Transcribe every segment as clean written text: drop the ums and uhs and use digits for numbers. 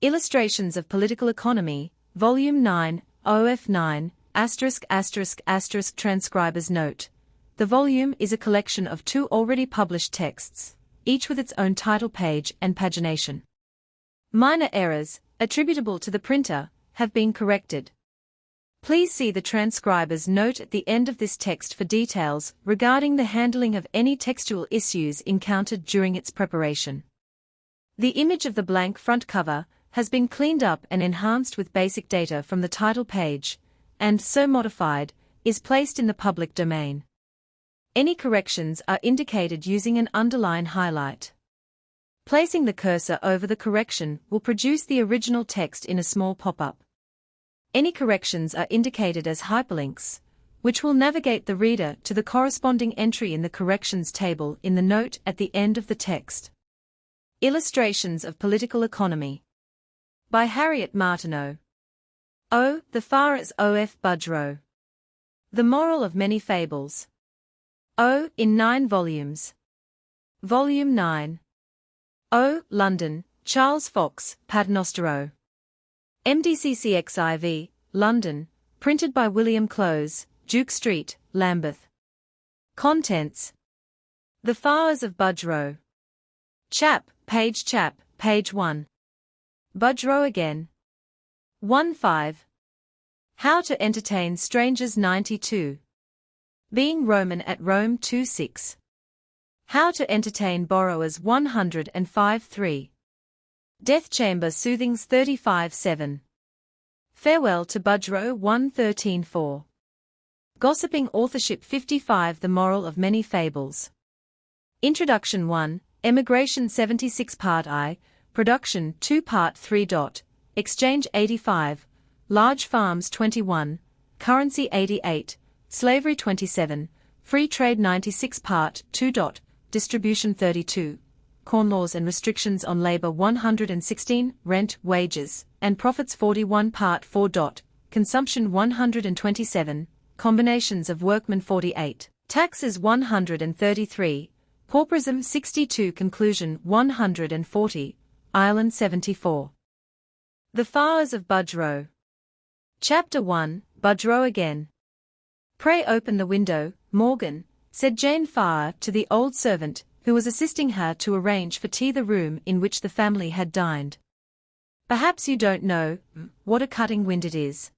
Illustrations of Political Economy, Volume 9, OF 9, ***** Transcriber's Note. The volume is a collection of 2 already published texts, each with its own title page and pagination. Minor errors, attributable to the printer, have been corrected. Please see the transcriber's note at the end of this text for details regarding the handling of any textual issues encountered during its preparation. The image of the blank front cover has been cleaned up and enhanced with basic data from the title page, and, so modified, is placed in the public domain. Any corrections are indicated using an underline highlight. Placing the cursor over the correction will produce the original text in a small pop-up. Any corrections are indicated as hyperlinks, which will navigate the reader to the corresponding entry in the corrections table in the note at the end of the text. Illustrations of Political Economy by Harriet Martineau. O. The Faras of Budgerow. The Moral of Many Fables. O. In 9 volumes. Volume 9. O. London, Charles Fox, Paternoster. MDCCXIV, London, printed by William Close, Duke Street, Lambeth. Contents. The Faras of Budgerow. Page 1. Budgerow again. 1-5. How to Entertain Strangers 92. Being Roman at Rome 2-6. How to Entertain Borrowers 105-3. Death Chamber Soothings 35-7. Farewell to Budgerow 113-4. Gossiping Authorship 55. The Moral of Many Fables. Introduction 1, Emigration 76 Part I, Production 2 Part 3. Exchange 85, Large Farms 21, Currency 88, Slavery 27, Free Trade 96 Part 2. Distribution 32, Corn Laws and Restrictions on Labor 116, Rent, Wages, and Profits 41 Part 4. Consumption 127, Combinations of Workmen 48, Taxes 133, Pauperism 62. Conclusion 140, Ireland 74. The Faras of Budgerow. Chapter 1, Budgerow again. Pray open the window, Morgan, said Jane Farr to the old servant, who was assisting her to arrange for tea the room in which the family had dined. Perhaps you don't know what a cutting wind it is.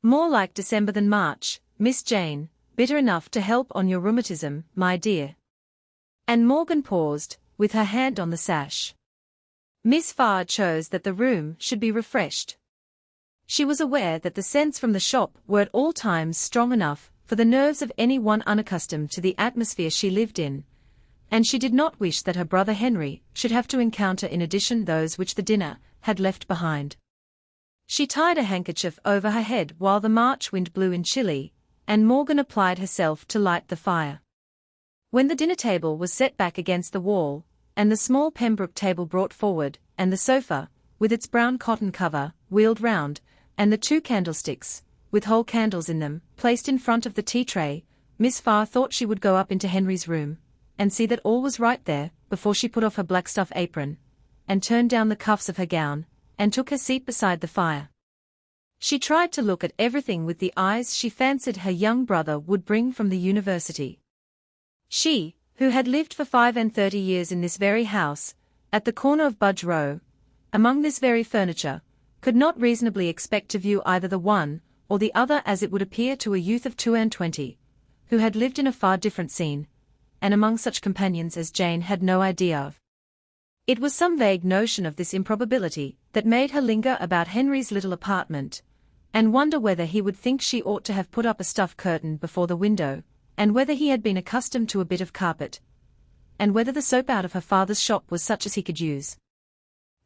More like December than March, Miss Jane, bitter enough to help on your rheumatism, my dear. And Morgan paused, with her hand on the sash. Miss Farr chose that the room should be refreshed. She was aware that the scents from the shop were at all times strong enough for the nerves of any one unaccustomed to the atmosphere she lived in, and she did not wish that her brother Henry should have to encounter in addition those which the dinner had left behind. She tied a handkerchief over her head while the March wind blew in chilly, and Morgan applied herself to light the fire. When the dinner table was set back against the wall, and the small Pembroke table brought forward, and the sofa, with its brown cotton cover, wheeled round, and the 2 candlesticks, with whole candles in them, placed in front of the tea-tray, Miss Farr thought she would go up into Henry's room, and see that all was right there, before she put off her black stuff apron, and turned down the cuffs of her gown, and took her seat beside the fire. She tried to look at everything with the eyes she fancied her young brother would bring from the university. She, who had lived for 35 years in this very house, at the corner of Budgerow, among this very furniture, could not reasonably expect to view either the one or the other as it would appear to a youth of 22, who had lived in a far different scene, and among such companions as Jane had no idea of. It was some vague notion of this improbability that made her linger about Henry's little apartment, and wonder whether he would think she ought to have put up a stuff curtain before the window, and whether he had been accustomed to a bit of carpet, and whether the soap out of her father's shop was such as he could use.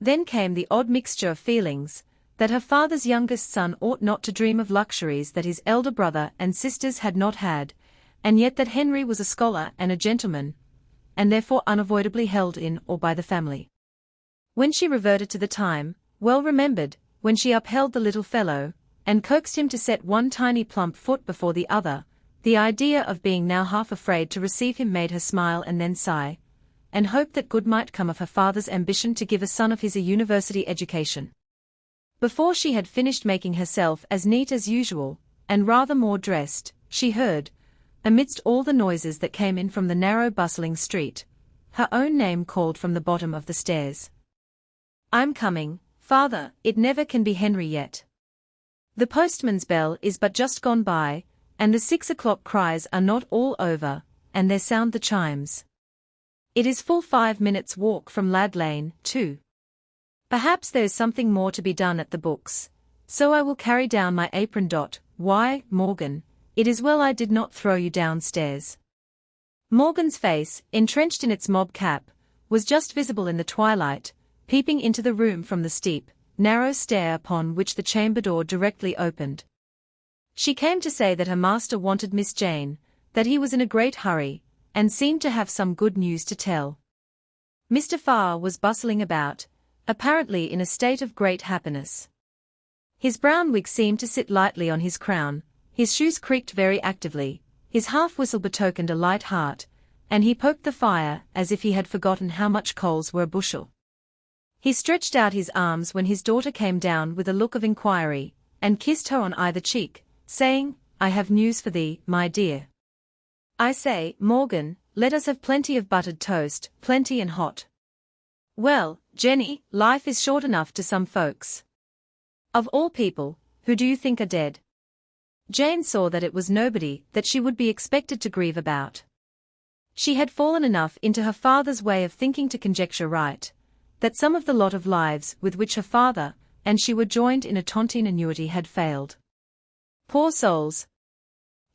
Then came the odd mixture of feelings, that her father's youngest son ought not to dream of luxuries that his elder brother and sisters had not had, and yet that Henry was a scholar and a gentleman, and therefore unavoidably held in awe by the family. When she reverted to the time, well remembered, when she upheld the little fellow, and coaxed him to set one tiny plump foot before the other, the idea of being now half afraid to receive him made her smile and then sigh, and hoped that good might come of her father's ambition to give a son of his a university education. Before she had finished making herself as neat as usual, and rather more dressed, she heard, amidst all the noises that came in from the narrow bustling street, her own name called from the bottom of the stairs. "I'm coming, father, it never can be Henry yet. The postman's bell is but just gone by, and the 6 o'clock cries are not all over, and there sound the chimes. It is full 5 minutes' walk from Lad Lane, too. Perhaps there is something more to be done at the books, so I will carry down my apron. Why, Morgan, it is well I did not throw you downstairs." Morgan's face, entrenched in its mob cap, was just visible in the twilight, peeping into the room from the steep, narrow stair upon which the chamber door directly opened. She came to say that her master wanted Miss Jane, that he was in a great hurry, and seemed to have some good news to tell. Mr. Farr was bustling about, apparently in a state of great happiness. His brown wig seemed to sit lightly on his crown, his shoes creaked very actively, his half-whistle betokened a light heart, and he poked the fire as if he had forgotten how much coals were a bushel. He stretched out his arms when his daughter came down with a look of inquiry, and kissed her on either cheek, saying, "I have news for thee, my dear. I say, Morgan, let us have plenty of buttered toast, plenty and hot." "Well, Jenny, life is short enough to some folks. Of all people, who do you think are dead?" Jane saw that it was nobody that she would be expected to grieve about. She had fallen enough into her father's way of thinking to conjecture right, that some of the lot of lives with which her father and she were joined in a tontine annuity had failed. Poor souls!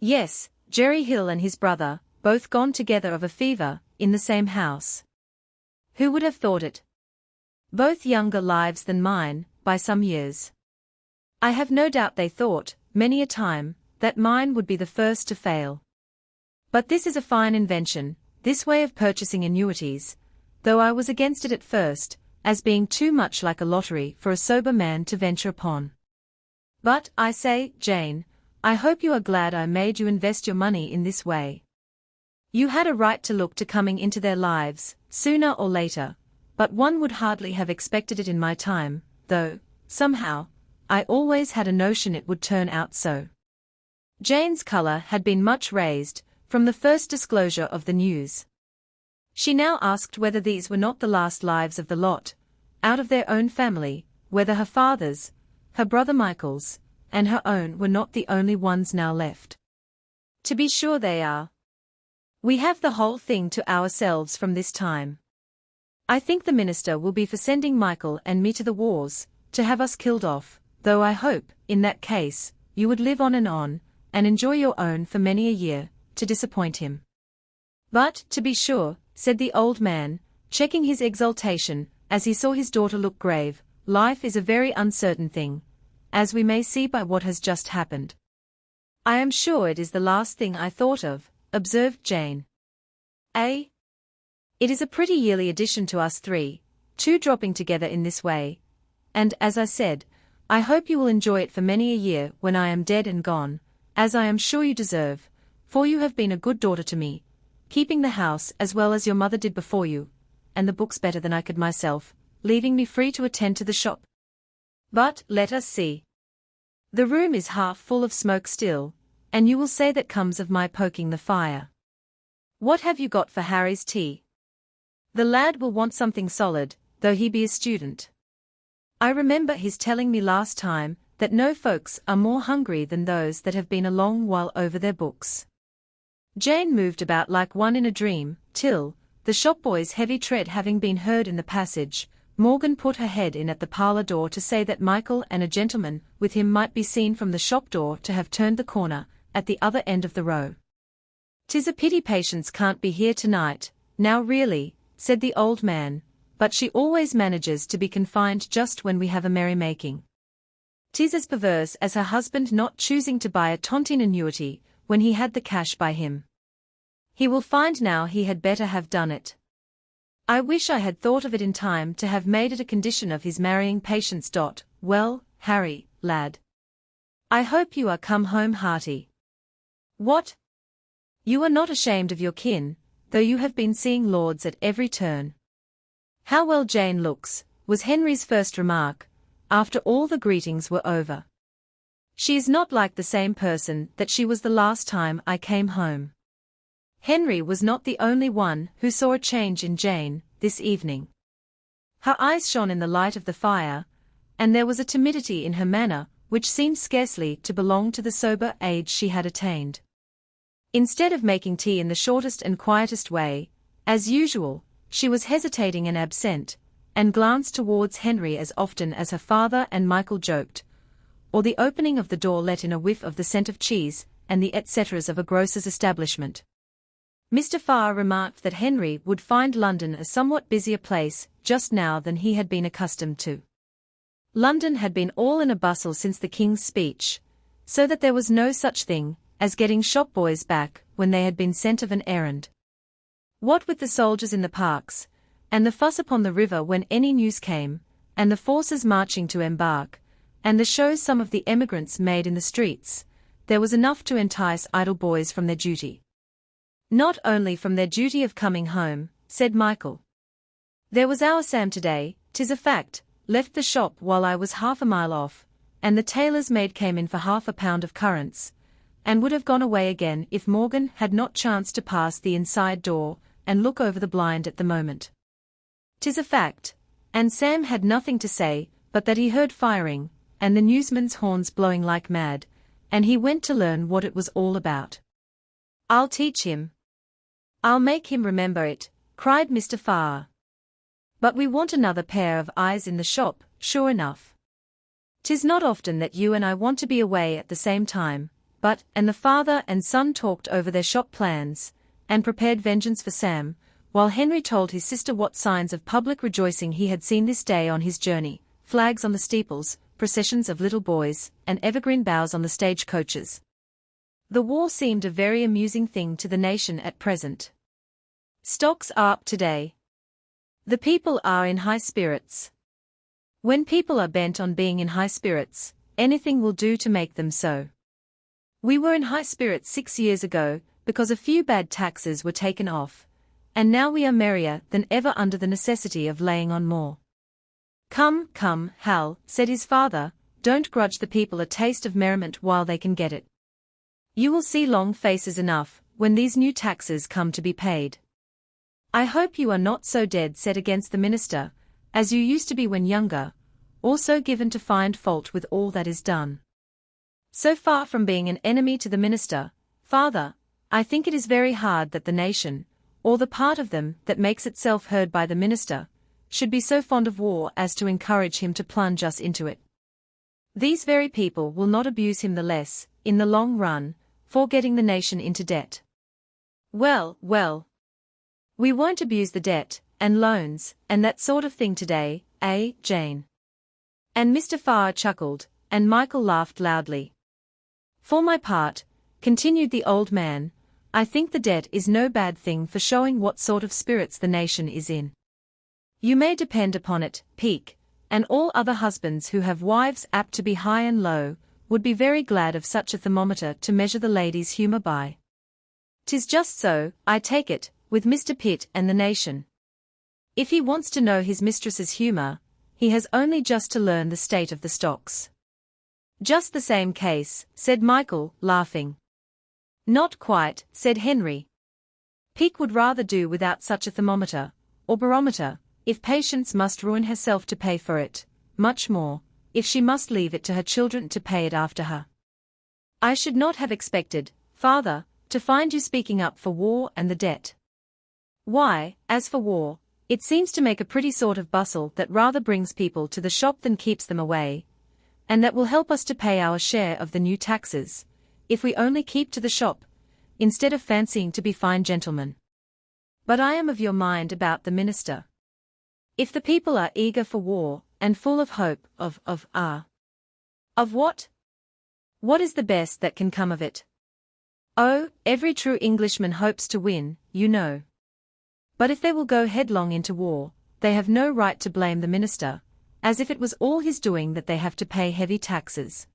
Yes, Jerry Hill and his brother, both gone together of a fever, in the same house. Who would have thought it? Both younger lives than mine, by some years. I have no doubt they thought, many a time, that mine would be the first to fail. But this is a fine invention, this way of purchasing annuities, though I was against it at first, as being too much like a lottery for a sober man to venture upon. But, I say, Jane, I hope you are glad I made you invest your money in this way. You had a right to look to coming into their lives, sooner or later, but one would hardly have expected it in my time, though, somehow, I always had a notion it would turn out so. Jane's colour had been much raised, from the first disclosure of the news. She now asked whether these were not the last lives of the lot, out of their own family, whether her father's, her brother Michael's, and her own were not the only ones now left. "To be sure they are. We have the whole thing to ourselves from this time. I think the minister will be for sending Michael and me to the wars, to have us killed off, though I hope, in that case, you would live on, and enjoy your own for many a year, to disappoint him." "But, to be sure," said the old man, checking his exultation, as he saw his daughter look grave, "life is a very uncertain thing, as we may see by what has just happened." "I am sure it is the last thing I thought of," observed Jane. "Eh? It is a pretty yearly addition to us three, two dropping together in this way, and, as I said, I hope you will enjoy it for many a year when I am dead and gone, as I am sure you deserve, for you have been a good daughter to me, keeping the house as well as your mother did before you, and the books better than I could myself, leaving me free to attend to the shop. But, let us see. The room is half full of smoke still, and you will say that comes of my poking the fire. What have you got for Harry's tea? The lad will want something solid, though he be a student. I remember his telling me last time that no folks are more hungry than those that have been a long while over their books." Jane moved about like one in a dream, till, the shop-boy's heavy tread having been heard in the passage, Morgan put her head in at the parlour door to say that Michael and a gentleman with him might be seen from the shop door to have turned the corner, at the other end of the row. "'Tis a pity Patience can't be here tonight, now really," said the old man, "but she always manages to be confined just when we have a merry-making. 'Tis as perverse as her husband not choosing to buy a tontine annuity, when he had the cash by him. He will find now he had better have done it. I wish I had thought of it in time to have made it a condition of his marrying Patience. Well, Harry, lad, I hope you are come home hearty. What? You are not ashamed of your kin, though you have been seeing lords at every turn. How well Jane looks, was Henry's first remark, after all the greetings were over. She is not like the same person that she was the last time I came home. Henry was not the only one who saw a change in Jane this evening. Her eyes shone in the light of the fire, and there was a timidity in her manner which seemed scarcely to belong to the sober age she had attained. Instead of making tea in the shortest and quietest way, as usual, she was hesitating and absent, and glanced towards Henry as often as her father and Michael joked, or the opening of the door let in a whiff of the scent of cheese and the et ceteras of a grocer's establishment. Mr. Farr remarked that Henry would find London a somewhat busier place just now than he had been accustomed to. London had been all in a bustle since the King's speech, so that there was no such thing as getting shop boys back when they had been sent of an errand. What with the soldiers in the parks, and the fuss upon the river when any news came, and the forces marching to embark, and the shows some of the emigrants made in the streets, there was enough to entice idle boys from their duty. Not only from their duty of coming home, said Michael. There was our Sam today, 'tis a fact, left the shop while I was half a mile off, and the tailor's maid came in for half a pound of currants, and would have gone away again if Morgan had not chanced to pass the inside door and look over the blind at the moment. 'Tis a fact, and Sam had nothing to say but that he heard firing, and the newsmen's horns blowing like mad, and he went to learn what it was all about. I'll teach him. I'll make him remember it, cried Mr. Farr. But we want another pair of eyes in the shop, sure enough. 'Tis not often that you and I want to be away at the same time, and the father and son talked over their shop plans, and prepared vengeance for Sam, while Henry told his sister what signs of public rejoicing he had seen this day on his journey, flags on the steeples, processions of little boys, and evergreen boughs on the stage coaches. The war seemed a very amusing thing to the nation at present. Stocks are up today. The people are in high spirits. When people are bent on being in high spirits, anything will do to make them so. We were in high spirits 6 years ago, because a few bad taxes were taken off, and now we are merrier than ever under the necessity of laying on more. Come, come, Hal, said his father, don't grudge the people a taste of merriment while they can get it. You will see long faces enough, when these new taxes come to be paid. I hope you are not so dead set against the minister, as you used to be when younger, or so given to find fault with all that is done. So far from being an enemy to the minister, father, I think it is very hard that the nation, or the part of them that makes itself heard by the minister, should be so fond of war as to encourage him to plunge us into it. These very people will not abuse him the less, in the long run, for getting the nation into debt. Well, well. We won't abuse the debt, and loans, and that sort of thing today, eh, Jane? And Mr. Farr chuckled, and Michael laughed loudly. For my part, continued the old man, I think the debt is no bad thing for showing what sort of spirits the nation is in. You may depend upon it, Peake, and all other husbands who have wives apt to be high and low, would be very glad of such a thermometer to measure the lady's humour by. 'Tis just so, I take it, with Mr. Pitt and the nation. If he wants to know his mistress's humour, he has only just to learn the state of the stocks. Just the same case, said Michael, laughing. Not quite, said Henry. Peake would rather do without such a thermometer, or barometer, if Patience must ruin herself to pay for it, much more, if she must leave it to her children to pay it after her. I should not have expected, father, to find you speaking up for war and the debt. Why, as for war, it seems to make a pretty sort of bustle that rather brings people to the shop than keeps them away, and that will help us to pay our share of the new taxes, if we only keep to the shop, instead of fancying to be fine gentlemen. But I am of your mind about the minister. If the people are eager for war, and full of hope, of what? What is the best that can come of it? Oh, every true Englishman hopes to win, you know. But if they will go headlong into war, they have no right to blame the minister, as if it was all his doing that they have to pay heavy taxes.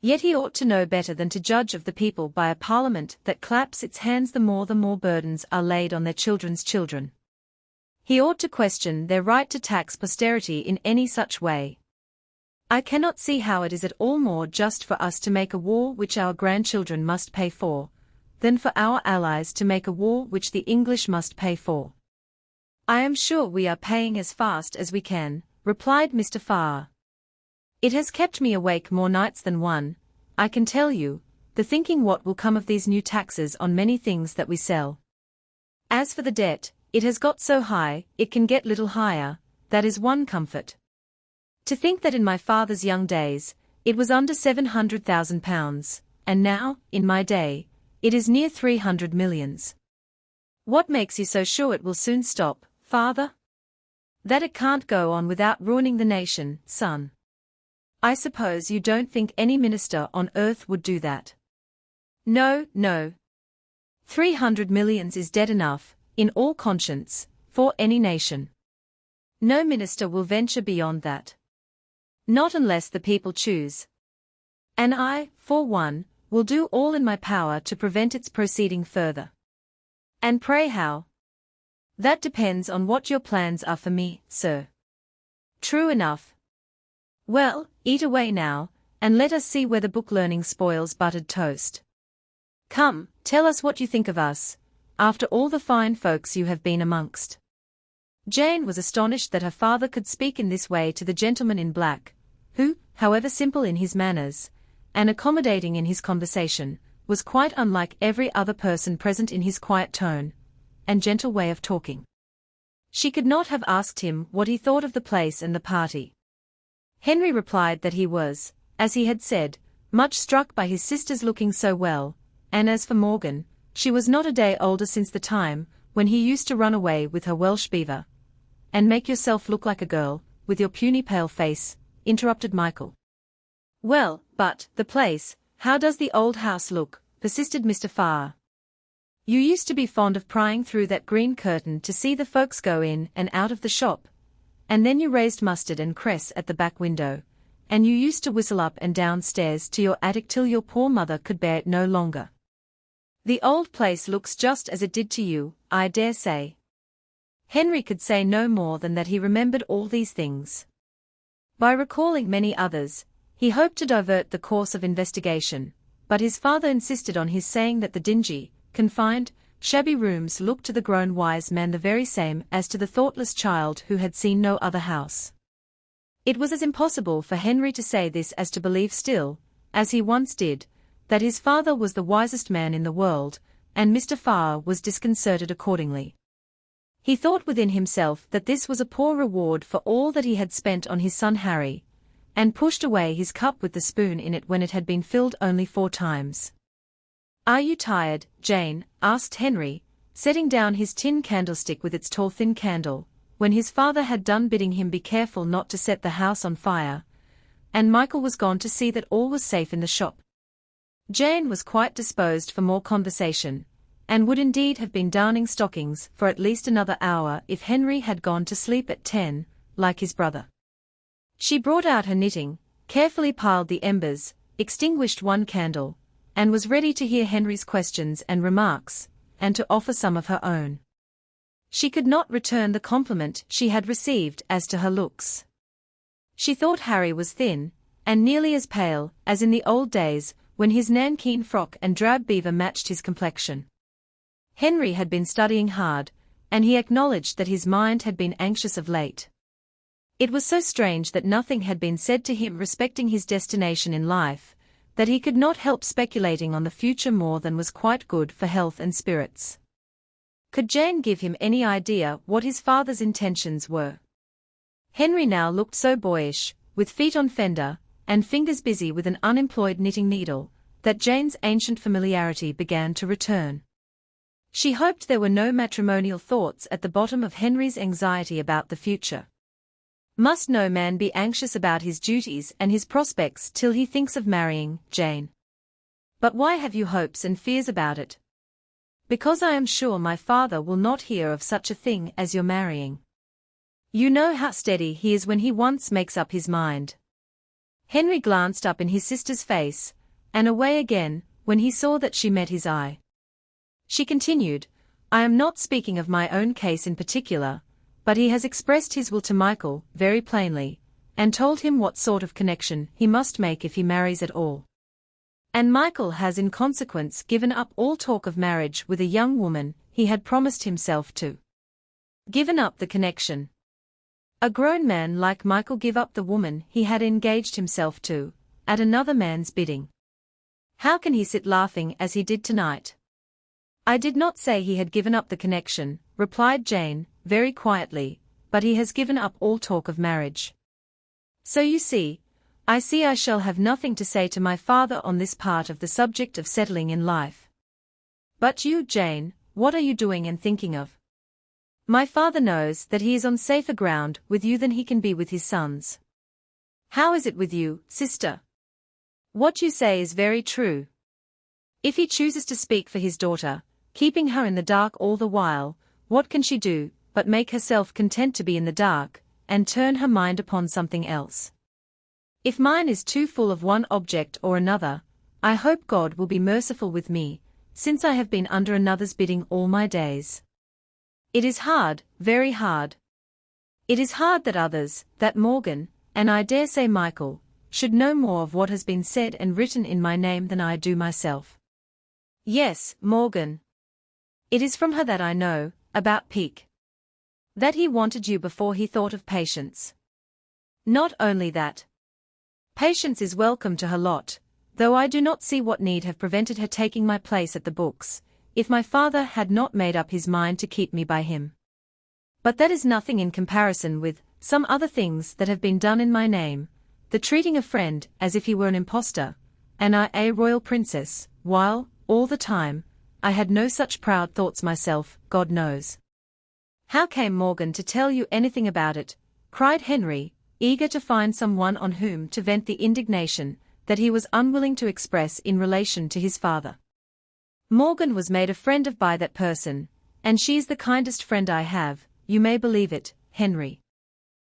Yet he ought to know better than to judge of the people by a parliament that claps its hands the more burdens are laid on their children's children. He ought to question their right to tax posterity in any such way. I cannot see how it is at all more just for us to make a war which our grandchildren must pay for, than for our allies to make a war which the English must pay for. I am sure we are paying as fast as we can, replied Mr. Farr. It has kept me awake more nights than one, I can tell you, the thinking what will come of these new taxes on many things that we sell. As for the debt, it has got so high, it can get little higher, that is one comfort. To think that in my father's young days, it was under £700,000, and now, in my day, it is near 300 millions. What makes you so sure it will soon stop, father? That it can't go on without ruining the nation, son. I suppose you don't think any minister on earth would do that. No, no. 300 millions is dead enough, in all conscience, for any nation. No minister will venture beyond that. Not unless the people choose. And I, for one, will do all in my power to prevent its proceeding further. And pray how? That depends on what your plans are for me, sir. True enough. Well, eat away now, and let us see whether book learning spoils buttered toast. Come, tell us what you think of us, after all the fine folks you have been amongst. Jane was astonished that her father could speak in this way to the gentleman in black, who, however simple in his manners, and accommodating in his conversation, was quite unlike every other person present in his quiet tone and gentle way of talking. She could not have asked him what he thought of the place and the party. Henry replied that he was, as he had said, much struck by his sister's looking so well, and as for Morgan, she was not a day older since the time when he used to run away with her Welsh beaver. And make yourself look like a girl, with your puny pale face, interrupted Michael. Well, but, the place, how does the old house look, persisted Mr. Farr. You used to be fond of prying through that green curtain to see the folks go in and out of the shop, and then you raised mustard and cress at the back window, and you used to whistle up and down stairs to your attic till your poor mother could bear it no longer. The old place looks just as it did to you, I dare say. Henry could say no more than that he remembered all these things. By recalling many others, he hoped to divert the course of investigation, but his father insisted on his saying that the dingy, confined, shabby rooms looked to the grown wise man the very same as to the thoughtless child who had seen no other house. It was as impossible for Henry to say this as to believe still, as he once did, that his father was the wisest man in the world, and Mr. Farr was disconcerted accordingly. He thought within himself that this was a poor reward for all that he had spent on his son Harry, and pushed away his cup with the spoon in it when it had been filled only 4 times. Are you tired, Jane? Asked Henry, setting down his tin candlestick with its tall thin candle, when his father had done bidding him be careful not to set the house on fire, and Michael was gone to see that all was safe in the shop. Jane was quite disposed for more conversation, and would indeed have been darning stockings for at least another hour if Henry had gone to sleep at 10, like his brother. She brought out her knitting, carefully piled the embers, extinguished one candle, and was ready to hear Henry's questions and remarks, and to offer some of her own. She could not return the compliment she had received as to her looks. She thought Harry was thin, and nearly as pale as in the old days when his nankeen frock and drab beaver matched his complexion. Henry had been studying hard, and he acknowledged that his mind had been anxious of late. It was so strange that nothing had been said to him respecting his destination in life, that he could not help speculating on the future more than was quite good for health and spirits. Could Jane give him any idea what his father's intentions were? Henry now looked so boyish, with feet on fender, and fingers busy with an unemployed knitting needle, that Jane's ancient familiarity began to return. She hoped there were no matrimonial thoughts at the bottom of Henry's anxiety about the future. Must no man be anxious about his duties and his prospects till he thinks of marrying, Jane? But why have you hopes and fears about it? Because I am sure my father will not hear of such a thing as your marrying. You know how steady he is when he once makes up his mind. Henry glanced up in his sister's face, and away again, when he saw that she met his eye. She continued, "I am not speaking of my own case in particular, but he has expressed his will to Michael, very plainly, and told him what sort of connection he must make if he marries at all. And Michael has in consequence given up all talk of marriage with a young woman he had promised himself to. Given up the connection. A grown man like Michael give up the woman he had engaged himself to, at another man's bidding. How can he sit laughing as he did tonight?" "I did not say he had given up the connection," replied Jane, very quietly, "but he has given up all talk of marriage. So you see I shall have nothing to say to my father on this part of the subject of settling in life. But you, Jane, what are you doing and thinking of? My father knows that he is on safer ground with you than he can be with his sons. How is it with you, sister? What you say is very true. If he chooses to speak for his daughter, keeping her in the dark all the while, what can she do but make herself content to be in the dark, and turn her mind upon something else? If mine is too full of one object or another, I hope God will be merciful with me, since I have been under another's bidding all my days. It is hard, very hard. It is hard that others, that Morgan, and I dare say Michael, should know more of what has been said and written in my name than I do myself. Yes, Morgan. It is from her that I know, about Peake. That he wanted you before he thought of Patience. Not only that. Patience is welcome to her lot, though I do not see what need have prevented her taking my place at the books, if my father had not made up his mind to keep me by him. But that is nothing in comparison with some other things that have been done in my name, the treating a friend as if he were an impostor, and I a royal princess, while, all the time, I had no such proud thoughts myself, God knows." "How came Morgan to tell you anything about it?" cried Henry, eager to find some one on whom to vent the indignation that he was unwilling to express in relation to his father. "Morgan was made a friend of by that person, and she is the kindest friend I have, you may believe it, Henry.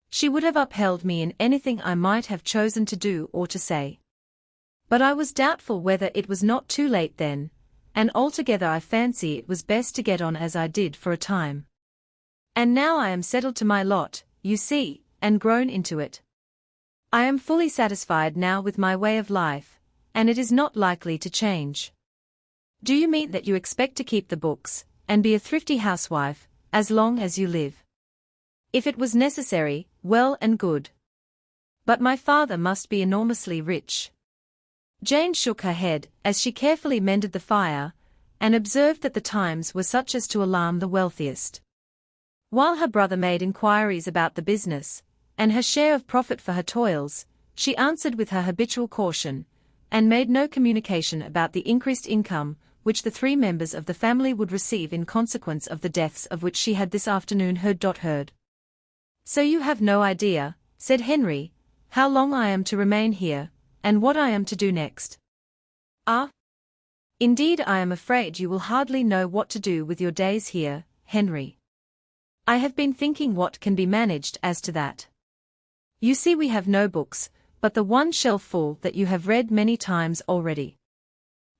She would have upheld me in anything I might have chosen to do or to say. But I was doubtful whether it was not too late then, and altogether I fancy it was best to get on as I did for a time. And now I am settled to my lot, you see, and grown into it. I am fully satisfied now with my way of life, and it is not likely to change." "Do you mean that you expect to keep the books, and be a thrifty housewife, as long as you live?" "If it was necessary, well and good. But my father must be enormously rich." Jane shook her head as she carefully mended the fire, and observed that the times were such as to alarm the wealthiest. While her brother made inquiries about the business, and her share of profit for her toils, she answered with her habitual caution, and made no communication about the increased income which the 3 members of the family would receive in consequence of the deaths of which she had this afternoon heard. "So you have no idea," said Henry, "how long I am to remain here, and what I am to do next?" "Ah? Indeed I am afraid you will hardly know what to do with your days here, Henry. I have been thinking what can be managed as to that. You see we have no books, but the one shelf full that you have read many times already.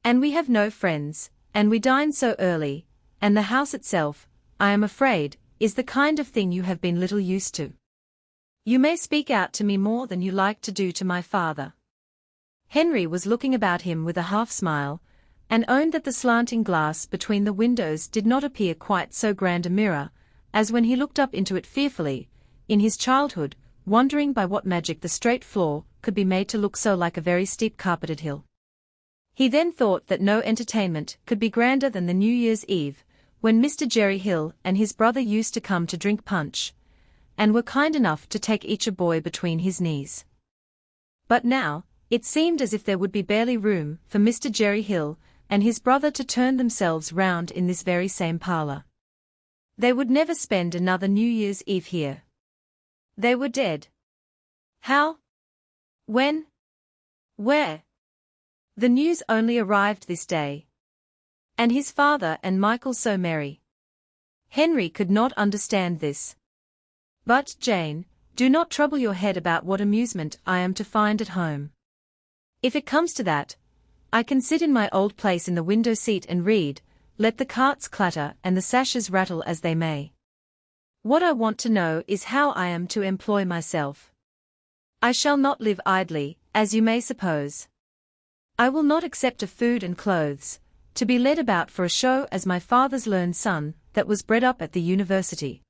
And we have no friends, and we dine so early, and the house itself, I am afraid, is the kind of thing you have been little used to. You may speak out to me more than you like to do to my father." Henry was looking about him with a half-smile, and owned that the slanting glass between the windows did not appear quite so grand a mirror, as when he looked up into it fearfully, in his childhood, wondering by what magic the straight floor could be made to look so like a very steep carpeted hill. He then thought that no entertainment could be grander than the New Year's Eve, when Mr. Jerry Hill and his brother used to come to drink punch, and were kind enough to take each a boy between his knees. But now, it seemed as if there would be barely room for Mr. Jerry Hill and his brother to turn themselves round in this very same parlour. They would never spend another New Year's Eve here. They were dead. How? When? Where? The news only arrived this day. And his father and Michael so merry. Henry could not understand this. But Jane, do not trouble your head about what amusement I am to find at home. If it comes to that, I can sit in my old place in the window seat and read, let the carts clatter and the sashes rattle as they may. What I want to know is how I am to employ myself. I shall not live idly, as you may suppose. I will not accept of food and clothes, to be led about for a show as my father's learned son, that was bred up at the university.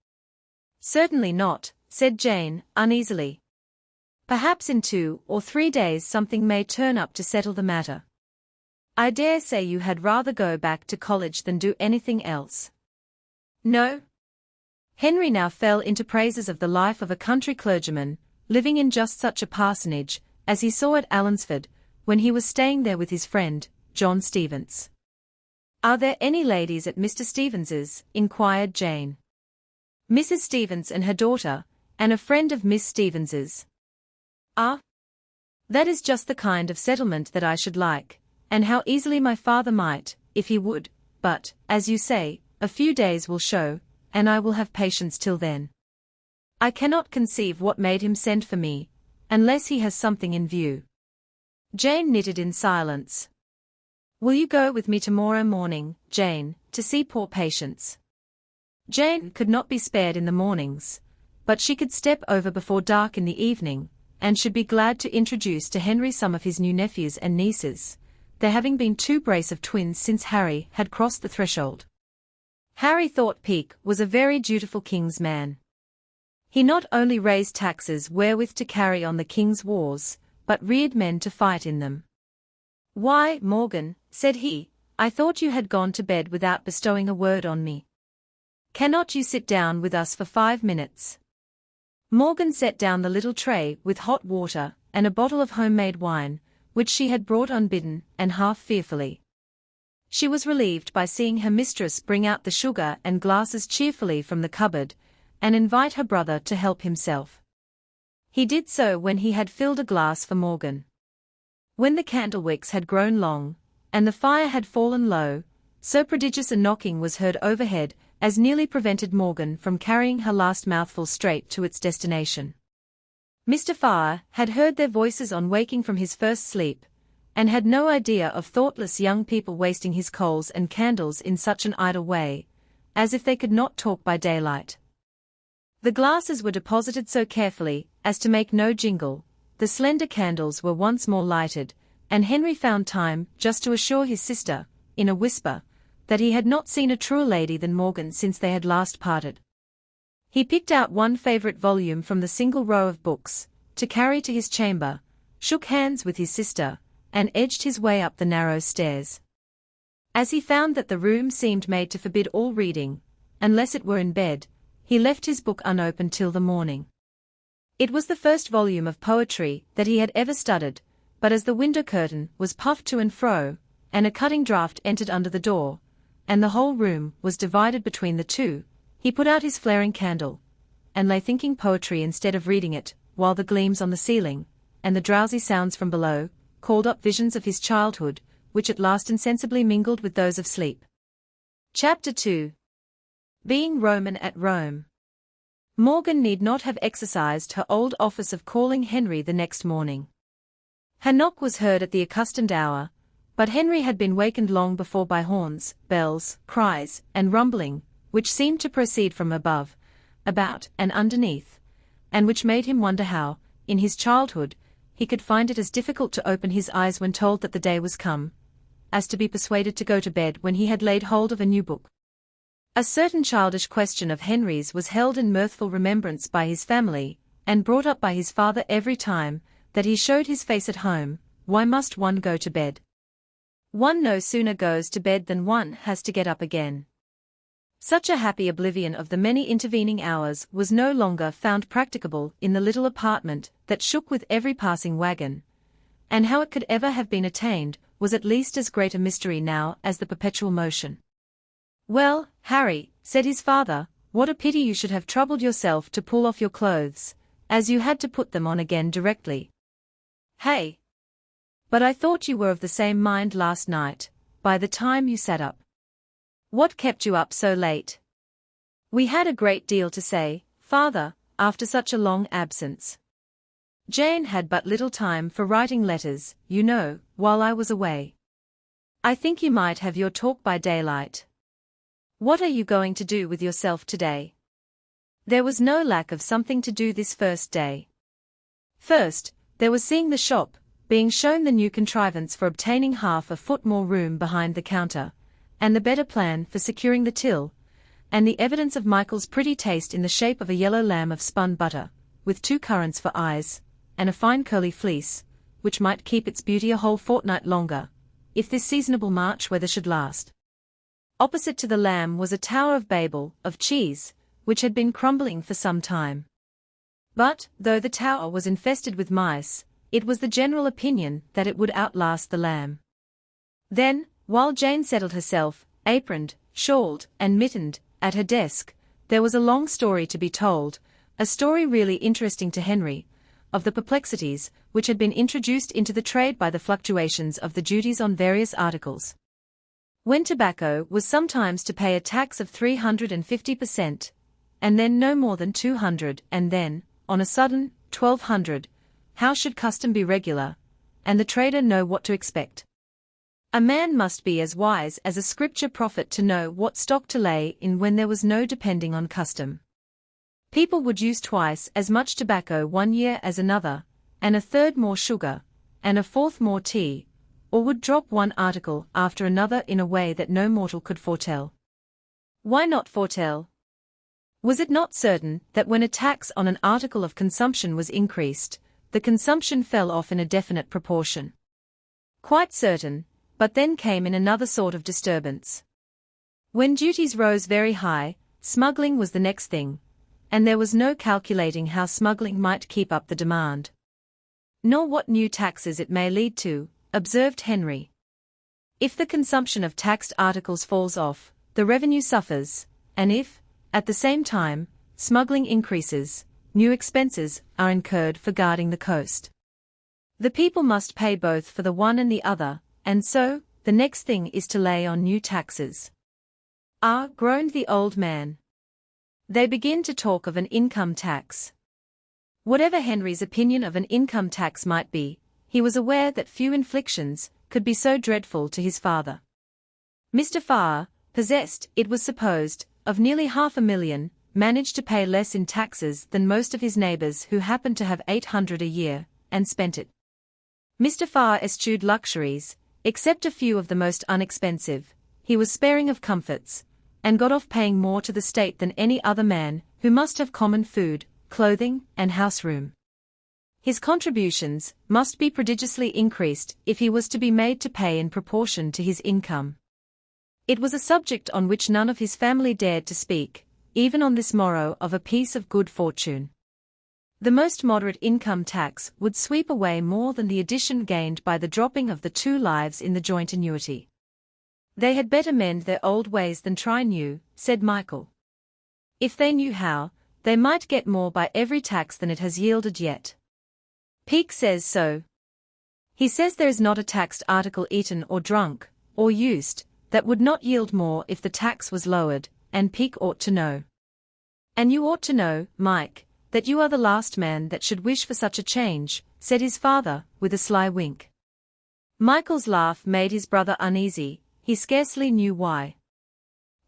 Certainly not, said Jane, uneasily. Perhaps in 2 or 3 days something may turn up to settle the matter. I dare say you had rather go back to college than do anything else. No? Henry now fell into praises of the life of a country clergyman, living in just such a parsonage, as he saw at Alonsford, when he was staying there with his friend, John Stevens. Are there any ladies at Mr. Stevens's? Inquired Jane. Mrs. Stevens and her daughter, and a friend of Miss Stevens's. Ah? That is just the kind of settlement that I should like, and how easily my father might, if he would, but, as you say, a few days will show, and I will have patience till then. I cannot conceive what made him send for me, unless he has something in view. Jane knitted in silence. Will you go with me tomorrow morning, Jane, to see poor Patience? Jane could not be spared in the mornings, but she could step over before dark in the evening, and should be glad to introduce to Henry some of his new nephews and nieces, there having been 2 brace of twins since Harry had crossed the threshold. Harry thought Peake was a very dutiful king's man. He not only raised taxes wherewith to carry on the king's wars, but reared men to fight in them. Why, Morgan, said he, I thought you had gone to bed without bestowing a word on me. Cannot you sit down with us for 5 minutes? Morgan set down the little tray with hot water and a bottle of homemade wine, which she had brought unbidden and half fearfully. She was relieved by seeing her mistress bring out the sugar and glasses cheerfully from the cupboard, and invite her brother to help himself. He did so when he had filled a glass for Morgan. When the candle wicks had grown long, and the fire had fallen low, so prodigious a knocking was heard overhead as nearly prevented Morgan from carrying her last mouthful straight to its destination. Mr. Farr had heard their voices on waking from his first sleep, and had no idea of thoughtless young people wasting his coals and candles in such an idle way, as if they could not talk by daylight. The glasses were deposited so carefully as to make no jingle, the slender candles were once more lighted, and Henry found time just to assure his sister, in a whisper, that he had not seen a truer lady than Morgan since they had last parted. He picked out one favourite volume from the single row of books, to carry to his chamber, shook hands with his sister, and edged his way up the narrow stairs. As he found that the room seemed made to forbid all reading, unless it were in bed, he left his book unopened till the morning. It was the first volume of poetry that he had ever studied, but as the window curtain was puffed to and fro, and a cutting draught entered under the door, and the whole room was divided between the two, he put out his flaring candle, and lay thinking poetry instead of reading it, while the gleams on the ceiling, and the drowsy sounds from below, called up visions of his childhood, which at last insensibly mingled with those of sleep. Chapter 2. Being Roman at Rome. Morgan need not have exercised her old office of calling Henry the next morning. Her knock was heard at the accustomed hour, but Henry had been wakened long before by horns, bells, cries, and rumbling, which seemed to proceed from above, about, and underneath, and which made him wonder how, in his childhood, he could find it as difficult to open his eyes when told that the day was come, as to be persuaded to go to bed when he had laid hold of a new book. A certain childish question of Henry's was held in mirthful remembrance by his family, and brought up by his father every time that he showed his face at home: why must one go to bed? One no sooner goes to bed than one has to get up again. Such a happy oblivion of the many intervening hours was no longer found practicable in the little apartment that shook with every passing wagon, and how it could ever have been attained was at least as great a mystery now as the perpetual motion. Well, Harry, said his father, what a pity you should have troubled yourself to pull off your clothes, as you had to put them on again directly. Hey! But I thought you were of the same mind last night, by the time you sat up. What kept you up so late? We had a great deal to say, father, after such a long absence. Jane had but little time for writing letters, you know, while I was away. I think you might have your talk by daylight. What are you going to do with yourself today? There was no lack of something to do this first day. First, there was seeing the shop, being shown the new contrivance for obtaining half a foot more room behind the counter, and the better plan for securing the till, and the evidence of Michael's pretty taste in the shape of a yellow lamb of spun butter, with 2 currants for eyes, and a fine curly fleece, which might keep its beauty a whole fortnight longer, if this seasonable March weather should last. Opposite to the lamb was a Tower of Babel, of cheese, which had been crumbling for some time. But, though the tower was infested with mice, it was the general opinion that it would outlast the lamb. Then, while Jane settled herself, aproned, shawled, and mittened, at her desk, there was a long story to be told, a story really interesting to Henry, of the perplexities which had been introduced into the trade by the fluctuations of the duties on various articles. When tobacco was sometimes to pay a tax of 350%, and then no more than 200, and then, on a sudden, 1200, how should custom be regular, and the trader know what to expect? A man must be as wise as a scripture prophet to know what stock to lay in when there was no depending on custom. People would use twice as much tobacco one year as another, and a third more sugar, and a fourth more tea, or would drop one article after another in a way that no mortal could foretell. Why not foretell? Was it not certain that when a tax on an article of consumption was increased, the consumption fell off in a definite proportion? Quite certain, but then came in another sort of disturbance. When duties rose very high, smuggling was the next thing, and there was no calculating how smuggling might keep up the demand. Nor what new taxes it may lead to, observed Henry. If the consumption of taxed articles falls off, the revenue suffers, and if, at the same time, smuggling increases, new expenses are incurred for guarding the coast. The people must pay both for the one and the other, and so, the next thing is to lay on new taxes. Ah, groaned the old man. They begin to talk of an income tax. Whatever Henry's opinion of an income tax might be, he was aware that few inflictions could be so dreadful to his father. Mr. Farr, possessed, it was supposed, of nearly 500,000, managed to pay less in taxes than most of his neighbors who happened to have 800 a year, and spent it. Mr. Farr eschewed luxuries, except a few of the most unexpensive. He was sparing of comforts, and got off paying more to the state than any other man who must have common food, clothing, and house-room. His contributions must be prodigiously increased if he was to be made to pay in proportion to his income. It was a subject on which none of his family dared to speak, even on this morrow of a piece of good fortune. The most moderate income tax would sweep away more than the addition gained by the dropping of the 2 lives in the joint annuity. They had better mend their old ways than try new, said Michael. If they knew how, they might get more by every tax than it has yielded yet. Peake says so. He says there is not a taxed article eaten or drunk, or used, that would not yield more if the tax was lowered, and Peake ought to know. And you ought to know, Mike, that you are the last man that should wish for such a change, said his father, with a sly wink. Michael's laugh made his brother uneasy, he scarcely knew why.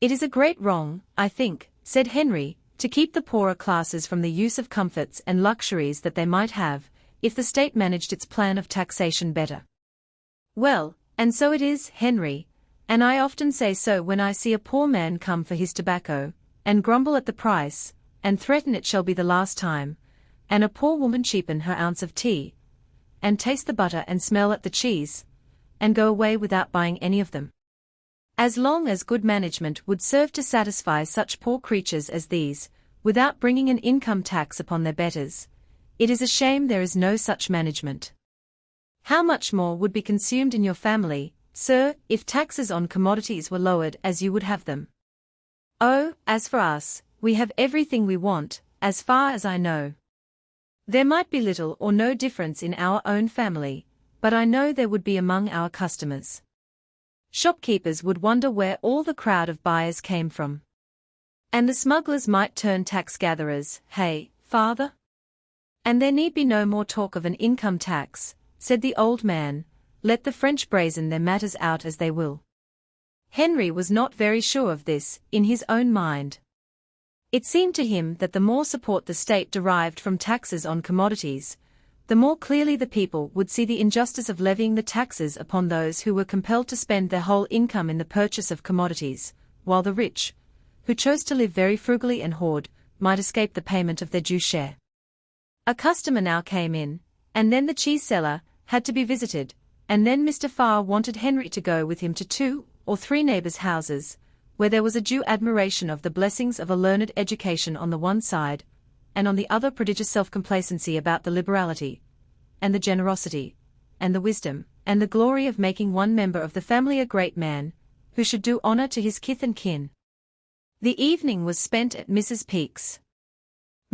It is a great wrong, I think, said Henry, to keep the poorer classes from the use of comforts and luxuries that they might have, if the state managed its plan of taxation better. Well, and so it is, Henry, and I often say so when I see a poor man come for his tobacco, and grumble at the price, and threaten it shall be the last time, and a poor woman cheapen her ounce of tea, and taste the butter and smell at the cheese, and go away without buying any of them. As long as good management would serve to satisfy such poor creatures as these, without bringing an income tax upon their betters, it is a shame there is no such management. How much more would be consumed in your family, sir, if taxes on commodities were lowered as you would have them? Oh, as for us, we have everything we want, as far as I know. There might be little or no difference in our own family, but I know there would be among our customers. Shopkeepers would wonder where all the crowd of buyers came from. And the smugglers might turn tax-gatherers, hey, father? And there need be no more talk of an income tax, said the old man, let the French brazen their matters out as they will. Henry was not very sure of this, in his own mind. It seemed to him that the more support the state derived from taxes on commodities, the more clearly the people would see the injustice of levying the taxes upon those who were compelled to spend their whole income in the purchase of commodities, while the rich, who chose to live very frugally and hoard, might escape the payment of their due share. A customer now came in, and then the cheese seller had to be visited, and then Mr. Farr wanted Henry to go with him to 2 or 3 neighbors' houses, where there was a due admiration of the blessings of a learned education on the one side, and on the other prodigious self-complacency about the liberality, and the generosity, and the wisdom, and the glory of making one member of the family a great man, who should do honor to his kith and kin. The evening was spent at Mrs. Peake's.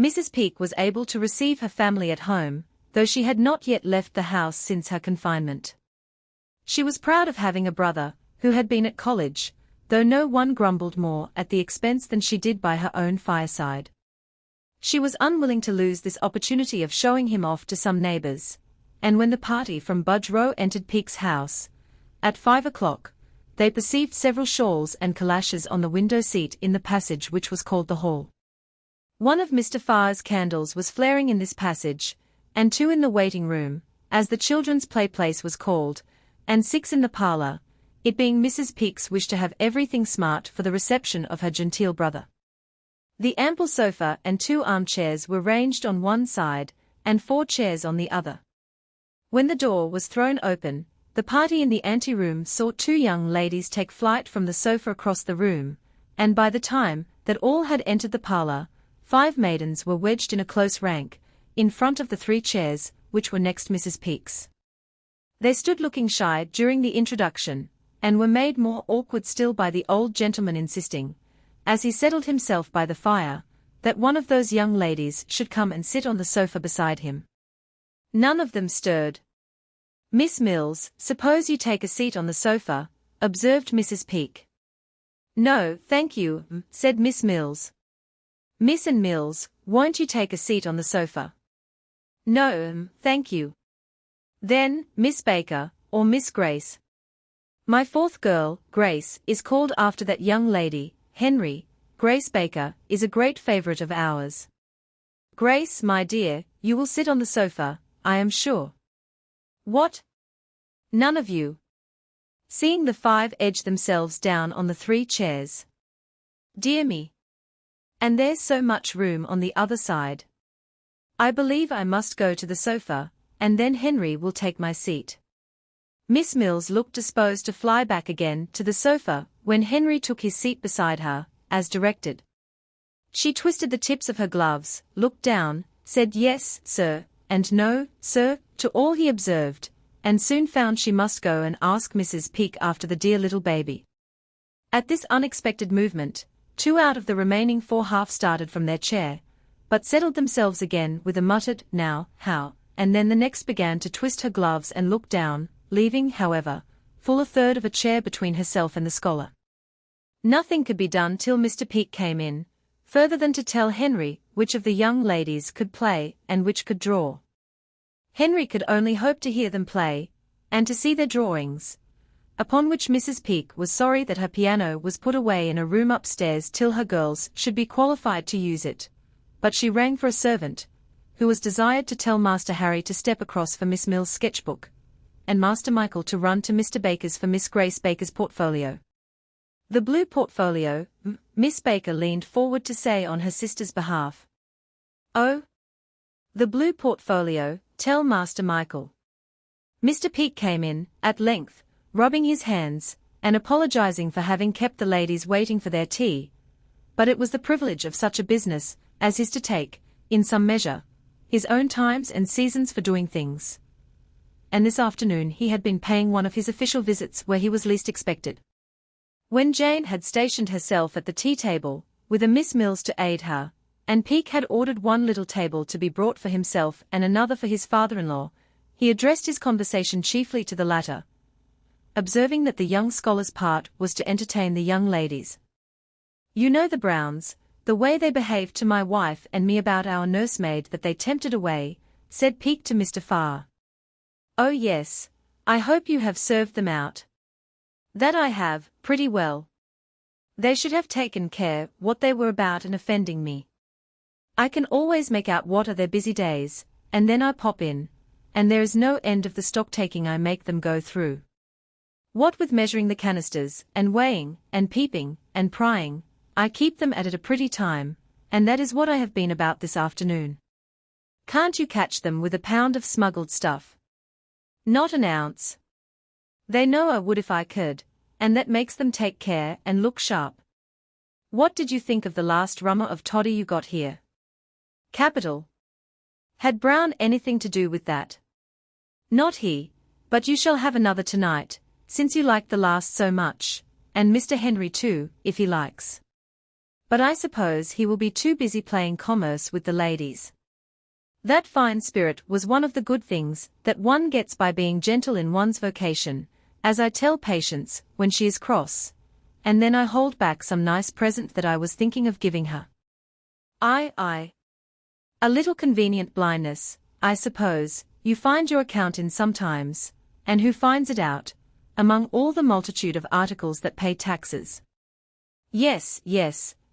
Mrs. Peake was able to receive her family at home, though she had not yet left the house since her confinement. She was proud of having a brother, who had been at college, though no one grumbled more at the expense than she did by her own fireside. She was unwilling to lose this opportunity of showing him off to some neighbors, and when the party from Budge Row entered Peake's house, at 5 o'clock, they perceived several shawls and calashes on the window seat in the passage which was called the hall. One of Mr. Farr's candles was flaring in this passage, and 2 in the waiting room, as the children's play place was called, and 6 in the parlor, it being Mrs. Peake's wish to have everything smart for the reception of her genteel brother. The ample sofa and 2 armchairs were ranged on one side, and 4 chairs on the other. When the door was thrown open, the party in the anteroom saw 2 young ladies take flight from the sofa across the room, and by the time that all had entered the parlor, 5 maidens were wedged in a close rank, in front of the 3 chairs, which were next Mrs. Peake's. They stood looking shy during the introduction, and were made more awkward still by the old gentleman insisting, as he settled himself by the fire, that one of those young ladies should come and sit on the sofa beside him. None of them stirred. "Miss Mills, suppose you take a seat on the sofa," observed Mrs. Peake. "No, thank you," said Miss Mills. "Miss and Mills, won't you take a seat on the sofa?" "No, thank you." "Then, Miss Baker, or Miss Grace." "My 4th girl, Grace, is called after that young lady, Henry. Grace Baker is a great favorite of ours." "Grace, my dear, you will sit on the sofa, I am sure." "What? None of you?" Seeing the 5 edge themselves down on the 3 chairs. "Dear me. And there's so much room on the other side. I believe I must go to the sofa, and then Henry will take my seat." Miss Mills looked disposed to fly back again to the sofa, when Henry took his seat beside her, as directed. She twisted the tips of her gloves, looked down, said yes, sir, and no, sir, to all he observed, and soon found she must go and ask Mrs. Peake after the dear little baby. At this unexpected movement, 2 out of the remaining 4 half started from their chair, but settled themselves again with a muttered, "Now, how," and then the next began to twist her gloves and look down, leaving, however, full a third of a chair between herself and the scholar. Nothing could be done till Mr. Peake came in, further than to tell Henry which of the young ladies could play and which could draw. Henry could only hope to hear them play, and to see their drawings, upon which Mrs. Peake was sorry that her piano was put away in a room upstairs till her girls should be qualified to use it, but she rang for a servant, who was desired to tell Master Harry to step across for Miss Mill's sketchbook, and Master Michael to run to Mr. Baker's for Miss Grace Baker's portfolio. The blue portfolio, Miss Baker leaned forward to say on her sister's behalf. "Oh, the blue portfolio, tell Master Michael." Mr. Peake came in, at length, rubbing his hands, and apologizing for having kept the ladies waiting for their tea, but it was the privilege of such a business as his to take, in some measure, his own times and seasons for doing things. And this afternoon he had been paying one of his official visits where he was least expected. When Jane had stationed herself at the tea-table, with a Miss Mills to aid her, and Peake had ordered one little table to be brought for himself and another for his father-in-law, he addressed his conversation chiefly to the latter, observing that the young scholar's part was to entertain the young ladies. "You know the Browns, The way they behaved to my wife and me about our nursemaid that they tempted away, said Peake to Mr. Farr. Oh yes, I hope you have served them out. That I have, pretty well. They should have taken care what they were about in offending me. I can always make out what are their busy days, and then I pop in, and there is no end of the stock-taking I make them go through. What with measuring the canisters, and weighing, and peeping, and prying, I keep them at it a pretty time, and that is what I have been about this afternoon. Can't you catch them with a pound of smuggled stuff? Not an ounce. They know I would if I could, and that makes them take care and look sharp. What did you think of the last rummer of toddy you got here? Capital. Had Brown anything to do with that? Not he, but you shall have another tonight, since you liked the last so much, and Mr. Henry too, if he likes. But I suppose he will be too busy playing commerce with the ladies. That fine spirit was one of the good things that one gets by being gentle in one's vocation, as I tell Patience when she is cross, and then I hold back some nice present that I was thinking of giving her. Aye. A little convenient blindness, I suppose, you find your account in sometimes, and who finds it out, among all the multitude of articles that pay taxes? Yes,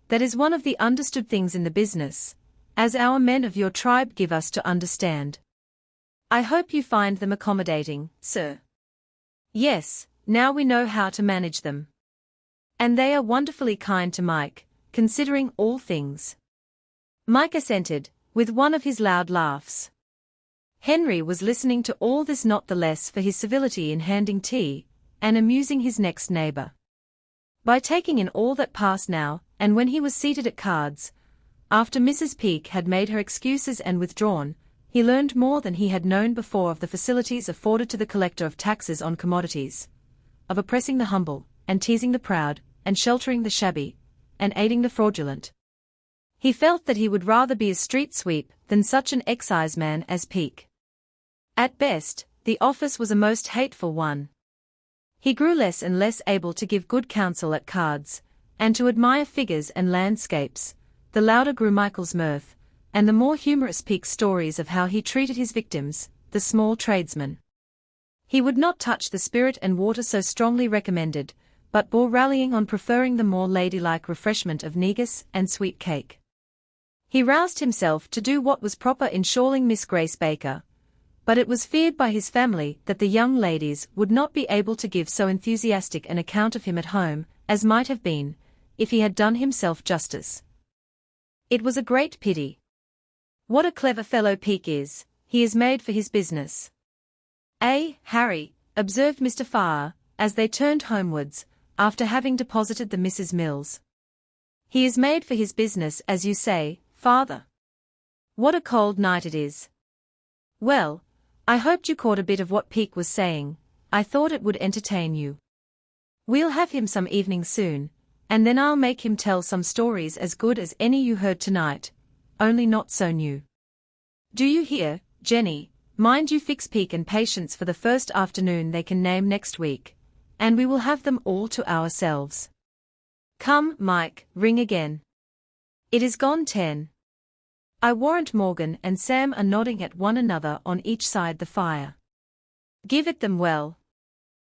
that is one of the understood things in the business, as our men of your tribe give us to understand. I hope you find them accommodating, sir. Yes, now we know how to manage them. And they are wonderfully kind to Mike, considering all things. Mike assented, with one of his loud laughs. Henry was listening to all this not the less for his civility in handing tea, and amusing his next neighbour. By taking in all that passed now, and when he was seated at cards, after Mrs. Peake had made her excuses and withdrawn, he learned more than he had known before of the facilities afforded to the collector of taxes on commodities, of oppressing the humble, and teasing the proud, and sheltering the shabby, and aiding the fraudulent. He felt that he would rather be a street sweep than such an exciseman as Peake. At best, the office was a most hateful one. He grew less and less able to give good counsel at cards, and to admire figures and landscapes. The louder grew Michael's mirth, and the more humorous Peake's stories of how he treated his victims, the small tradesmen. He would not touch the spirit and water so strongly recommended, but bore rallying on preferring the more ladylike refreshment of negus and sweet cake. He roused himself to do what was proper in shawling Miss Grace Baker, but it was feared by his family that the young ladies would not be able to give so enthusiastic an account of him at home as might have been, if he had done himself justice. It was a great pity. What a clever fellow Peake is, he is made for his business. Harry, observed Mr. Farr, as they turned homewards, after having deposited the Misses Mills. He is made for his business, as you say, father. What a cold night it is. Well, I hoped you caught a bit of what Peake was saying. I thought it would entertain you. We'll have him some evening soon, and then I'll make him tell some stories as good as any you heard tonight, only not so new. Do you hear, Jenny? Mind you fix Peake and Patience for the first afternoon they can name next week, and we will have them all to ourselves. Come, Mike, ring again. It is gone 10. I warrant Morgan and Sam are nodding at one another on each side the fire. Give it them well.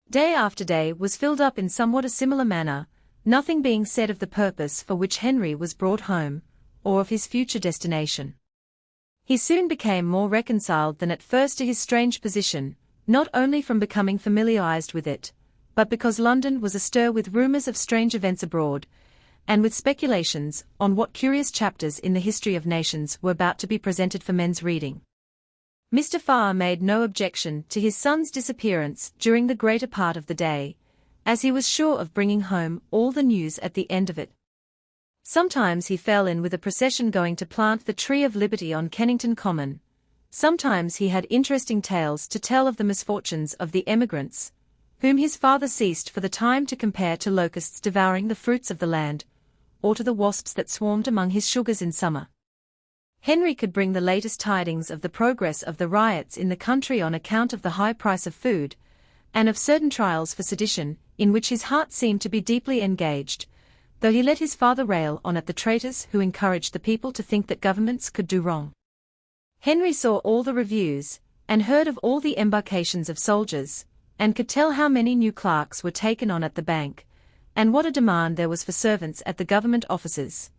Day after day was filled up in somewhat a similar manner, nothing being said of the purpose for which Henry was brought home, or of his future destination. He soon became more reconciled than at first to his strange position, not only from becoming familiarized with it, but because London was astir with rumors of strange events abroad, and with speculations on what curious chapters in the history of nations were about to be presented for men's reading. Mr. Farr made no objection to his son's disappearance during the greater part of the day, as he was sure of bringing home all the news at the end of it. Sometimes he fell in with a procession going to plant the Tree of Liberty on Kennington Common. Sometimes he had interesting tales to tell of the misfortunes of the emigrants, whom his father ceased for the time to compare to locusts devouring the fruits of the land, or to the wasps that swarmed among his sugars in summer. Henry could bring the latest tidings of the progress of the riots in the country on account of the high price of food, and of certain trials for sedition, in which his heart seemed to be deeply engaged, though he let his father rail on at the traitors who encouraged the people to think that governments could do wrong. Henry saw all the reviews, and heard of all the embarkations of soldiers, and could tell how many new clerks were taken on at the bank, and what a demand there was for servants at the government offices,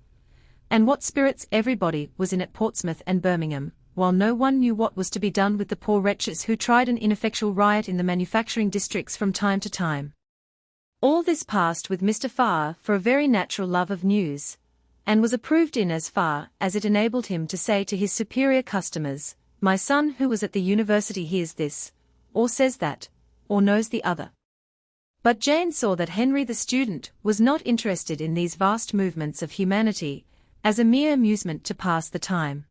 and what spirits everybody was in at Portsmouth and Birmingham, while no one knew what was to be done with the poor wretches who tried an ineffectual riot in the manufacturing districts from time to time. All this passed with Mr. Farr for a very natural love of news, and was approved in as far as it enabled him to say to his superior customers, "My son who was at the university hears this, or says that, or knows the other." But Jane saw that Henry the student was not interested in these vast movements of humanity, as a mere amusement to pass the time.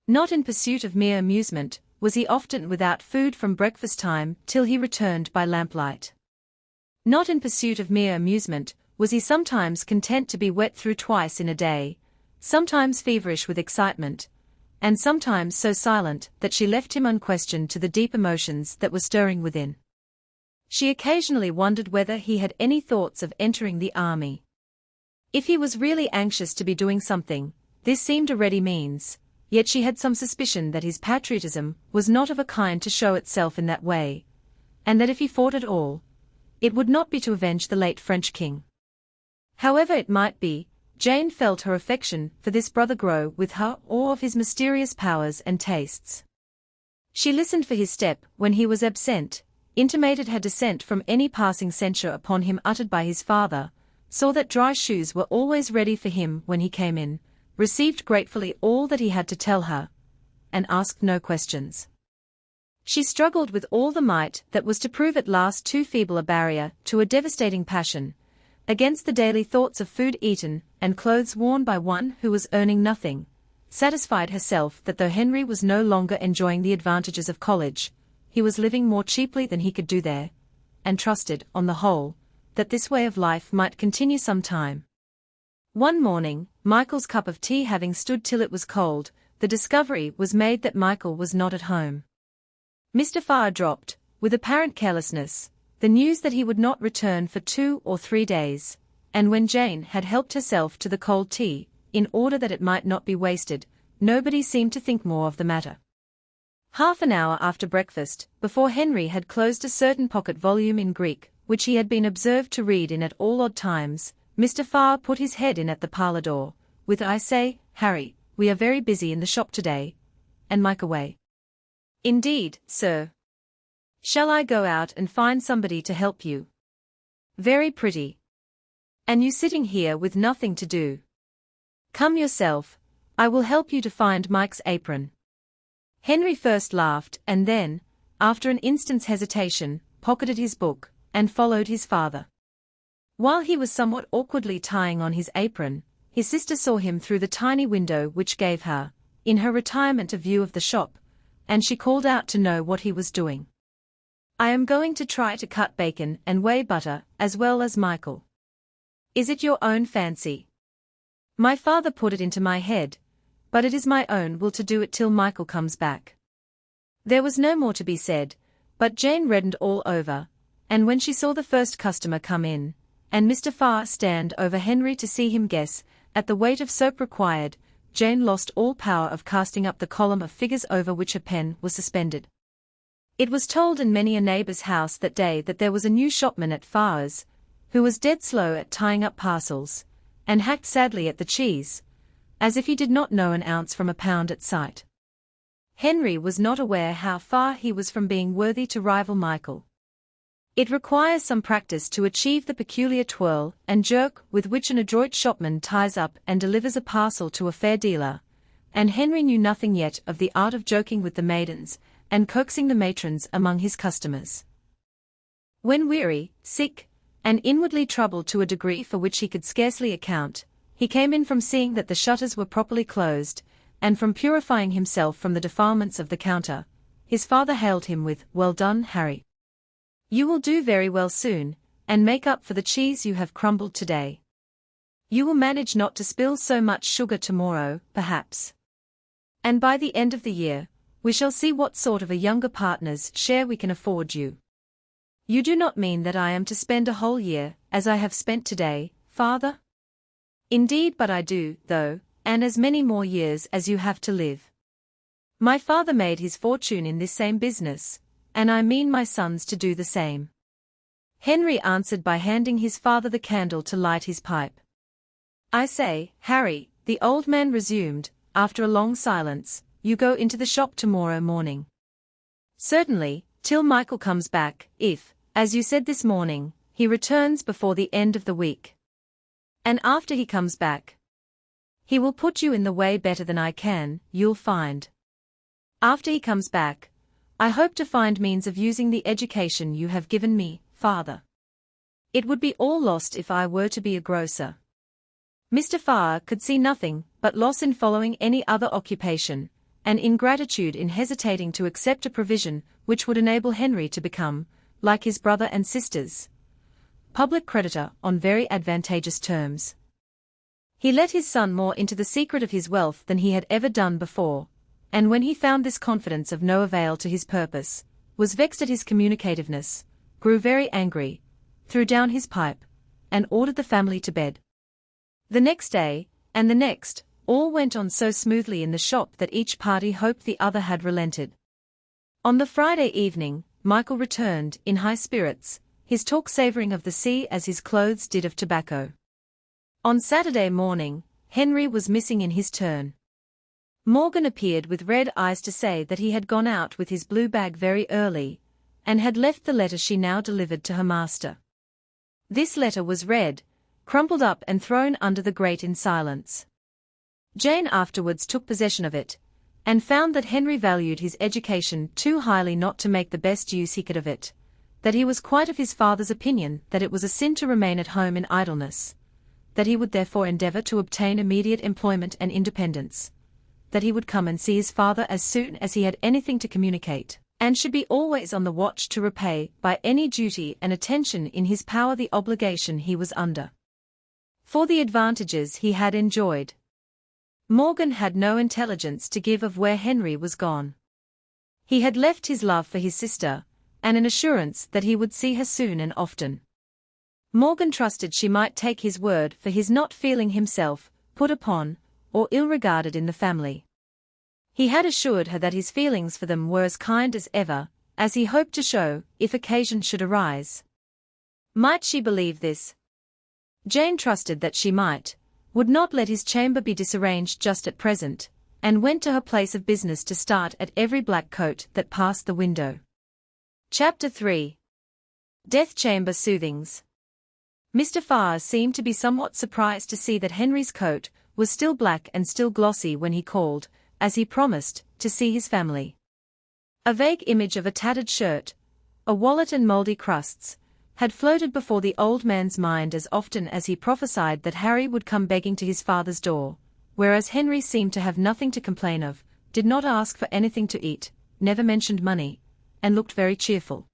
Not in pursuit of mere amusement, was he often without food from breakfast time till he returned by lamplight. Not in pursuit of mere amusement, was he sometimes content to be wet through twice in a day, sometimes feverish with excitement, and sometimes so silent that she left him unquestioned to the deep emotions that were stirring within. She occasionally wondered whether he had any thoughts of entering the army. If he was really anxious to be doing something, this seemed a ready means, yet she had some suspicion that his patriotism was not of a kind to show itself in that way, and that if he fought at all, it would not be to avenge the late French king. However it might be, Jane felt her affection for this brother grow with her awe of his mysterious powers and tastes. She listened for his step when he was absent, intimated her dissent from any passing censure upon him uttered by his father, saw that dry shoes were always ready for him when he came in, received gratefully all that he had to tell her, and asked no questions. She struggled with all the might that was to prove at last too feeble a barrier to a devastating passion, against the daily thoughts of food eaten and clothes worn by one who was earning nothing, satisfied herself that though Henry was no longer enjoying the advantages of college, he was living more cheaply than he could do there, and trusted, on the whole, that this way of life might continue some time. One morning, Michael's cup of tea having stood till it was cold, the discovery was made that Michael was not at home. Mr. Farr dropped, with apparent carelessness, the news that he would not return for 2 or 3 days, and when Jane had helped herself to the cold tea, in order that it might not be wasted, nobody seemed to think more of the matter. Half an hour after breakfast, before Henry had closed a certain pocket volume in Greek, which he had been observed to read in at all odd times, Mr. Farr put his head in at the parlour door, with "I say, Harry, we are very busy in the shop today," and Mike away. "Indeed, sir. Shall I go out and find somebody to help you?" "Very pretty. And you sitting here with nothing to do. Come yourself, I will help you to find Mike's apron." Henry first laughed and then, after an instant's hesitation, pocketed his book, and followed his father. While he was somewhat awkwardly tying on his apron, his sister saw him through the tiny window which gave her, in her retirement, a view of the shop, and she called out to know what he was doing. "I am going to try to cut bacon and weigh butter, as well as Michael." "Is it your own fancy?" "My father put it into my head, but it is my own will to do it till Michael comes back." There was no more to be said, but Jane reddened all over, and when she saw the first customer come in, and Mr. Farr stand over Henry to see him guess at the weight of soap required, Jane lost all power of casting up the column of figures over which her pen was suspended. It was told in many a neighbour's house that day that there was a new shopman at Farr's, who was dead slow at tying up parcels, and hacked sadly at the cheese, as if he did not know an ounce from a pound at sight. Henry was not aware how far he was from being worthy to rival Michael. It requires some practice to achieve the peculiar twirl and jerk with which an adroit shopman ties up and delivers a parcel to a fair dealer, and Henry knew nothing yet of the art of joking with the maidens and coaxing the matrons among his customers. When weary, sick, and inwardly troubled to a degree for which he could scarcely account, he came in from seeing that the shutters were properly closed, and from purifying himself from the defilements of the counter, his father hailed him with, "Well done, Harry. You will do very well soon, and make up for the cheese you have crumbled today. You will manage not to spill so much sugar tomorrow, perhaps. And by the end of the year, we shall see what sort of a younger partner's share we can afford you. You do not mean that I am to spend a whole year, as I have spent today, father?" Indeed, but I do, though, and as many more years as you have to live. My father made his fortune in this same business, and I mean my sons to do the same. Henry answered by handing his father the candle to light his pipe. I say, Harry, the old man resumed, after a long silence, you go into the shop tomorrow morning. Certainly, till Michael comes back, if, as you said this morning, he returns before the end of the week. And after he comes back, he will put you in the way better than I can, you'll find. After he comes back, I hope to find means of using the education you have given me, father. It would be all lost if I were to be a grocer. Mr. Farr could see nothing but loss in following any other occupation, and ingratitude in hesitating to accept a provision which would enable Henry to become, like his brother and sisters, public creditor on very advantageous terms. He let his son more into the secret of his wealth than he had ever done before, and when he found this confidence of no avail to his purpose, was vexed at his communicativeness, grew very angry, threw down his pipe, and ordered the family to bed. The next day, and the next, all went on so smoothly in the shop that each party hoped the other had relented. On the Friday evening, Michael returned, in high spirits, his talk savouring of the sea as his clothes did of tobacco. On Saturday morning, Henry was missing in his turn. Morgan appeared with red eyes to say that he had gone out with his blue bag very early, and had left the letter she now delivered to her master. This letter was read, crumpled up and thrown under the grate in silence. Jane afterwards took possession of it, and found that Henry valued his education too highly not to make the best use he could of it, that he was quite of his father's opinion that it was a sin to remain at home in idleness, that he would therefore endeavour to obtain immediate employment and independence, that he would come and see his father as soon as he had anything to communicate, and should be always on the watch to repay by any duty and attention in his power the obligation he was under, for the advantages he had enjoyed. Morgan had no intelligence to give of where Henry was gone. He had left his love for his sister, and an assurance that he would see her soon and often. Morgan trusted she might take his word for his not feeling himself put upon or ill-regarded in the family. He had assured her that his feelings for them were as kind as ever, as he hoped to show, if occasion should arise. Might she believe this? Jane trusted that she might, would not let his chamber be disarranged just at present, and went to her place of business to start at every black coat that passed the window. Chapter 3. Death Chamber Soothings. Mr. Farr seemed to be somewhat surprised to see that Henry's coat was still black and still glossy when he called, as he promised, to see his family. A vague image of a tattered shirt, a wallet and mouldy crusts, had floated before the old man's mind as often as he prophesied that Harry would come begging to his father's door, whereas Henry seemed to have nothing to complain of, did not ask for anything to eat, never mentioned money, and looked very cheerful.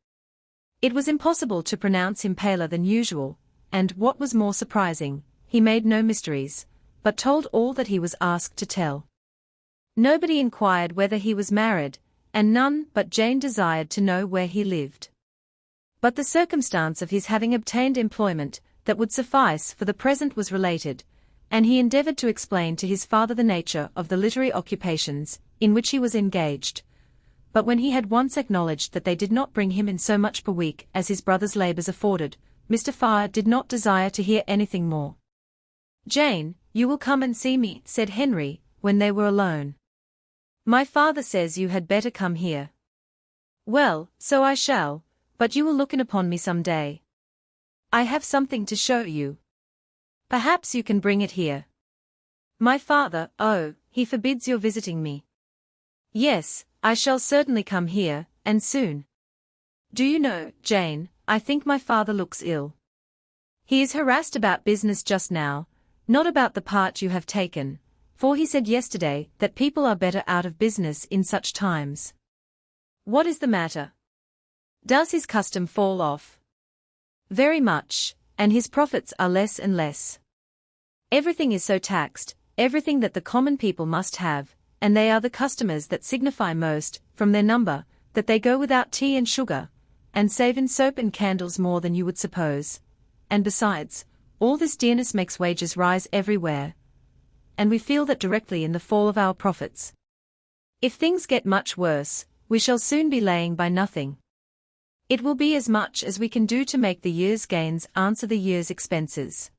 It was impossible to pronounce him paler than usual, and, what was more surprising, he made no mysteries, but told all that he was asked to tell. Nobody inquired whether he was married, and none but Jane desired to know where he lived. But the circumstance of his having obtained employment that would suffice for the present was related, and he endeavoured to explain to his father the nature of the literary occupations in which he was engaged. But when he had once acknowledged that they did not bring him in so much per week as his brother's labours afforded, Mr. Farr did not desire to hear anything more. "Jane, you will come and see me," said Henry, when they were alone. "My father says you had better come here." "Well, so I shall, but you will look in upon me some day. I have something to show you. Perhaps you can bring it here." "My father, oh, he forbids your visiting me." "Yes, I shall certainly come here, and soon. Do you know, Jane, I think my father looks ill. He is harassed about business just now, not about the part you have taken, for he said yesterday that people are better out of business in such times." "What is the matter? Does his custom fall off?" "Very much, and his profits are less and less. Everything is so taxed, everything that the common people must have, and they are the customers that signify most, from their number, that they go without tea and sugar, and save in soap and candles more than you would suppose, and besides, all this dearness makes wages rise everywhere, and we feel that directly in the fall of our profits. If things get much worse, we shall soon be laying by nothing. It will be as much as we can do to make the year's gains answer the year's expenses.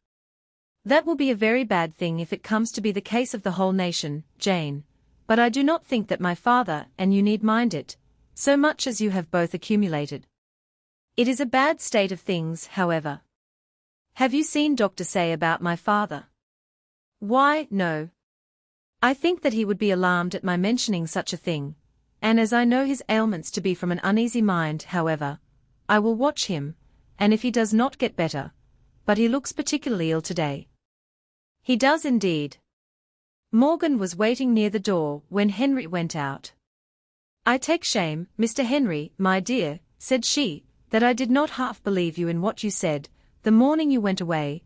That will be a very bad thing if it comes to be the case of the whole nation, Jane, but I do not think that my father and you need mind it, so much as you have both accumulated. It is a bad state of things, however. Have you seen Dr. Say about my father? Why, no. I think that he would be alarmed at my mentioning such a thing, and as I know his ailments to be from an uneasy mind, however, I will watch him, and if he does not get better, but he looks particularly ill today. He does indeed. Morgan was waiting near the door when Henry went out. I take shame, Mr. Henry, my dear, said she, that I did not half believe you in what you said, the morning you went away,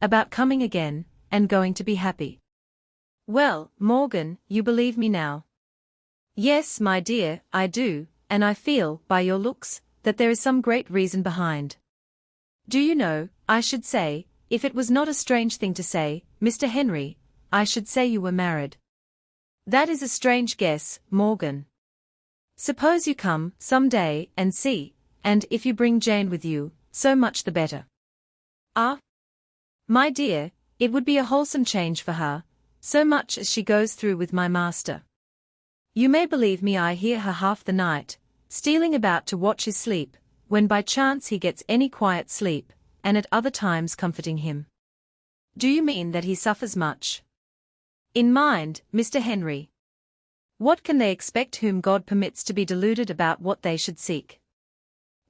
about coming again, and going to be happy. Well, Morgan, you believe me now. Yes, my dear, I do, and I feel, by your looks, that there is some great reason behind. Do you know, I should say, if it was not a strange thing to say, Mr. Henry, I should say you were married. That is a strange guess, Morgan. Suppose you come, some day, and see, and if you bring Jane with you, so much the better. Ah? My dear, it would be a wholesome change for her, so much as she goes through with my master. You may believe me, I hear her half the night, stealing about to watch his sleep, when by chance he gets any quiet sleep, and at other times comforting him. Do you mean that he suffers much? In mind, Mr. Henry. What can they expect whom God permits to be deluded about what they should seek?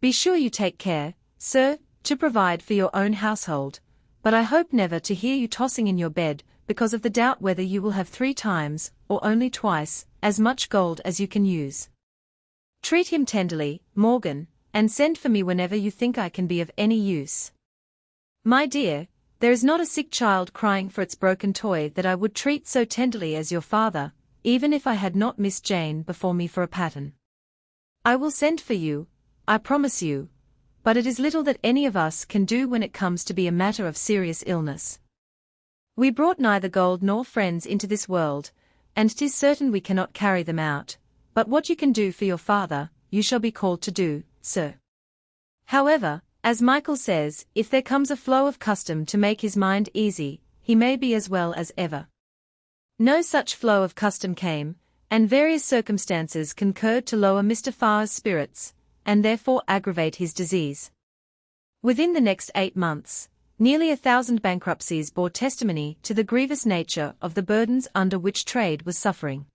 Be sure you take care, sir, to provide for your own household, but I hope never to hear you tossing in your bed, because of the doubt whether you will have 3 times, or only twice, as much gold as you can use. Treat him tenderly, Morgan, and send for me whenever you think I can be of any use. My dear, there is not a sick child crying for its broken toy that I would treat so tenderly as your father, even if I had not Miss Jane before me for a pattern. I will send for you, I promise you, but it is little that any of us can do when it comes to be a matter of serious illness. We brought neither gold nor friends into this world, and 'tis certain we cannot carry them out, but what you can do for your father, you shall be called to do, sir. However, as Michael says, if there comes a flow of custom to make his mind easy, he may be as well as ever. No such flow of custom came, and various circumstances concurred to lower Mr. Farr's spirits, and therefore aggravate his disease. Within the next 8 months, nearly 1,000 bankruptcies bore testimony to the grievous nature of the burdens under which trade was suffering.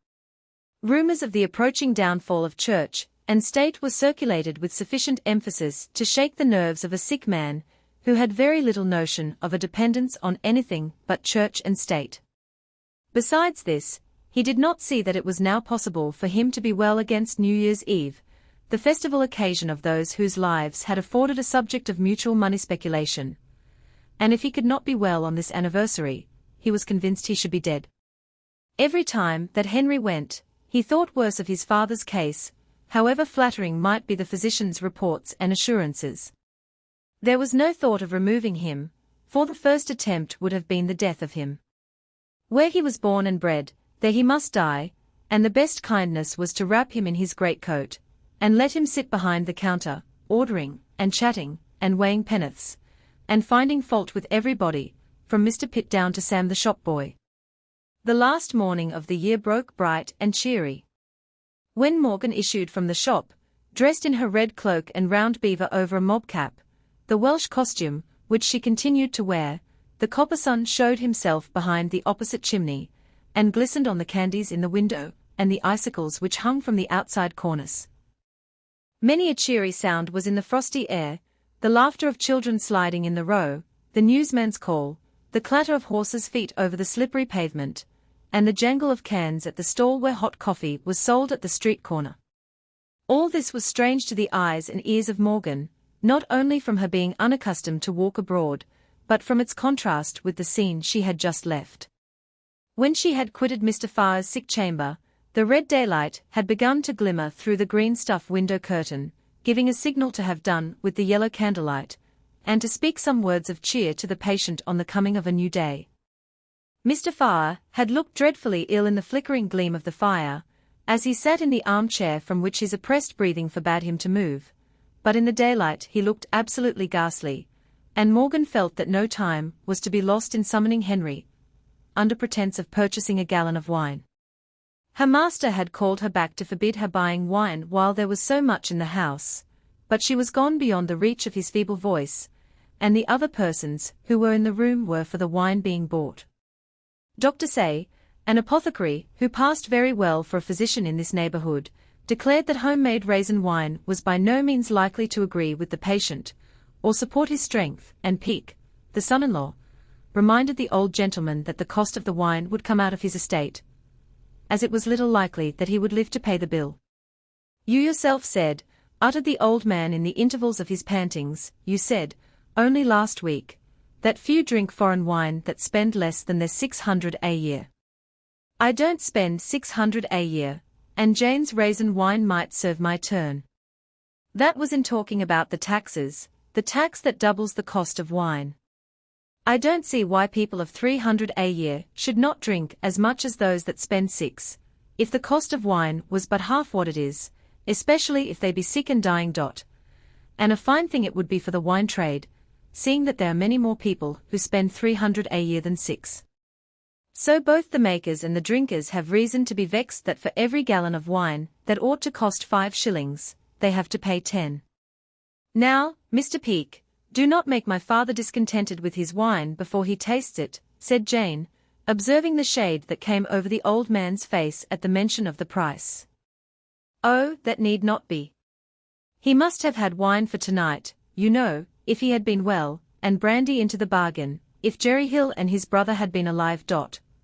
Rumors of the approaching downfall of church and state were circulated with sufficient emphasis to shake the nerves of a sick man, who had very little notion of a dependence on anything but church and state. Besides this, he did not see that it was now possible for him to be well against New Year's Eve, the festival occasion of those whose lives had afforded a subject of mutual money speculation. And if he could not be well on this anniversary, he was convinced he should be dead. Every time that Henry went, he thought worse of his father's case, however flattering might be the physician's reports and assurances. There was no thought of removing him, for the first attempt would have been the death of him. Where he was born and bred, there he must die, and the best kindness was to wrap him in his greatcoat, and let him sit behind the counter, ordering, and chatting, and weighing penn'orths, and finding fault with everybody, from Mr. Pitt down to Sam the shop boy. The last morning of the year broke bright and cheery. When Morgan issued from the shop, dressed in her red cloak and round beaver over a mob cap, the Welsh costume, which she continued to wear, the copper sun showed himself behind the opposite chimney, and glistened on the candies in the window, and the icicles which hung from the outside cornice. Many a cheery sound was in the frosty air, the laughter of children sliding in the Row, the newsman's call, the clatter of horses' feet over the slippery pavement, and the jangle of cans at the stall where hot coffee was sold at the street corner. All this was strange to the eyes and ears of Morgan, not only from her being unaccustomed to walk abroad, but from its contrast with the scene she had just left. When she had quitted Mr. Farr's sick chamber, the red daylight had begun to glimmer through the green stuff window curtain, giving a signal to have done with the yellow candlelight, and to speak some words of cheer to the patient on the coming of a new day. Mr. Farr had looked dreadfully ill in the flickering gleam of the fire, as he sat in the armchair from which his oppressed breathing forbade him to move, but in the daylight he looked absolutely ghastly, and Morgan felt that no time was to be lost in summoning Henry, under pretence of purchasing a gallon of wine. Her master had called her back to forbid her buying wine while there was so much in the house, but she was gone beyond the reach of his feeble voice, and the other persons who were in the room were for the wine being bought. Dr. Say, an apothecary who passed very well for a physician in this neighborhood, declared that homemade raisin wine was by no means likely to agree with the patient, or support his strength, and Peake, the son-in-law, reminded the old gentleman that the cost of the wine would come out of his estate, as it was little likely that he would live to pay the bill. "You yourself said," uttered the old man in the intervals of his pantings, "you said, only last week, that few drink foreign wine that spend less than their 600 a year. I don't spend 600 a year, and Jane's raisin wine might serve my turn." That was in talking about the taxes, the tax that doubles the cost of wine. "I don't see why people of 300 a year should not drink as much as those that spend 6, if the cost of wine was but half what it is, especially if they be sick and dying. And a fine thing it would be for the wine trade, seeing that there are many more people who spend 300 a year than 6. So both the makers and the drinkers have reason to be vexed that for every gallon of wine that ought to cost 5 shillings, they have to pay 10. Now, Mr. Peake, do not make my father discontented with his wine before he tastes it," said Jane, observing the shade that came over the old man's face at the mention of the price. "Oh, that need not be. He must have had wine for tonight, you know, if he had been well, and brandy into the bargain, if Jerry Hill and his brother had been alive.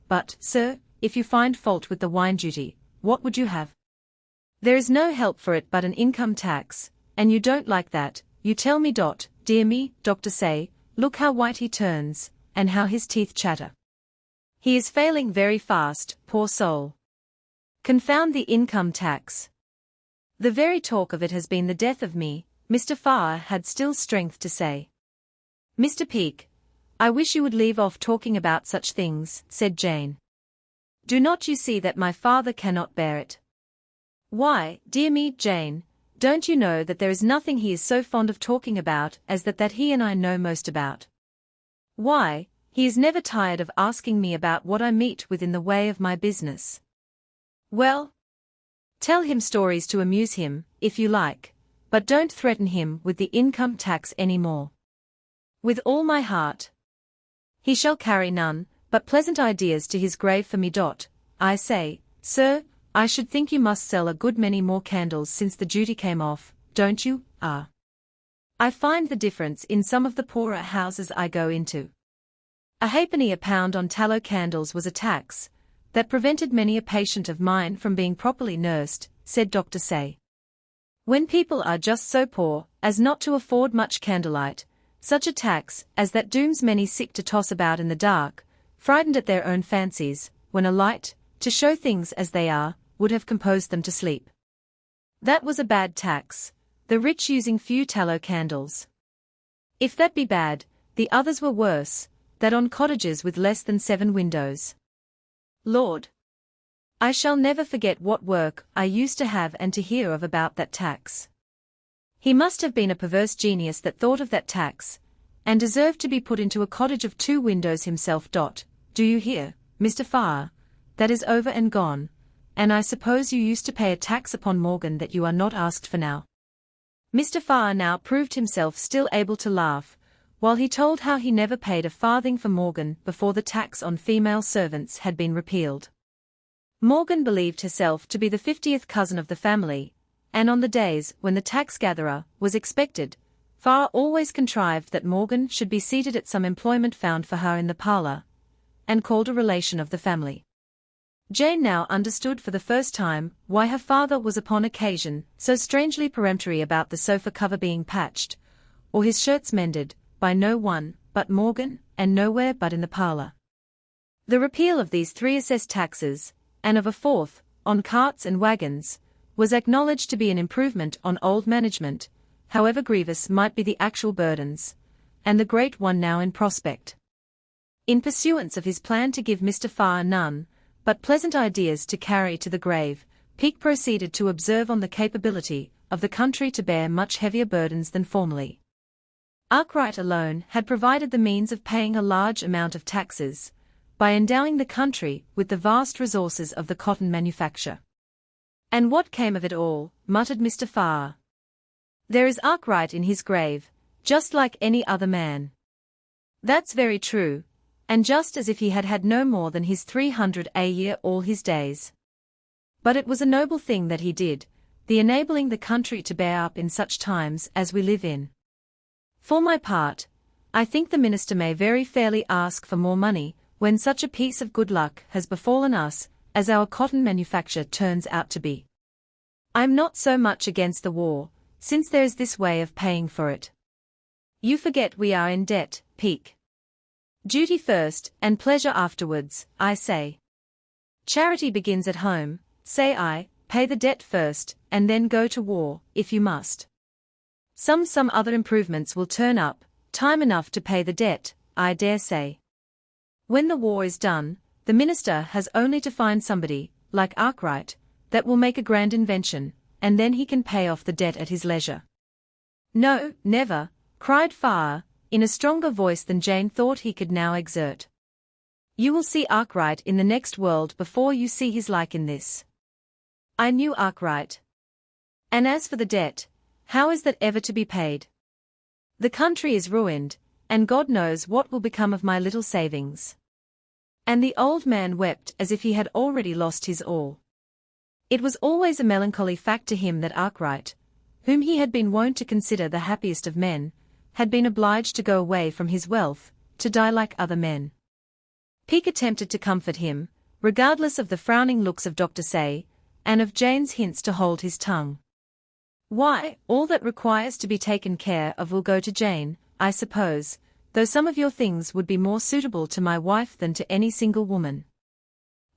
But, sir, if you find fault with the wine duty, what would you have? There is no help for it but an income tax, and you don't like that, you tell me. Dear me, Dr. Say, look how white he turns, and how his teeth chatter. He is failing very fast, poor soul. Confound the income tax. The very talk of it has been the death of me," Mr. Farr had still strength to say. "Mr. Peake, I wish you would leave off talking about such things," said Jane. "Do not you see that my father cannot bear it?" "Why, dear me, Jane, don't you know that there is nothing he is so fond of talking about as that he and I know most about? Why, he is never tired of asking me about what I meet with in the way of my business." "Well, tell him stories to amuse him, if you like, but don't threaten him with the income tax any more." "With all my heart. He shall carry none but pleasant ideas to his grave for me. I say, sir, I should think you must sell a good many more candles since the duty came off, don't you? I find the difference in some of the poorer houses I go into. A halfpenny a pound on tallow candles was a tax that prevented many a patient of mine from being properly nursed," said Dr. Say. "When people are just so poor as not to afford much candlelight, such a tax as that dooms many sick to toss about in the dark, frightened at their own fancies, when a light, to show things as they are, would have composed them to sleep. That was a bad tax, the rich using few tallow candles. If that be bad, the others were worse, that on cottages with less than 7 windows. Lord! I shall never forget what work I used to have and to hear of about that tax. He must have been a perverse genius that thought of that tax, and deserved to be put into a cottage of 2 windows himself. Do you hear, Mr. Farr? That is over and gone, and I suppose you used to pay a tax upon Morgan that you are not asked for now." Mr. Farr now proved himself still able to laugh, while he told how he never paid a farthing for Morgan before the tax on female servants had been repealed. Morgan believed herself to be the 50th cousin of the family, and on the days when the tax-gatherer was expected, Farr always contrived that Morgan should be seated at some employment found for her in the parlor, and called a relation of the family. Jane now understood for the first time why her father was upon occasion so strangely peremptory about the sofa cover being patched, or his shirts mended, by no one but Morgan, and nowhere but in the parlor. The repeal of these 3 assessed taxes, and of a 4th, on carts and wagons, was acknowledged to be an improvement on old management, however grievous might be the actual burdens, and the great one now in prospect. In pursuance of his plan to give Mr. Farr none but pleasant ideas to carry to the grave, Peake proceeded to observe on the capability of the country to bear much heavier burdens than formerly. Arkwright alone had provided the means of paying a large amount of taxes, by endowing the country with the vast resources of the cotton manufacture. "And what came of it all?" muttered Mr. Farr. "There is Arkwright in his grave, just like any other man." "That's very true, and just as if he had had no more than his 300 a year all his days. But it was a noble thing that he did, the enabling the country to bear up in such times as we live in. For my part, I think the minister may very fairly ask for more money, when such a piece of good luck has befallen us, as our cotton manufacture turns out to be. I'm not so much against the war, since there's this way of paying for it. You forget we are in debt, Peake. Duty first, and pleasure afterwards, I say. Charity begins at home, say I, pay the debt first, and then go to war, if you must. Some other improvements will turn up, time enough to pay the debt, I dare say. When the war is done, the minister has only to find somebody, like Arkwright, that will make a grand invention, and then he can pay off the debt at his leisure." "No, never," cried Farr, in a stronger voice than Jane thought he could now exert. "You will see Arkwright in the next world before you see his like in this." "I knew Arkwright. And as for the debt, how is that ever to be paid? The country is ruined, and God knows what will become of my little savings." And the old man wept as if he had already lost his all. It was always a melancholy fact to him that Arkwright, whom he had been wont to consider the happiest of men, had been obliged to go away from his wealth, to die like other men. Peake attempted to comfort him, regardless of the frowning looks of Dr. Say, and of Jane's hints to hold his tongue. "Why, all that requires to be taken care of will go to Jane, I suppose, though some of your things would be more suitable to my wife than to any single woman.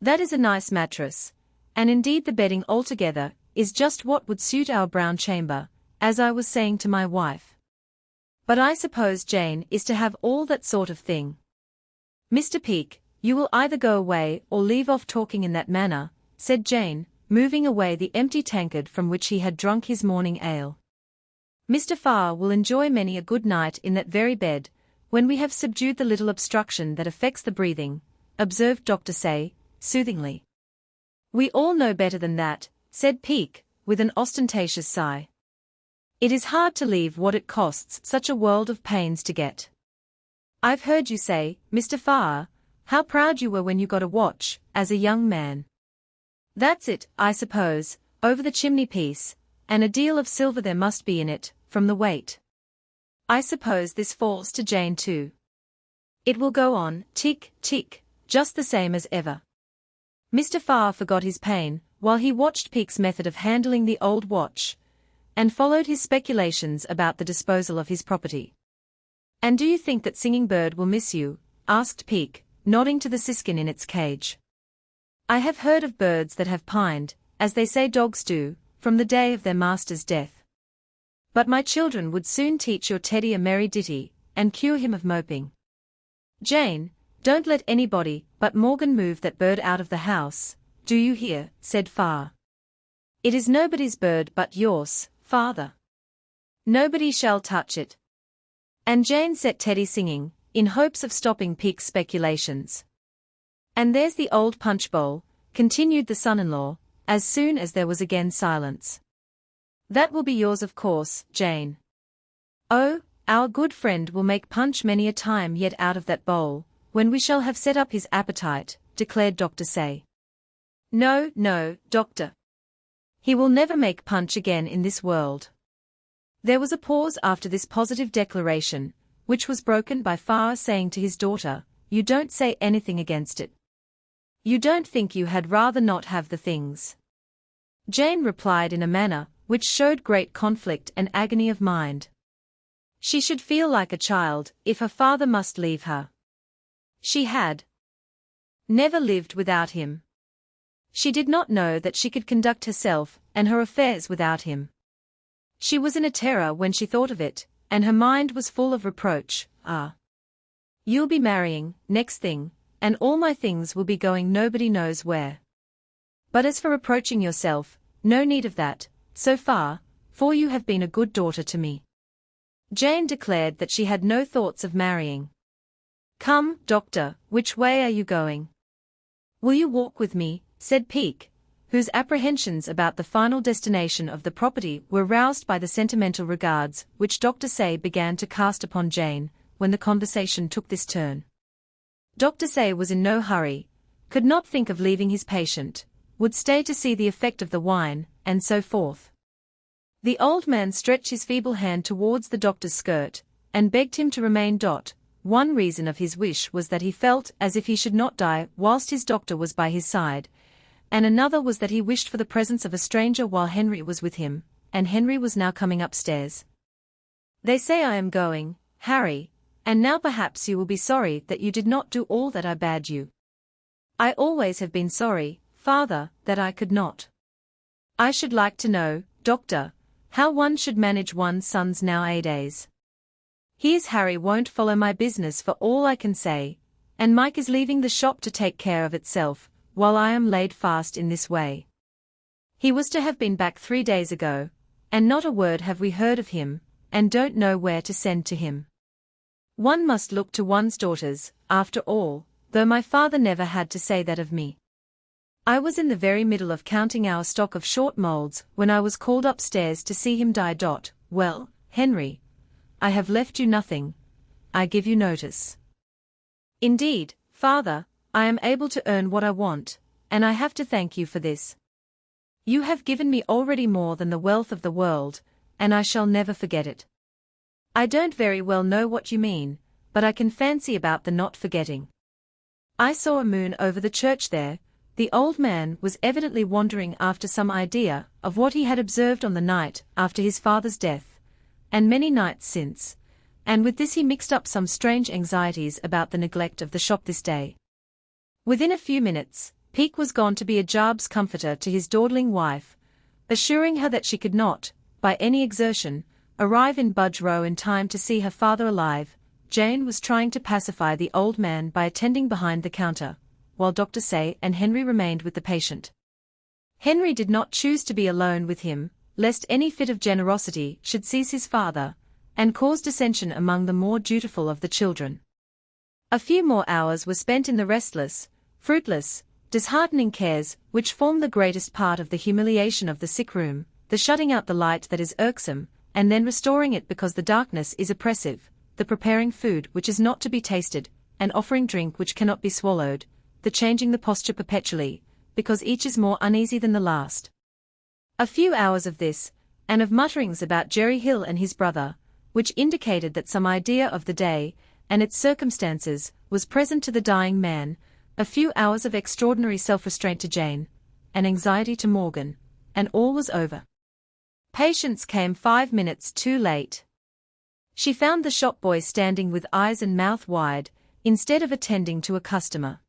That is a nice mattress, and indeed the bedding altogether is just what would suit our brown chamber, as I was saying to my wife. But I suppose Jane is to have all that sort of thing." "Mr. Peake, you will either go away or leave off talking in that manner," said Jane, moving away the empty tankard from which he had drunk his morning ale. "Mr. Farr will enjoy many a good night in that very bed, when we have subdued the little obstruction that affects the breathing," observed Dr. Say, soothingly. "We all know better than that," said Peake, with an ostentatious sigh. "It is hard to leave what it costs such a world of pains to get. I've heard you say, Mr. Farr, how proud you were when you got a watch, as a young man. That's it, I suppose, over the chimney-piece, and a deal of silver there must be in it, from the weight. I suppose this falls to Jane too. It will go on, tick, tick, just the same as ever." Mr. Farr forgot his pain, while he watched Peake's method of handling the old watch, and followed his speculations about the disposal of his property. "And do you think that singing bird will miss you?" asked Peake, nodding to the siskin in its cage. "I have heard of birds that have pined, as they say dogs do, from the day of their master's death. But my children would soon teach your Teddy a merry ditty, and cure him of moping. Jane, don't let anybody but Morgan move that bird out of the house, do you hear?" said Farr. "It is nobody's bird but yours, father. Nobody shall touch it." And Jane set Teddy singing, in hopes of stopping Peake's speculations. "And there's the old punch bowl," continued the son-in-law, as soon as there was again silence. "That will be yours of course, Jane." "Oh, our good friend will make punch many a time yet out of that bowl, when we shall have set up his appetite," declared Dr. Say. "No, no, Doctor. He will never make punch again in this world." There was a pause after this positive declaration, which was broken by Farr saying to his daughter, "You don't say anything against it. You don't think you had rather not have the things?" Jane replied in a manner which showed great conflict and agony of mind. She should feel like a child if her father must leave her. She had never lived without him. She did not know that she could conduct herself and her affairs without him. She was in a terror when she thought of it, and her mind was full of reproach, You'll be marrying, next thing, and all my things will be going nobody knows where. But as for reproaching yourself, no need of that, so far, for you have been a good daughter to me." Jane declared that she had no thoughts of marrying. "Come, doctor, which way are you going?" "Will you walk with me?" said Peake, whose apprehensions about the final destination of the property were roused by the sentimental regards which Dr. Say began to cast upon Jane, when the conversation took this turn. Dr. Say was in no hurry, could not think of leaving his patient, would stay to see the effect of the wine, and so forth. The old man stretched his feeble hand towards the doctor's skirt, and begged him to remain. One reason of his wish was that he felt as if he should not die whilst his doctor was by his side, and another was that he wished for the presence of a stranger while Henry was with him, and Henry was now coming upstairs. "They say I am going, Harry, and now perhaps you will be sorry that you did not do all that I bade you." "I always have been sorry, father, that I could not. I should like to know, doctor, how one should manage one's sons nowadays. Here's Harry won't follow my business for all I can say, and Mike is leaving the shop to take care of itself, while I am laid fast in this way. He was to have been back 3 days ago, and not a word have we heard of him, and don't know where to send to him. One must look to one's daughters, after all, though my father never had to say that of me. I was in the very middle of counting our stock of short moulds when I was called upstairs to see him die. Well, Henry, I have left you nothing. I give you notice. Indeed, father, I am able to earn what I want, and I have to thank you for this. You have given me already more than the wealth of the world, and I shall never forget it. I don't very well know what you mean, but I can fancy about the not forgetting. I saw a moon over the church there." The old man was evidently wandering after some idea of what he had observed on the night after his father's death, and many nights since, and with this he mixed up some strange anxieties about the neglect of the shop this day. Within a few minutes, Peake was gone to be a Job's comforter to his dawdling wife, assuring her that she could not, by any exertion, arrive in Budge Row in time to see her father alive. Jane was trying to pacify the old man by attending behind the counter, while Dr. Say and Henry remained with the patient. Henry did not choose to be alone with him, lest any fit of generosity should seize his father, and cause dissension among the more dutiful of the children. A few more hours were spent in the restless, fruitless, disheartening cares which form the greatest part of the humiliation of the sick room, the shutting out the light that is irksome, and then restoring it because the darkness is oppressive, the preparing food which is not to be tasted, and offering drink which cannot be swallowed, the changing the posture perpetually, because each is more uneasy than the last. A few hours of this, and of mutterings about Jerry Hill and his brother, which indicated that some idea of the day, and its circumstances, was present to the dying man, a few hours of extraordinary self-restraint to Jane, and anxiety to Morgan, and all was over. Patience came 5 minutes too late. She found the shop boy standing with eyes and mouth wide, instead of attending to a customer.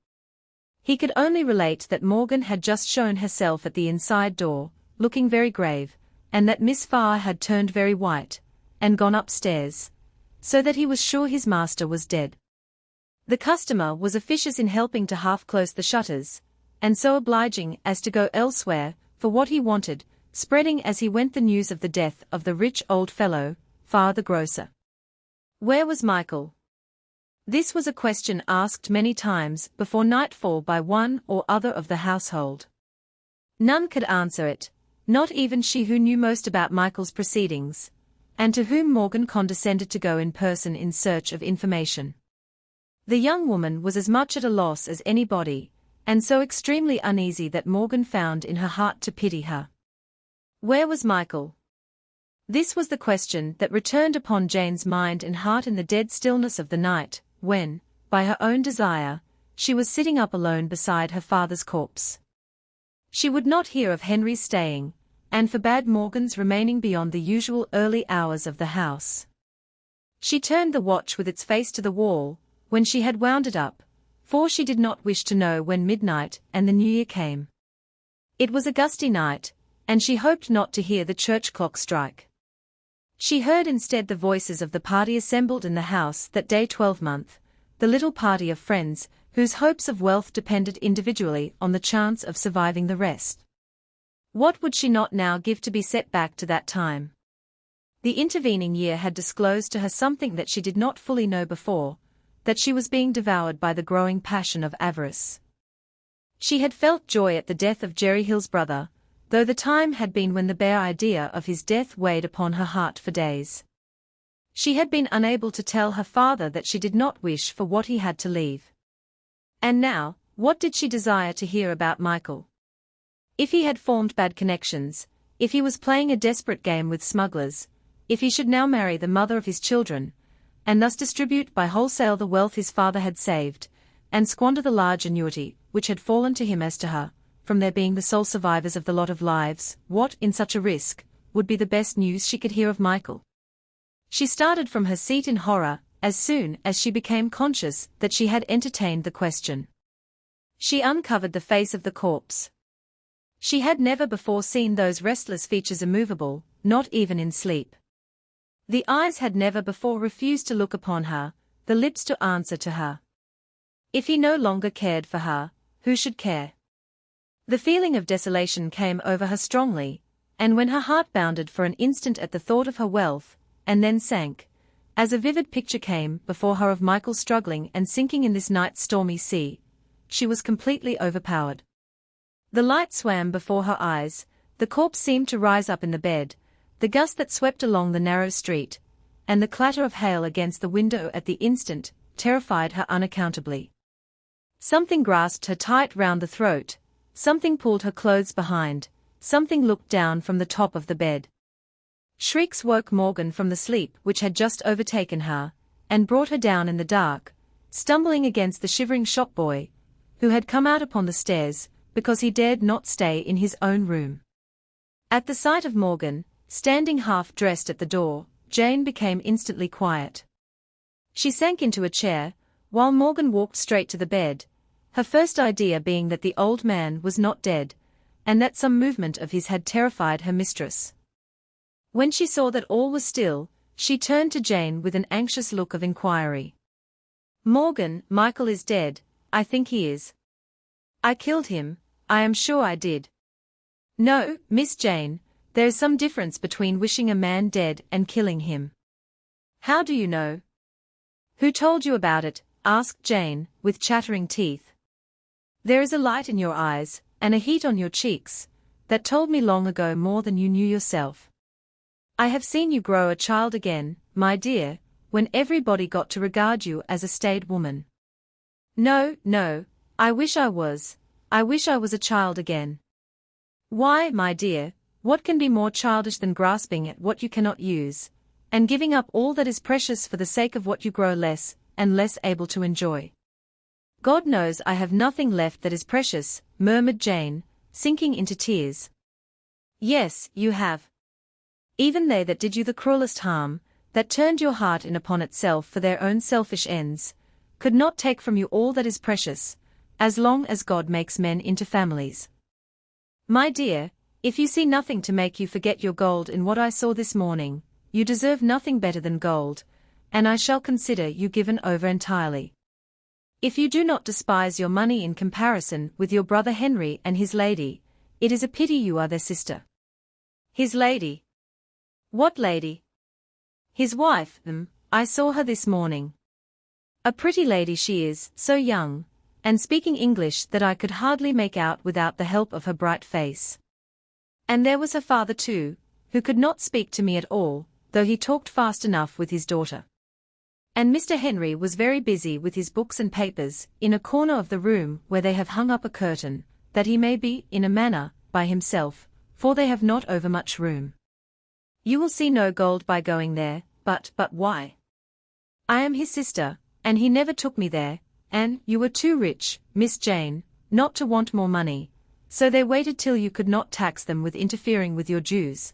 He could only relate that Morgan had just shown herself at the inside door, looking very grave, and that Miss Farr had turned very white, and gone upstairs, so that he was sure his master was dead. The customer was officious in helping to half-close the shutters, and so obliging as to go elsewhere for what he wanted, spreading as he went the news of the death of the rich old fellow, Farr the grocer. Where was Michael? This was a question asked many times before nightfall by one or other of the household. None could answer it, not even she who knew most about Michael's proceedings, and to whom Morgan condescended to go in person in search of information. The young woman was as much at a loss as anybody, and so extremely uneasy that Morgan found in her heart to pity her. Where was Michael? This was the question that returned upon Jane's mind and heart in the dead stillness of the night, when, by her own desire, she was sitting up alone beside her father's corpse. She would not hear of Henry's staying, and forbade Morgan's remaining beyond the usual early hours of the house. She turned the watch with its face to the wall, when she had wound it up, for she did not wish to know when midnight and the New Year came. It was a gusty night, and she hoped not to hear the church clock strike. She heard instead the voices of the party assembled in the house that day 12-month, the little party of friends, whose hopes of wealth depended individually on the chance of surviving the rest. What would she not now give to be set back to that time? The intervening year had disclosed to her something that she did not fully know before, that she was being devoured by the growing passion of avarice. She had felt joy at the death of Jerry Hill's brother, though the time had been when the bare idea of his death weighed upon her heart for days. She had been unable to tell her father that she did not wish for what he had to leave. And now, what did she desire to hear about Michael? If he had formed bad connections, if he was playing a desperate game with smugglers, if he should now marry the mother of his children, and thus distribute by wholesale the wealth his father had saved, and squander the large annuity which had fallen to him as to her, from their being the sole survivors of the lot of lives, what, in such a risk, would be the best news she could hear of Michael? She started from her seat in horror, as soon as she became conscious that she had entertained the question. She uncovered the face of the corpse. She had never before seen those restless features immovable, not even in sleep. The eyes had never before refused to look upon her, the lips to answer to her. If he no longer cared for her, who should care? The feeling of desolation came over her strongly, and when her heart bounded for an instant at the thought of her wealth, and then sank, as a vivid picture came before her of Michael struggling and sinking in this night's stormy sea, she was completely overpowered. The light swam before her eyes, the corpse seemed to rise up in the bed, the gust that swept along the narrow street, and the clatter of hail against the window at the instant, terrified her unaccountably. Something grasped her tight round the throat, something pulled her clothes behind, something looked down from the top of the bed. Shrieks woke Morgan from the sleep which had just overtaken her, and brought her down in the dark, stumbling against the shivering shop-boy, who had come out upon the stairs, because he dared not stay in his own room. At the sight of Morgan, standing half-dressed at the door, Jane became instantly quiet. She sank into a chair, while Morgan walked straight to the bed, her first idea being that the old man was not dead, and that some movement of his had terrified her mistress. When she saw that all was still, she turned to Jane with an anxious look of inquiry. "Morgan, Michael is dead, I think he is." "I killed him, I am sure I did." "No, Miss Jane, there is some difference between wishing a man dead and killing him." "How do you know?" "Who told you about it?" asked Jane, with chattering teeth. "There is a light in your eyes, and a heat on your cheeks, that told me long ago more than you knew yourself. I have seen you grow a child again, my dear, when everybody got to regard you as a staid woman." "No, no, I wish I was a child again." "Why, my dear, what can be more childish than grasping at what you cannot use, and giving up all that is precious for the sake of what you grow less and less able to enjoy?" "God knows I have nothing left that is precious," murmured Jane, sinking into tears. "Yes, you have. Even they that did you the cruelest harm, that turned your heart in upon itself for their own selfish ends, could not take from you all that is precious, as long as God makes men into families. My dear, if you see nothing to make you forget your gold in what I saw this morning, you deserve nothing better than gold, and I shall consider you given over entirely. If you do not despise your money in comparison with your brother Henry and his lady, it is a pity you are their sister." "His lady? What lady?" "His wife, I saw her this morning. A pretty lady she is, so young, and speaking English that I could hardly make out without the help of her bright face. And there was her father too, who could not speak to me at all, though he talked fast enough with his daughter. And Mr. Henry was very busy with his books and papers, in a corner of the room where they have hung up a curtain, that he may be, in a manner, by himself, for they have not overmuch room. You will see no gold by going there, but why? I am his sister, and he never took me there, and you were too rich, Miss Jane, not to want more money, so they waited till you could not tax them with interfering with your dues.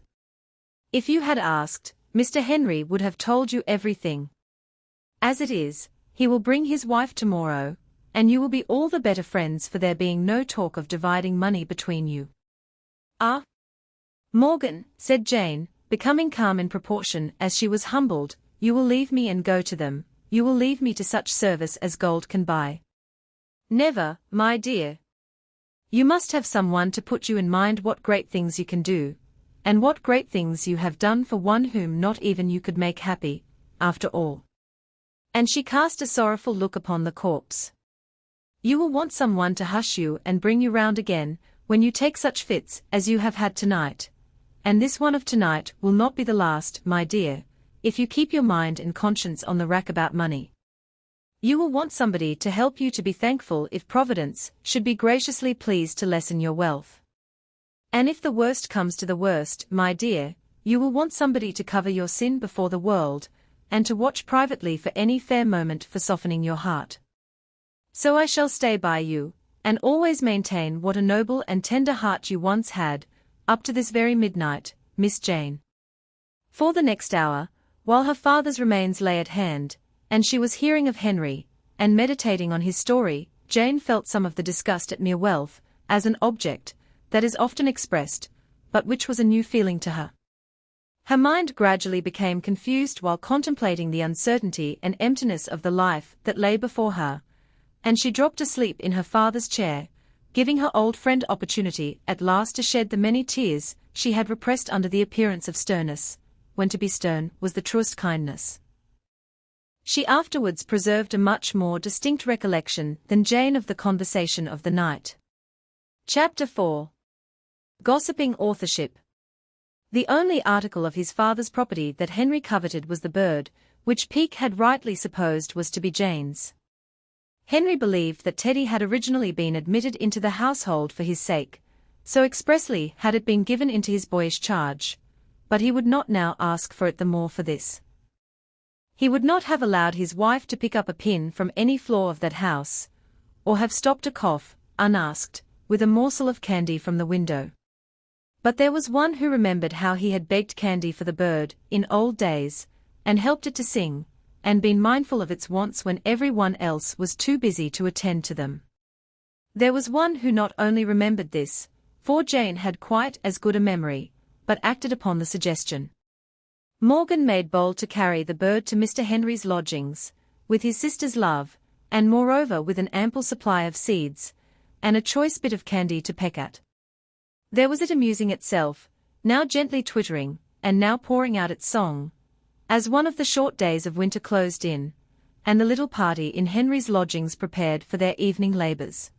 If you had asked, Mr. Henry would have told you everything. As it is, he will bring his wife tomorrow, and you will be all the better friends for there being no talk of dividing money between you." "Ah, Morgan," said Jane, becoming calm in proportion as she was humbled, "You will leave me and go to them, you will leave me to such service as gold can buy." "Never, my dear. You must have someone to put you in mind what great things you can do, and what great things you have done for one whom not even you could make happy, after all." And she cast a sorrowful look upon the corpse. "You will want someone to hush you and bring you round again, when you take such fits as you have had tonight. And this one of tonight will not be the last, my dear, if you keep your mind and conscience on the rack about money. You will want somebody to help you to be thankful if Providence should be graciously pleased to lessen your wealth. And if the worst comes to the worst, my dear, you will want somebody to cover your sin before the world, and to watch privately for any fair moment for softening your heart. So I shall stay by you, and always maintain what a noble and tender heart you once had, up to this very midnight, Miss Jane." For the next hour, while her father's remains lay at hand, and she was hearing of Henry, and meditating on his story, Jane felt some of the disgust at mere wealth, as an object, that is often expressed, but which was a new feeling to her. Her mind gradually became confused while contemplating the uncertainty and emptiness of the life that lay before her, and she dropped asleep in her father's chair, giving her old friend opportunity at last to shed the many tears she had repressed under the appearance of sternness, when to be stern was the truest kindness. She afterwards preserved a much more distinct recollection than Jane of the conversation of the night. Chapter 4. Gossiping Authorship. The only article of his father's property that Henry coveted was the bird, which Peake had rightly supposed was to be Jane's. Henry believed that Teddy had originally been admitted into the household for his sake, so expressly had it been given into his boyish charge, but he would not now ask for it the more for this. He would not have allowed his wife to pick up a pin from any floor of that house, or have stopped a cough, unasked, with a morsel of candy from the window. But there was one who remembered how he had begged candy for the bird, in old days, and helped it to sing, and been mindful of its wants when every one else was too busy to attend to them. There was one who not only remembered this, for Jane had quite as good a memory, but acted upon the suggestion. Morgan made bold to carry the bird to Mr. Henry's lodgings, with his sister's love, and moreover with an ample supply of seeds, and a choice bit of candy to peck at. There was it amusing itself, now gently twittering, and now pouring out its song, as one of the short days of winter closed in, and the little party in Henry's lodgings prepared for their evening labors.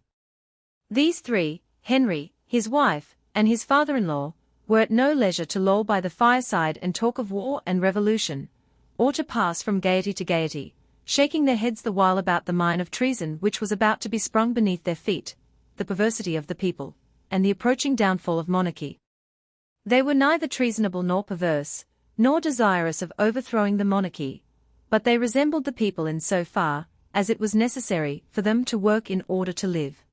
These three, Henry, his wife, and his father-in-law, were at no leisure to loll by the fireside and talk of war and revolution, or to pass from gaiety to gaiety, shaking their heads the while about the mine of treason which was about to be sprung beneath their feet, the perversity of the people, and the approaching downfall of monarchy. They were neither treasonable nor perverse, nor desirous of overthrowing the monarchy, but they resembled the people in so far as it was necessary for them to work in order to live.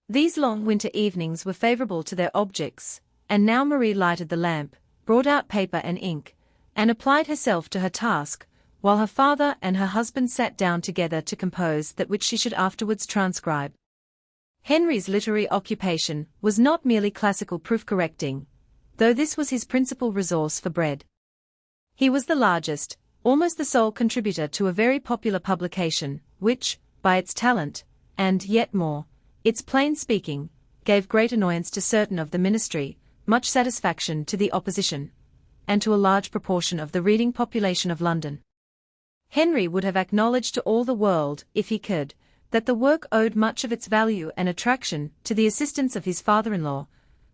These long winter evenings were favorable to their objects, and now Marie lighted the lamp, brought out paper and ink, and applied herself to her task, while her father and her husband sat down together to compose that which she should afterwards transcribe. Henry's literary occupation was not merely classical proof-correcting, though this was his principal resource for bread. He was the largest, almost the sole contributor to a very popular publication, which, by its talent, and, yet more, its plain speaking, gave great annoyance to certain of the ministry, much satisfaction to the opposition, and to a large proportion of the reading population of London. Henry would have acknowledged to all the world, if he could, that the work owed much of its value and attraction to the assistance of his father-in-law,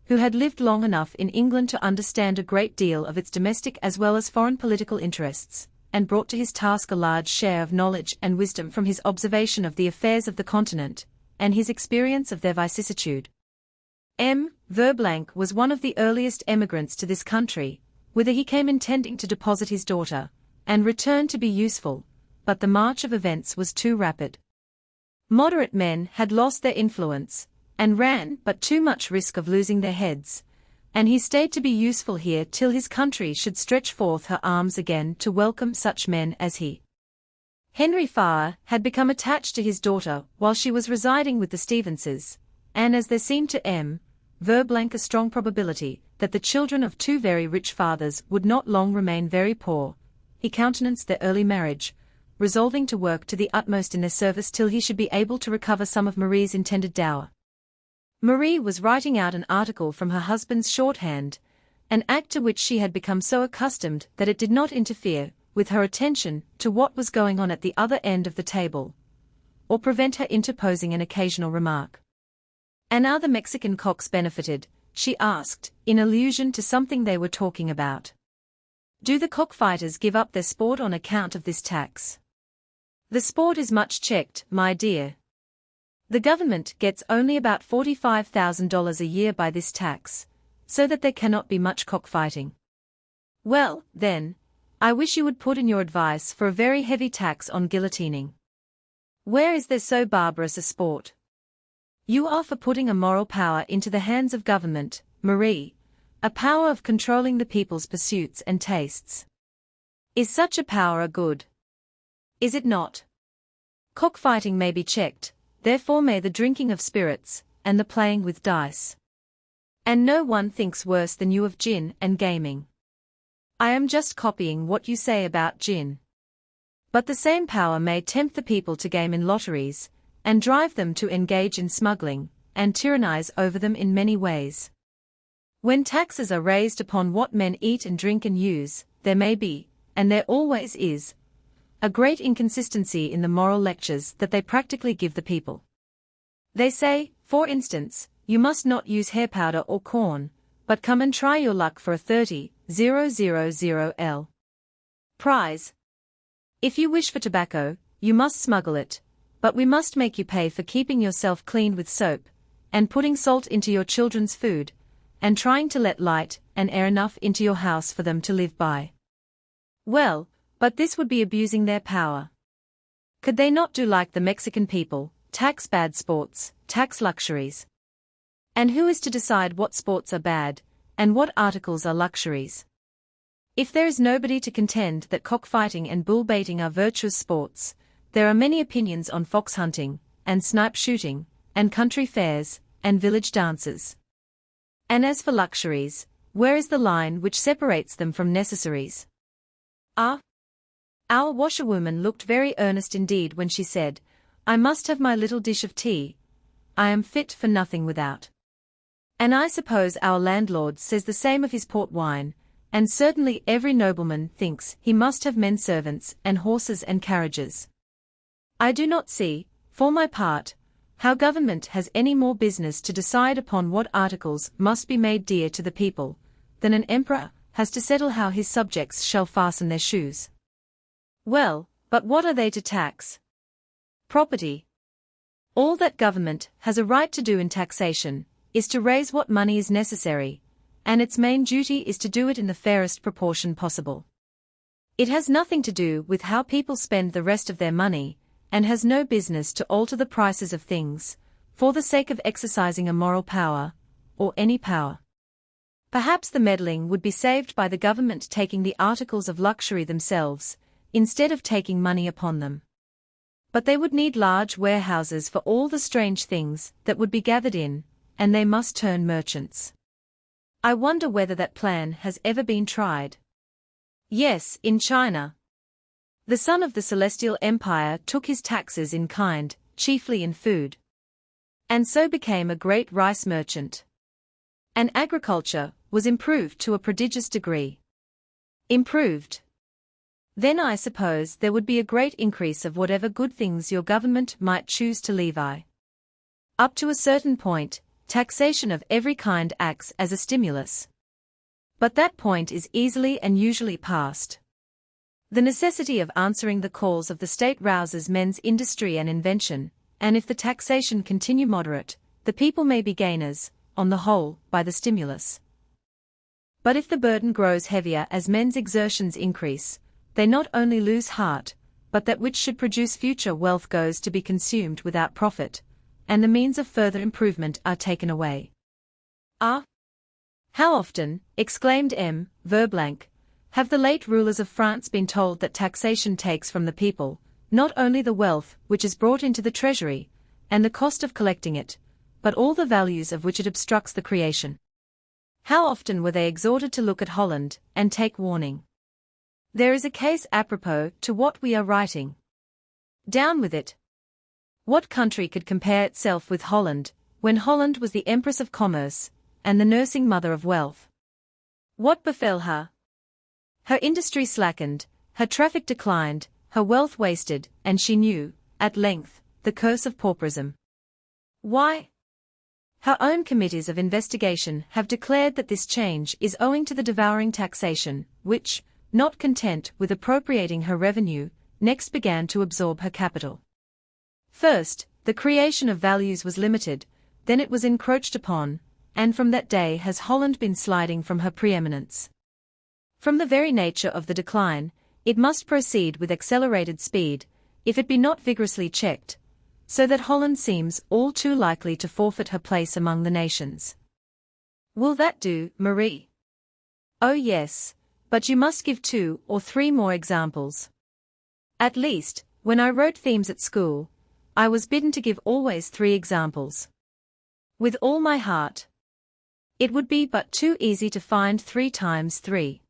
who had lived long enough in England to understand a great deal of its domestic as well as foreign political interests, and brought to his task a large share of knowledge and wisdom from his observation of the affairs of the continent, and his experience of their vicissitude. M. Verblanc was one of the earliest emigrants to this country, whither he came intending to deposit his daughter, and return to be useful, but the march of events was too rapid. Moderate men had lost their influence, and ran but too much risk of losing their heads, and he stayed to be useful here till his country should stretch forth her arms again to welcome such men as he. Henry Farr had become attached to his daughter while she was residing with the Stevenses, and as there seemed to M. a strong probability that the children of two very rich fathers would not long remain very poor. He countenanced their early marriage, resolving to work to the utmost in their service till he should be able to recover some of Marie's intended dower. Marie was writing out an article from her husband's shorthand, an act to which she had become so accustomed that it did not interfere with her attention to what was going on at the other end of the table, or prevent her interposing an occasional remark. "And are the Mexican cocks benefited?" she asked, in allusion to something they were talking about. "Do the cockfighters give up their sport on account of this tax?" "The sport is much checked, my dear. The government gets only about $45,000 a year by this tax, so that there cannot be much cockfighting." "Well, then, I wish you would put in your advice for a very heavy tax on guillotining. Where is there so barbarous a sport? You are for putting a moral power into the hands of government, Marie, a power of controlling the people's pursuits and tastes. Is such a power a good? Is it not? Cockfighting may be checked, therefore may the drinking of spirits, and the playing with dice. And no one thinks worse than you of gin and gaming. I am just copying what you say about gin. But the same power may tempt the people to game in lotteries, and drive them to engage in smuggling, and tyrannize over them in many ways. When taxes are raised upon what men eat and drink and use, there may be, and there always is, a great inconsistency in the moral lectures that they practically give the people. They say, for instance, you must not use hair powder or corn, but come and try your luck for a 30,000L prize. If you wish for tobacco, you must smuggle it, but we must make you pay for keeping yourself clean with soap, and putting salt into your children's food, and trying to let light and air enough into your house for them to live by. Well, but this would be abusing their power. Could they not do like the Mexican people, tax bad sports, tax luxuries? And who is to decide what sports are bad, and what articles are luxuries? If there is nobody to contend that cockfighting and bull-baiting are virtuous sports, there are many opinions on fox hunting, and snipe shooting, and country fairs, and village dances. And as for luxuries, where is the line which separates them from necessaries? Ah! Our washerwoman looked very earnest indeed when she said, "I must have my little dish of tea. I am fit for nothing without." And I suppose our landlord says the same of his port wine, and certainly every nobleman thinks he must have men servants and horses and carriages. I do not see, for my part, how government has any more business to decide upon what articles must be made dear to the people, than an emperor has to settle how his subjects shall fasten their shoes. Well, but what are they to tax? Property. All that government has a right to do in taxation is to raise what money is necessary, and its main duty is to do it in the fairest proportion possible. It has nothing to do with how people spend the rest of their money, and has no business to alter the prices of things, for the sake of exercising a moral power, or any power. Perhaps the meddling would be saved by the government taking the articles of luxury themselves, instead of taking money upon them. But they would need large warehouses for all the strange things that would be gathered in, and they must turn merchants. I wonder whether that plan has ever been tried. Yes, in China. The son of the Celestial Empire took his taxes in kind, chiefly in food, and so became a great rice merchant. And agriculture was improved to a prodigious degree. Improved. Then I suppose there would be a great increase of whatever good things your government might choose to levy. Up to a certain point, taxation of every kind acts as a stimulus. But that point is easily and usually passed. The necessity of answering the calls of the state rouses men's industry and invention, and if the taxation continue moderate, the people may be gainers, on the whole, by the stimulus. But if the burden grows heavier as men's exertions increase, they not only lose heart, but that which should produce future wealth goes to be consumed without profit, and the means of further improvement are taken away. Ah! How often, exclaimed M. Verblanc, have the late rulers of France been told that taxation takes from the people, not only the wealth which is brought into the treasury, and the cost of collecting it, but all the values of which it obstructs the creation. How often were they exhorted to look at Holland, and take warning? There is a case apropos to what we are writing. Down with it. What country could compare itself with Holland, when Holland was the empress of commerce, and the nursing mother of wealth? What befell her? Her industry slackened, her traffic declined, her wealth wasted, and she knew, at length, the curse of pauperism. Why? Her own committees of investigation have declared that this change is owing to the devouring taxation, which, not content with appropriating her revenue, next began to absorb her capital. First, the creation of values was limited, then it was encroached upon, and from that day has Holland been sliding from her preeminence. From the very nature of the decline, it must proceed with accelerated speed, if it be not vigorously checked, so that Holland seems all too likely to forfeit her place among the nations. Will that do, Marie? Oh yes, but you must give 2 or 3 more examples. At least, when I wrote themes at school, I was bidden to give always 3 examples. With all my heart. It would be but too easy to find 3 times 3.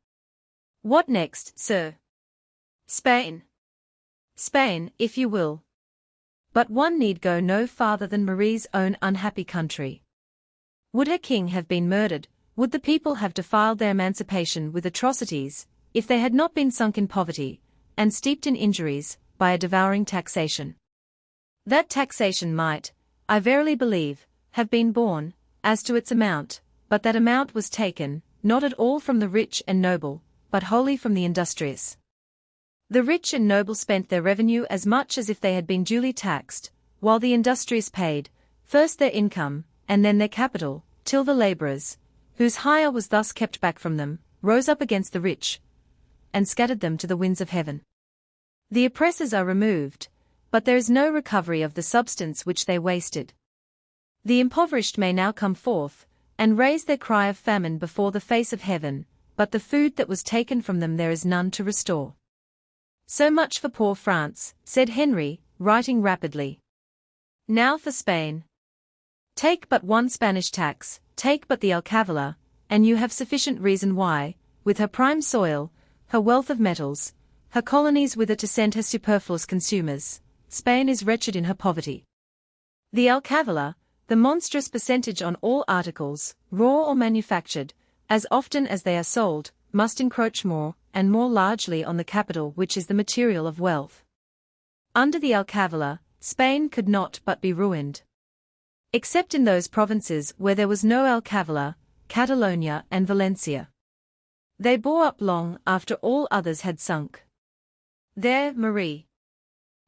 What next, sir? Spain. Spain, if you will. But one need go no farther than Marie's own unhappy country. Would her king have been murdered, would the people have defiled their emancipation with atrocities, if they had not been sunk in poverty, and steeped in injuries, by a devouring taxation? That taxation might, I verily believe, have been borne, as to its amount, but that amount was taken, not at all from the rich and noble, but wholly from the industrious. The rich and noble spent their revenue as much as if they had been duly taxed, while the industrious paid, first their income, and then their capital, till the labourers, whose hire was thus kept back from them, rose up against the rich, and scattered them to the winds of heaven. The oppressors are removed, but there is no recovery of the substance which they wasted. The impoverished may now come forth, and raise their cry of famine before the face of heaven, but the food that was taken from them there is none to restore. So much for poor France, said Henry, writing rapidly. Now for Spain. Take but one Spanish tax, take but the alcavala, and you have sufficient reason why, with her prime soil, her wealth of metals, her colonies whither to send her superfluous consumers, Spain is wretched in her poverty. The alcavala, the monstrous percentage on all articles, raw or manufactured, as often as they are sold, must encroach more and more largely on the capital which is the material of wealth. Under the alcavala, Spain could not but be ruined. Except in those provinces where there was no alcavala, Catalonia and Valencia. They bore up long after all others had sunk. There, Marie.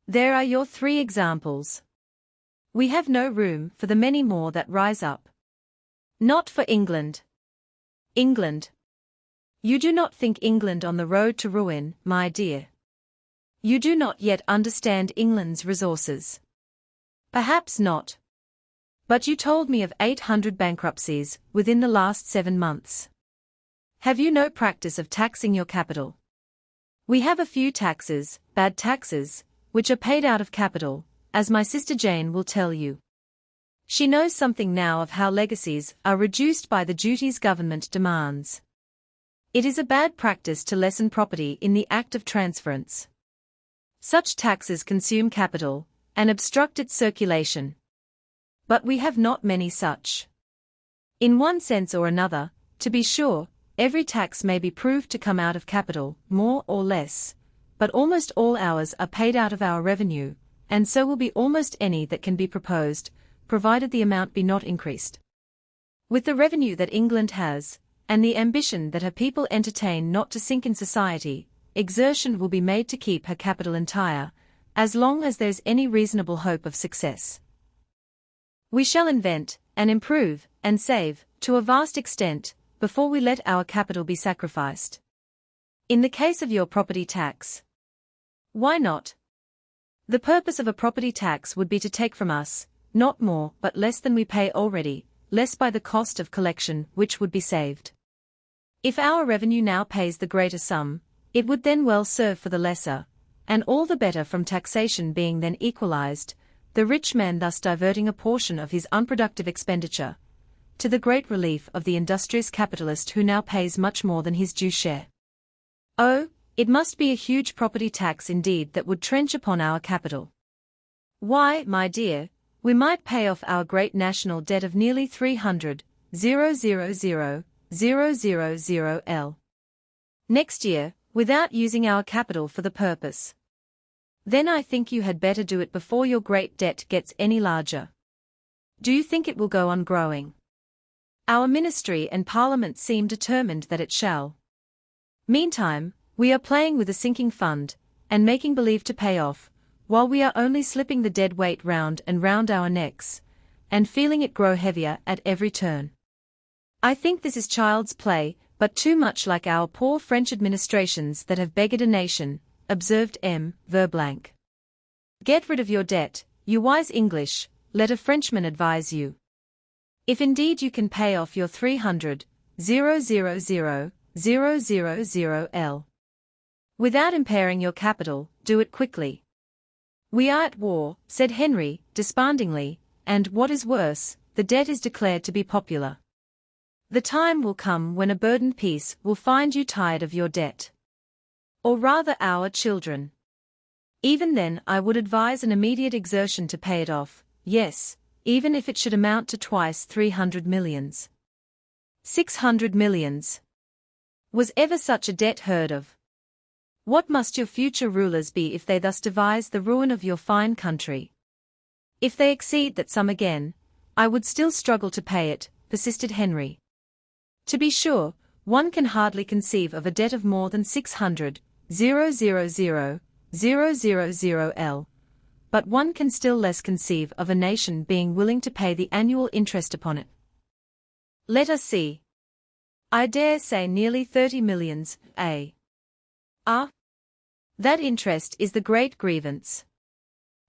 There are your 3 examples. We have no room for the many more that rise up. Not for England. England. You do not think England on the road to ruin, my dear. You do not yet understand England's resources. Perhaps not. But you told me of 800 bankruptcies within the last 7 months. Have you no practice of taxing your capital? We have a few taxes, bad taxes, which are paid out of capital, as my sister Jane will tell you. She knows something now of how legacies are reduced by the duties government demands. It is a bad practice to lessen property in the act of transference. Such taxes consume capital, and obstruct its circulation. But we have not many such. In one sense or another, to be sure, every tax may be proved to come out of capital, more or less, but almost all ours are paid out of our revenue, and so will be almost any that can be proposed, provided the amount be not increased. With the revenue that England has, and the ambition that her people entertain not to sink in society, exertion will be made to keep her capital entire, as long as there is any reasonable hope of success. We shall invent, and improve, and save, to a vast extent, before we let our capital be sacrificed. In the case of your property tax. Why not? The purpose of a property tax would be to take from us, not more but less than we pay already, less by the cost of collection which would be saved. If our revenue now pays the greater sum, it would then well serve for the lesser, and all the better from taxation being then equalized, the rich man thus diverting a portion of his unproductive expenditure, to the great relief of the industrious capitalist who now pays much more than his due share. Oh, it must be a huge property tax indeed that would trench upon our capital. Why, my dear, we might pay off our great national debt of nearly 300,000,000 L next year, without using our capital for the purpose. Then I think you had better do it before your great debt gets any larger. Do you think it will go on growing? Our ministry and parliament seem determined that it shall. Meantime, we are playing with a sinking fund, and making believe to pay off, while we are only slipping the dead weight round and round our necks, and feeling it grow heavier at every turn. I think this is child's play, but too much like our poor French administrations that have beggared a nation, observed M. Verblanc. Get rid of your debt, you wise English, let a Frenchman advise you. If indeed you can pay off your 300,000,000 L without impairing your capital, do it quickly. We are at war, said Henry, despondingly, and, what is worse, the debt is declared to be popular. The time will come when a burdened peace will find you tired of your debt. Or rather our children. Even then I would advise an immediate exertion to pay it off, yes, even if it should amount to twice 300 millions. 600 millions. Was ever such a debt heard of? What must your future rulers be if they thus devise the ruin of your fine country? If they exceed that sum again, I would still struggle to pay it, persisted Henry. To be sure, one can hardly conceive of a debt of more than 600,000,000 L, but one can still less conceive of a nation being willing to pay the annual interest upon it. Let us see. I dare say nearly 30 millions, eh? Ah? That interest is the great grievance.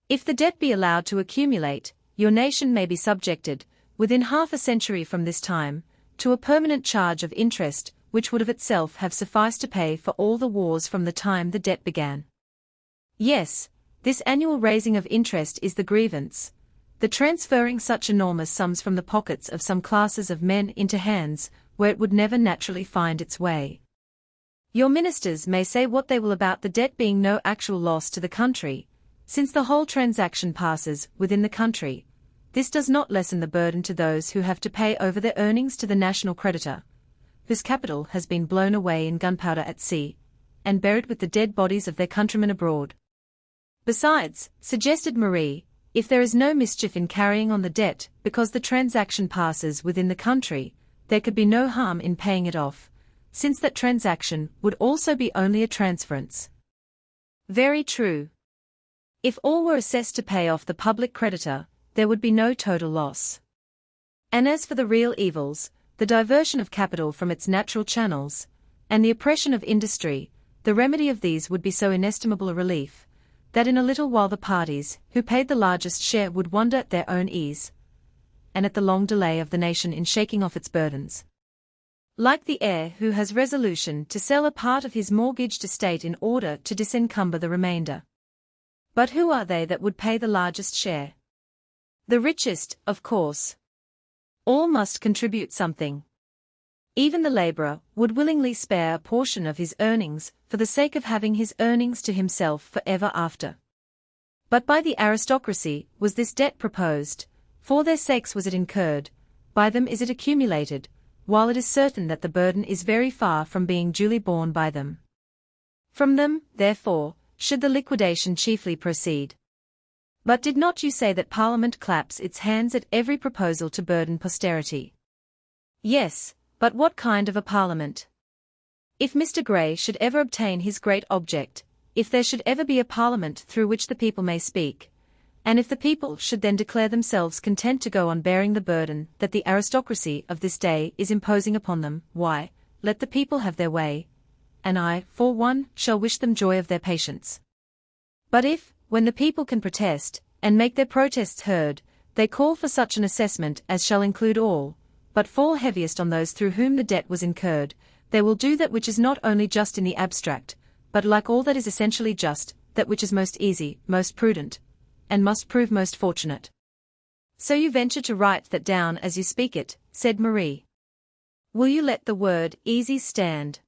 If the debt be allowed to accumulate, your nation may be subjected, within half a century from this time, to a permanent charge of interest, which would of itself have sufficed to pay for all the wars from the time the debt began. Yes, this annual raising of interest is the grievance, the transferring such enormous sums from the pockets of some classes of men into hands where it would never naturally find its way. Your ministers may say what they will about the debt being no actual loss to the country, since the whole transaction passes within the country. This does not lessen the burden to those who have to pay over their earnings to the national creditor, whose capital has been blown away in gunpowder at sea, and buried with the dead bodies of their countrymen abroad. Besides, suggested Marie, if there is no mischief in carrying on the debt because the transaction passes within the country, there could be no harm in paying it off, since that transaction would also be only a transference. Very true. If all were assessed to pay off the public creditor, there would be no total loss. And as for the real evils, the diversion of capital from its natural channels, and the oppression of industry, the remedy of these would be so inestimable a relief, that in a little while the parties who paid the largest share would wonder at their own ease, and at the long delay of the nation in shaking off its burdens. Like the heir who has resolution to sell a part of his mortgaged estate in order to disencumber the remainder. But who are they that would pay the largest share? The richest, of course. All must contribute something. Even the laborer would willingly spare a portion of his earnings for the sake of having his earnings to himself forever after. But by the aristocracy was this debt proposed, for their sakes was it incurred, by them is it accumulated, while it is certain that the burden is very far from being duly borne by them. From them, therefore, should the liquidation chiefly proceed. But did not you say that Parliament claps its hands at every proposal to burden posterity? Yes, but what kind of a Parliament? If Mr. Grey should ever obtain his great object, if there should ever be a Parliament through which the people may speak, and if the people should then declare themselves content to go on bearing the burden that the aristocracy of this day is imposing upon them, why, let the people have their way, and I, for one, shall wish them joy of their patience. But if, when the people can protest, and make their protests heard, they call for such an assessment as shall include all, but fall heaviest on those through whom the debt was incurred, they will do that which is not only just in the abstract, but like all that is essentially just, that which is most easy, most prudent, and must prove most fortunate. So you venture to write that down as you speak it, said Marie. Will you let the word easy stand?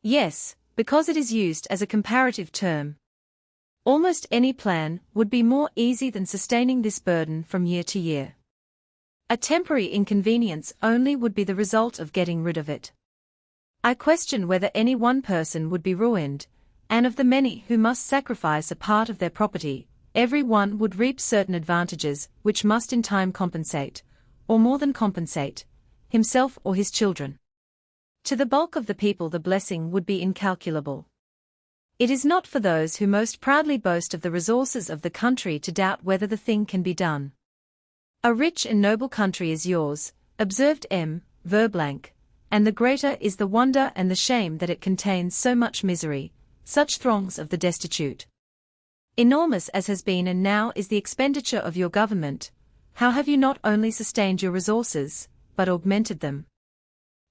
Yes, because it is used as a comparative term. Almost any plan would be more easy than sustaining this burden from year to year. A temporary inconvenience only would be the result of getting rid of it. I question whether any one person would be ruined, and of the many who must sacrifice a part of their property, every one would reap certain advantages which must in time compensate, or more than compensate, himself or his children. To the bulk of the people the blessing would be incalculable. It is not for those who most proudly boast of the resources of the country to doubt whether the thing can be done. A rich and noble country is yours, observed M. Verblank, and the greater is the wonder and the shame that it contains so much misery, such throngs of the destitute. Enormous as has been and now is the expenditure of your government, how have you not only sustained your resources, but augmented them?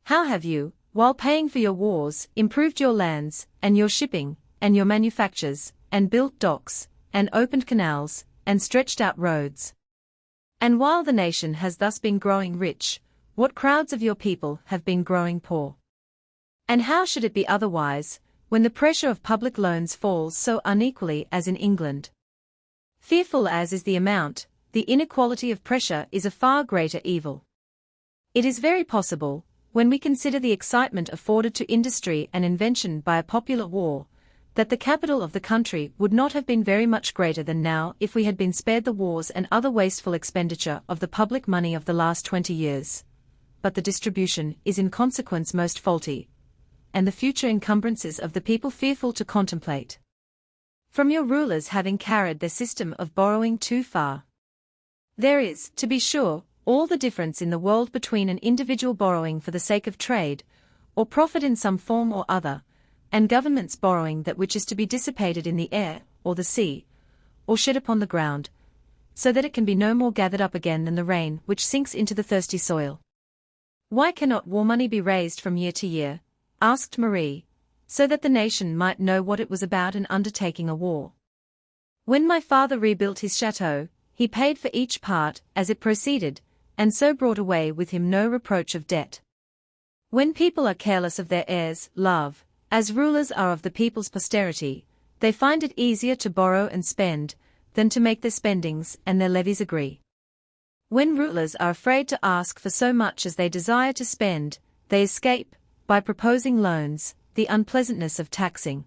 How have you, while paying for your wars, improved your lands, and your shipping, and your manufactures, and built docks, and opened canals, and stretched out roads? And while the nation has thus been growing rich, what crowds of your people have been growing poor? And how should it be otherwise, when the pressure of public loans falls so unequally as in England? Fearful as is the amount, the inequality of pressure is a far greater evil. It is very possible, when we consider the excitement afforded to industry and invention by a popular war, that the capital of the country would not have been very much greater than now if we had been spared the wars and other wasteful expenditure of the public money of the last 20 years. But the distribution is in consequence most faulty, and the future encumbrances of the people fearful to contemplate. From your rulers having carried their system of borrowing too far. There is, to be sure, all the difference in the world between an individual borrowing for the sake of trade, or profit in some form or other, and governments borrowing that which is to be dissipated in the air, or the sea, or shed upon the ground, so that it can be no more gathered up again than the rain which sinks into the thirsty soil. Why cannot war money be raised from year to year? Asked Marie, so that the nation might know what it was about in undertaking a war. When my father rebuilt his chateau, he paid for each part as it proceeded, and so brought away with him no reproach of debt. When people are careless of their heirs, love, as rulers are of the people's posterity, they find it easier to borrow and spend, than to make their spendings and their levies agree. When rulers are afraid to ask for so much as they desire to spend, they escape, by proposing loans, the unpleasantness of taxing.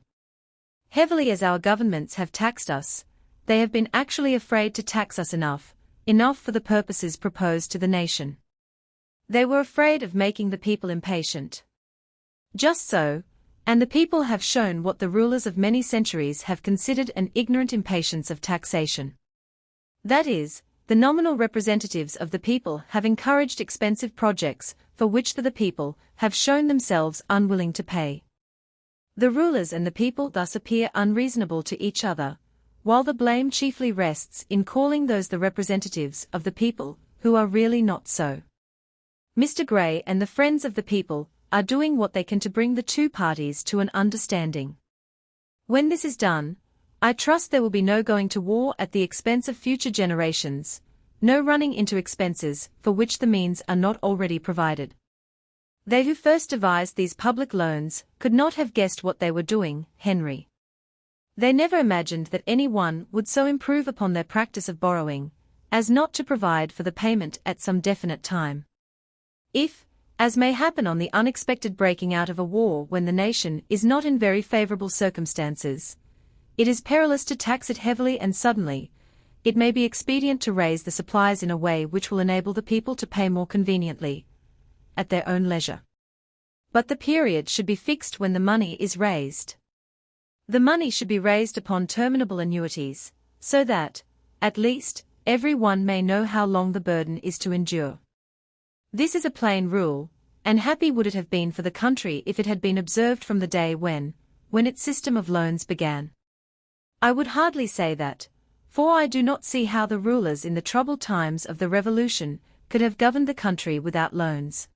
Heavily as our governments have taxed us, they have been actually afraid to tax us enough for the purposes proposed to the nation. They were afraid of making the people impatient. Just so, and the people have shown what the rulers of many centuries have considered an ignorant impatience of taxation. That is, the nominal representatives of the people have encouraged expensive projects, for which the people have shown themselves unwilling to pay. The rulers and the people thus appear unreasonable to each other, while the blame chiefly rests in calling those the representatives of the people, who are really not so. Mr. Grey and the friends of the people are doing what they can to bring the two parties to an understanding. When this is done, I trust there will be no going to war at the expense of future generations, no running into expenses for which the means are not already provided. They who first devised these public loans could not have guessed what they were doing, Henry. They never imagined that any one would so improve upon their practice of borrowing, as not to provide for the payment at some definite time. If, as may happen on the unexpected breaking out of a war when the nation is not in very favorable circumstances, it is perilous to tax it heavily and suddenly, it may be expedient to raise the supplies in a way which will enable the people to pay more conveniently, at their own leisure. But the period should be fixed when the money is raised. The money should be raised upon terminable annuities, so that, at least, every one may know how long the burden is to endure. This is a plain rule, and happy would it have been for the country if it had been observed from the day when its system of loans began. I would hardly say that, for I do not see how the rulers in the troubled times of the Revolution could have governed the country without loans.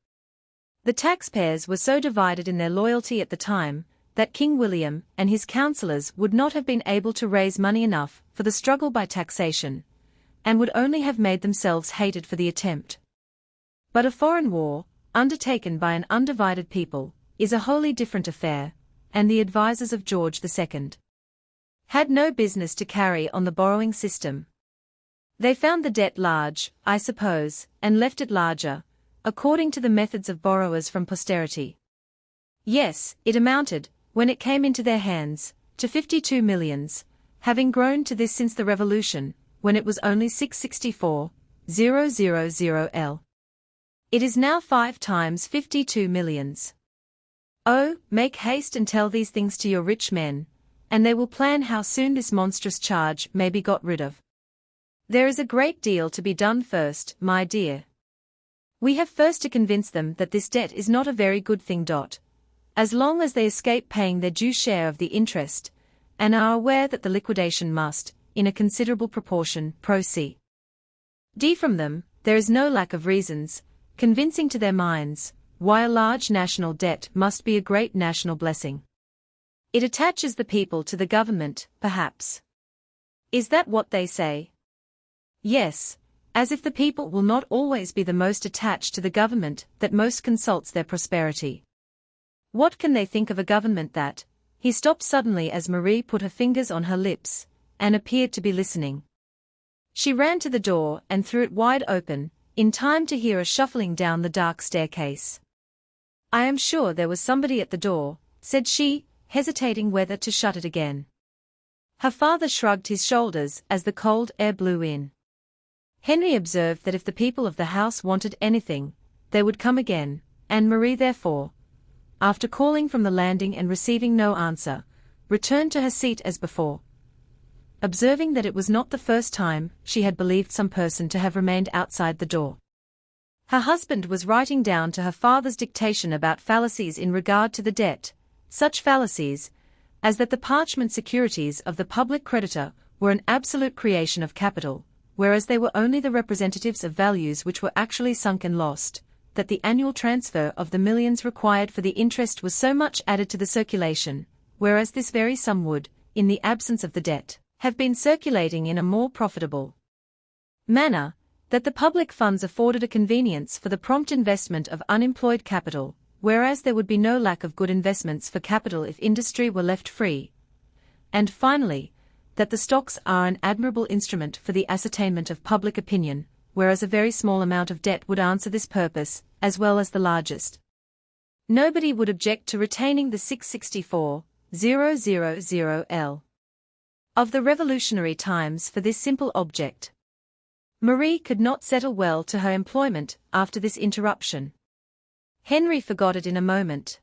The taxpayers were so divided in their loyalty at the time, that King William and his councillors would not have been able to raise money enough for the struggle by taxation, and would only have made themselves hated for the attempt. But a foreign war, undertaken by an undivided people, is a wholly different affair, and the advisers of George II had no business to carry on the borrowing system. They found the debt large, I suppose, and left it larger, according to the methods of borrowers from posterity. Yes, it amounted, when it came into their hands, to 52 millions, having grown to this since the Revolution, when it was only 664,000 L. It is now 5 times 52 millions. Oh, make haste and tell these things to your rich men, and they will plan how soon this monstrous charge may be got rid of. There is a great deal to be done first, my dear. We have first to convince them that this debt is not a very good thing. As long as they escape paying their due share of the interest, and are aware that the liquidation must, in a considerable proportion, proceed from them, there is no lack of reasons, convincing to their minds, why a large national debt must be a great national blessing. It attaches the people to the government, perhaps. Is that what they say? Yes, as if the people will not always be the most attached to the government that most consults their prosperity. What can they think of a government that— He stopped suddenly as Marie put her fingers on her lips, and appeared to be listening. She ran to the door and threw it wide open, in time to hear a shuffling down the dark staircase. I am sure there was somebody at the door, said she, hesitating whether to shut it again. Her father shrugged his shoulders as the cold air blew in. Henry observed that if the people of the house wanted anything, they would come again, and Marie therefore, after calling from the landing and receiving no answer, returned to her seat as before, observing that it was not the first time she had believed some person to have remained outside the door. Her husband was writing down to her father's dictation about fallacies in regard to the debt, such fallacies as that the parchment securities of the public creditor were an absolute creation of capital, whereas they were only the representatives of values which were actually sunk and lost, that the annual transfer of the millions required for the interest was so much added to the circulation, whereas this very sum would, in the absence of the debt, have been circulating in a more profitable manner, that the public funds afforded a convenience for the prompt investment of unemployed capital, whereas there would be no lack of good investments for capital if industry were left free, and finally, that the stocks are an admirable instrument for the ascertainment of public opinion, whereas a very small amount of debt would answer this purpose, as well as the largest. Nobody would object to retaining the 664,000 L of the revolutionary times for this simple object. Marie could not settle well to her employment after this interruption. Henry forgot it in a moment.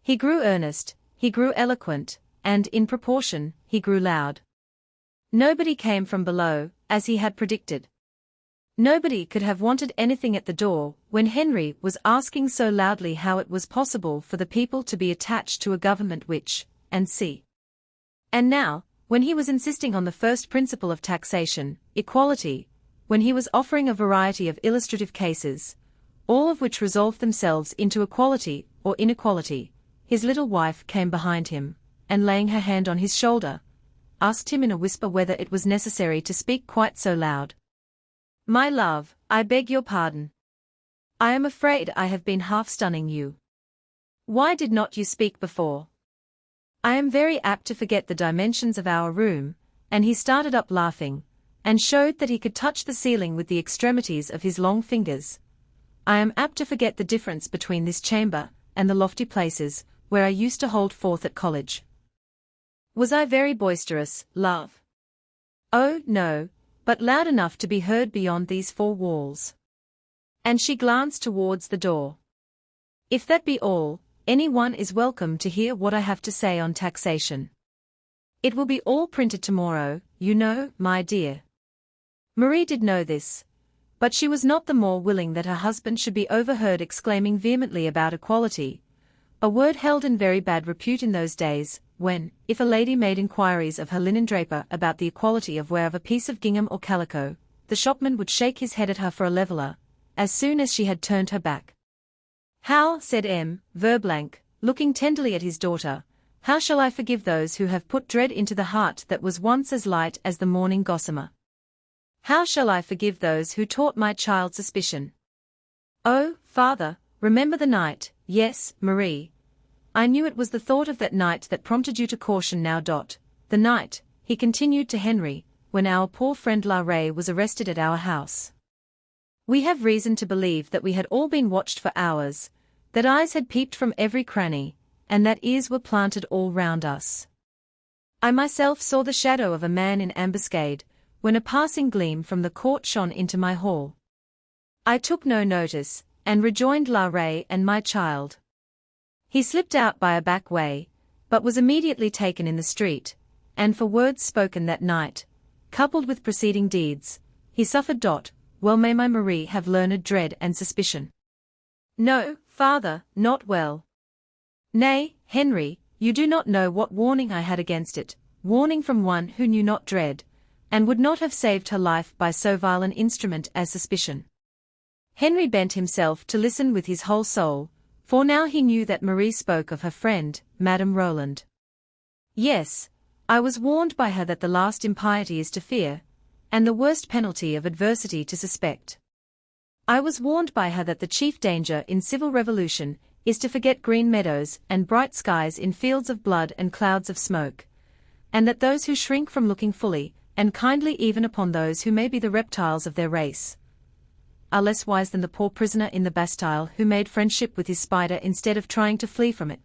He grew earnest, he grew eloquent, and, in proportion, he grew loud. Nobody came from below, as he had predicted. Nobody could have wanted anything at the door when Henry was asking so loudly how it was possible for the people to be attached to a government which, and now, when he was insisting on the first principle of taxation, equality, when he was offering a variety of illustrative cases, all of which resolved themselves into equality or inequality, his little wife came behind him, and laying her hand on his shoulder, asked him in a whisper whether it was necessary to speak quite so loud. My love, I beg your pardon. I am afraid I have been half stunning you. Why did not you speak before? I am very apt to forget the dimensions of our room, and he started up laughing, and showed that he could touch the ceiling with the extremities of his long fingers. I am apt to forget the difference between this chamber and the lofty places where I used to hold forth at college. Was I very boisterous, love? Oh, no, but loud enough to be heard beyond these 4 walls. And she glanced towards the door. If that be all, anyone is welcome to hear what I have to say on taxation. It will be all printed tomorrow, you know, my dear. Marie did know this, but she was not the more willing that her husband should be overheard exclaiming vehemently about equality, a word held in very bad repute in those days, when, if a lady made inquiries of her linen-draper about the equality of wear of a piece of gingham or calico, the shopman would shake his head at her for a leveller, as soon as she had turned her back. How, said M. Verblanc, looking tenderly at his daughter, How shall I forgive those who have put dread into the heart that was once as light as the morning gossamer? How shall I forgive those who taught my child suspicion? Oh, Father, remember the night, yes, Marie. I knew it was the thought of that night that prompted you to caution now. The night, he continued to Henry, when our poor friend La Rae was arrested at our house. We have reason to believe that we had all been watched for hours, that eyes had peeped from every cranny, and that ears were planted all round us. I myself saw the shadow of a man in ambuscade, when a passing gleam from the court shone into my hall. I took no notice, and rejoined La Rae and my child. He slipped out by a back way, but was immediately taken in the street, and for words spoken that night, coupled with preceding deeds, he suffered. Well may my Marie have learned dread and suspicion. No, Father, not well. Nay, Henry, you do not know what warning I had against it, warning from one who knew not dread, and would not have saved her life by so vile an instrument as suspicion. Henry bent himself to listen with his whole soul, for now he knew that Marie spoke of her friend, Madame Roland. Yes, I was warned by her that the last impiety is to fear, and the worst penalty of adversity to suspect. I was warned by her that the chief danger in civil revolution is to forget green meadows and bright skies in fields of blood and clouds of smoke, and that those who shrink from looking fully and kindly even upon those who may be the reptiles of their race are less wise than the poor prisoner in the Bastille who made friendship with his spider instead of trying to flee from it.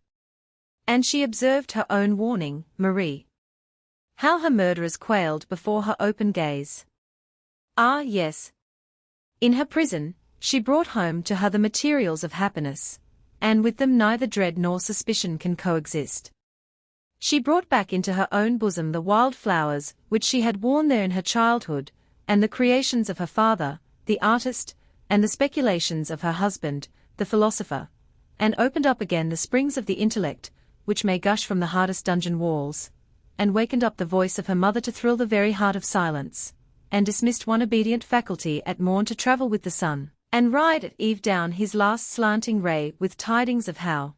And she observed her own warning, Marie. How her murderers quailed before her open gaze. Ah, yes. In her prison, she brought home to her the materials of happiness, and with them neither dread nor suspicion can coexist. She brought back into her own bosom the wild flowers which she had worn there in her childhood, and the creations of her father, the artist, and the speculations of her husband, the philosopher, and opened up again the springs of the intellect, which may gush from the hardest dungeon walls, and wakened up the voice of her mother to thrill the very heart of silence, and dismissed one obedient faculty at morn to travel with the sun, and ride at eve down his last slanting ray with tidings of how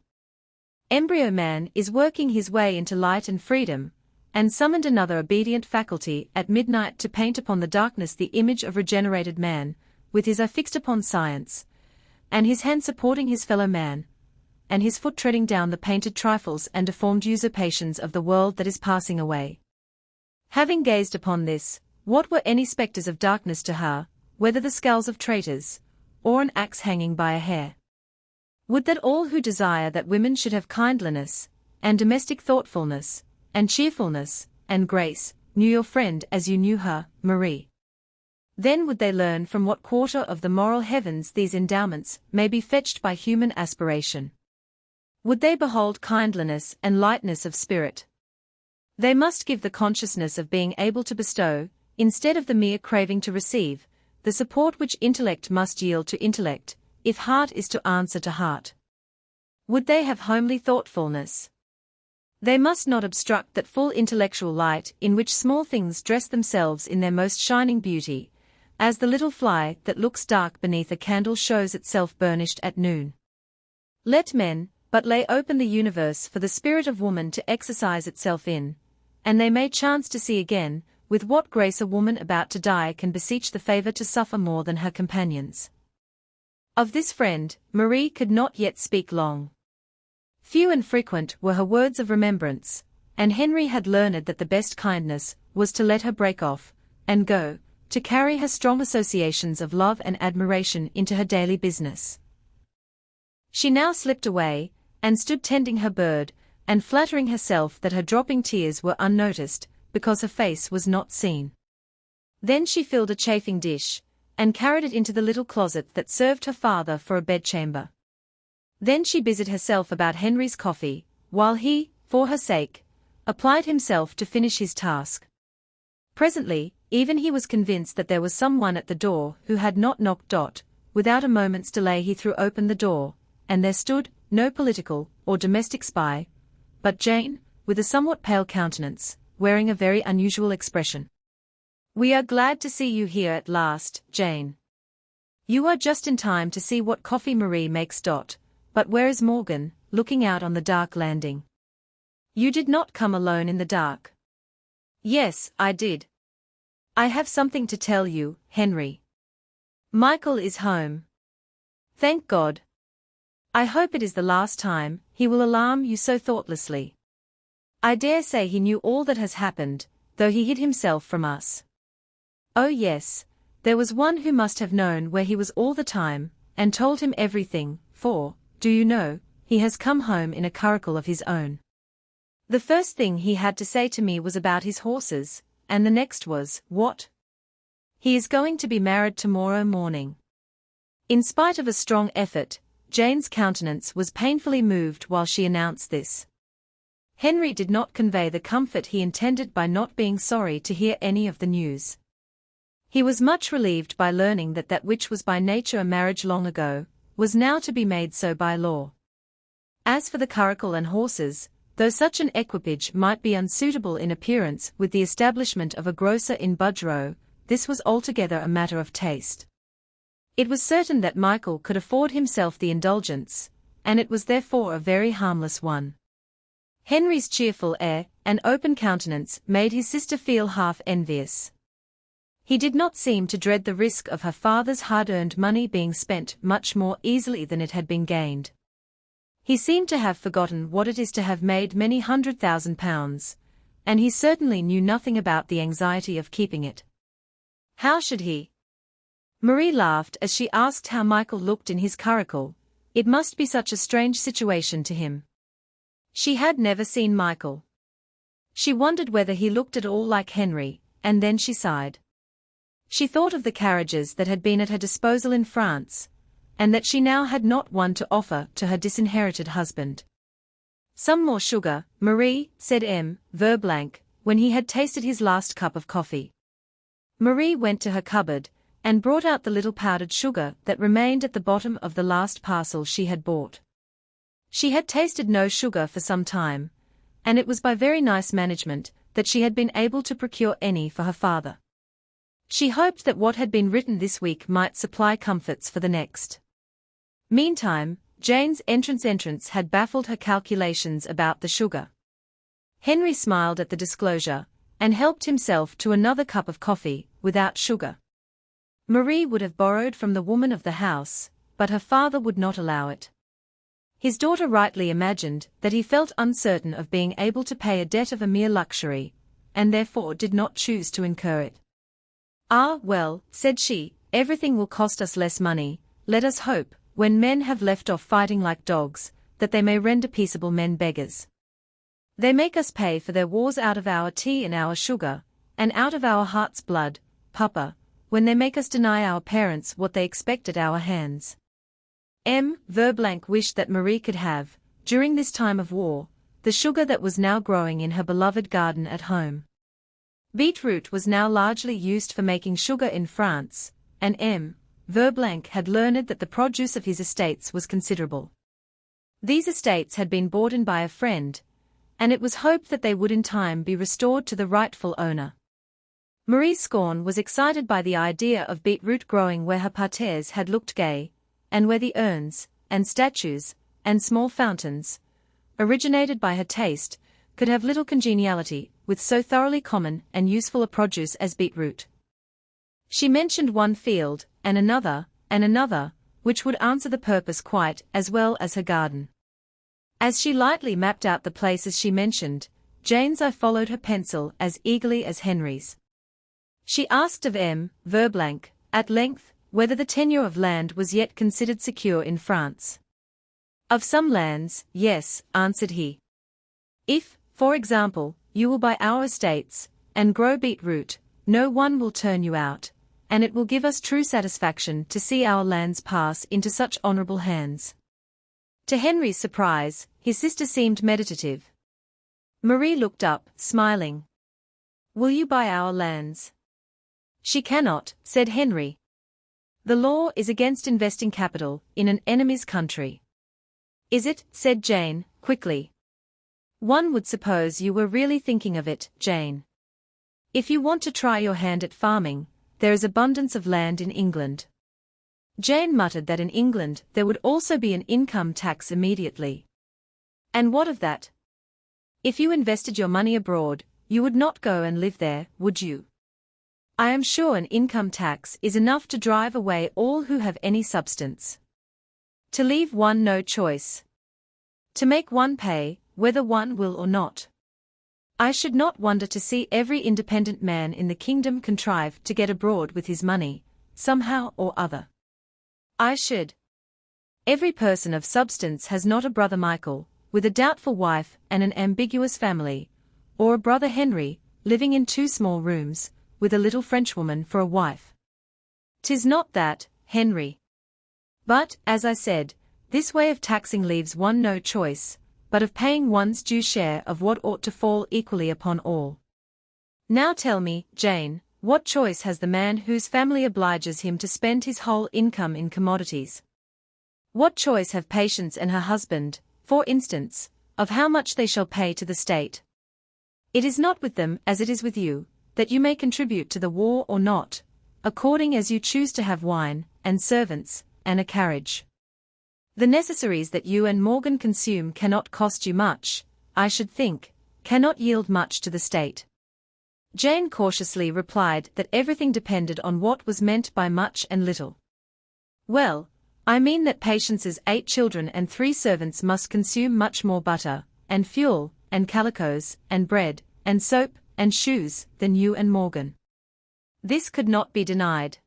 embryo man is working his way into light and freedom, and summoned another obedient faculty at midnight to paint upon the darkness the image of regenerated man, with his eye fixed upon science, and his hand supporting his fellow man, and his foot treading down the painted trifles and deformed usurpations of the world that is passing away. Having gazed upon this, what were any spectres of darkness to her, whether the skulls of traitors, or an axe hanging by a hair? Would that all who desire that women should have kindliness, and domestic thoughtfulness, and cheerfulness, and grace, knew your friend as you knew her, Marie. Then would they learn from what quarter of the moral heavens these endowments may be fetched by human aspiration. Would they behold kindliness and lightness of spirit. They must give the consciousness of being able to bestow, instead of the mere craving to receive, the support which intellect must yield to intellect, if heart is to answer to heart. Would they have homely thoughtfulness? They must not obstruct that full intellectual light in which small things dress themselves in their most shining beauty, as the little fly that looks dark beneath a candle shows itself burnished at noon. Let men but lay open the universe for the spirit of woman to exercise itself in, and they may chance to see again, with what grace a woman about to die can beseech the favor to suffer more than her companions. Of this friend, Marie could not yet speak long. Few and frequent were her words of remembrance, and Henry had learned that the best kindness was to let her break off, and go, to carry her strong associations of love and admiration into her daily business. She now slipped away, and stood tending her bird, and flattering herself that her dropping tears were unnoticed, because her face was not seen. Then she filled a chafing dish, and carried it into the little closet that served her father for a bedchamber. Then she busied herself about Henry's coffee, while he, for her sake, applied himself to finish his task. Presently, even he was convinced that there was some one at the door who had not knocked. Without a moment's delay he threw open the door, and there stood, no political or domestic spy, but Jane, with a somewhat pale countenance, wearing a very unusual expression. "We are glad to see you here at last, Jane. You are just in time to see what coffee Marie makes. But where is Morgan?" looking out on the dark landing. You did not come alone in the dark. Yes, I did. I have something to tell you, Henry. Michael is home. Thank God. I hope it is the last time he will alarm you so thoughtlessly. I dare say he knew all that has happened, though he hid himself from us. Oh yes, there was one who must have known where he was all the time, and told him everything, for, do you know, he has come home in a curricle of his own. The first thing he had to say to me was about his horses, and the next was, what? He is going to be married tomorrow morning. In spite of a strong effort, Jane's countenance was painfully moved while she announced this. Henry did not convey the comfort he intended by not being sorry to hear any of the news. He was much relieved by learning that that which was by nature a marriage long ago, was now to be made so by law. As for the curricle and horses, though such an equipage might be unsuitable in appearance with the establishment of a grocer in Budge Row, this was altogether a matter of taste. It was certain that Michael could afford himself the indulgence, and it was therefore a very harmless one. Henry's cheerful air and open countenance made his sister feel half envious. He did not seem to dread the risk of her father's hard-earned money being spent much more easily than it had been gained. He seemed to have forgotten what it is to have made many £100,000, and he certainly knew nothing about the anxiety of keeping it. How should he? Marie laughed as she asked how Michael looked in his curricle. It must be such a strange situation to him. She had never seen Michael. She wondered whether he looked at all like Henry, and then she sighed. She thought of the carriages that had been at her disposal in France, and that she now had not one to offer to her disinherited husband. Some more sugar, Marie, said M. Verblank, when he had tasted his last cup of coffee. Marie went to her cupboard, and brought out the little powdered sugar that remained at the bottom of the last parcel she had bought. She had tasted no sugar for some time, and it was by very nice management that she had been able to procure any for her father. She hoped that what had been written this week might supply comforts for the next. Meantime, Jane's entrance had baffled her calculations about the sugar. Henry smiled at the disclosure, and helped himself to another cup of coffee, without sugar. Marie would have borrowed from the woman of the house, but her father would not allow it. His daughter rightly imagined that he felt uncertain of being able to pay a debt of a mere luxury, and therefore did not choose to incur it. Ah, well, said she, everything will cost us less money. Let us hope, when men have left off fighting like dogs, that they may render peaceable men beggars. They make us pay for their wars out of our tea and our sugar, and out of our heart's blood, Papa, when they make us deny our parents what they expect at our hands. M. Verblank wished that Marie could have, during this time of war, the sugar that was now growing in her beloved garden at home. Beetroot was now largely used for making sugar in France, and M. Verblank had learned that the produce of his estates was considerable. These estates had been bought in by a friend, and it was hoped that they would in time be restored to the rightful owner. Marie's scorn was excited by the idea of beetroot growing where her parterres had looked gay, and where the urns, and statues, and small fountains, originated by her taste, could have little congeniality with so thoroughly common and useful a produce as beetroot. She mentioned one field, and another, which would answer the purpose quite as well as her garden. As she lightly mapped out the places she mentioned, Jane's eye followed her pencil as eagerly as Henry's. She asked of M. Verblank, at length, whether the tenure of land was yet considered secure in France. Of some lands, yes, answered he. If, for example, you will buy our estates, and grow beetroot, no one will turn you out, and it will give us true satisfaction to see our lands pass into such honourable hands. To Henry's surprise, his sister seemed meditative. Marie looked up, smiling. Will you buy our lands? She cannot, said Henry. The law is against investing capital in an enemy's country. Is it? Said Jane, quickly. One would suppose you were really thinking of it, Jane. If you want to try your hand at farming, there is abundance of land in England. Jane muttered that in England there would also be an income tax immediately. And what of that? If you invested your money abroad, you would not go and live there, would you? I am sure an income tax is enough to drive away all who have any substance. To leave one no choice. To make one pay, whether one will or not. I should not wonder to see every independent man in the kingdom contrive to get abroad with his money, somehow or other. I should. Every person of substance has not a brother Michael, with a doubtful wife and an ambiguous family, or a brother Henry, living in 2 small rooms, with a little Frenchwoman for a wife. 'Tis not that, Henry. But, as I said, this way of taxing leaves one no choice, but of paying one's due share of what ought to fall equally upon all. Now tell me, Jane, what choice has the man whose family obliges him to spend his whole income in commodities? What choice have Patience and her husband, for instance, of how much they shall pay to the state? It is not with them as it is with you, that you may contribute to the war or not, according as you choose to have wine, and servants, and a carriage. The necessaries that you and Morgan consume cannot cost you much, I should think, cannot yield much to the state. Jane cautiously replied that everything depended on what was meant by much and little. Well, I mean that Patience's 8 children and 3 servants must consume much more butter, and fuel, and calicoes, and bread, and soap, and shoes, than you and Morgan. This could not be denied.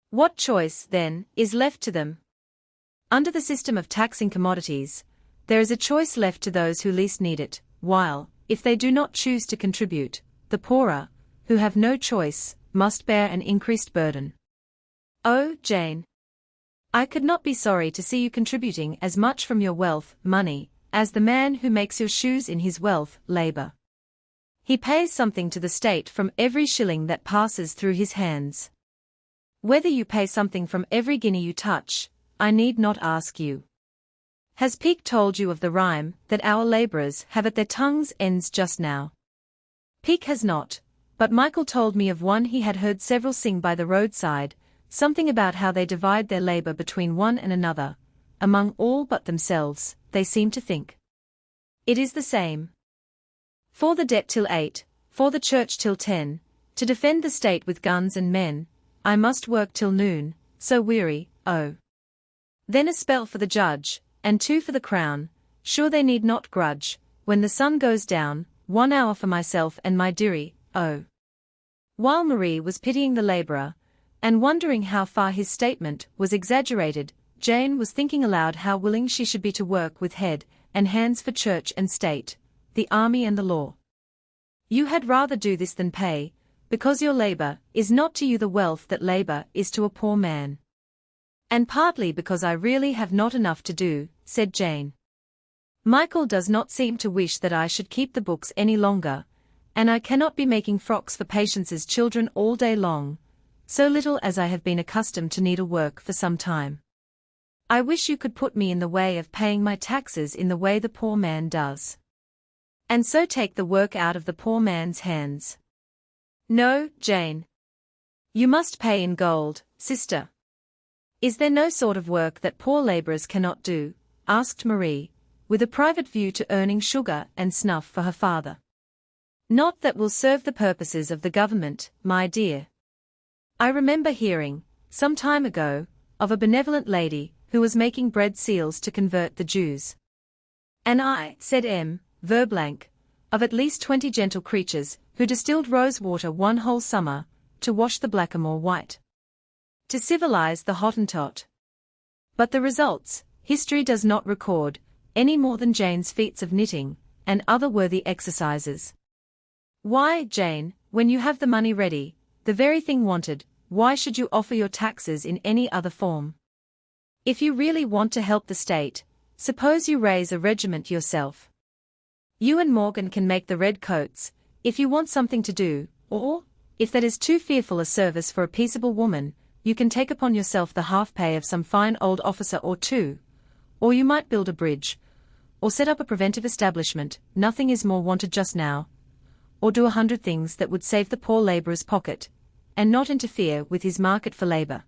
What choice, then, is left to them? Under the system of taxing commodities, there is a choice left to those who least need it, while, if they do not choose to contribute, the poorer, who have no choice, must bear an increased burden. Oh, Jane! I could not be sorry to see you contributing as much from your wealth, money, as the man who makes your shoes in his wealth, labor. He pays something to the state from every shilling that passes through his hands. Whether you pay something from every guinea you touch, I need not ask you. Has Peake told you of the rhyme that our labourers have at their tongues' ends just now? Peake has not, but Michael told me of one he had heard several sing by the roadside, something about how they divide their labour between one and another, among all but themselves, they seem to think. It is the same. For the debt till 8, for the church till 10, to defend the state with guns and men, I must work till noon, so weary, oh. Then a spell for the judge, and 2 for the crown, sure they need not grudge, when the sun goes down, 1 hour for myself and my dearie, oh. While Marie was pitying the labourer, and wondering how far his statement was exaggerated, Jane was thinking aloud how willing she should be to work with head and hands for church and state, the army and the law. You had rather do this than pay, because your labour is not to you the wealth that labour is to a poor man. And partly because I really have not enough to do, said Jane. Michael does not seem to wish that I should keep the books any longer, and I cannot be making frocks for Patience's children all day long, so little as I have been accustomed to needlework for some time. I wish you could put me in the way of paying my taxes in the way the poor man does. And so take the work out of the poor man's hands. No, Jane. You must pay in gold, sister. Is there no sort of work that poor labourers cannot do? Asked Marie, with a private view to earning sugar and snuff for her father. Not that will serve the purposes of the government, my dear. I remember hearing, some time ago, of a benevolent lady who was making bread seals to convert the Jews. And I, said M. Verblank, of at least 20 gentle creatures who distilled rose water 1 whole summer, to wash the blackamoor white. To civilize the Hottentot. But the results, history does not record, any more than Jane's feats of knitting, and other worthy exercises. Why, Jane, when you have the money ready, the very thing wanted, why should you offer your taxes in any other form? If you really want to help the state, suppose you raise a regiment yourself. You and Morgan can make the red coats, if you want something to do, or, if that is too fearful a service for a peaceable woman, you can take upon yourself the half-pay of some fine old officer or 2, or you might build a bridge, or set up a preventive establishment, nothing is more wanted just now, or do 100 things that would save the poor labourer's pocket, and not interfere with his market for labour.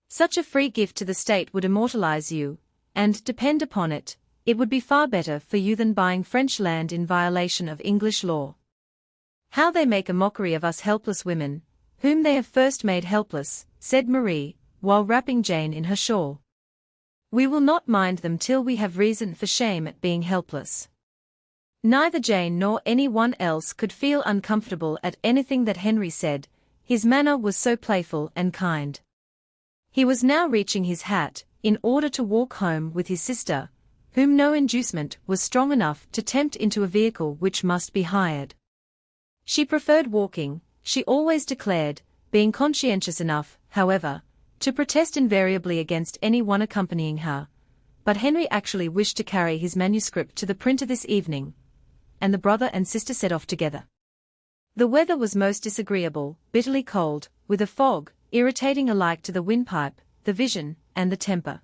Such a free gift to the state would immortalize you, and, depend upon it, It would be far better for you than buying French land in violation of English law. How they make a mockery of us helpless women, whom they have first made helpless, said Marie, while wrapping Jane in her shawl. We will not mind them till we have reason for shame at being helpless. Neither Jane nor anyone else could feel uncomfortable at anything that Henry said, his manner was so playful and kind. He was now reaching his hat, in order to walk home with his sister, whom no inducement was strong enough to tempt into a vehicle which must be hired. She preferred walking, she always declared, being conscientious enough, however, to protest invariably against any one accompanying her. But Henry actually wished to carry his manuscript to the printer this evening, and the brother and sister set off together. The weather was most disagreeable, bitterly cold, with a fog, irritating alike to the windpipe, the vision, and the temper.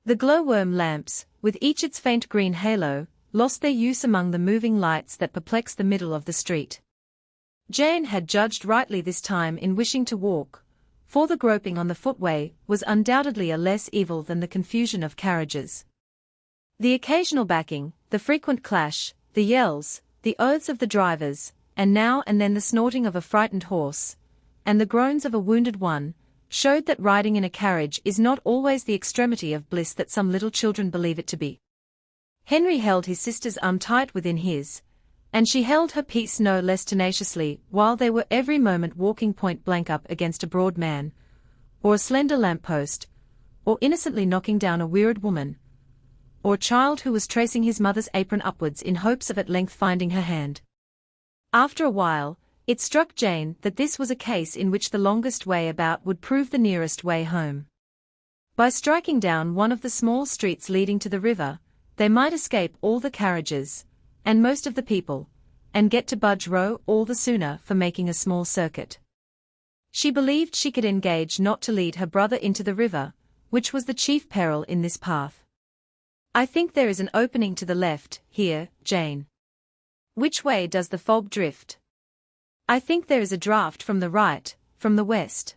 The glowworm lamps, with each its faint green halo, lost their use among the moving lights that perplexed the middle of the street. Jane had judged rightly this time in wishing to walk, for the groping on the footway was undoubtedly a less evil than the confusion of carriages. The occasional backing, the frequent clash, the yells, the oaths of the drivers, and now and then the snorting of a frightened horse, and the groans of a wounded one, showed that riding in a carriage is not always the extremity of bliss that some little children believe it to be. Henry held his sister's arm tight within his, and she held her peace no less tenaciously while they were every moment walking point blank up against a broad man, or a slender lamp-post, or innocently knocking down a wearied woman, or a child who was tracing his mother's apron upwards in hopes of at length finding her hand. After a while, it struck Jane that this was a case in which the longest way about would prove the nearest way home. By striking down one of the small streets leading to the river, they might escape all the carriages, and most of the people, and get to Budge Row all the sooner for making a small circuit. She believed she could engage not to lead her brother into the river, which was the chief peril in this path. I think there is an opening to the left, here, Jane. Which way does the fog drift? I think there is a draught from the right, from the west.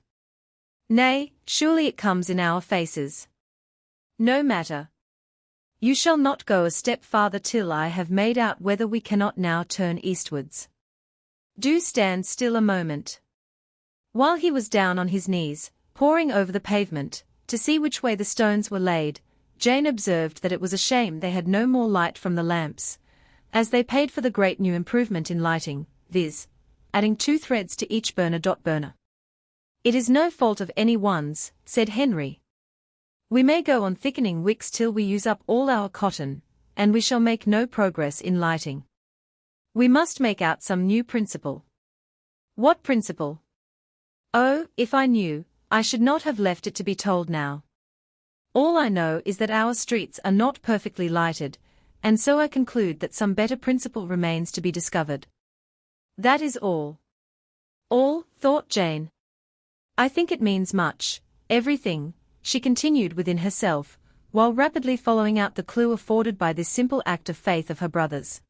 Nay, surely it comes in our faces. No matter. You shall not go a step farther till I have made out whether we cannot now turn eastwards. Do stand still a moment. While he was down on his knees, poring over the pavement, to see which way the stones were laid, Jane observed that it was a shame they had no more light from the lamps, as they paid for the great new improvement in lighting, viz., adding 2 threads to each burner. It is no fault of any one's, said Henry. We may go on thickening wicks till we use up all our cotton, and we shall make no progress in lighting. We must make out some new principle. What principle? Oh, if I knew, I should not have left it to be told now. All I know is that our streets are not perfectly lighted, and so I conclude that some better principle remains to be discovered. That is all. All, thought Jane. I think it means much, everything, she continued within herself, while rapidly following out the clue afforded by this simple act of faith of her brother's.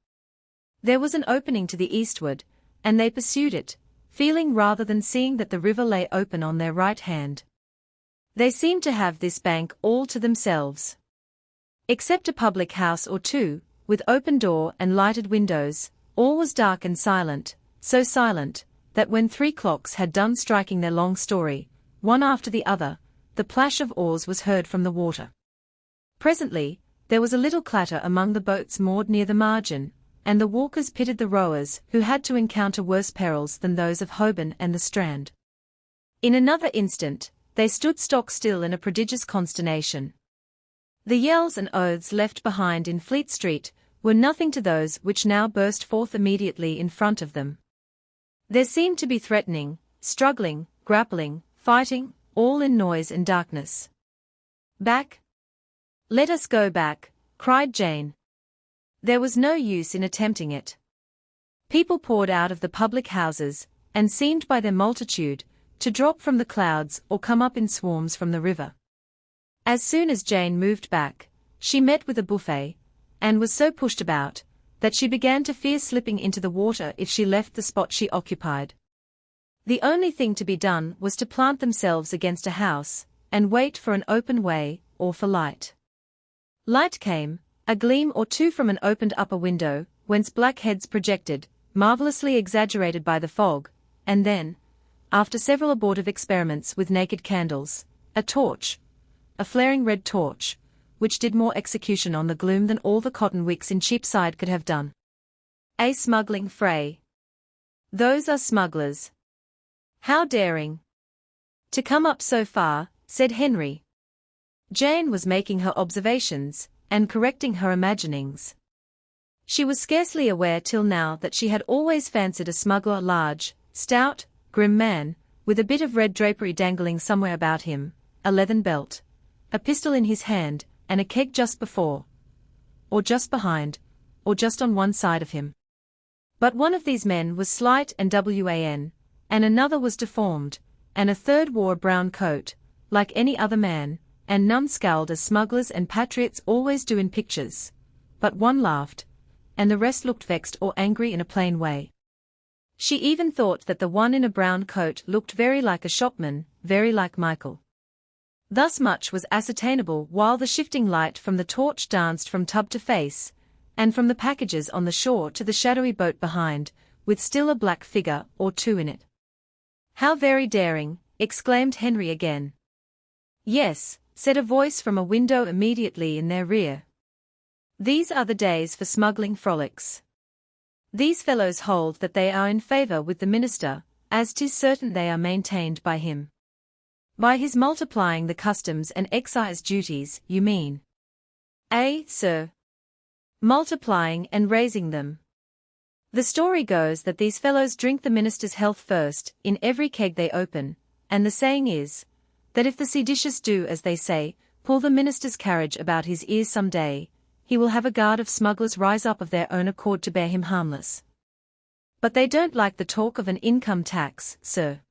There was an opening to the eastward, and they pursued it, feeling rather than seeing that the river lay open on their right hand. They seemed to have this bank all to themselves. Except a public house or two, with open door and lighted windows, all was dark and silent, so silent, that when 3 clocks had done striking their long story, one after the other, the plash of oars was heard from the water. Presently, there was a little clatter among the boats moored near the margin, and the walkers pitied the rowers who had to encounter worse perils than those of Holborn and the Strand. In another instant, they stood stock still in a prodigious consternation. The yells and oaths left behind in Fleet Street were nothing to those which now burst forth immediately in front of them. There seemed to be threatening, struggling, grappling, fighting, all in noise and darkness. Back? Let us go back, cried Jane. There was no use in attempting it. People poured out of the public houses, and seemed by their multitude to drop from the clouds or come up in swarms from the river. As soon as Jane moved back, she met with a buffet, and was so pushed about, that she began to fear slipping into the water if she left the spot she occupied. The only thing to be done was to plant themselves against a house, and wait for an open way, or for light. Light came, a gleam or two from an opened upper window, whence black heads projected, marvelously exaggerated by the fog, and then, after several abortive experiments with naked candles, a torch, a flaring red torch, which did more execution on the gloom than all the cotton wicks in Cheapside could have done. A smuggling fray. Those are smugglers. How daring! To come up so far, said Henry. Jane was making her observations, and correcting her imaginings. She was scarcely aware till now that she had always fancied a smuggler a large, stout, grim man, with a bit of red drapery dangling somewhere about him, a leathern belt, a pistol in his hand, and a keg just before, or just behind, or just on one side of him. But one of these men was slight and wan, and another was deformed, and a third wore a brown coat, like any other man, and none scowled as smugglers and patriots always do in pictures, but one laughed, and the rest looked vexed or angry in a plain way. She even thought that the one in a brown coat looked very like a shopman, very like Michael. Thus much was ascertainable while the shifting light from the torch danced from tub to face, and from the packages on the shore to the shadowy boat behind, with still a black figure or two in it. How very daring! Exclaimed Henry again. Yes, said a voice from a window immediately in their rear. These are the days for smuggling frolics. These fellows hold that they are in favour with the minister, as 'tis certain they are maintained by him. By his multiplying the customs and excise duties, you mean? Sir. Multiplying and raising them. The story goes that these fellows drink the minister's health first, in every keg they open, and the saying is, that if the seditious do as they say, pull the minister's carriage about his ears some day, he will have a guard of smugglers rise up of their own accord to bear him harmless. But they don't like the talk of an income tax, sir.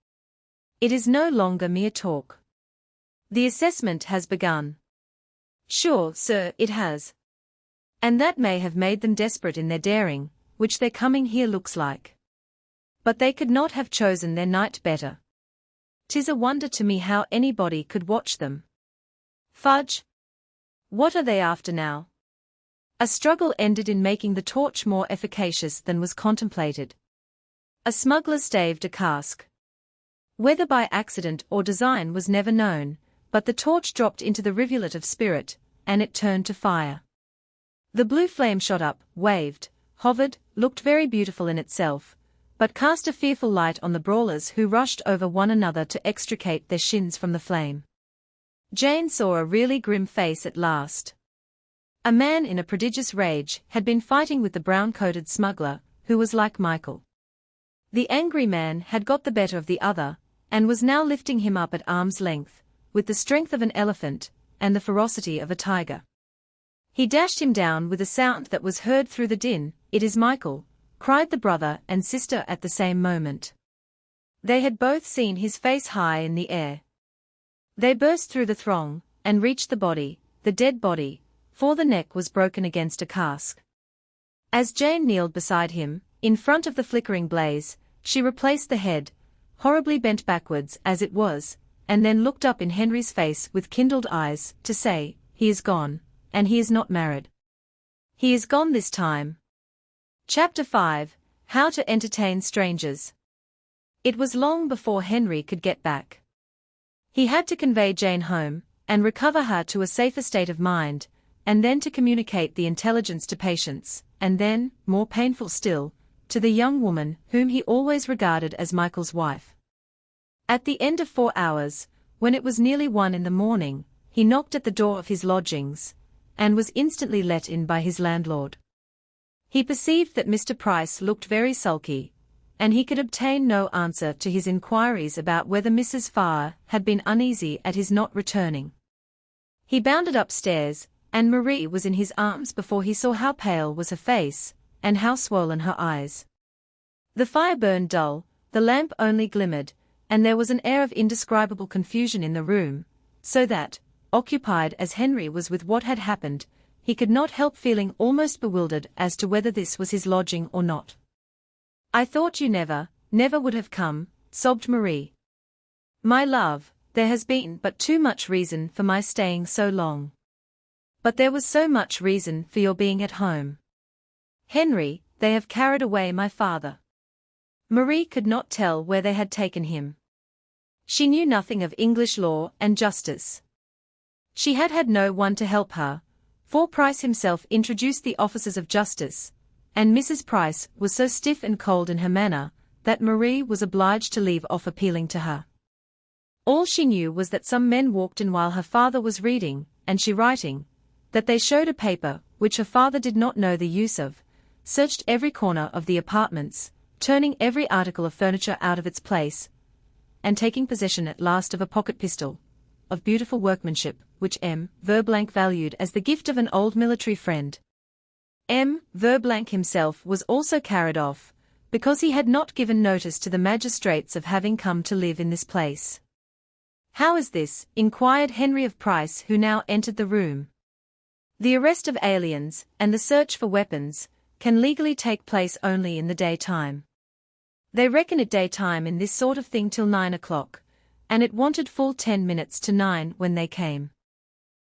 It is no longer mere talk. The assessment has begun. Sure, sir, it has. And that may have made them desperate in their daring, which their coming here looks like. But they could not have chosen their night better. 'Tis a wonder to me how anybody could watch them. Fudge! What are they after now? A struggle ended in making the torch more efficacious than was contemplated. A smuggler staved a cask. Whether by accident or design was never known, but the torch dropped into the rivulet of spirit, and it turned to fire. The blue flame shot up, waved, hovered, looked very beautiful in itself, but cast a fearful light on the brawlers who rushed over one another to extricate their shins from the flame. Jane saw a really grim face at last. A man in a prodigious rage had been fighting with the brown-coated smuggler, who was like Michael. The angry man had got the better of the other, and was now lifting him up at arm's length, with the strength of an elephant, and the ferocity of a tiger. He dashed him down with a sound that was heard through the din. "It is Michael," cried the brother and sister at the same moment. They had both seen his face high in the air. They burst through the throng, and reached the body, the dead body, for the neck was broken against a cask. As Jane kneeled beside him, in front of the flickering blaze, she replaced the head, horribly bent backwards as it was, and then looked up in Henry's face with kindled eyes, to say, "He is gone, and he is not married. He is gone this time." Chapter 5: How to Entertain Strangers. It was long before Henry could get back. He had to convey Jane home, and recover her to a safer state of mind, and then to communicate the intelligence to Patience, and then, more painful still, to the young woman whom he always regarded as Michael's wife. At the end of 4 hours, when it was nearly 1 in the morning, he knocked at the door of his lodgings, and was instantly let in by his landlord. He perceived that Mr. Price looked very sulky, and he could obtain no answer to his inquiries about whether Mrs. Farr had been uneasy at his not returning. He bounded upstairs, and Marie was in his arms before he saw how pale was her face, and how swollen her eyes. The fire burned dull, the lamp only glimmered, and there was an air of indescribable confusion in the room, so that, occupied as Henry was with what had happened, he could not help feeling almost bewildered as to whether this was his lodging or not. "I thought you never would have come," sobbed Marie. "My love, there has been but too much reason for my staying so long. But there was so much reason for your being at home. Henry, they have carried away my father. Marie could not tell where they had taken him. She knew nothing of English law and justice. She had had no one to help her, for Price himself introduced the officers of justice, and Mrs. Price was so stiff and cold in her manner, that Marie was obliged to leave off appealing to her. All she knew was that some men walked in while her father was reading, and she writing, that they showed a paper, which her father did not know the use of, searched every corner of the apartments, turning every article of furniture out of its place, and taking possession at last of a pocket pistol, of beautiful workmanship, which M. Verblank valued as the gift of an old military friend. M. Verblank himself was also carried off, because he had not given notice to the magistrates of having come to live in this place. How is this? Inquired Henry of Price, who now entered the room. The arrest of aliens, and the search for weapons, can legally take place only in the daytime. They reckon it daytime in this sort of thing till 9 o'clock, and it wanted full 10 minutes to 9 when they came.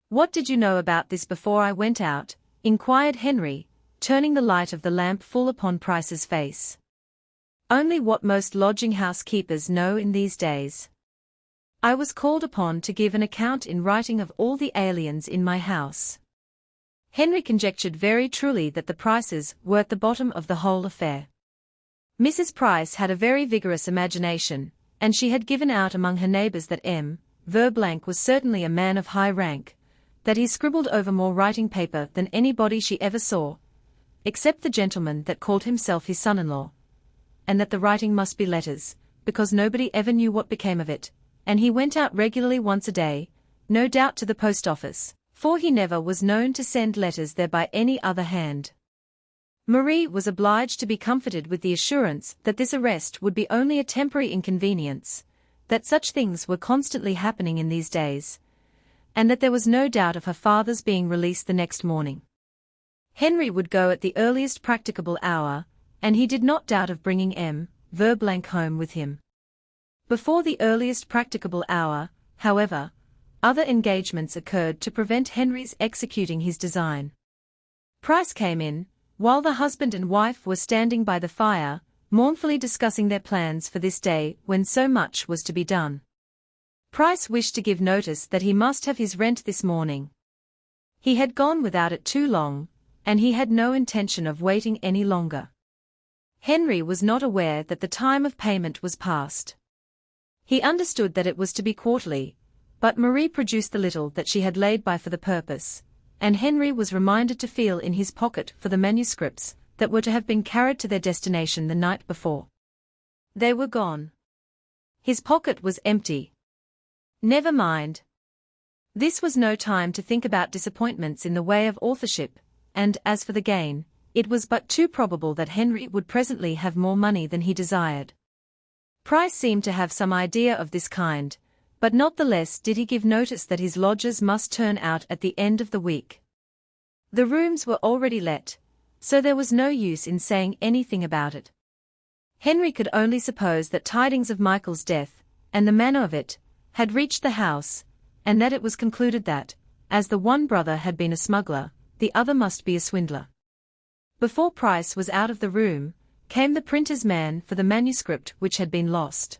What did you know about this before I went out? Inquired Henry, turning the light of the lamp full upon Price's face. Only what most lodging-house keepers know in these days. I was called upon to give an account in writing of all the aliens in my house. Henry conjectured very truly that the Prices were at the bottom of the whole affair. Mrs. Price had a very vigorous imagination, and she had given out among her neighbors that M. Verblank was certainly a man of high rank, that he scribbled over more writing paper than anybody she ever saw, except the gentleman that called himself his son-in-law, and that the writing must be letters, because nobody ever knew what became of it, and he went out regularly once a day, no doubt to the post office, for he never was known to send letters there by any other hand. Marie was obliged to be comforted with the assurance that this arrest would be only a temporary inconvenience, that such things were constantly happening in these days, and that there was no doubt of her father's being released the next morning. Henry would go at the earliest practicable hour, and he did not doubt of bringing M. Verblank home with him. Before the earliest practicable hour, however, other engagements occurred to prevent Henry's executing his design. Price came in, while the husband and wife were standing by the fire, mournfully discussing their plans for this day when so much was to be done. Price wished to give notice that he must have his rent this morning. He had gone without it too long, and he had no intention of waiting any longer. Henry was not aware that the time of payment was past. He understood that it was to be quarterly, but Marie produced the little that she had laid by for the purpose, and Henry was reminded to feel in his pocket for the manuscripts that were to have been carried to their destination the night before. They were gone. His pocket was empty. Never mind. This was no time to think about disappointments in the way of authorship, and as for the gain, it was but too probable that Henry would presently have more money than he desired. Price seemed to have some idea of this kind, but not the less did he give notice that his lodgers must turn out at the end of the week. The rooms were already let, so there was no use in saying anything about it. Henry could only suppose that tidings of Michael's death, and the manner of it, had reached the house, and that it was concluded that, as the one brother had been a smuggler, the other must be a swindler. Before Price was out of the room, came the printer's man for the manuscript which had been lost.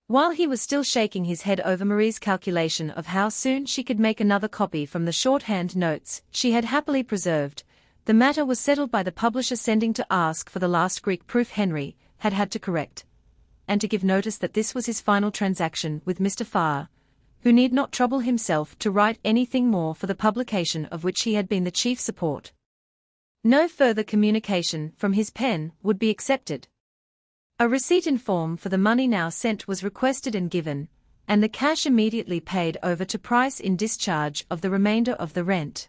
While he was still shaking his head over Marie's calculation of how soon she could make another copy from the shorthand notes she had happily preserved, the matter was settled by the publisher sending to ask for the last Greek proof Henry had had to correct, and to give notice that this was his final transaction with Mr. Farr, who need not trouble himself to write anything more for the publication of which he had been the chief support. No further communication from his pen would be accepted. A receipt in form for the money now sent was requested and given, and the cash immediately paid over to Price in discharge of the remainder of the rent.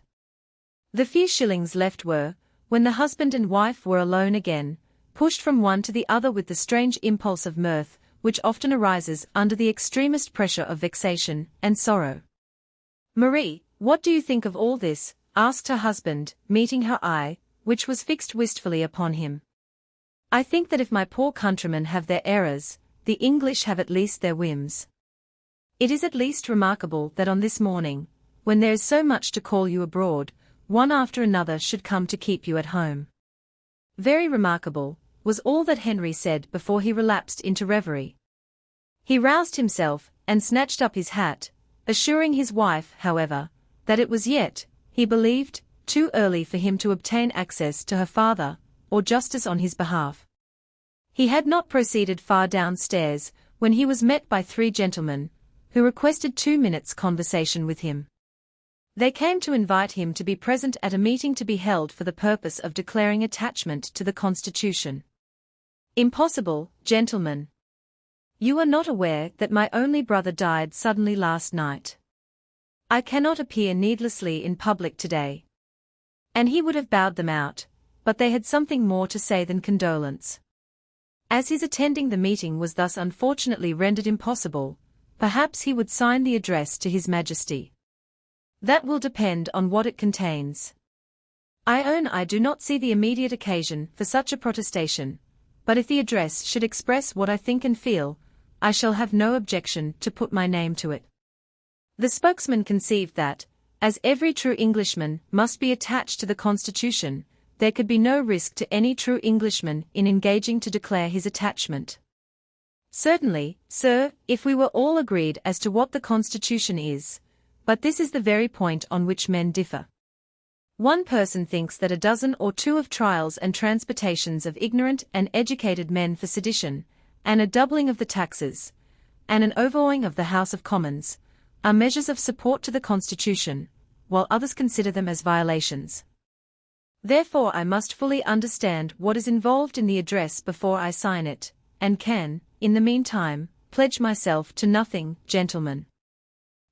The few shillings left were, when the husband and wife were alone again, pushed from one to the other with the strange impulse of mirth, which often arises under the extremest pressure of vexation and sorrow. "Marie, what do you think of all this?" asked her husband, meeting her eye, which was fixed wistfully upon him. "I think that if my poor countrymen have their errors, the English have at least their whims. It is at least remarkable that on this morning, when there is so much to call you abroad, one after another should come to keep you at home. Very remarkable, was all that Henry said before he relapsed into reverie. He roused himself, and snatched up his hat, assuring his wife, however, that it was yet, he believed, too early for him to obtain access to her father, or justice on his behalf. He had not proceeded far downstairs, when he was met by 3 gentlemen, who requested 2 minutes' conversation with him. They came to invite him to be present at a meeting to be held for the purpose of declaring attachment to the Constitution. Impossible, gentlemen. You are not aware that my only brother died suddenly last night. I cannot appear needlessly in public today. And he would have bowed them out, but they had something more to say than condolence. As his attending the meeting was thus unfortunately rendered impossible, perhaps he would sign the address to His Majesty. That will depend on what it contains. I own I do not see the immediate occasion for such a protestation, but if the address should express what I think and feel, I shall have no objection to put my name to it. The spokesman conceived that, as every true Englishman must be attached to the Constitution, there could be no risk to any true Englishman in engaging to declare his attachment. Certainly, sir, if we were all agreed as to what the Constitution is, but this is the very point on which men differ. One person thinks that a dozen or 2 of trials and transportations of ignorant and educated men for sedition, and a doubling of the taxes, and an overawing of the House of Commons, are measures of support to the Constitution, while others consider them as violations. Therefore I must fully understand what is involved in the address before I sign it, and can, in the meantime, pledge myself to nothing, gentlemen.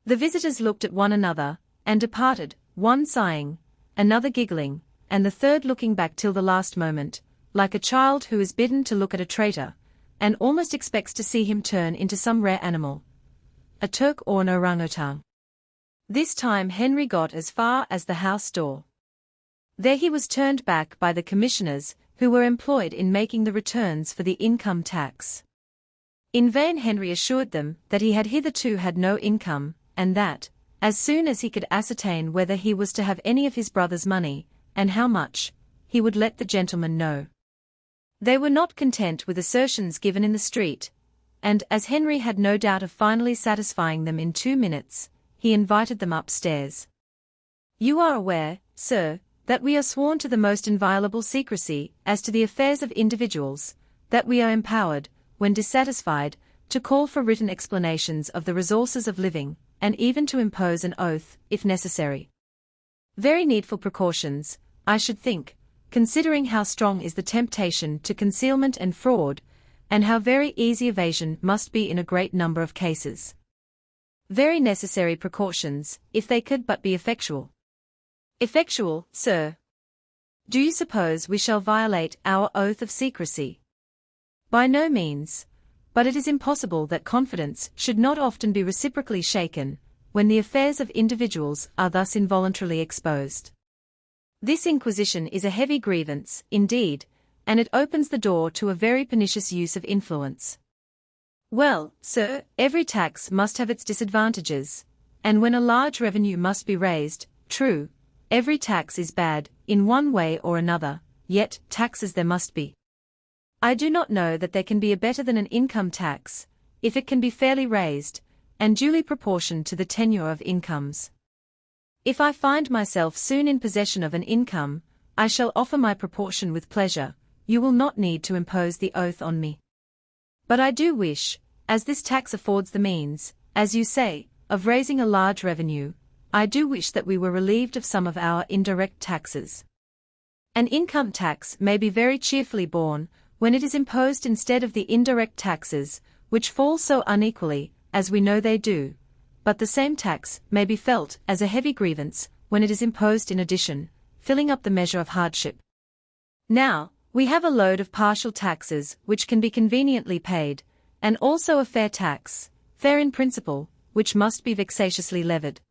The visitors looked at one another, and departed, one sighing, another giggling, and the third looking back till the last moment, like a child who is bidden to look at a traitor, and almost expects to see him turn into some rare animal, a Turk or an orangutan. This time Henry got as far as the house door. There he was turned back by the commissioners, who were employed in making the returns for the income tax. In vain Henry assured them that he had hitherto had no income, and that, as soon as he could ascertain whether he was to have any of his brother's money, and how much, he would let the gentleman know. They were not content with assertions given in the street, and as Henry had no doubt of finally satisfying them in 2 minutes, he invited them upstairs. You are aware, sir, that we are sworn to the most inviolable secrecy as to the affairs of individuals, that we are empowered, when dissatisfied, to call for written explanations of the resources of living, and even to impose an oath, if necessary. Very needful precautions, I should think, considering how strong is the temptation to concealment and fraud, and how very easy evasion must be in a great number of cases. Very necessary precautions, if they could but be effectual. Effectual, sir. Do you suppose we shall violate our oath of secrecy? By no means, but it is impossible that confidence should not often be reciprocally shaken, when the affairs of individuals are thus involuntarily exposed. This inquisition is a heavy grievance, indeed, and it opens the door to a very pernicious use of influence. Well, sir, every tax must have its disadvantages, and when a large revenue must be raised, true, every tax is bad, in one way or another, yet taxes there must be. I do not know that there can be a better than an income tax, if it can be fairly raised, and duly proportioned to the tenure of incomes. If I find myself soon in possession of an income, I shall offer my proportion with pleasure. You will not need to impose the oath on me. But I do wish, as this tax affords the means, as you say, of raising a large revenue, I do wish that we were relieved of some of our indirect taxes. An income tax may be very cheerfully borne, when it is imposed instead of the indirect taxes, which fall so unequally, as we know they do, but the same tax may be felt as a heavy grievance, when it is imposed in addition, filling up the measure of hardship. Now, we have a load of partial taxes which can be conveniently paid, and also a fair tax, fair in principle, which must be vexatiously levied.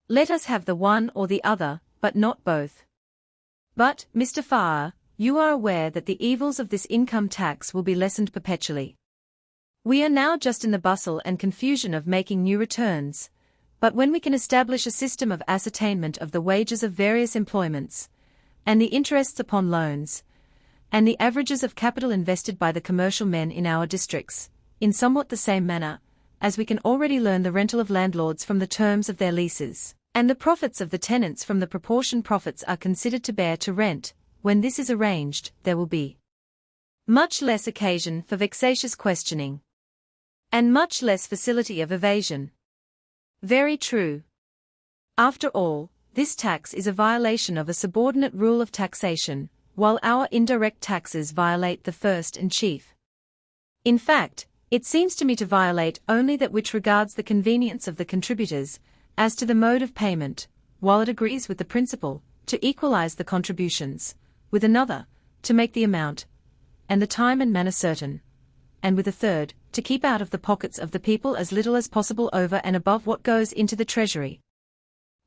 Let us have the one or the other, but not both. But, Mr. Farrar, you are aware that the evils of this income tax will be lessened perpetually. We are now just in the bustle and confusion of making new returns, But when we can establish a system of ascertainment of the wages of various employments, and the interests upon loans, and the averages of capital invested by the commercial men in our districts, in somewhat the same manner, as we can already learn the rental of landlords from the terms of their leases, and the profits of the tenants from the proportion profits are considered to bear to rent, when this is arranged, there will be much less occasion for vexatious questioning, and much less facility of evasion. Very true. After all, this tax is a violation of a subordinate rule of taxation, while our indirect taxes violate the first and chief. In fact, it seems to me to violate only that which regards the convenience of the contributors, as to the mode of payment, while it agrees with the principle, to equalize the contributions, with another, to make the amount, and the time and manner certain, and with a third, to keep out of the pockets of the people as little as possible over and above what goes into the treasury.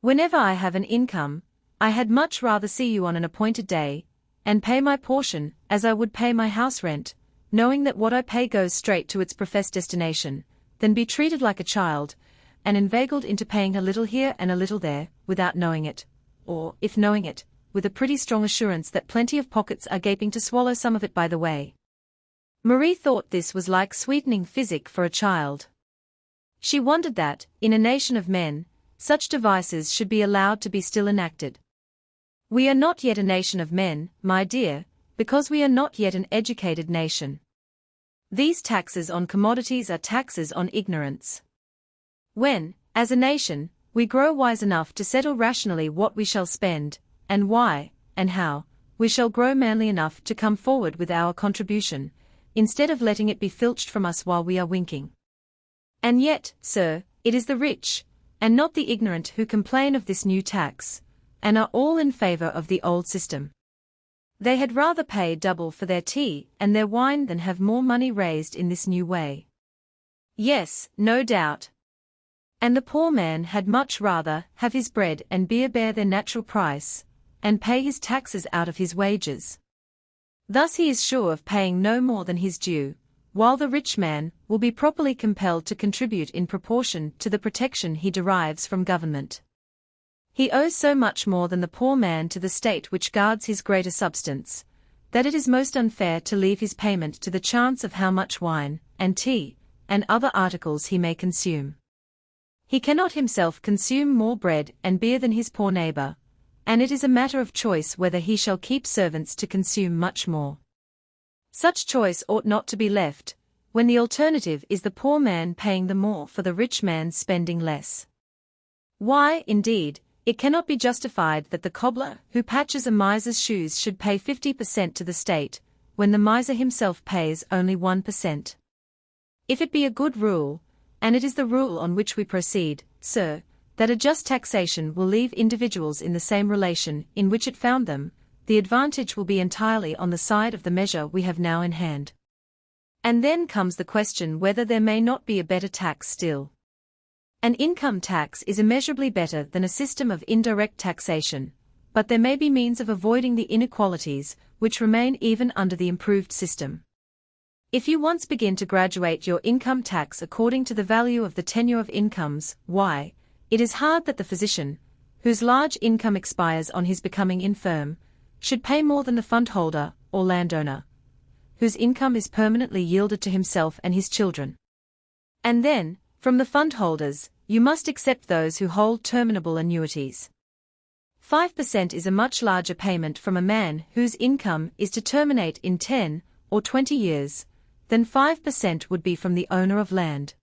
Whenever I have an income, I had much rather see you on an appointed day, and pay my portion, as I would pay my house rent, knowing that what I pay goes straight to its professed destination, than be treated like a child, and inveigled into paying a little here and a little there, without knowing it, or, if knowing it, with a pretty strong assurance that plenty of pockets are gaping to swallow some of it by the way. Marie thought this was like sweetening physic for a child. She wondered that, in a nation of men, such devices should be allowed to be still enacted. We are not yet a nation of men, my dear, because we are not yet an educated nation. These taxes on commodities are taxes on ignorance. When, as a nation, we grow wise enough to settle rationally what we shall spend, and why, and how, we shall grow manly enough to come forward with our contribution, instead of letting it be filched from us while we are winking. And yet, sir, it is the rich, and not the ignorant who complain of this new tax, and are all in favor of the old system. They had rather pay double for their tea and their wine than have more money raised in this new way. Yes, no doubt. And the poor man had much rather have his bread and beer bear their natural price, and pay his taxes out of his wages. Thus he is sure of paying no more than his due, while the rich man will be properly compelled to contribute in proportion to the protection he derives from government. He owes so much more than the poor man to the state which guards his greater substance, that it is most unfair to leave his payment to the chance of how much wine, and tea, and other articles he may consume. He cannot himself consume more bread and beer than his poor neighbor, and it is a matter of choice whether he shall keep servants to consume much more. Such choice ought not to be left, when the alternative is the poor man paying the more for the rich man spending less. Why, indeed, it cannot be justified that the cobbler who patches a miser's shoes should pay 50% to the state, when the miser himself pays only 1%. If it be a good rule, and it is the rule on which we proceed, sir, that a just taxation will leave individuals in the same relation in which it found them, the advantage will be entirely on the side of the measure we have now in hand. And then comes the question whether there may not be a better tax still. An income tax is immeasurably better than a system of indirect taxation, but there may be means of avoiding the inequalities which remain even under the improved system. If you once begin to graduate your income tax according to the value of the tenure of incomes, why, it is hard that the physician, whose large income expires on his becoming infirm, should pay more than the fundholder, or landowner, whose income is permanently yielded to himself and his children. And then, from the fundholders, you must accept those who hold terminable annuities. 5% is a much larger payment from a man whose income is to terminate in 10 or 20 years, than 5% would be from the owner of land.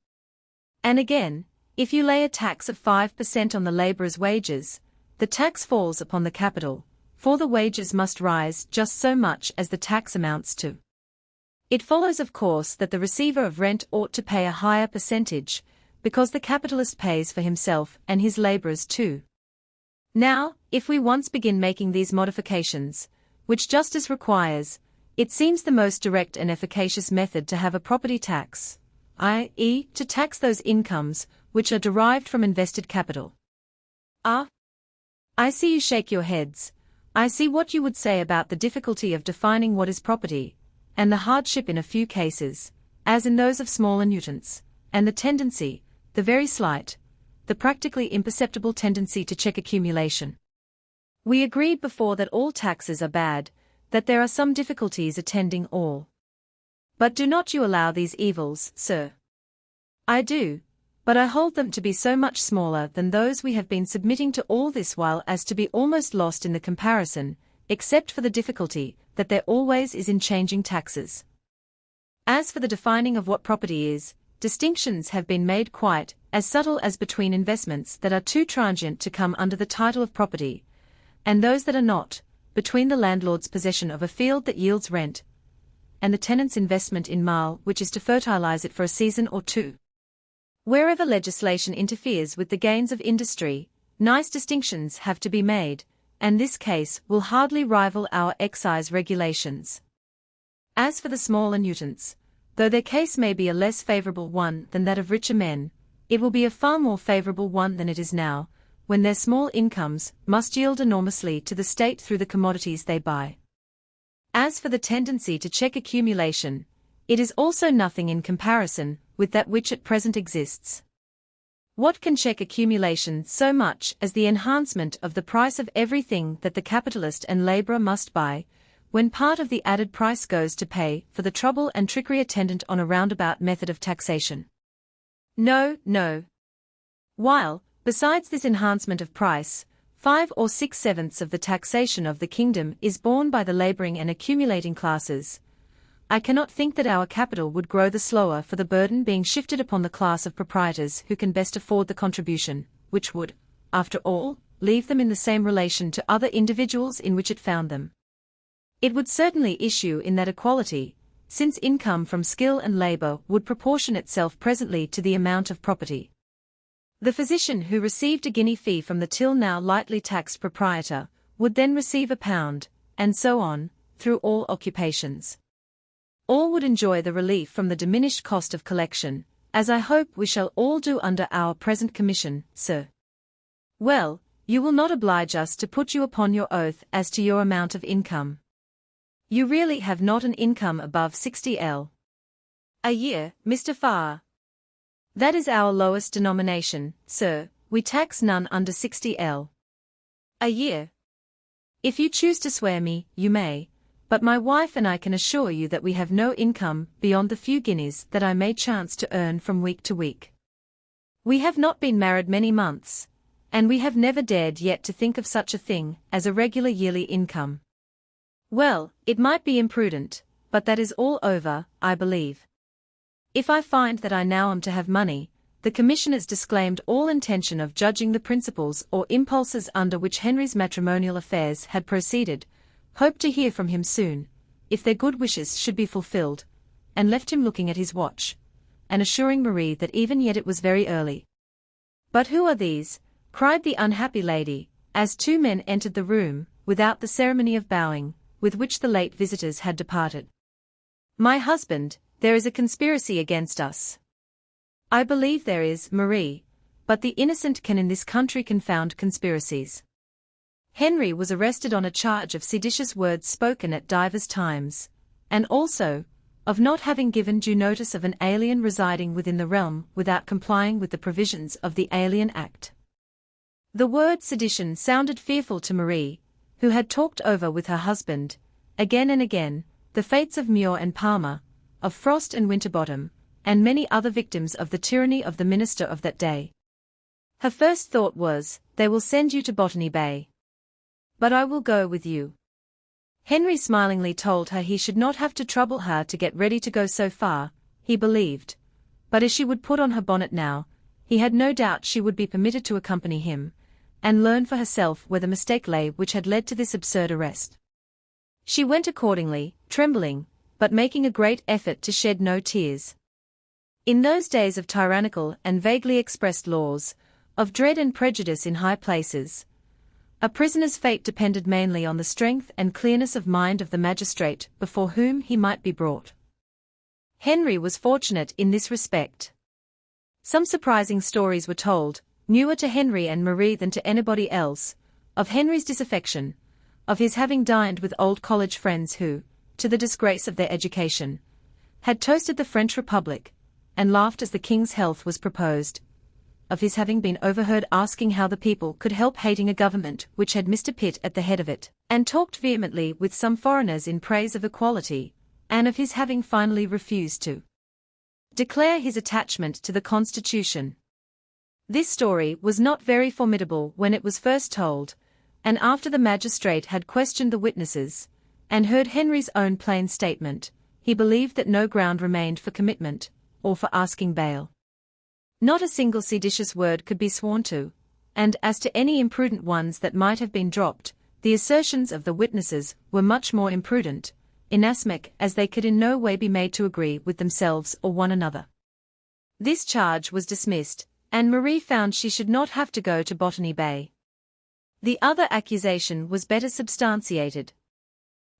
And again, if you lay a tax of 5% on the laborer's wages, the tax falls upon the capital, for the wages must rise just so much as the tax amounts to. It follows of course that the receiver of rent ought to pay a higher percentage, because the capitalist pays for himself and his laborers too. Now, if we once begin making these modifications, which justice requires, it seems the most direct and efficacious method to have a property tax, i.e., to tax those incomes which are derived from invested capital. Ah! I see you shake your heads. I see what you would say about the difficulty of defining what is property, and the hardship in a few cases, as in those of small annuitants, and the tendency, the very slight, the practically imperceptible tendency to check accumulation. We agreed before that all taxes are bad, that there are some difficulties attending all. But do not you allow these evils, sir? I do, but I hold them to be so much smaller than those we have been submitting to all this while as to be almost lost in the comparison, except for the difficulty that there always is in changing taxes. As for the defining of what property is, distinctions have been made quite as subtle as between investments that are too transient to come under the title of property, and those that are not, between the landlord's possession of a field that yields rent, and the tenant's investment in marl which is to fertilize it for a season or two. Wherever legislation interferes with the gains of industry, nice distinctions have to be made, and this case will hardly rival our excise regulations. As for the small annuitants, though their case may be a less favorable one than that of richer men, it will be a far more favorable one than it is now, when their small incomes must yield enormously to the state through the commodities they buy. As for the tendency to check accumulation, it is also nothing in comparison with that which at present exists. What can check accumulation so much as the enhancement of the price of everything that the capitalist and laborer must buy, when part of the added price goes to pay for the trouble and trickery attendant on a roundabout method of taxation? No, no. While, besides this enhancement of price, 5 or 6/7 of the taxation of the kingdom is borne by the laboring and accumulating classes, I cannot think that our capital would grow the slower for the burden being shifted upon the class of proprietors who can best afford the contribution, which would, after all, leave them in the same relation to other individuals in which it found them. It would certainly issue in that equality, since income from skill and labor would proportion itself presently to the amount of property. The physician who received a guinea fee from the till now lightly taxed proprietor would then receive £1, and so on, through all occupations. All would enjoy the relief from the diminished cost of collection, as I hope we shall all do under our present commission, sir. Well, you will not oblige us to put you upon your oath as to your amount of income. You really have not an income above 60L a year, Mr. Farr. That is our lowest denomination, sir. We tax none under 60L a year. If you choose to swear me, you may, but my wife and I can assure you that we have no income beyond the few guineas that I may chance to earn from week to week. We have not been married many months, and we have never dared yet to think of such a thing as a regular yearly income. Well, it might be imprudent, but that is all over, I believe. If I find that I now am to have money, the commissioners disclaimed all intention of judging the principles or impulses under which Henry's matrimonial affairs had proceeded, hoped to hear from him soon, if their good wishes should be fulfilled, and left him looking at his watch, and assuring Marie that even yet it was very early. But who are these? Cried the unhappy lady, as two men entered the room, without the ceremony of bowing, with which the late visitors had departed. My husband, there is a conspiracy against us. I believe there is, Marie, but the innocent can in this country confound conspiracies. Henry was arrested on a charge of seditious words spoken at divers times, and also, of not having given due notice of an alien residing within the realm without complying with the provisions of the Alien Act. The word sedition sounded fearful to Marie, who had talked over with her husband, again and again, the fates of Muir and Palmer, of Frost and Winterbottom, and many other victims of the tyranny of the minister of that day. Her first thought was, they will send you to Botany Bay. But I will go with you. Henry smilingly told her he should not have to trouble her to get ready to go so far, he believed, but as she would put on her bonnet now, he had no doubt she would be permitted to accompany him, and learn for herself where the mistake lay which had led to this absurd arrest. She went accordingly, trembling, but making a great effort to shed no tears. In those days of tyrannical and vaguely expressed laws, of dread and prejudice in high places, a prisoner's fate depended mainly on the strength and clearness of mind of the magistrate before whom he might be brought. Henry was fortunate in this respect. Some surprising stories were told, newer to Henry and Marie than to anybody else, of Henry's disaffection, of his having dined with old college friends who, to the disgrace of their education, had toasted the French Republic, and laughed as the king's health was proposed, of his having been overheard asking how the people could help hating a government which had Mr. Pitt at the head of it, and talked vehemently with some foreigners in praise of equality, and of his having finally refused to declare his attachment to the Constitution. This story was not very formidable when it was first told, and after the magistrate had questioned the witnesses, and heard Henry's own plain statement, he believed that no ground remained for commitment, or for asking bail. Not a single seditious word could be sworn to, and as to any imprudent ones that might have been dropped, the assertions of the witnesses were much more imprudent, inasmuch as they could in no way be made to agree with themselves or one another. This charge was dismissed, and Marie found she should not have to go to Botany Bay. The other accusation was better substantiated.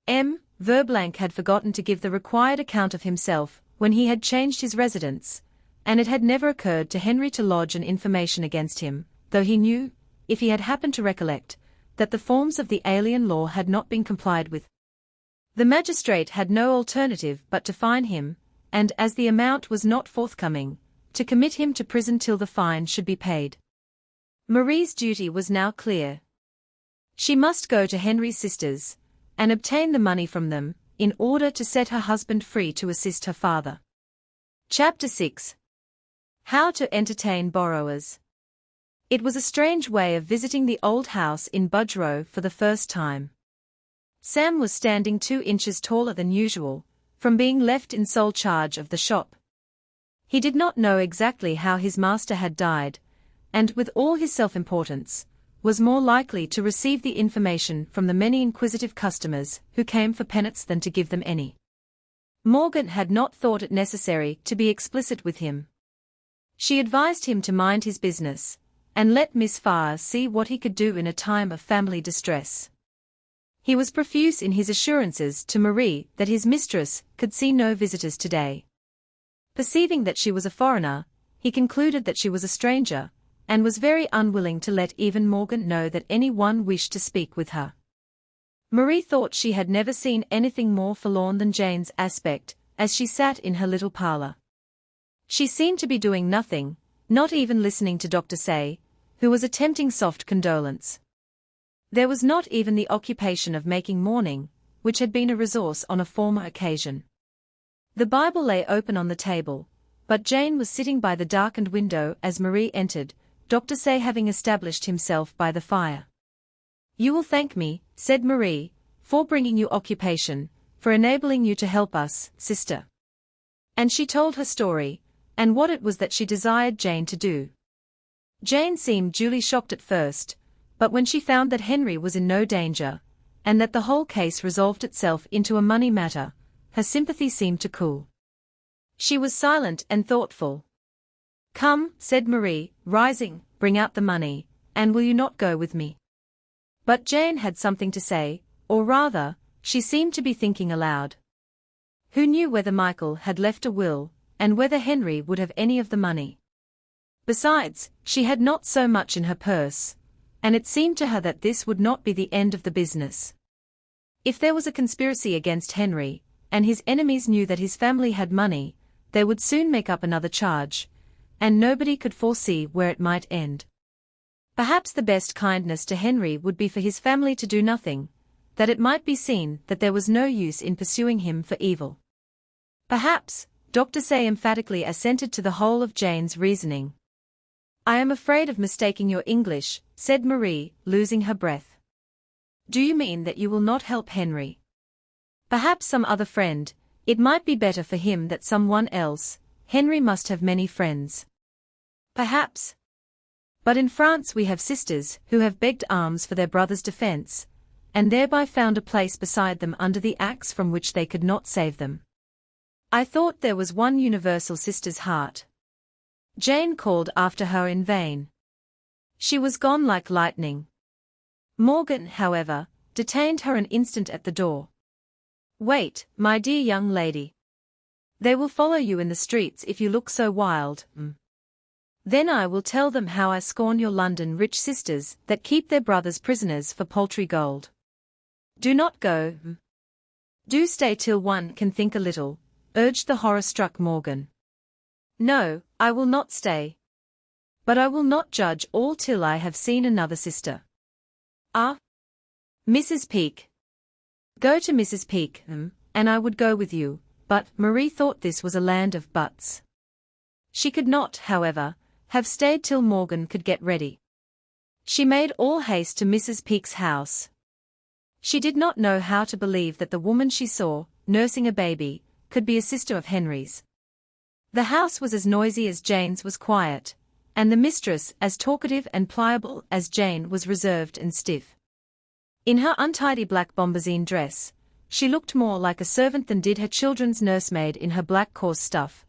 M. Verblanc had forgotten to give the required account of himself when he had changed his residence, and it had never occurred to Henry to lodge an information against him, though he knew, if he had happened to recollect, that the forms of the alien law had not been complied with. The magistrate had no alternative but to fine him, and as the amount was not forthcoming, to commit him to prison till the fine should be paid. Marie's duty was now clear. She must go to Henry's sisters, and obtain the money from them, in order to set her husband free to assist her father. Chapter 6. How to entertain borrowers. It was a strange way of visiting the old house in Budge Row for the first time. Sam was standing 2 inches taller than usual, from being left in sole charge of the shop. He did not know exactly how his master had died, and with all his self-importance, was more likely to receive the information from the many inquisitive customers who came for peanuts than to give them any. Morgan had not thought it necessary to be explicit with him. She advised him to mind his business, and let Miss Farr see what he could do in a time of family distress. He was profuse in his assurances to Marie that his mistress could see no visitors today. Perceiving that she was a foreigner, he concluded that she was a stranger, and was very unwilling to let even Morgan know that any one wished to speak with her. Marie thought she had never seen anything more forlorn than Jane's aspect, as she sat in her little parlour. She seemed to be doing nothing, not even listening to Dr. Say, who was attempting soft condolence. There was not even the occupation of making mourning, which had been a resource on a former occasion. The Bible lay open on the table, but Jane was sitting by the darkened window as Marie entered, Dr. Say having established himself by the fire. "You will thank me," said Marie, "for bringing you occupation, for enabling you to help us, sister." And she told her story, and what it was that she desired Jane to do. Jane seemed duly shocked at first, but when she found that Henry was in no danger, and that the whole case resolved itself into a money matter, her sympathy seemed to cool. She was silent and thoughtful. "Come," said Marie, rising, "bring out the money, and will you not go with me?" But Jane had something to say, or rather, she seemed to be thinking aloud. Who knew whether Michael had left a will, and whether Henry would have any of the money? Besides, she had not so much in her purse, and it seemed to her that this would not be the end of the business. If there was a conspiracy against Henry, and his enemies knew that his family had money, they would soon make up another charge, and nobody could foresee where it might end. Perhaps the best kindness to Henry would be for his family to do nothing, that it might be seen that there was no use in pursuing him for evil. Perhaps, Dr. Say emphatically assented to the whole of Jane's reasoning. "I am afraid of mistaking your English," said Marie, losing her breath. "Do you mean that you will not help Henry?" "Perhaps some other friend, it might be better for him that some one else, Henry must have many friends." "Perhaps. But in France we have sisters who have begged alms for their brother's defense, and thereby found a place beside them under the axe from which they could not save them. I thought there was one universal sister's heart." Jane called after her in vain. She was gone like lightning. Morgan, however, detained her an instant at the door. "Wait, my dear young lady. They will follow you in the streets if you look so wild. Then I will tell them how I scorn your London rich sisters that keep their brothers prisoners for paltry gold. Do not go. Do stay till one can think a little," urged the horror-struck Morgan. "No, I will not stay. But I will not judge all till I have seen another sister. Ah? Mrs. Peake. Go to Mrs. Peake, and I would go with you, but Marie thought this was a land of buts. She could not, however, have stayed till Morgan could get ready. She made all haste to Mrs. Peake's house. She did not know how to believe that the woman she saw, nursing a baby, could be a sister of Henry's. The house was as noisy as Jane's was quiet, and the mistress as talkative and pliable as Jane was reserved and stiff. In her untidy black bombazine dress, she looked more like a servant than did her children's nursemaid in her black coarse stuff,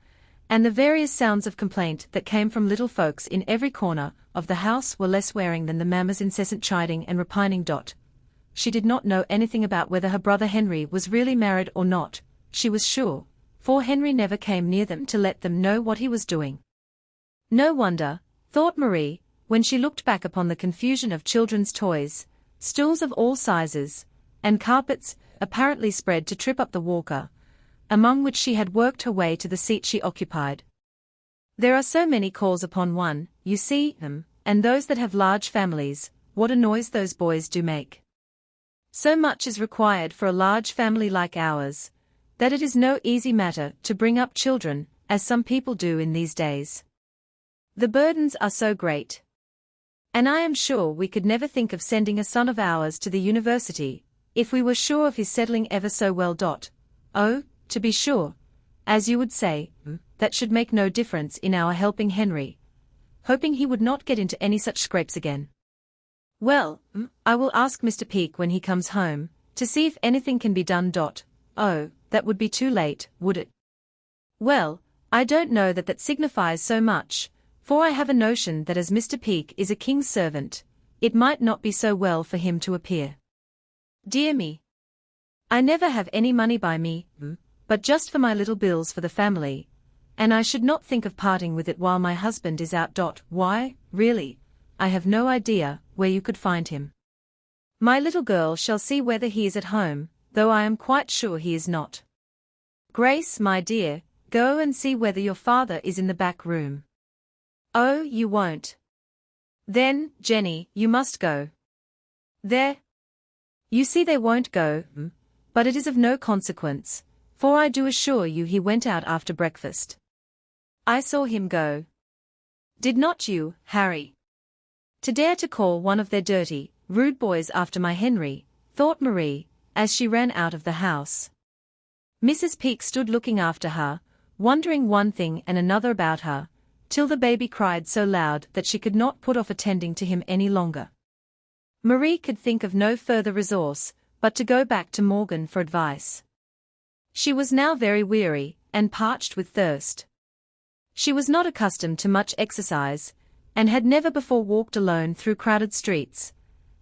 and the various sounds of complaint that came from little folks in every corner of the house were less wearing than the mamma's incessant chiding and repining. She did not know anything about whether her brother Henry was really married or not, she was sure, for Henry never came near them to let them know what he was doing. No wonder, thought Marie, when she looked back upon the confusion of children's toys, stools of all sizes, and carpets, apparently spread to trip up the walker, among which she had worked her way to the seat she occupied. There are so many calls upon one, you see, and those that have large families, what a noise those boys do make. So much is required for a large family like ours, that it is no easy matter to bring up children, as some people do in these days. The burdens are so great. And I am sure we could never think of sending a son of ours to the university, if we were sure of his settling ever so well. Oh, to be sure, as you would say, that should make no difference in our helping Henry, hoping he would not get into any such scrapes again. Well, I will ask Mr. Peake when he comes home, to see if anything can be done. Oh, that would be too late, would it? Well, I don't know that signifies so much, for I have a notion that as Mr. Peake is a king's servant, it might not be so well for him to appear. Dear me! I never have any money by me, but just for my little bills for the family, and I should not think of parting with it while my husband is out. Why, really, I have no idea where you could find him. My little girl shall see whether he is at home, though I am quite sure he is not. Grace, my dear, go and see whether your father is in the back room. Oh, you won't. Then, Jenny, you must go. There. You see they won't go, but it is of no consequence, for I do assure you he went out after breakfast. I saw him go. Did not you, Harry? To dare to call one of their dirty, rude boys after my Henry, thought Marie, as she ran out of the house. Mrs. Peake stood looking after her, wondering one thing and another about her, till the baby cried so loud that she could not put off attending to him any longer. Marie could think of no further resource, but to go back to Morgan for advice. She was now very weary, and parched with thirst. She was not accustomed to much exercise, and had never before walked alone through crowded streets.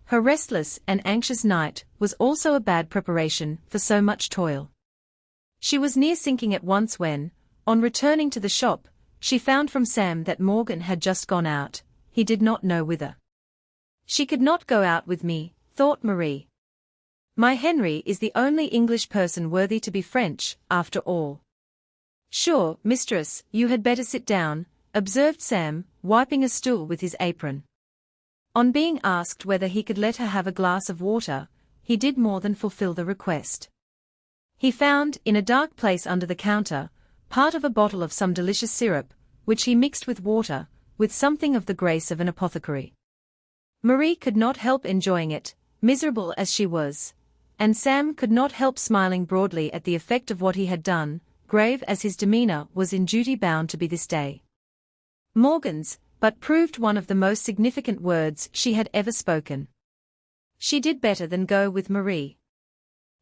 Her restless and anxious night was also a bad preparation for so much toil. She was near sinking at once when, on returning to the shop, she found from Sam that Morgan had just gone out, he did not know whither. She could not go out with me, thought Marie. My Henry is the only English person worthy to be French, after all. Sure, mistress, you had better sit down, observed Sam, wiping a stool with his apron. On being asked whether he could let her have a glass of water, he did more than fulfill the request. He found, in a dark place under the counter, part of a bottle of some delicious syrup, which he mixed with water, with something of the grace of an apothecary. Marie could not help enjoying it, miserable as she was, and Sam could not help smiling broadly at the effect of what he had done, grave as his demeanor was in duty bound to be this day. Morgan's, but proved one of the most significant words she had ever spoken. She did better than go with Marie.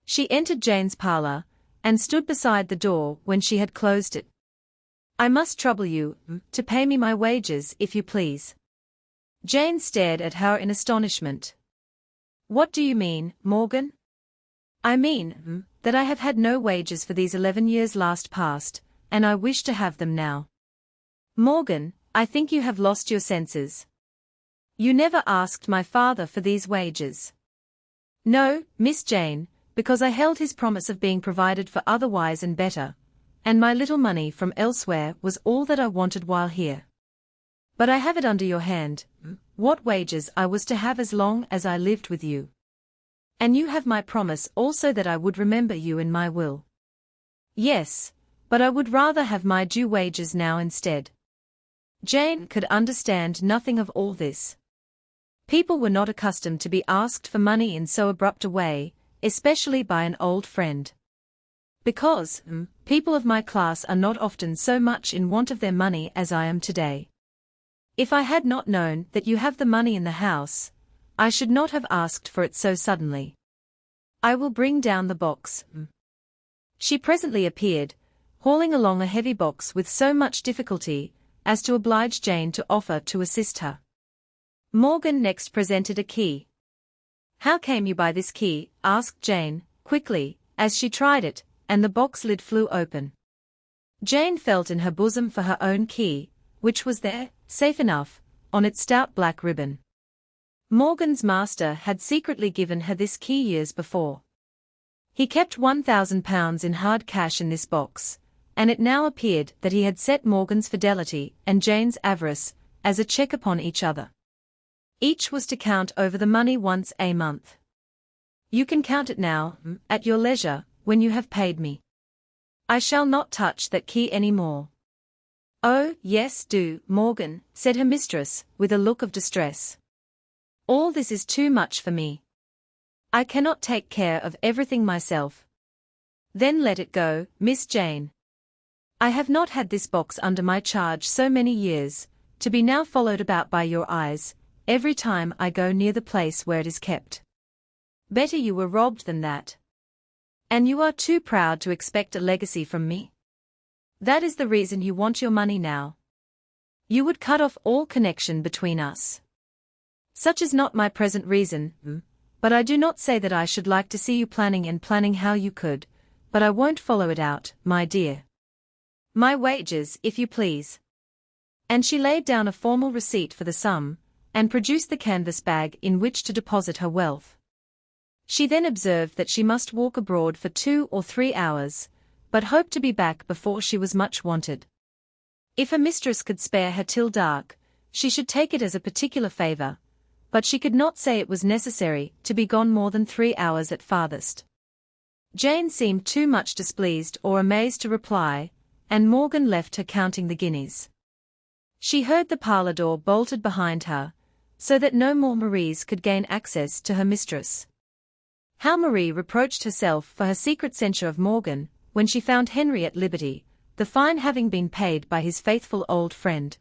She entered Jane's parlor, and stood beside the door when she had closed it. I must trouble you, to pay me my wages, if you please. Jane stared at her in astonishment. What do you mean, Morgan? I mean, that I have had no wages for these 11 years last past, and I wish to have them now. Morgan, I think you have lost your senses. You never asked my father for these wages. No, Miss Jane, because I held his promise of being provided for otherwise and better, and my little money from elsewhere was all that I wanted while here. But I have it under your hand, what wages I was to have as long as I lived with you. And you have my promise also that I would remember you in my will. Yes, but I would rather have my due wages now instead. Jane could understand nothing of all this. People were not accustomed to be asked for money in so abrupt a way, especially by an old friend. Because, people of my class are not often so much in want of their money as I am today. If I had not known that you have the money in the house, I should not have asked for it so suddenly. I will bring down the box. She presently appeared, hauling along a heavy box with so much difficulty as to oblige Jane to offer to assist her. Morgan next presented a key. How came you by this key? Asked Jane, quickly, as she tried it, and the box lid flew open. Jane felt in her bosom for her own key, which was there, safe enough, on its stout black ribbon. Morgan's master had secretly given her this key years before. He kept £1,000 in hard cash in this box, and it now appeared that he had set Morgan's fidelity and Jane's avarice as a check upon each other. Each was to count over the money once a month. You can count it now, at your leisure, when you have paid me. I shall not touch that key any more. Oh, yes, do, Morgan, said her mistress, with a look of distress. All this is too much for me. I cannot take care of everything myself. Then let it go, Miss Jane. I have not had this box under my charge so many years, to be now followed about by your eyes, every time I go near the place where it is kept. Better you were robbed than that. And you are too proud to expect a legacy from me? That is the reason you want your money now. You would cut off all connection between us. Such is not my present reason, but I do not say that I should like to see you planning how you could, but I won't follow it out, my dear. My wages, if you please. And she laid down a formal receipt for the sum, and produced the canvas bag in which to deposit her wealth. She then observed that she must walk abroad for 2 or 3 hours, but hoped to be back before she was much wanted. If her mistress could spare her till dark, she should take it as a particular favour, but she could not say it was necessary to be gone more than 3 hours at farthest. Jane seemed too much displeased or amazed to reply, and Morgan left her counting the guineas. She heard the parlour door bolted behind her, so that no more Maries could gain access to her mistress. How Marie reproached herself for her secret censure of Morgan, when she found Henry at liberty, the fine having been paid by his faithful old friend.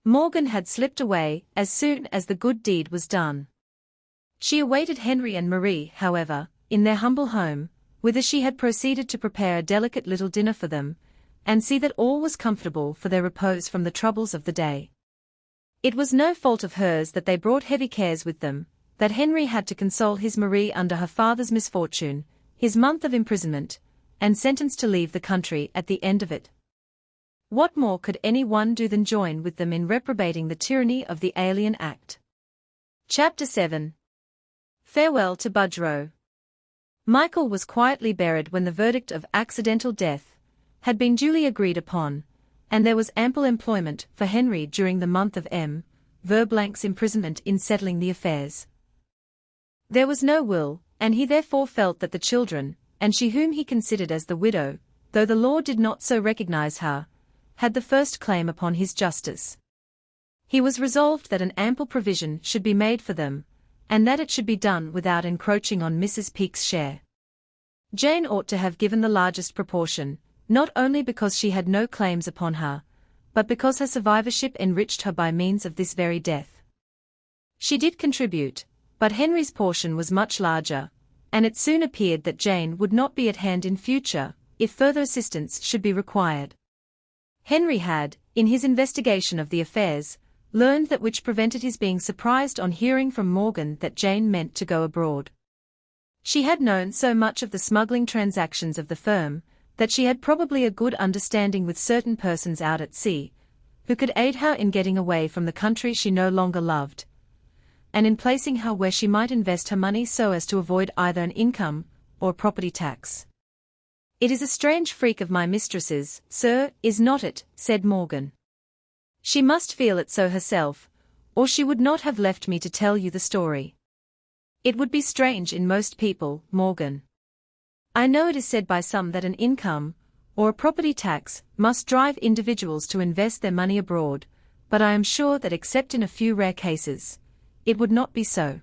Morgan had slipped away as soon as the good deed was done. She awaited Henry and Marie, however, in their humble home, whither she had proceeded to prepare a delicate little dinner for them, and see that all was comfortable for their repose from the troubles of the day. It was no fault of hers that they brought heavy cares with them, that Henry had to console his Marie under her father's misfortune, his month of imprisonment, and sentenced to leave the country at the end of it. What more could any one do than join with them in reprobating the tyranny of the Alien Act? Chapter 7. Farewell to Budgerow. Michael was quietly buried when the verdict of accidental death had been duly agreed upon, and there was ample employment for Henry during the month of Verblank's imprisonment in settling the affairs. There was no will, and he therefore felt that the children, and she whom he considered as the widow, though the law did not so recognize her, had the first claim upon his justice. He was resolved that an ample provision should be made for them, and that it should be done without encroaching on Mrs. Peake's share. Jane ought to have given the largest proportion, not only because she had no claims upon her, but because her survivorship enriched her by means of this very death. She did contribute, but Henry's portion was much larger, and it soon appeared that Jane would not be at hand in future, if further assistance should be required. Henry had, in his investigation of the affairs, learned that which prevented his being surprised on hearing from Morgan that Jane meant to go abroad. She had known so much of the smuggling transactions of the firm, that she had probably a good understanding with certain persons out at sea, who could aid her in getting away from the country she no longer loved, and in placing her where she might invest her money so as to avoid either an income or property tax. "It is a strange freak of my mistress's, sir, is not it?" said Morgan. She must feel it so herself, or she would not have left me to tell you the story. It would be strange in most people, Morgan. I know it is said by some that an income, or a property tax, must drive individuals to invest their money abroad, but I am sure that except in a few rare cases, it would not be so.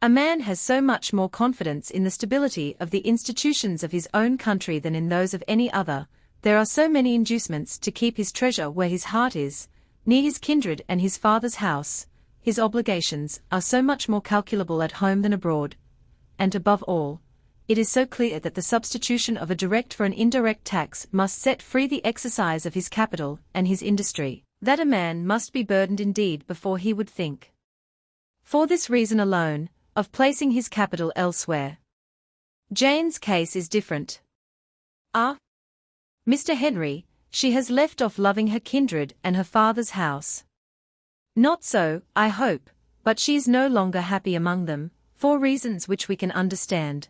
A man has so much more confidence in the stability of the institutions of his own country than in those of any other. There are so many inducements to keep his treasure where his heart is, near his kindred and his father's house. His obligations are so much more calculable at home than abroad, and above all, it is so clear that the substitution of a direct for an indirect tax must set free the exercise of his capital and his industry, that a man must be burdened indeed before he would think, for this reason alone, of placing his capital elsewhere. Jane's case is different. Mr. Henry, she has left off loving her kindred and her father's house. Not so, I hope, but she is no longer happy among them, for reasons which we can understand.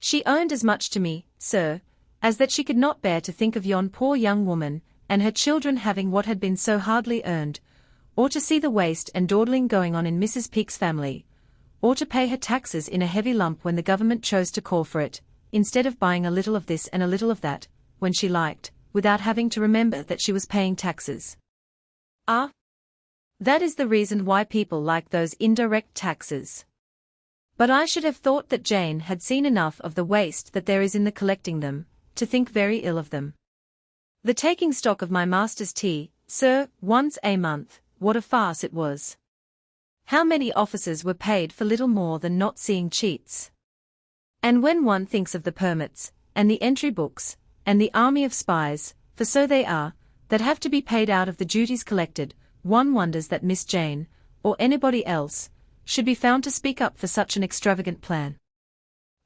She owned as much to me, sir, as that she could not bear to think of yon poor young woman, and her children having what had been so hardly earned, or to see the waste and dawdling going on in Mrs. Peake's family, or to pay her taxes in a heavy lump when the government chose to call for it, instead of buying a little of this and a little of that, when she liked, without having to remember that she was paying taxes. That is the reason why people like those indirect taxes. But I should have thought that Jane had seen enough of the waste that there is in the collecting them, to think very ill of them. The taking stock of my master's tea, sir, once a month, what a farce it was. How many officers were paid for little more than not seeing cheats? And when one thinks of the permits, and the entry books, and the army of spies, for so they are, that have to be paid out of the duties collected, one wonders that Miss Jane, or anybody else, should be found to speak up for such an extravagant plan.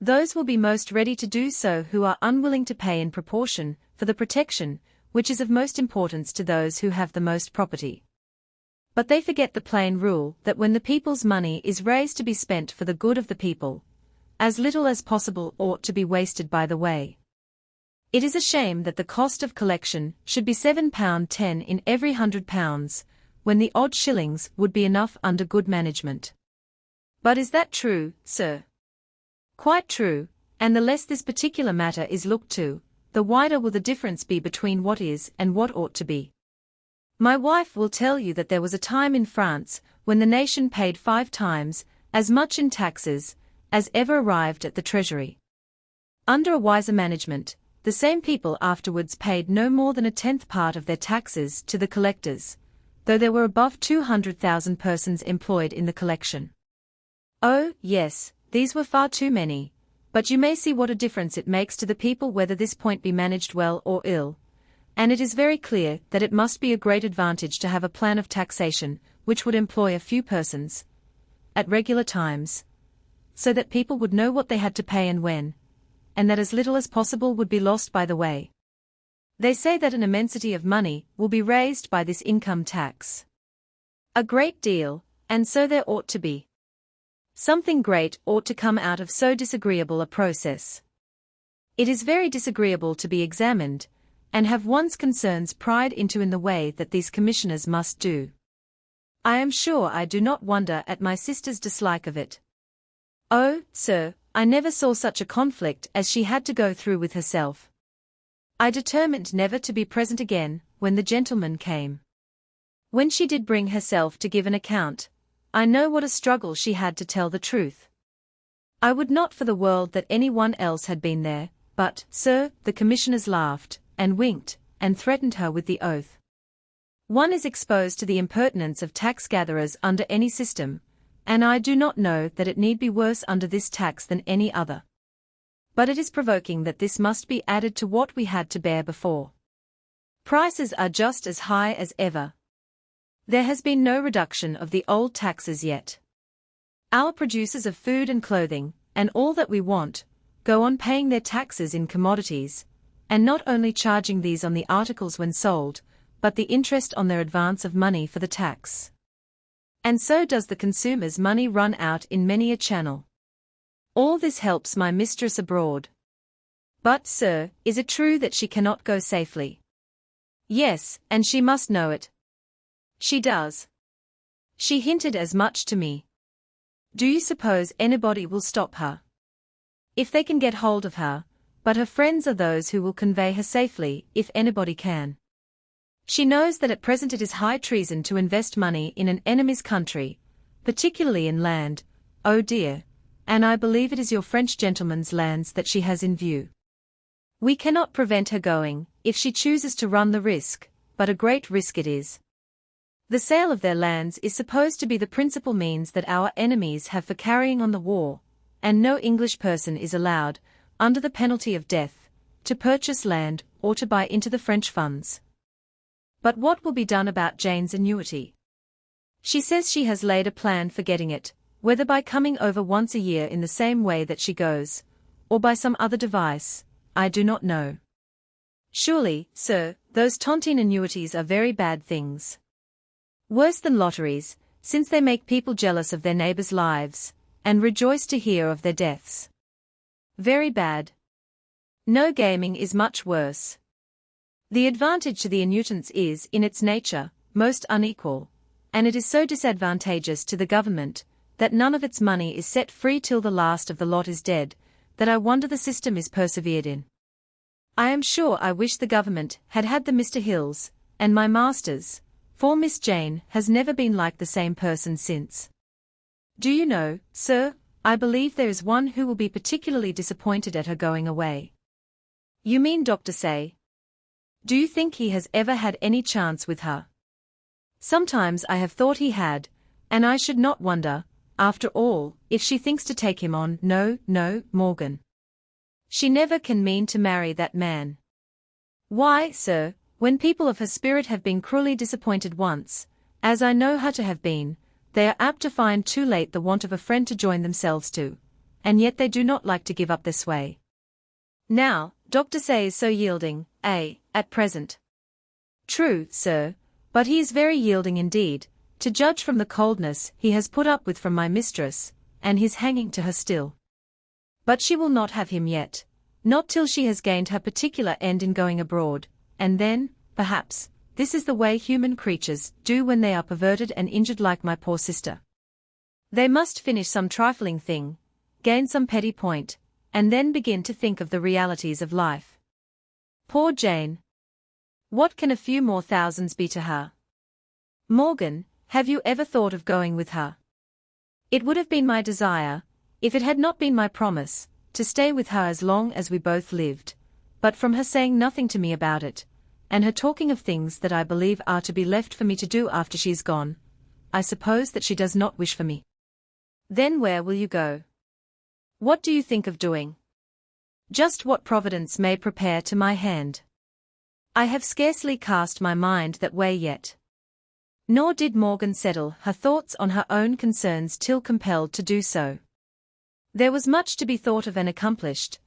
Those will be most ready to do so who are unwilling to pay in proportion for the protection, which is of most importance to those who have the most property. But they forget the plain rule that when the people's money is raised to be spent for the good of the people, as little as possible ought to be wasted by the way. It is a shame that the cost of collection should be £7.10 in every £100, when the odd shillings would be enough under good management. But is that true, sir? Quite true, and the less this particular matter is looked to, the wider will the difference be between what is and what ought to be. My wife will tell you that there was a time in France when the nation paid 5 times as much in taxes as ever arrived at the treasury. Under a wiser management, the same people afterwards paid no more than a 10th part of their taxes to the collectors, though there were above 200,000 persons employed in the collection. Oh, yes, these were far too many, but you may see what a difference it makes to the people whether this point be managed well or ill, and it is very clear that it must be a great advantage to have a plan of taxation which would employ a few persons, at regular times, so that people would know what they had to pay and when, and that as little as possible would be lost by the way. They say that an immensity of money will be raised by this income tax. A great deal, and so there ought to be. Something great ought to come out of so disagreeable a process. It is very disagreeable to be examined, and have one's concerns pried into in the way that these commissioners must do. I am sure I do not wonder at my sister's dislike of it. Oh, sir, I never saw such a conflict as she had to go through with herself. I determined never to be present again when the gentleman came. When she did bring herself to give an account, I know what a struggle she had to tell the truth. I would not for the world that any one else had been there, but, sir, the commissioners laughed, and winked, and threatened her with the oath. One is exposed to the impertinence of tax-gatherers under any system, and I do not know that it need be worse under this tax than any other. But it is provoking that this must be added to what we had to bear before. Prices are just as high as ever. There has been no reduction of the old taxes yet. Our producers of food and clothing, and all that we want, go on paying their taxes in commodities, and not only charging these on the articles when sold, but the interest on their advance of money for the tax. And so does the consumer's money run out in many a channel. All this helps my mistress abroad. But, sir, is it true that she cannot go safely? Yes, and she must know it. She does. She hinted as much to me. Do you suppose anybody will stop her? If they can get hold of her, but her friends are those who will convey her safely, if anybody can. She knows that at present it is high treason to invest money in an enemy's country, particularly in land, oh dear, and I believe it is your French gentleman's lands that she has in view. We cannot prevent her going, if she chooses to run the risk, but a great risk it is. The sale of their lands is supposed to be the principal means that our enemies have for carrying on the war, and no English person is allowed, under the penalty of death, to purchase land or to buy into the French funds. But what will be done about Jane's annuity? She says she has laid a plan for getting it, whether by coming over once a year in the same way that she goes, or by some other device, I do not know. Surely, sir, those tontine annuities are very bad things. Worse than lotteries, since they make people jealous of their neighbors' lives, and rejoice to hear of their deaths. Very bad. No gaming is much worse. The advantage to the annuitants is, in its nature, most unequal, and it is so disadvantageous to the government, that none of its money is set free till the last of the lot is dead, that I wonder the system is persevered in. I am sure I wish the government had had the Mr. Hills, and my masters, for Miss Jane has never been like the same person since. Do you know, sir, I believe there is one who will be particularly disappointed at her going away. You mean Dr. Say? Do you think he has ever had any chance with her? Sometimes I have thought he had, and I should not wonder, after all, if she thinks to take him on. No, Morgan. She never can mean to marry that man. Why, sir, when people of her spirit have been cruelly disappointed once, as I know her to have been, they are apt to find too late the want of a friend to join themselves to, and yet they do not like to give up their sway. Now, Dr. Say is so yielding, at present. True, sir, but he is very yielding indeed, to judge from the coldness he has put up with from my mistress, and his hanging to her still. But she will not have him yet, not till she has gained her particular end in going abroad, and then, perhaps, this is the way human creatures do when they are perverted and injured like my poor sister. They must finish some trifling thing, gain some petty point, and then begin to think of the realities of life. Poor Jane! What can a few more thousands be to her? Morgan, have you ever thought of going with her? It would have been my desire, if it had not been my promise, to stay with her as long as we both lived, but from her saying nothing to me about it, and her talking of things that I believe are to be left for me to do after she is gone, I suppose that she does not wish for me. Then where will you go? What do you think of doing? Just what Providence may prepare to my hand. I have scarcely cast my mind that way yet. Nor did Morgan settle her thoughts on her own concerns till compelled to do so. There was much to be thought of and accomplished,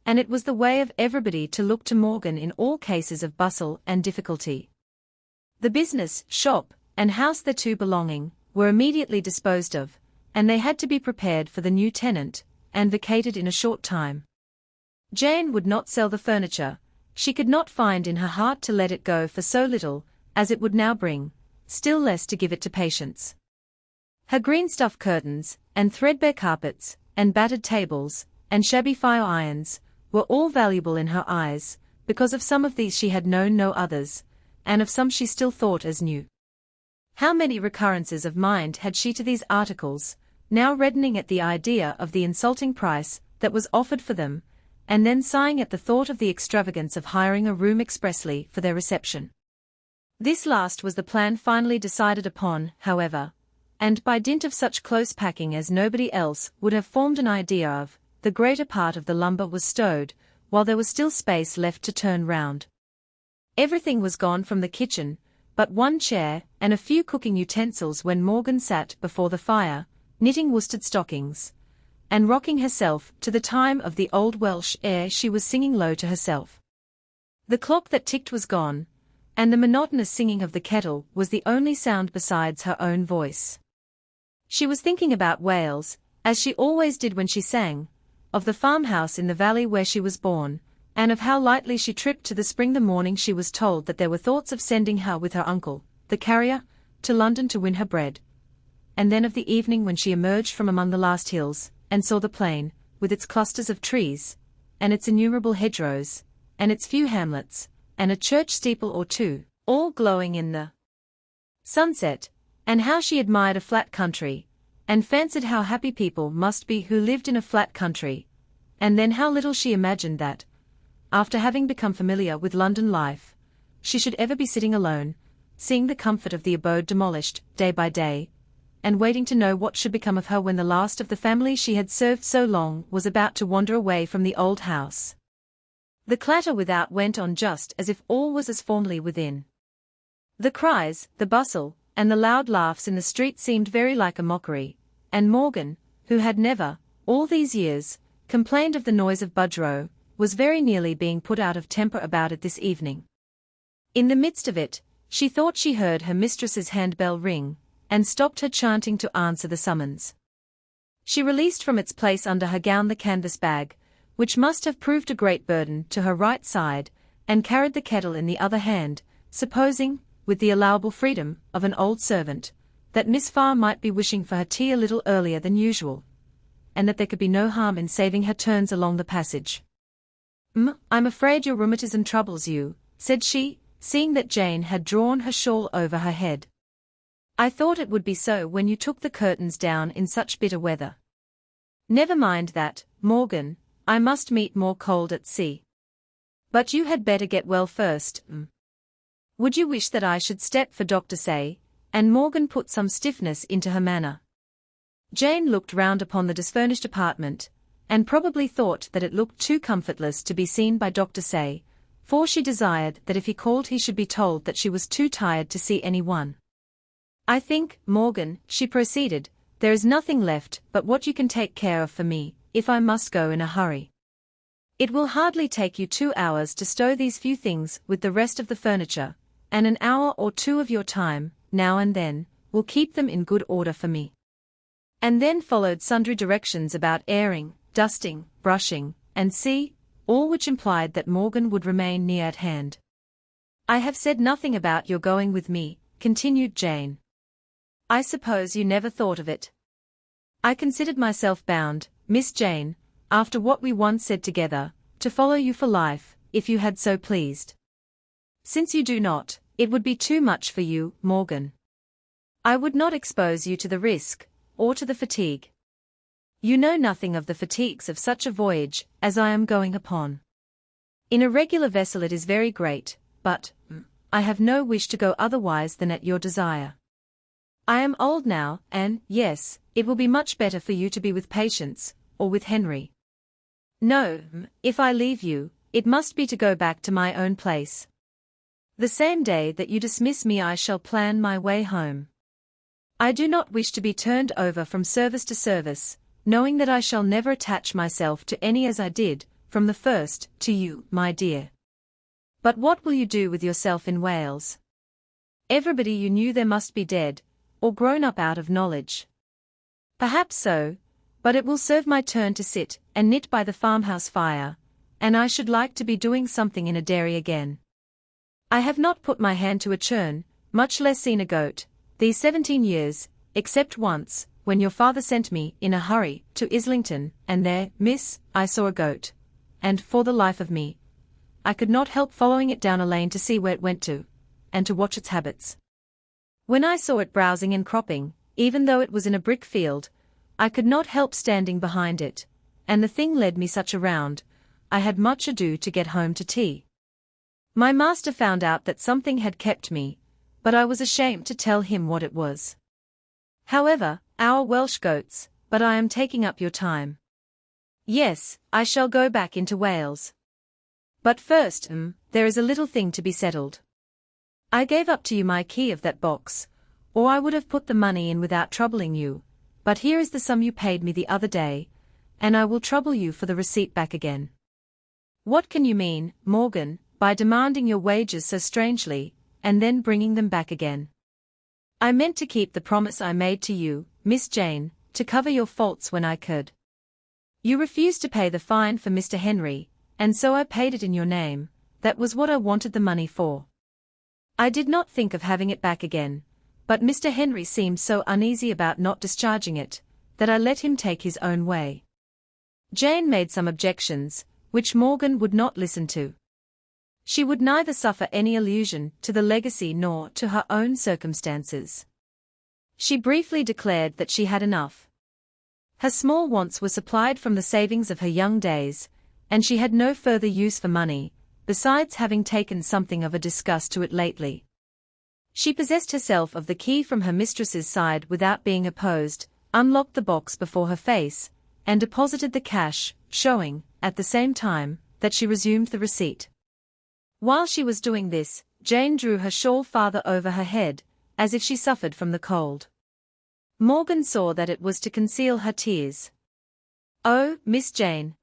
and it was the way of everybody to look to Morgan in all cases of bustle and difficulty. The business, shop, and house thereto belonging, were immediately disposed of, and they had to be prepared for the new tenant, and vacated in a short time. Jane would not sell the furniture, she could not find in her heart to let it go for so little, as it would now bring, still less to give it to Patience. Her green stuff curtains, and threadbare carpets, and battered tables, and shabby fire irons, were all valuable in her eyes, because of some of these she had known no others, and of some she still thought as new. How many recurrences of mind had she to these articles, now reddening at the idea of the insulting price that was offered for them, and then sighing at the thought of the extravagance of hiring a room expressly for their reception. This last was the plan finally decided upon, however, and by dint of such close packing as nobody else would have formed an idea of, the greater part of the lumber was stowed, while there was still space left to turn round. Everything was gone from the kitchen, but one chair and a few cooking utensils when Morgan sat before the fire, knitting worsted stockings, and rocking herself to the time of the old Welsh air she was singing low to herself. The clock that ticked was gone, and the monotonous singing of the kettle was the only sound besides her own voice. She was thinking about Wales, as she always did when she sang, of the farmhouse in the valley where she was born, and of how lightly she tripped to the spring the morning she was told that there were thoughts of sending her with her uncle, the carrier, to London to win her bread. And then of the evening when she emerged from among the last hills, and saw the plain, with its clusters of trees, and its innumerable hedgerows, and its few hamlets, and a church steeple or two, all glowing in the sunset, and how she admired a flat country, and fancied how happy people must be who lived in a flat country, and then how little she imagined that, after having become familiar with London life, she should ever be sitting alone, seeing the comfort of the abode demolished, day by day, and waiting to know what should become of her when the last of the family she had served so long was about to wander away from the old house. The clatter without went on just as if all was as formerly within. The cries, the bustle, and the loud laughs in the street seemed very like a mockery, and Morgan, who had never, all these years, complained of the noise of Budrow, was very nearly being put out of temper about it this evening. In the midst of it, she thought she heard her mistress's handbell ring, and stopped her chanting to answer the summons. She released from its place under her gown the canvas bag, which must have proved a great burden to her right side, and carried the kettle in the other hand, supposing, with the allowable freedom of an old servant, that Miss Farr might be wishing for her tea a little earlier than usual, and that there could be no harm in saving her turns along the passage. "I'm afraid your rheumatism troubles you," said she, seeing that Jane had drawn her shawl over her head. "I thought it would be so when you took the curtains down in such bitter weather." "Never mind that, Morgan, I must meet more cold at sea. But you had better get well first. Would you wish that I should step for Dr. Say?" And Morgan put some stiffness into her manner. Jane looked round upon the disfurnished apartment, and probably thought that it looked too comfortless to be seen by Dr. Say, for she desired that if he called he should be told that she was too tired to see any one. "I think, Morgan," she proceeded, "there is nothing left but what you can take care of for me, if I must go in a hurry. It will hardly take you 2 hours to stow these few things with the rest of the furniture, and an hour or two of your time, now and then, will keep them in good order for me." And then followed sundry directions about airing, dusting, brushing, and all which implied that Morgan would remain near at hand. "I have said nothing about your going with me," continued Jane. "I suppose you never thought of it. I considered myself bound, Miss Jane, after what we once said together, to follow you for life, if you had so pleased. Since you do not, it would be too much for you, Morgan. I would not expose you to the risk, or to the fatigue. You know nothing of the fatigues of such a voyage as I am going upon. In a regular vessel it is very great, but I have no wish to go otherwise than at your desire. I am old now, and, yes, it will be much better for you to be with Patience, or with Henry. No, if I leave you, it must be to go back to my own place. The same day that you dismiss me I shall plan my way home. I do not wish to be turned over from service to service, knowing that I shall never attach myself to any as I did, from the first, to you, my dear. But what will you do with yourself in Wales? Everybody you knew there must be dead, or grown up out of knowledge. Perhaps so, but it will serve my turn to sit and knit by the farmhouse fire, and I should like to be doing something in a dairy again. I have not put my hand to a churn, much less seen a goat, these 17 years, except once, when your father sent me, in a hurry, to Islington, and there, miss, I saw a goat. And, for the life of me, I could not help following it down a lane to see where it went to, and to watch its habits. When I saw it browsing and cropping, even though it was in a brick field, I could not help standing behind it, and the thing led me such a round, I had much ado to get home to tea. My master found out that something had kept me, but I was ashamed to tell him what it was. However, our Welsh goats, but I am taking up your time. Yes, I shall go back into Wales. But first, there is a little thing to be settled. I gave up to you my key of that box, or I would have put the money in without troubling you, but here is the sum you paid me the other day, and I will trouble you for the receipt back again. What can you mean, Morgan, by demanding your wages so strangely, and then bringing them back again? I meant to keep the promise I made to you, Miss Jane, to cover your faults when I could. You refused to pay the fine for Mr. Henry, and so I paid it in your name. That was what I wanted the money for. I did not think of having it back again, but Mr. Henry seemed so uneasy about not discharging it, that I let him take his own way. Jane made some objections, which Morgan would not listen to. She would neither suffer any allusion to the legacy nor to her own circumstances. She briefly declared that she had enough. Her small wants were supplied from the savings of her young days, and she had no further use for money, besides having taken something of a disgust to it lately. She possessed herself of the key from her mistress's side without being opposed, unlocked the box before her face, and deposited the cash, showing, at the same time, that she resumed the receipt. While she was doing this, Jane drew her shawl farther over her head, as if she suffered from the cold. Morgan saw that it was to conceal her tears. "Oh, Miss Jane.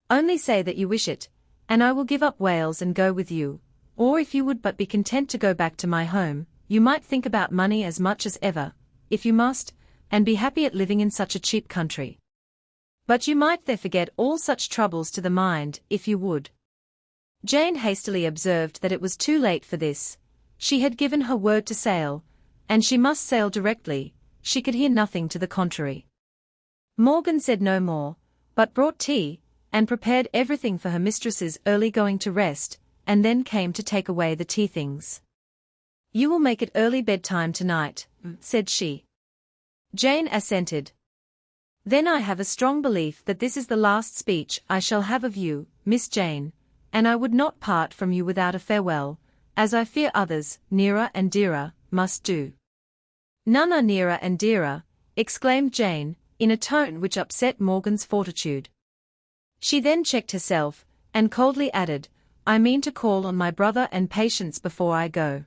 Only say that you wish it, and I will give up Wales and go with you. Or if you would but be content to go back to my home, you might think about money as much as ever, if you must, and be happy at living in such a cheap country. But you might there forget all such troubles to the mind, if you would." Jane hastily observed that it was too late for this. She had given her word to sail, and she must sail directly. She could hear nothing to the contrary. Morgan said no more, but brought tea, and prepared everything for her mistress's early going to rest, and then came to take away the tea things. "You will make it early bedtime tonight," said she. Jane assented. "Then I have a strong belief that this is the last speech I shall have of you, Miss Jane, and I would not part from you without a farewell, as I fear others, nearer and dearer, must do." "None are nearer and dearer," exclaimed Jane, in a tone which upset Morgan's fortitude. She then checked herself, and coldly added, "I mean to call on my brother and Patience before I go."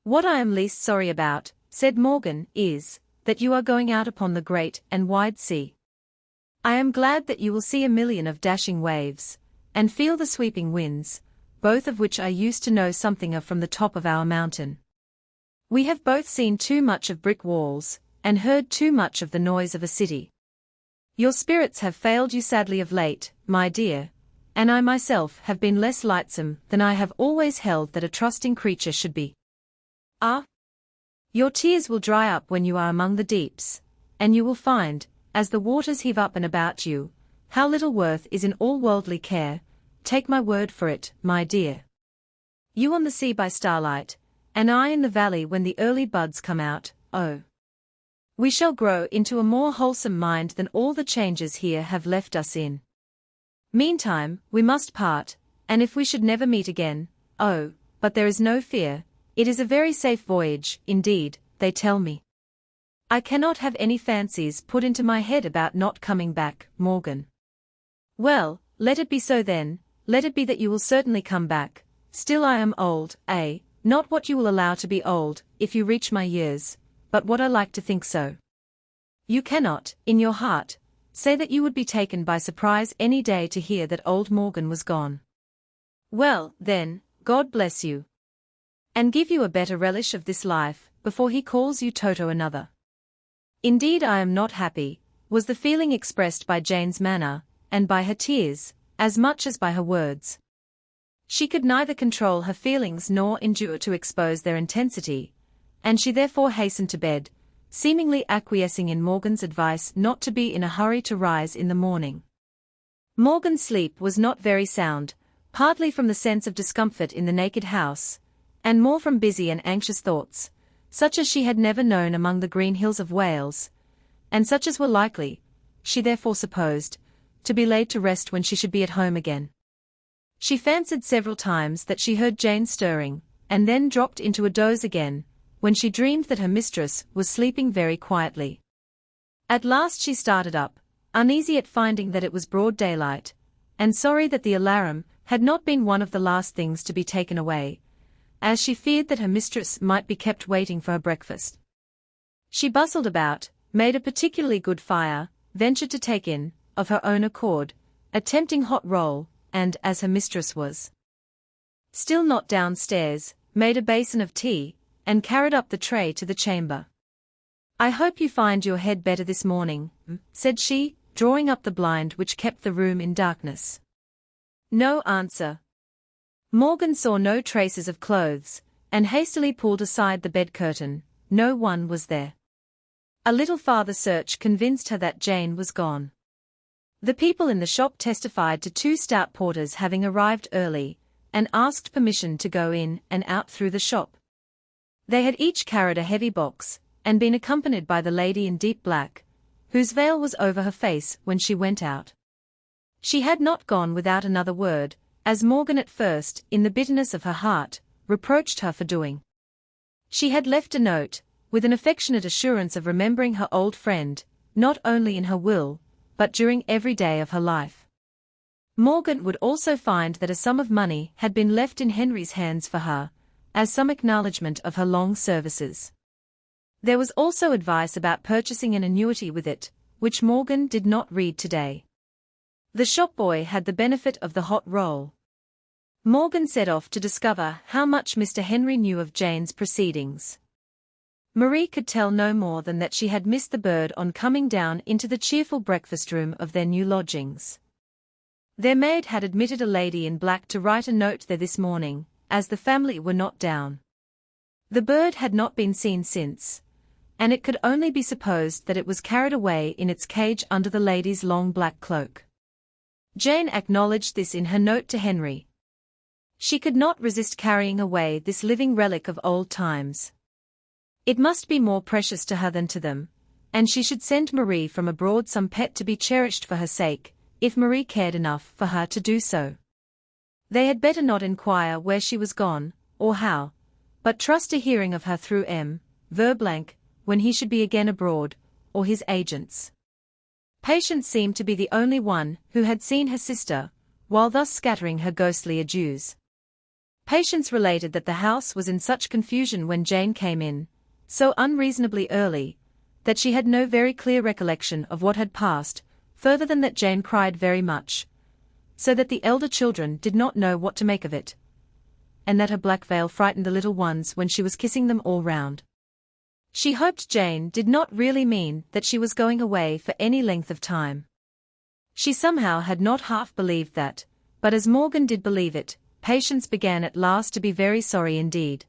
"What I am least sorry about," said Morgan, "is, that you are going out upon the great and wide sea. I am glad that you will see a million of dashing waves, and feel the sweeping winds, both of which I used to know something of from the top of our mountain. We have both seen too much of brick walls, and heard too much of the noise of a city. Your spirits have failed you sadly of late, my dear, and I myself have been less lightsome than I have always held that a trusting creature should be. Ah! Your tears will dry up when you are among the deeps, and you will find, as the waters heave up and about you, how little worth is in all worldly care. Take my word for it, my dear. You on the sea by starlight, and I in the valley when the early buds come out, oh! We shall grow into a more wholesome mind than all the changes here have left us in. Meantime, we must part, and if we should never meet again, oh, but there is no fear, it is a very safe voyage, indeed, they tell me. I cannot have any fancies put into my head about not coming back, Morgan." "Well, let it be so then, let it be that you will certainly come back. Still I am old, not what you will allow to be old, if you reach my years, but what I like to think so. You cannot, in your heart, say that you would be taken by surprise any day to hear that old Morgan was gone. Well, then, God bless you. And give you a better relish of this life, before he calls you Toto another." "Indeed I am not happy," was the feeling expressed by Jane's manner, and by her tears, as much as by her words. She could neither control her feelings nor endure to expose their intensity, and she therefore hastened to bed, seemingly acquiescing in Morgan's advice not to be in a hurry to rise in the morning. Morgan's sleep was not very sound, partly from the sense of discomfort in the naked house, and more from busy and anxious thoughts, such as she had never known among the green hills of Wales, and such as were likely, she therefore supposed, to be laid to rest when she should be at home again. She fancied several times that she heard Jane stirring, and then dropped into a doze again, when she dreamed that her mistress was sleeping very quietly. At last she started up, uneasy at finding that it was broad daylight, and sorry that the alarum had not been one of the last things to be taken away, as she feared that her mistress might be kept waiting for her breakfast. She bustled about, made a particularly good fire, ventured to take in, of her own accord, a tempting hot roll, and, as her mistress was still not downstairs, made a basin of tea, and carried up the tray to the chamber. "I hope you find your head better this morning," said she, drawing up the blind which kept the room in darkness. No answer. Morgan saw no traces of clothes, and hastily pulled aside the bed curtain, no one was there. A little farther search convinced her that Jane was gone. The people in the shop testified to two stout porters having arrived early, and asked permission to go in and out through the shop. They had each carried a heavy box, and been accompanied by the lady in deep black, whose veil was over her face when she went out. She had not gone without another word, as Morgan at first, in the bitterness of her heart, reproached her for doing. She had left a note, with an affectionate assurance of remembering her old friend, not only in her will, but during every day of her life. Morgan would also find that a sum of money had been left in Henry's hands for her, as some acknowledgement of her long services. There was also advice about purchasing an annuity with it, which Morgan did not read today. The shop boy had the benefit of the hot roll. Morgan set off to discover how much Mr. Henry knew of Jane's proceedings. Marie could tell no more than that she had missed the bird on coming down into the cheerful breakfast room of their new lodgings. Their maid had admitted a lady in black to write a note there this morning, as the family were not down. The bird had not been seen since, and it could only be supposed that it was carried away in its cage under the lady's long black cloak. Jane acknowledged this in her note to Henry. She could not resist carrying away this living relic of old times. It must be more precious to her than to them, and she should send Marie from abroad some pet to be cherished for her sake, if Marie cared enough for her to do so. They had better not inquire where she was gone, or how, but trust to hearing of her through M. Verblank, when he should be again abroad, or his agents. Patience seemed to be the only one who had seen her sister, while thus scattering her ghostly adieus. Patience related that the house was in such confusion when Jane came in, so unreasonably early, that she had no very clear recollection of what had passed, further than that Jane cried very much, so that the elder children did not know what to make of it, and that her black veil frightened the little ones when she was kissing them all round. She hoped Jane did not really mean that she was going away for any length of time. She somehow had not half believed that, but as Morgan did believe it, Patience began at last to be very sorry indeed.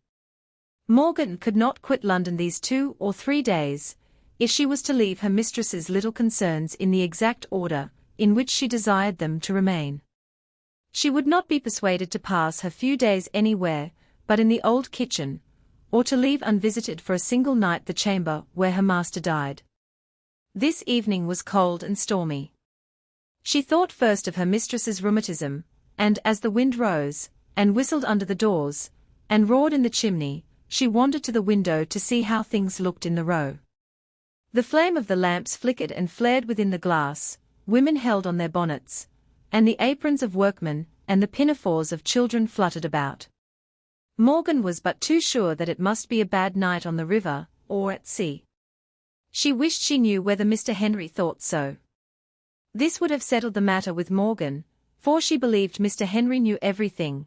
Morgan could not quit London these 2 or 3 days, if she was to leave her mistress's little concerns in the exact order in which she desired them to remain. She would not be persuaded to pass her few days anywhere but in the old kitchen, or to leave unvisited for a single night the chamber where her master died. This evening was cold and stormy. She thought first of her mistress's rheumatism, and as the wind rose, and whistled under the doors, and roared in the chimney, she wandered to the window to see how things looked in the Row. The flame of the lamps flickered and flared within the glass, women held on their bonnets, and the aprons of workmen and the pinafores of children fluttered about. Morgan was but too sure that it must be a bad night on the river, or at sea. She wished she knew whether Mr. Henry thought so. This would have settled the matter with Morgan, for she believed Mr. Henry knew everything,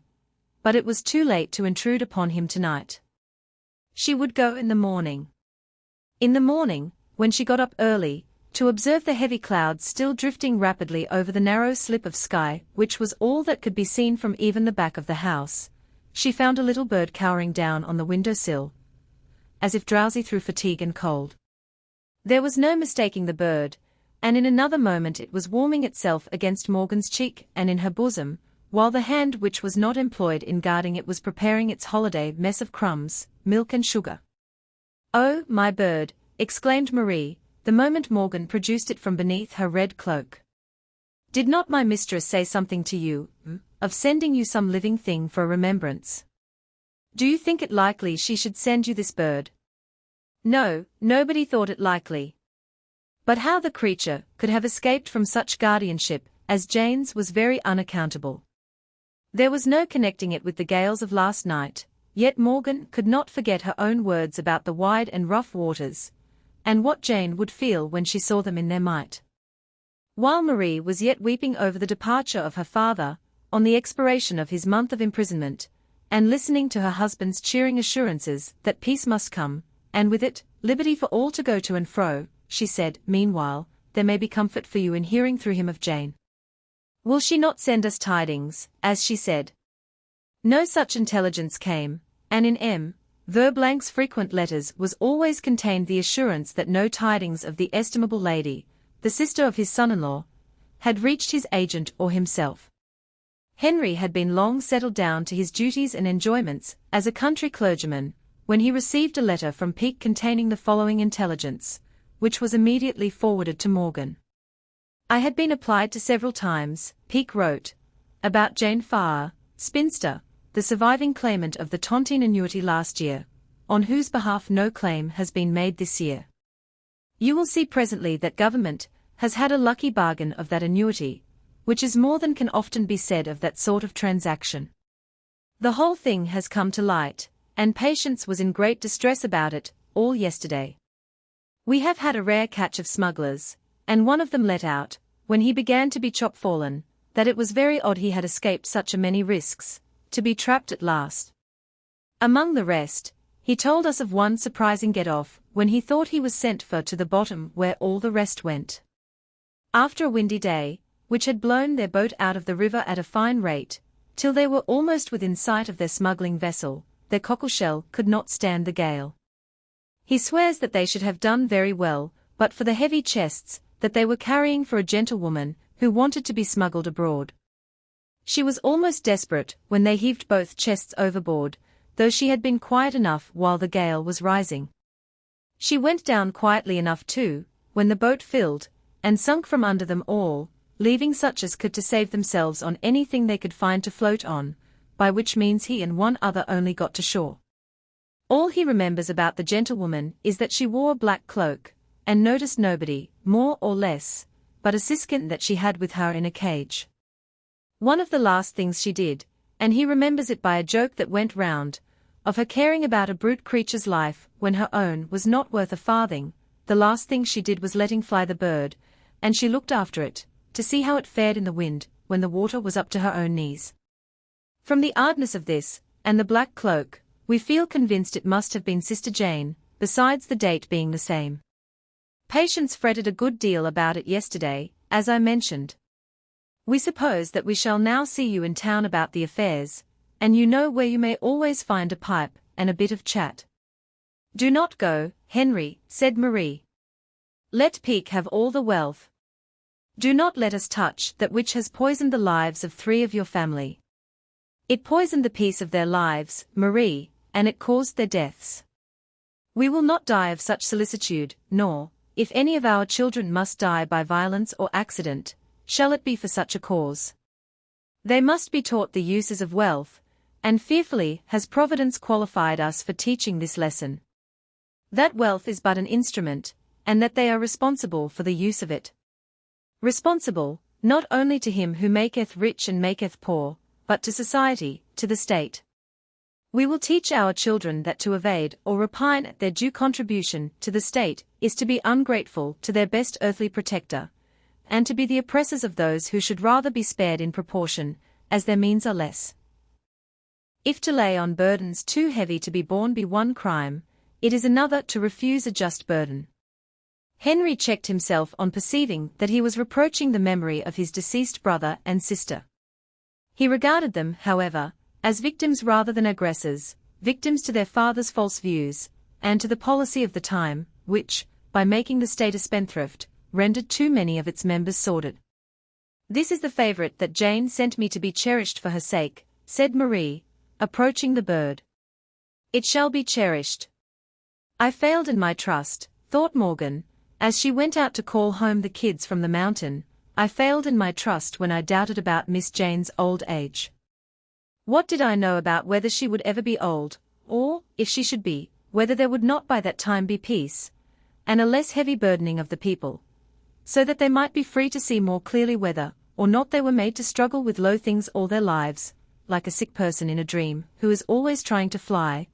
but it was too late to intrude upon him tonight. She would go in the morning. In the morning, when she got up early, to observe the heavy clouds still drifting rapidly over the narrow slip of sky which was all that could be seen from even the back of the house, she found a little bird cowering down on the window-sill, as if drowsy through fatigue and cold. There was no mistaking the bird, and in another moment it was warming itself against Morgan's cheek and in her bosom, while the hand which was not employed in guarding it was preparing its holiday mess of crumbs, milk and sugar. "Oh, my bird," exclaimed Marie, the moment Morgan produced it from beneath her red cloak. "Did not my mistress say something to you, of sending you some living thing for a remembrance? Do you think it likely she should send you this bird?" No, nobody thought it likely. But how the creature could have escaped from such guardianship as Jane's was very unaccountable. There was no connecting it with the gales of last night, yet Morgan could not forget her own words about the wide and rough waters, and what Jane would feel when she saw them in their might. While Marie was yet weeping over the departure of her father, on the expiration of his month of imprisonment, and listening to her husband's cheering assurances that peace must come, and with it, liberty for all to go to and fro, she said, "Meanwhile, there may be comfort for you in hearing through him of Jane. Will she not send us tidings, as she said?" No such intelligence came, and in M. Verblank's frequent letters was always contained the assurance that no tidings of the estimable lady, the sister of his son-in-law, had reached his agent or himself. Henry had been long settled down to his duties and enjoyments as a country clergyman, when he received a letter from Peake containing the following intelligence, which was immediately forwarded to Morgan. I had been applied to several times, Peake wrote, about Jane Farr, spinster, the surviving claimant of the tontine annuity last year, on whose behalf no claim has been made this year. You will see presently that government has had a lucky bargain of that annuity, which is more than can often be said of that sort of transaction. The whole thing has come to light, and Patience was in great distress about it, all yesterday. We have had a rare catch of smugglers, and one of them let out, when he began to be chopfallen, that it was very odd he had escaped such a many risks, to be trapped at last. Among the rest, he told us of one surprising get-off, when he thought he was sent for to the bottom where all the rest went. After a windy day, which had blown their boat out of the river at a fine rate, till they were almost within sight of their smuggling vessel, their cockleshell could not stand the gale. He swears that they should have done very well, but for the heavy chests that they were carrying for a gentlewoman who wanted to be smuggled abroad. She was almost desperate when they heaved both chests overboard, though she had been quiet enough while the gale was rising. She went down quietly enough too, when the boat filled, and sunk from under them all, leaving such as could to save themselves on anything they could find to float on, by which means he and one other only got to shore. All he remembers about the gentlewoman is that she wore a black cloak, and noticed nobody, more or less, but a siskin that she had with her in a cage. One of the last things she did, and he remembers it by a joke that went round, of her caring about a brute creature's life when her own was not worth a farthing, the last thing she did was letting fly the bird, and she looked after it, to see how it fared in the wind, when the water was up to her own knees. From the oddness of this, and the black cloak, we feel convinced it must have been Sister Jane, besides the date being the same. Patience fretted a good deal about it yesterday, as I mentioned. We suppose that we shall now see you in town about the affairs, and you know where you may always find a pipe and a bit of chat. Do not go, Henry, said Marie. Let Peake have all the wealth. Do not let us touch that which has poisoned the lives of 3 of your family. It poisoned the peace of their lives, Marie, and it caused their deaths. We will not die of such solicitude, nor, if any of our children must die by violence or accident, shall it be for such a cause. They must be taught the uses of wealth, and fearfully has Providence qualified us for teaching this lesson. That wealth is but an instrument, and that they are responsible for the use of it. Responsible, not only to him who maketh rich and maketh poor, but to society, to the state. We will teach our children that to evade or repine at their due contribution to the state is to be ungrateful to their best earthly protector, and to be the oppressors of those who should rather be spared in proportion, as their means are less. If to lay on burdens too heavy to be borne be one crime, it is another to refuse a just burden. Henry checked himself on perceiving that he was reproaching the memory of his deceased brother and sister. He regarded them, however, as victims rather than aggressors, victims to their father's false views, and to the policy of the time, which, by making the state a spendthrift, rendered too many of its members sordid. This is the favourite that Jane sent me to be cherished for her sake, said Marie, approaching the bird. It shall be cherished. I failed in my trust, thought Morgan, as she went out to call home the kids from the mountain. I failed in my trust when I doubted about Miss Jane's old age. What did I know about whether she would ever be old, or, if she should be, whether there would not by that time be peace, and a less heavy burdening of the people, so that they might be free to see more clearly whether or not they were made to struggle with low things all their lives, like a sick person in a dream, who is always trying to fly,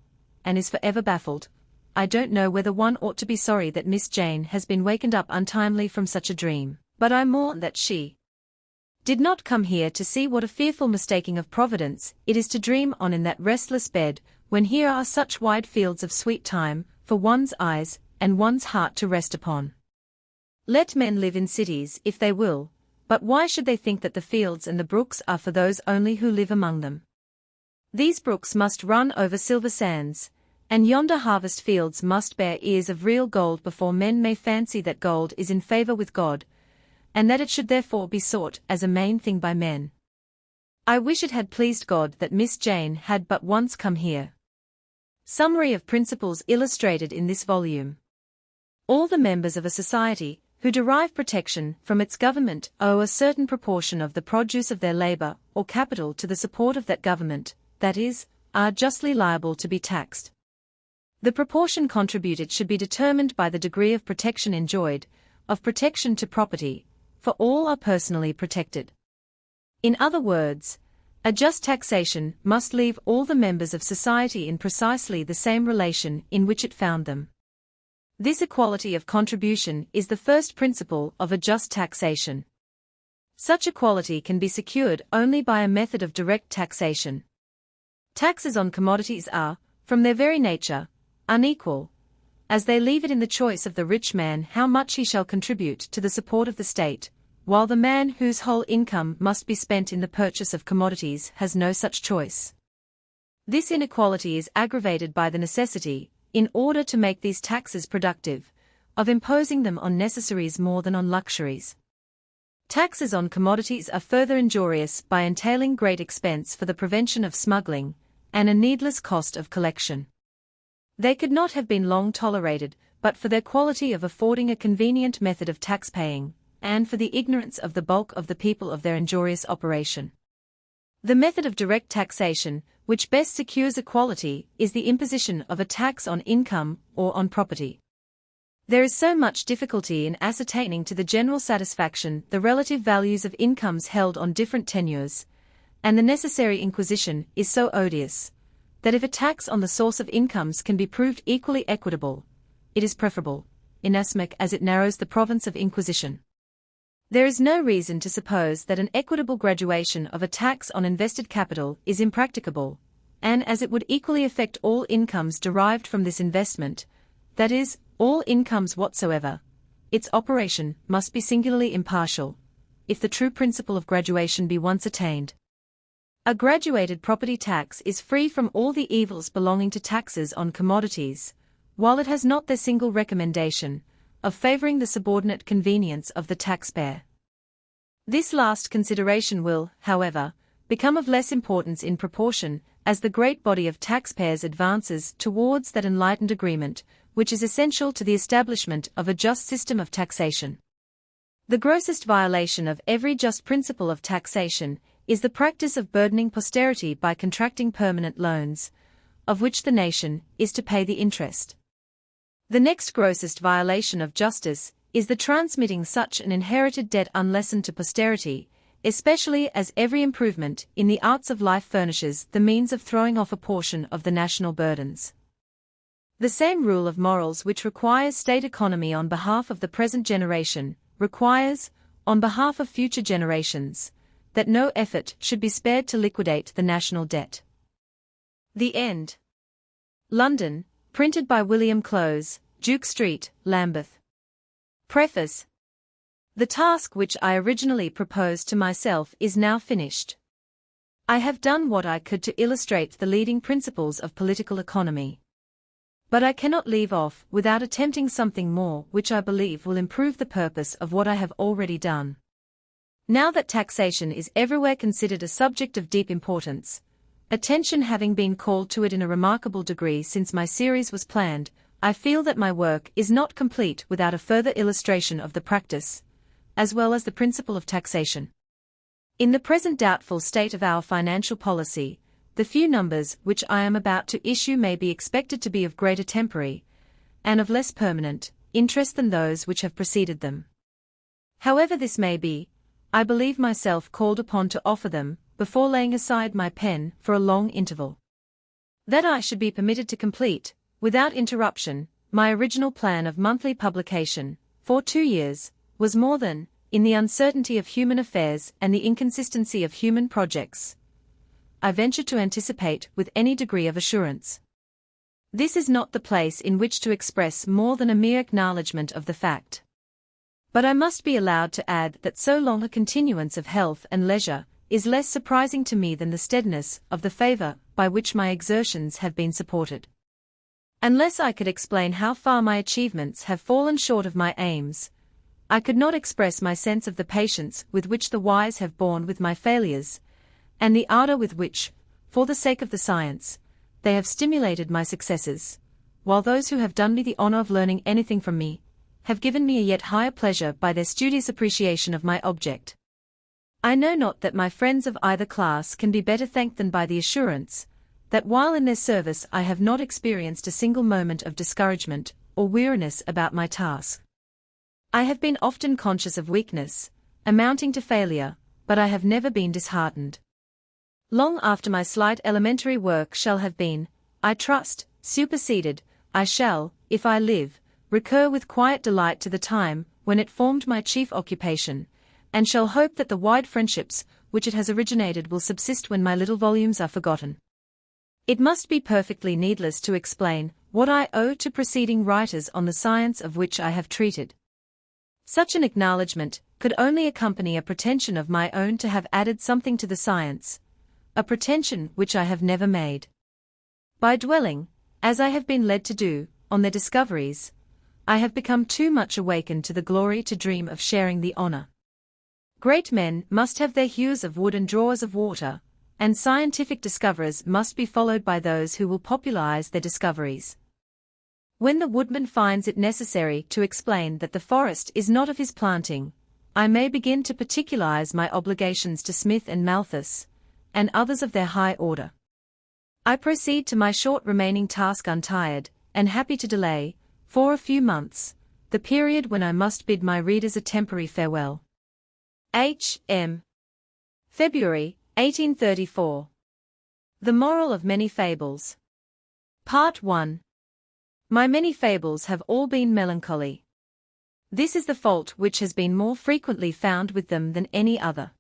and is forever baffled. I don't know whether one ought to be sorry that Miss Jane has been wakened up untimely from such a dream, but I mourn that she did not come here to see what a fearful mistaking of Providence it is to dream on in that restless bed, when here are such wide fields of sweet time, for one's eyes and one's heart to rest upon. Let men live in cities if they will, but why should they think that the fields and the brooks are for those only who live among them? These brooks must run over silver sands, And yonder harvest fields must bear ears of real gold before men may fancy that gold is in favor with God, and that it should therefore be sought as a main thing by men. I wish it had pleased God that Miss Jane had but once come here. Summary of principles illustrated in this volume. All the members of a society, who derive protection from its government, owe a certain proportion of the produce of their labor or capital to the support of that government, that is, are justly liable to be taxed. The proportion contributed should be determined by the degree of protection enjoyed, of protection to property, for all are personally protected. In other words, a just taxation must leave all the members of society in precisely the same relation in which it found them. This equality of contribution is the first principle of a just taxation. Such equality can be secured only by a method of direct taxation. Taxes on commodities are, from their very nature, unequal, as they leave it in the choice of the rich man how much he shall contribute to the support of the state, while the man whose whole income must be spent in the purchase of commodities has no such choice. This inequality is aggravated by the necessity, in order to make these taxes productive, of imposing them on necessaries more than on luxuries. Taxes on commodities are further injurious by entailing great expense for the prevention of smuggling, and a needless cost of collection. They could not have been long tolerated, but for their quality of affording a convenient method of tax-paying, and for the ignorance of the bulk of the people of their injurious operation. The method of direct taxation, which best secures equality, is the imposition of a tax on income or on property. There is so much difficulty in ascertaining to the general satisfaction the relative values of incomes held on different tenures, and the necessary inquisition is so odious, that if a tax on the source of incomes can be proved equally equitable, it is preferable, inasmuch as it narrows the province of inquisition. There is no reason to suppose that an equitable graduation of a tax on invested capital is impracticable, and as it would equally affect all incomes derived from this investment, that is, all incomes whatsoever, its operation must be singularly impartial, if the true principle of graduation be once attained. A graduated property tax is free from all the evils belonging to taxes on commodities, while it has not the single recommendation of favoring the subordinate convenience of the taxpayer. This last consideration will, however, become of less importance in proportion as the great body of taxpayers advances towards that enlightened agreement which is essential to the establishment of a just system of taxation. The grossest violation of every just principle of taxation is the practice of burdening posterity by contracting permanent loans, of which the nation is to pay the interest. The next grossest violation of justice is the transmitting such an inherited debt unlessened to posterity, especially as every improvement in the arts of life furnishes the means of throwing off a portion of the national burdens. The same rule of morals which requires state economy on behalf of the present generation, requires, on behalf of future generations, that no effort should be spared to liquidate the national debt. The End. London, printed by William Close, Duke Street, Lambeth. Preface. The task which I originally proposed to myself is now finished. I have done what I could to illustrate the leading principles of political economy. But I cannot leave off without attempting something more which I believe will improve the purpose of what I have already done. Now that taxation is everywhere considered a subject of deep importance, attention having been called to it in a remarkable degree since my series was planned, I feel that my work is not complete without a further illustration of the practice, as well as the principle of taxation. In the present doubtful state of our financial policy, the few numbers which I am about to issue may be expected to be of greater temporary, and of less permanent, interest than those which have preceded them. However this may be, I believe myself called upon to offer them, before laying aside my pen for a long interval. That I should be permitted to complete, without interruption, my original plan of monthly publication, for 2 years, was more than, in the uncertainty of human affairs and the inconsistency of human projects, I venture to anticipate with any degree of assurance. This is not the place in which to express more than a mere acknowledgment of the fact. But I must be allowed to add that so long a continuance of health and leisure is less surprising to me than the steadiness of the favor by which my exertions have been supported. Unless I could explain how far my achievements have fallen short of my aims, I could not express my sense of the patience with which the wise have borne with my failures, and the ardor with which, for the sake of the science, they have stimulated my successes, while those who have done me the honor of learning anything from me, have given me a yet higher pleasure by their studious appreciation of my object. I know not that my friends of either class can be better thanked than by the assurance, that while in their service I have not experienced a single moment of discouragement or weariness about my task. I have been often conscious of weakness, amounting to failure, but I have never been disheartened. Long after my slight elementary work shall have been, I trust, superseded, I shall, if I live, recur with quiet delight to the time when it formed my chief occupation, and shall hope that the wide friendships which it has originated will subsist when my little volumes are forgotten. It must be perfectly needless to explain what I owe to preceding writers on the science of which I have treated. Such an acknowledgment could only accompany a pretension of my own to have added something to the science, a pretension which I have never made. By dwelling, as I have been led to do, on their discoveries, I have become too much awakened to the glory to dream of sharing the honor. Great men must have their hewers of wood and drawers of water, and scientific discoverers must be followed by those who will popularize their discoveries. When the woodman finds it necessary to explain that the forest is not of his planting, I may begin to particularize my obligations to Smith and Malthus, and others of their high order. I proceed to my short remaining task untired, and happy to delay, for a few months, the period when I must bid my readers a temporary farewell. H.M. February, 1834. The Moral of Many Fables. Part 1. My many fables have all been melancholy. This is the fault which has been more frequently found with them than any other.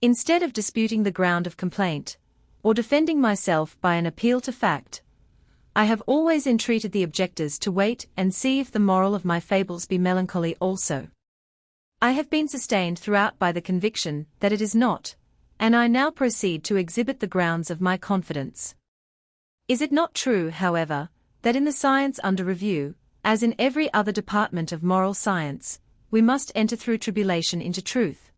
Instead of disputing the ground of complaint, or defending myself by an appeal to fact, I have always entreated the objectors to wait and see if the moral of my fables be melancholy also. I have been sustained throughout by the conviction that it is not, and I now proceed to exhibit the grounds of my confidence. Is it not true, however, that in the science under review, as in every other department of moral science, we must enter through tribulation into truth?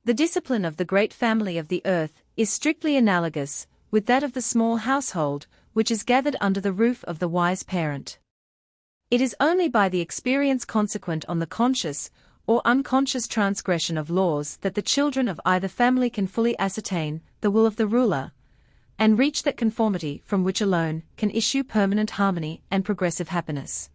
The discipline of the great family of the earth is strictly analogous with that of the small household which is gathered under the roof of the wise parent. It is only by the experience consequent on the conscious or unconscious transgression of laws that the children of either family can fully ascertain the will of the ruler, and reach that conformity from which alone can issue permanent harmony and progressive happiness.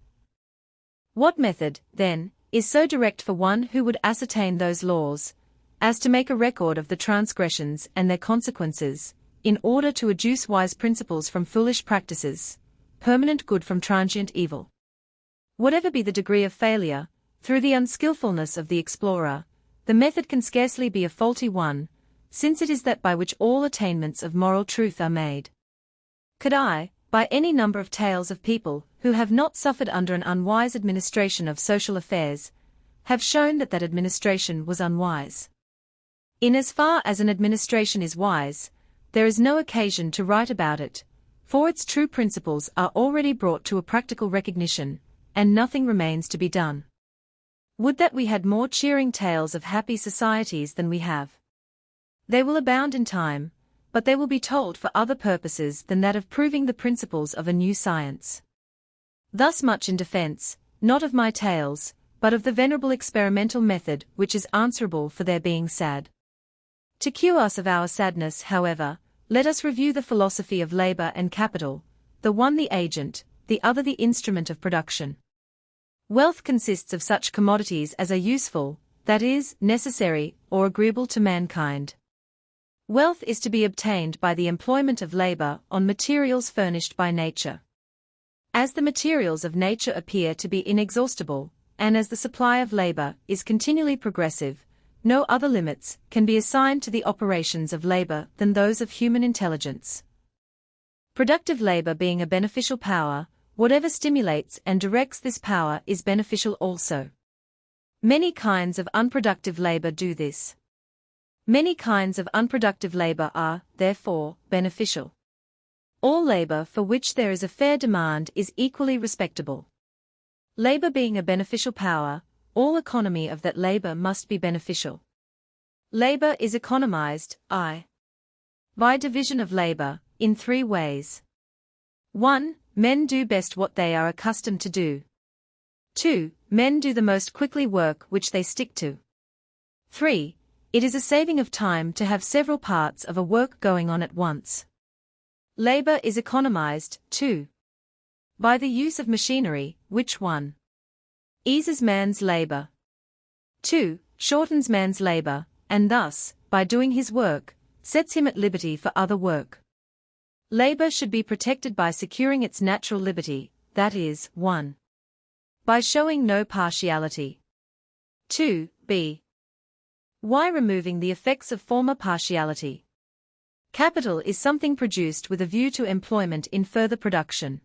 What method, then, is so direct for one who would ascertain those laws, as to make a record of the transgressions and their consequences, in order to adduce wise principles from foolish practices, permanent good from transient evil? Whatever be the degree of failure, through the unskillfulness of the explorer, the method can scarcely be a faulty one, since it is that by which all attainments of moral truth are made. Could I, by any number of tales of people who have not suffered under an unwise administration of social affairs, have shown that that administration was unwise? In as far as an administration is wise, there is no occasion to write about it, for its true principles are already brought to a practical recognition, and nothing remains to be done. Would that we had more cheering tales of happy societies than we have. They will abound in time, but they will be told for other purposes than that of proving the principles of a new science. Thus much in defense, not of my tales, but of the venerable experimental method which is answerable for their being sad. To cure us of our sadness, however, let us review the philosophy of labor and capital, the one the agent, the other the instrument of production. Wealth consists of such commodities as are useful, that is, necessary, or agreeable to mankind. Wealth is to be obtained by the employment of labor on materials furnished by nature. As the materials of nature appear to be inexhaustible, and as the supply of labor is continually progressive, no other limits can be assigned to the operations of labor than those of human intelligence. Productive labor being a beneficial power, whatever stimulates and directs this power is beneficial also. Many kinds of unproductive labor do this. Many kinds of unproductive labor are, therefore, beneficial. All labor for which there is a fair demand is equally respectable. Labor being a beneficial power, all economy of that labor must be beneficial. Labor is economized, by division of labor, in 3 ways. 1. Men do best what they are accustomed to do. 2. Men do the most quickly work which they stick to. 3. It is a saving of time to have several parts of a work going on at once. Labor is economized, 2. By the use of machinery, which 1. Eases man's labor. 2. Shortens man's labor, and thus, by doing his work, sets him at liberty for other work. Labor should be protected by securing its natural liberty, that is, 1. By showing no partiality. 2. B. Why removing the effects of former partiality? Capital is something produced with a view to employment in further production.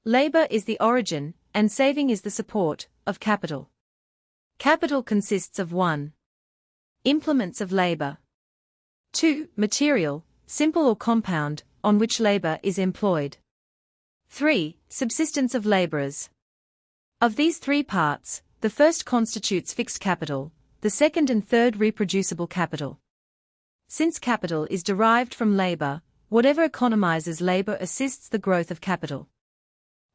Labor is the origin, and saving is the support, of capital. Capital consists of 1. Implements of labor. 2. Material, simple or compound, on which labor is employed. 3. Subsistence of laborers. Of these 3 parts, the first constitutes fixed capital, the second and third reproducible capital. Since capital is derived from labor, whatever economizes labor assists the growth of capital.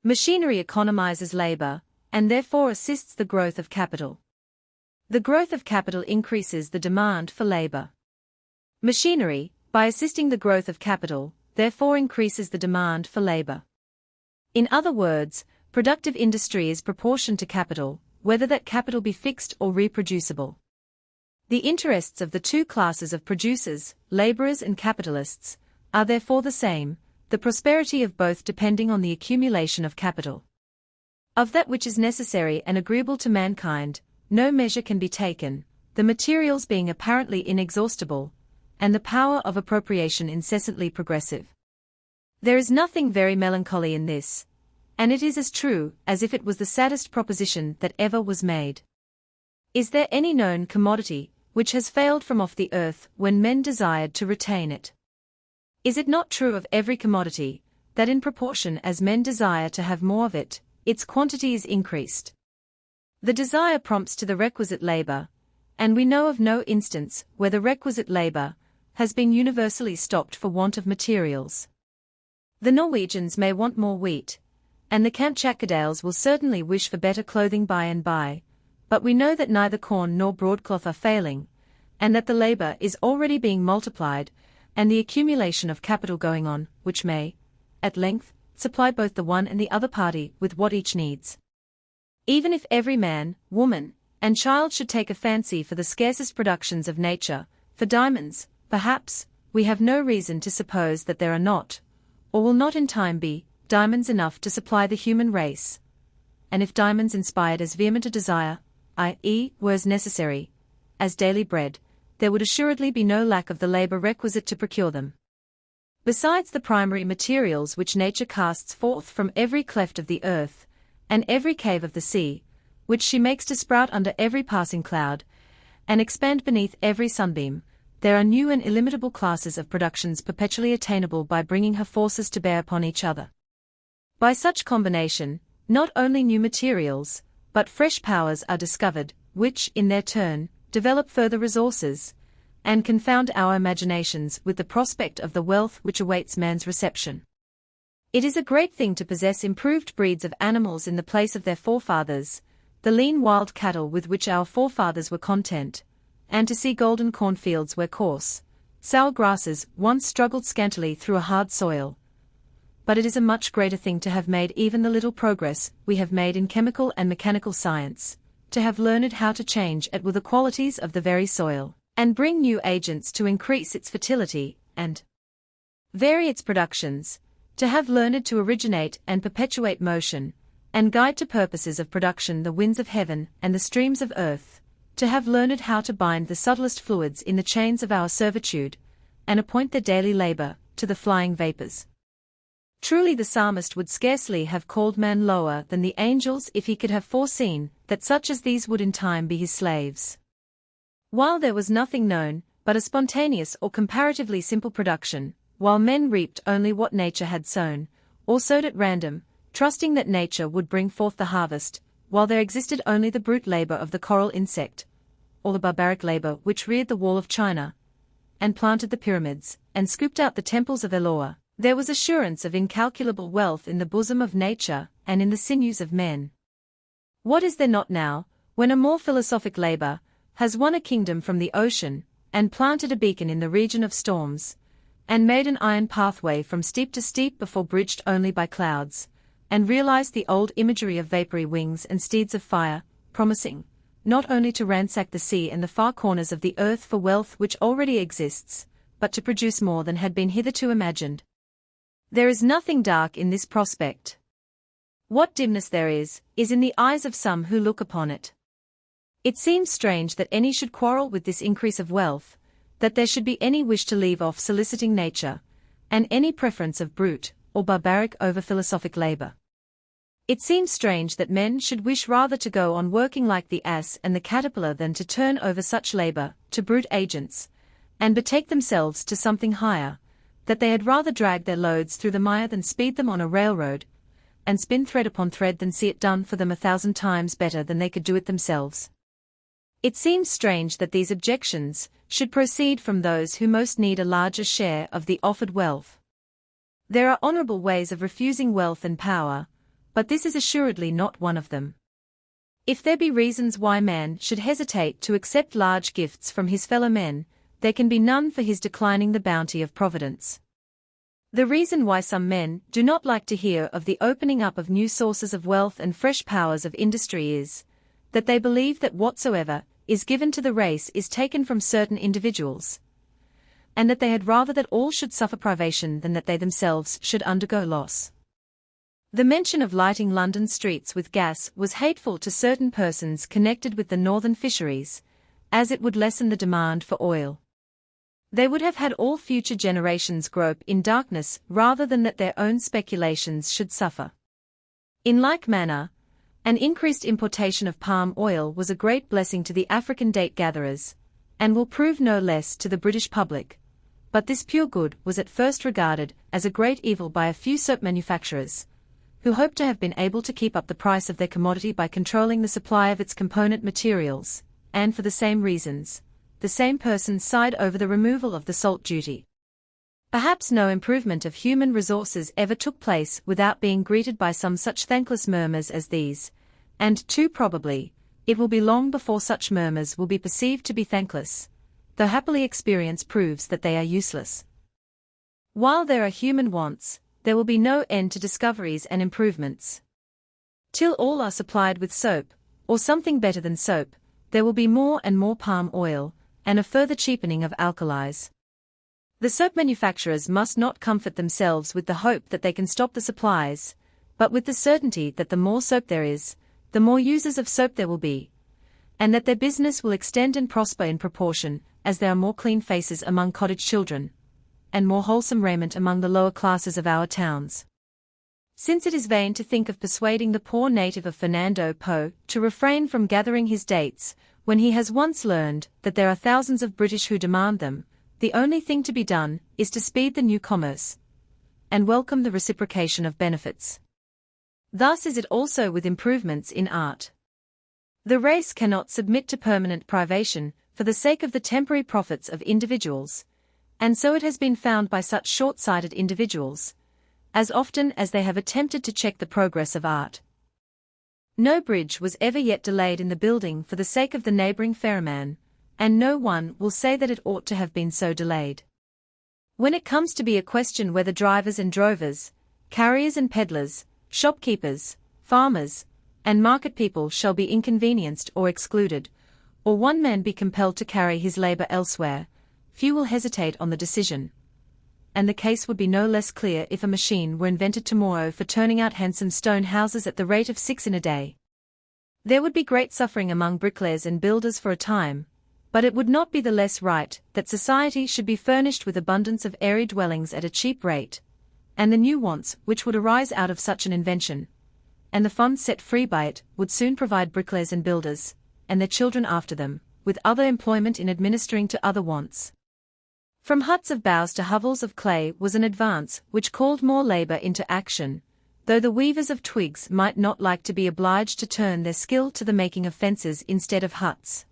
Machinery economizes labor, and therefore assists the growth of capital. The growth of capital increases the demand for labor. Machinery, by assisting the growth of capital, therefore increases the demand for labor. In other words, productive industry is proportion to capital, whether that capital be fixed or reproducible. The interests of the 2 classes of producers, laborers and capitalists, are therefore the same, the prosperity of both depending on the accumulation of capital. Of that which is necessary and agreeable to mankind, no measure can be taken, the materials being apparently inexhaustible, and the power of appropriation incessantly progressive. There is nothing very melancholy in this, and it is as true as if it was the saddest proposition that ever was made. Is there any known commodity which has failed from off the earth when men desired to retain it? Is it not true of every commodity, that in proportion as men desire to have more of it, its quantity is increased? The desire prompts to the requisite labor, and we know of no instance where the requisite labor has been universally stopped for want of materials. The Norwegians may want more wheat, and the Kamtchatkadales will certainly wish for better clothing by and by, but we know that neither corn nor broadcloth are failing, and that the labor is already being multiplied, and the accumulation of capital going on, which may, at length, supply both the one and the other party with what each needs. Even if every man, woman, and child should take a fancy for the scarcest productions of nature, for diamonds, perhaps, we have no reason to suppose that there are not, or will not in time be, diamonds enough to supply the human race. And if diamonds inspired as vehement a desire, i.e., were as necessary, as daily bread, there would assuredly be no lack of the labor requisite to procure them. Besides the primary materials which nature casts forth from every cleft of the earth, and every cave of the sea, which she makes to sprout under every passing cloud, and expand beneath every sunbeam, there are new and illimitable classes of productions perpetually attainable by bringing her forces to bear upon each other. By such combination, not only new materials, but fresh powers are discovered, which, in their turn, develop further resources, and confound our imaginations with the prospect of the wealth which awaits man's reception. It is a great thing to possess improved breeds of animals in the place of their forefathers, the lean wild cattle with which our forefathers were content, and to see golden cornfields where coarse, sour grasses once struggled scantily through a hard soil. But it is a much greater thing to have made even the little progress we have made in chemical and mechanical science, to have learned how to change at will the qualities of the very soil, and bring new agents to increase its fertility, and vary its productions, to have learned to originate and perpetuate motion, and guide to purposes of production the winds of heaven and the streams of earth, to have learned how to bind the subtlest fluids in the chains of our servitude, and appoint their daily labor to the flying vapors. Truly the psalmist would scarcely have called man lower than the angels if he could have foreseen that such as these would in time be his slaves. While there was nothing known but a spontaneous or comparatively simple production, while men reaped only what nature had sown, or sowed at random, trusting that nature would bring forth the harvest, while there existed only the brute labor of the coral insect, or the barbaric labor which reared the wall of China, and planted the pyramids, and scooped out the temples of Eloah. There was assurance of incalculable wealth in the bosom of nature and in the sinews of men. What is there not now, when a more philosophic labor has won a kingdom from the ocean, and planted a beacon in the region of storms, and made an iron pathway from steep to steep before bridged only by clouds, and realized the old imagery of vapory wings and steeds of fire, promising, not only to ransack the sea and the far corners of the earth for wealth which already exists, but to produce more than had been hitherto imagined. There is nothing dark in this prospect. What dimness there is in the eyes of some who look upon it. It seems strange that any should quarrel with this increase of wealth, that there should be any wish to leave off soliciting nature, and any preference of brute or barbaric over philosophic labor. It seems strange that men should wish rather to go on working like the ass and the caterpillar than to turn over such labor to brute agents, and betake themselves to something higher, that they had rather drag their loads through the mire than speed them on a railroad, and spin thread upon thread than see it done for them 1,000 times better than they could do it themselves. It seems strange that these objections should proceed from those who most need a larger share of the offered wealth. There are honorable ways of refusing wealth and power, but this is assuredly not one of them. If there be reasons why man should hesitate to accept large gifts from his fellow men, there can be none for his declining the bounty of Providence. The reason why some men do not like to hear of the opening up of new sources of wealth and fresh powers of industry is, that they believe that whatsoever is given to the race is taken from certain individuals, and that they had rather that all should suffer privation than that they themselves should undergo loss. The mention of lighting London streets with gas was hateful to certain persons connected with the northern fisheries, as it would lessen the demand for oil. They would have had all future generations grope in darkness rather than that their own speculations should suffer. In like manner, an increased importation of palm oil was a great blessing to the African date gatherers, and will prove no less to the British public, but this pure good was at first regarded as a great evil by a few soap manufacturers, who hoped to have been able to keep up the price of their commodity by controlling the supply of its component materials, and for the same reasons, the same persons sighed over the removal of the salt duty. Perhaps no improvement of human resources ever took place without being greeted by some such thankless murmurs as these, and too probably, it will be long before such murmurs will be perceived to be thankless, though happily experience proves that they are useless. While there are human wants, there will be no end to discoveries and improvements. Till all are supplied with soap, or something better than soap, there will be more and more palm oil, and a further cheapening of alkalis. The soap manufacturers must not comfort themselves with the hope that they can stop the supplies, but with the certainty that the more soap there is, the more users of soap there will be, and that their business will extend and prosper in proportion as there are more clean faces among cottage children, and more wholesome raiment among the lower classes of our towns. Since it is vain to think of persuading the poor native of Fernando Po to refrain from gathering his dates, when he has once learned that there are thousands of British who demand them, the only thing to be done is to speed the new commerce, and welcome the reciprocation of benefits. Thus is it also with improvements in art. The race cannot submit to permanent privation for the sake of the temporary profits of individuals, and so it has been found by such short-sighted individuals, as often as they have attempted to check the progress of art. No bridge was ever yet delayed in the building for the sake of the neighboring ferryman, and no one will say that it ought to have been so delayed. When it comes to be a question whether drivers and drovers, carriers and peddlers, shopkeepers, farmers, and market people shall be inconvenienced or excluded, or one man be compelled to carry his labor elsewhere, few will hesitate on the decision. And the case would be no less clear if a machine were invented tomorrow for turning out handsome stone houses at the rate of 6 in a day. There would be great suffering among bricklayers and builders for a time, but it would not be the less right that society should be furnished with abundance of airy dwellings at a cheap rate, and the new wants which would arise out of such an invention, and the funds set free by it, would soon provide bricklayers and builders, and their children after them, with other employment in administering to other wants. From huts of boughs to hovels of clay was an advance which called more labor into action, though the weavers of twigs might not like to be obliged to turn their skill to the making of fences instead of huts.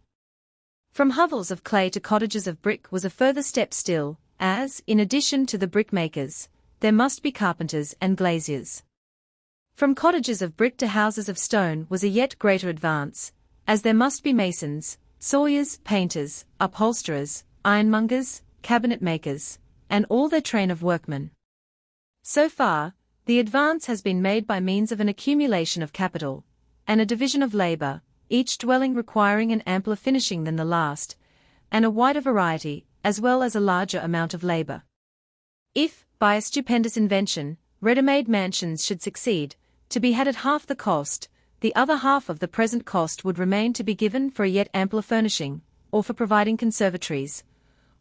From hovels of clay to cottages of brick was a further step still, as, in addition to the brickmakers, there must be carpenters and glaziers. From cottages of brick to houses of stone was a yet greater advance, as there must be masons, sawyers, painters, upholsterers, ironmongers, cabinet makers, and all their train of workmen. So far, the advance has been made by means of an accumulation of capital, and a division of labor, each dwelling requiring an ampler finishing than the last, and a wider variety, as well as a larger amount of labor. If, by a stupendous invention, ready-made mansions should succeed, to be had at half the cost, the other half of the present cost would remain to be given for a yet ampler furnishing, or for providing conservatories,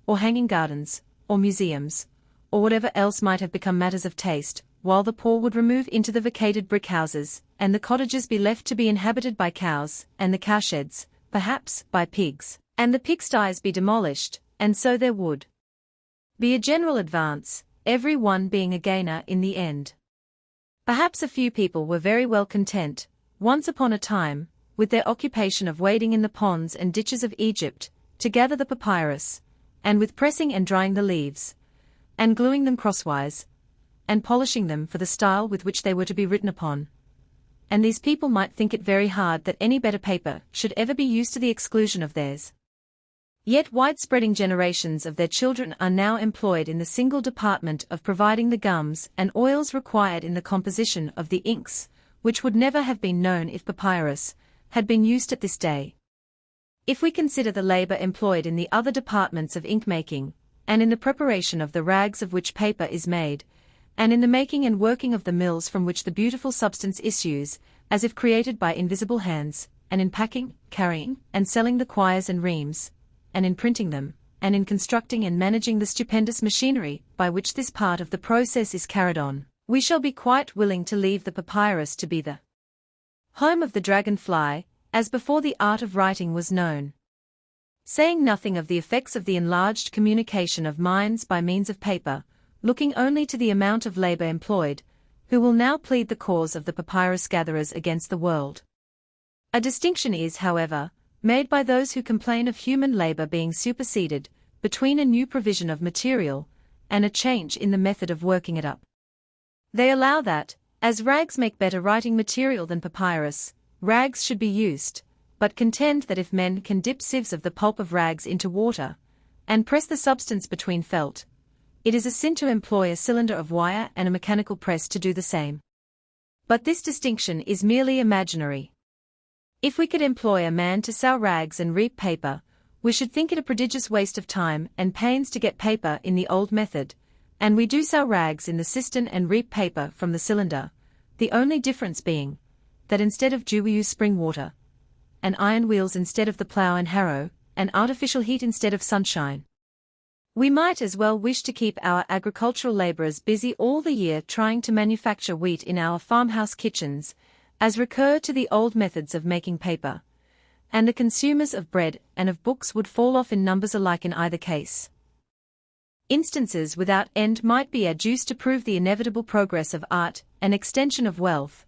or hanging gardens, or museums, or whatever else might have become matters of taste, while the poor would remove into the vacated brick houses, and the cottages be left to be inhabited by cows, and the cowsheds, perhaps, by pigs, and the pigsties be demolished, and so there would be a general advance, every one being a gainer in the end. Perhaps a few people were very well content, once upon a time, with their occupation of wading in the ponds and ditches of Egypt, to gather the papyrus, and with pressing and drying the leaves, and gluing them crosswise, and polishing them for the style with which they were to be written upon. And these people might think it very hard that any better paper should ever be used to the exclusion of theirs. Yet wide-spreading generations of their children are now employed in the single department of providing the gums and oils required in the composition of the inks, which would never have been known if papyrus had been used at this day. If we consider the labor employed in the other departments of ink-making, and in the preparation of the rags of which paper is made, and in the making and working of the mills from which the beautiful substance issues, as if created by invisible hands, and in packing, carrying, and selling the quires and reams, and in printing them, and in constructing and managing the stupendous machinery by which this part of the process is carried on, we shall be quite willing to leave the papyrus to be the home of the dragonfly, as before the art of writing was known. Saying nothing of the effects of the enlarged communication of minds by means of paper, looking only to the amount of labor employed, who will now plead the cause of the papyrus gatherers against the world. A distinction is, however, made by those who complain of human labor being superseded, between a new provision of material, and a change in the method of working it up. They allow that, as rags make better writing material than papyrus, rags should be used, but contend that if men can dip sieves of the pulp of rags into water, and press the substance between felt, it is a sin to employ a cylinder of wire and a mechanical press to do the same. But this distinction is merely imaginary. If we could employ a man to sow rags and reap paper, we should think it a prodigious waste of time and pains to get paper in the old method, and we do sow rags in the cistern and reap paper from the cylinder, the only difference being that instead of dew we use spring water, and iron wheels instead of the plough and harrow, and artificial heat instead of sunshine. We might as well wish to keep our agricultural laborers busy all the year trying to manufacture wheat in our farmhouse kitchens, as recur to the old methods of making paper, and the consumers of bread and of books would fall off in numbers alike in either case. Instances without end might be adduced to prove the inevitable progress of art and extension of wealth,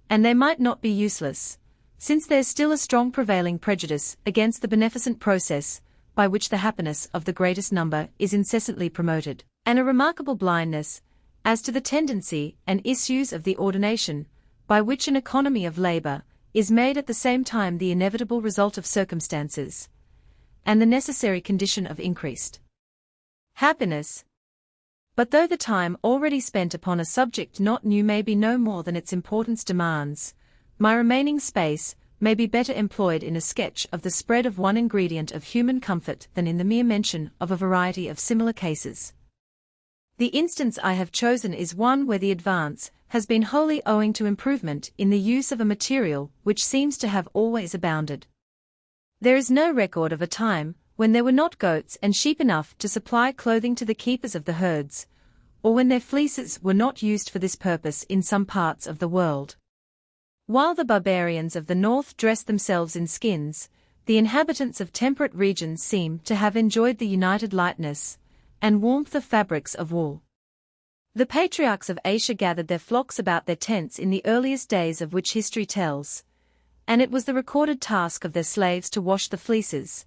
and they might not be useless, since there is still a strong prevailing prejudice against the beneficent process by which the happiness of the greatest number is incessantly promoted, and a remarkable blindness as to the tendency and issues of the ordination, by which an economy of labor is made at the same time the inevitable result of circumstances, and the necessary condition of increased happiness. But though the time already spent upon a subject not new may be no more than its importance demands, my remaining space may be better employed in a sketch of the spread of one ingredient of human comfort than in the mere mention of a variety of similar cases. The instance I have chosen is one where the advance has been wholly owing to improvement in the use of a material which seems to have always abounded. There is no record of a time when there were not goats and sheep enough to supply clothing to the keepers of the herds, or when their fleeces were not used for this purpose in some parts of the world. While the barbarians of the north dressed themselves in skins, the inhabitants of temperate regions seem to have enjoyed the united lightness and warmth of fabrics of wool. The patriarchs of Asia gathered their flocks about their tents in the earliest days of which history tells, and it was the recorded task of their slaves to wash the fleeces,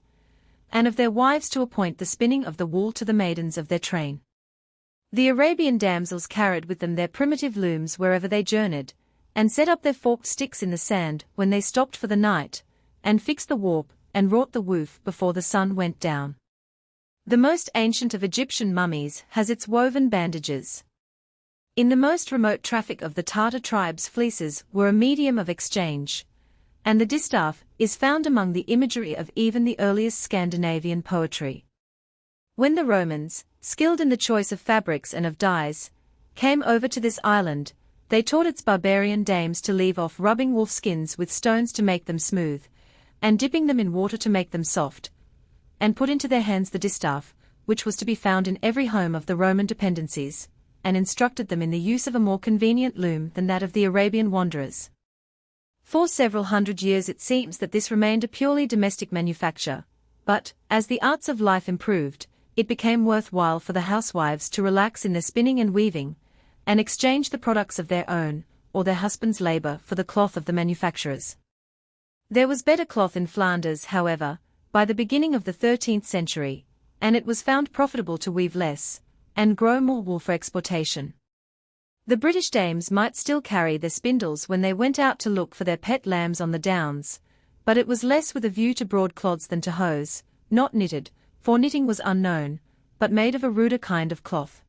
and of their wives to appoint the spinning of the wool to the maidens of their train. The Arabian damsels carried with them their primitive looms wherever they journeyed, and set up their forked sticks in the sand when they stopped for the night, and fixed the warp, and wrought the woof before the sun went down. The most ancient of Egyptian mummies has its woven bandages. In the most remote traffic of the Tartar tribes, fleeces were a medium of exchange, and the distaff is found among the imagery of even the earliest Scandinavian poetry. When the Romans, skilled in the choice of fabrics and of dyes, came over to this island, they taught its barbarian dames to leave off rubbing wolf skins with stones to make them smooth, and dipping them in water to make them soft, and put into their hands the distaff, which was to be found in every home of the Roman dependencies, and instructed them in the use of a more convenient loom than that of the Arabian wanderers. For several hundred years it seems that this remained a purely domestic manufacture, but, as the arts of life improved, it became worthwhile for the housewives to relax in their spinning and weaving, and exchange the products of their own, or their husbands' labor for the cloth of the manufacturers. There was better cloth in Flanders, however, by the beginning of the 13th century, and it was found profitable to weave less, and grow more wool for exportation. The British dames might still carry their spindles when they went out to look for their pet lambs on the downs, but it was less with a view to broadcloths than to hose, not knitted, for knitting was unknown, but made of a ruder kind of cloth.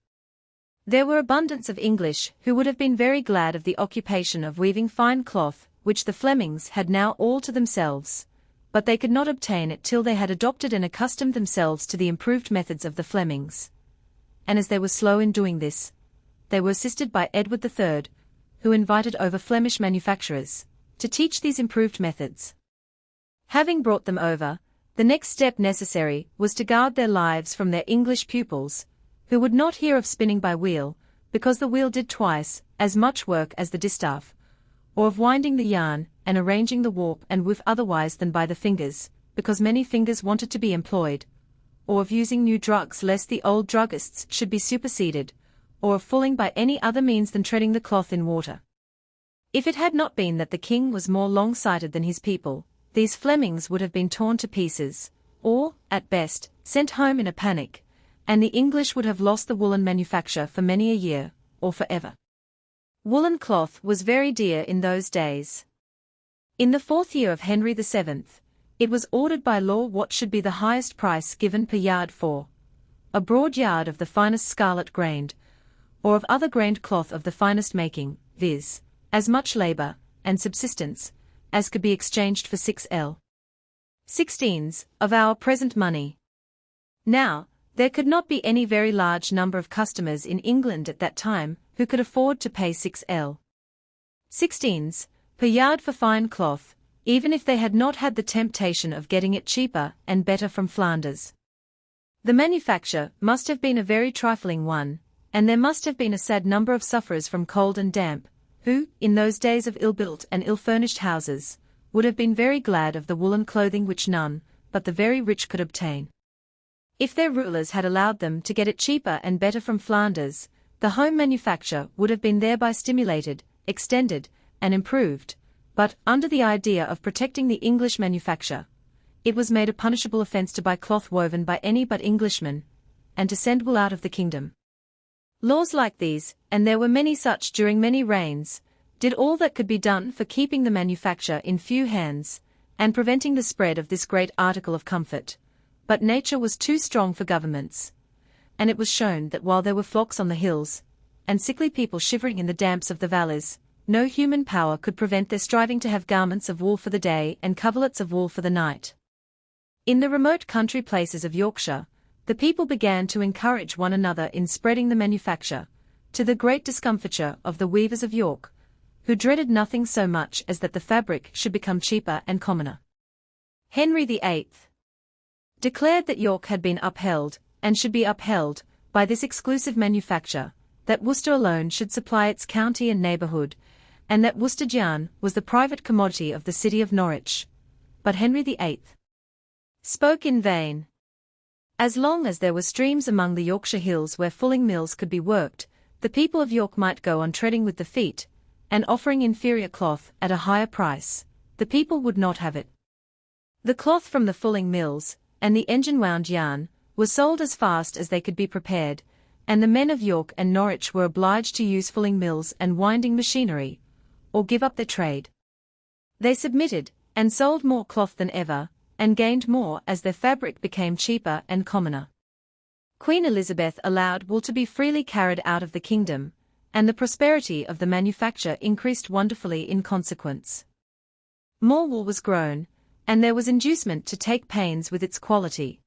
There were abundance of English who would have been very glad of the occupation of weaving fine cloth, which the Flemings had now all to themselves, but they could not obtain it till they had adopted and accustomed themselves to the improved methods of the Flemings. And as they were slow in doing this, they were assisted by Edward III, who invited over Flemish manufacturers to teach these improved methods. Having brought them over, the next step necessary was to guard their lives from their English pupils, who would not hear of spinning by wheel, because the wheel did twice as much work as the distaff, or of winding the yarn and arranging the warp and woof otherwise than by the fingers, because many fingers wanted to be employed, or of using new drugs lest the old druggists should be superseded, or of fulling by any other means than treading the cloth in water. If it had not been that the king was more long-sighted than his people, these Flemings would have been torn to pieces, or, at best, sent home in a panic, and the English would have lost the woolen manufacture for many a year, or forever. Woolen cloth was very dear in those days. In the 4th year of Henry VII, it was ordered by law what should be the highest price given per yard for a broad yard of the finest scarlet grained, or of other grained cloth of the finest making, viz., as much labor, and subsistence, as could be exchanged for 6l. of our present money. Now, there could not be any very large number of customers in England at that time who could afford to pay 6l. per yard for fine cloth, even if they had not had the temptation of getting it cheaper and better from Flanders. The manufacture must have been a very trifling one, and there must have been a sad number of sufferers from cold and damp, who, in those days of ill-built and ill-furnished houses, would have been very glad of the woolen clothing which none but the very rich could obtain. If their rulers had allowed them to get it cheaper and better from Flanders, the home manufacture would have been thereby stimulated, extended, and improved, but, under the idea of protecting the English manufacture, it was made a punishable offence to buy cloth woven by any but Englishmen, and to send wool out of the kingdom. Laws like these, and there were many such during many reigns, did all that could be done for keeping the manufacture in few hands, and preventing the spread of this great article of comfort. But nature was too strong for governments, and it was shown that while there were flocks on the hills, and sickly people shivering in the damps of the valleys, no human power could prevent their striving to have garments of wool for the day and coverlets of wool for the night. In the remote country places of Yorkshire, the people began to encourage one another in spreading the manufacture, to the great discomfiture of the weavers of York, who dreaded nothing so much as that the fabric should become cheaper and commoner. Henry VIII declared that York had been upheld, and should be upheld, by this exclusive manufacture, that Worcester alone should supply its county and neighbourhood, and that Worcester yarn was the private commodity of the city of Norwich. But Henry VIII spoke in vain. As long as there were streams among the Yorkshire hills where fulling mills could be worked, the people of York might go on treading with the feet, and offering inferior cloth at a higher price. The people would not have it. The cloth from the fulling mills, and the engine-wound yarn, were sold as fast as they could be prepared, and the men of York and Norwich were obliged to use fulling mills and winding machinery, or give up their trade. They submitted, and sold more cloth than ever, and gained more as their fabric became cheaper and commoner. Queen Elizabeth allowed wool to be freely carried out of the kingdom, and the prosperity of the manufacture increased wonderfully in consequence. More wool was grown, and there was inducement to take pains with its quality.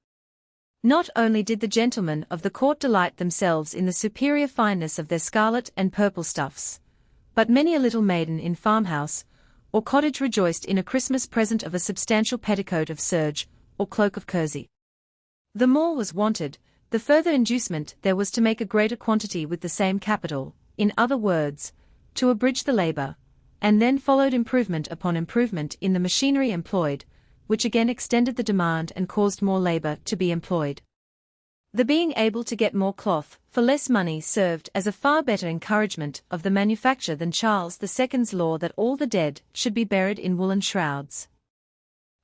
Not only did the gentlemen of the court delight themselves in the superior fineness of their scarlet and purple stuffs, but many a little maiden in farmhouse or cottage rejoiced in a Christmas present of a substantial petticoat of serge, or cloak of kersey. The more was wanted, the further inducement there was to make a greater quantity with the same capital, in other words, to abridge the labour, and then followed improvement upon improvement in the machinery employed, which again extended the demand and caused more labour to be employed. The being able to get more cloth for less money served as a far better encouragement of the manufacture than Charles II's law that all the dead should be buried in woolen shrouds.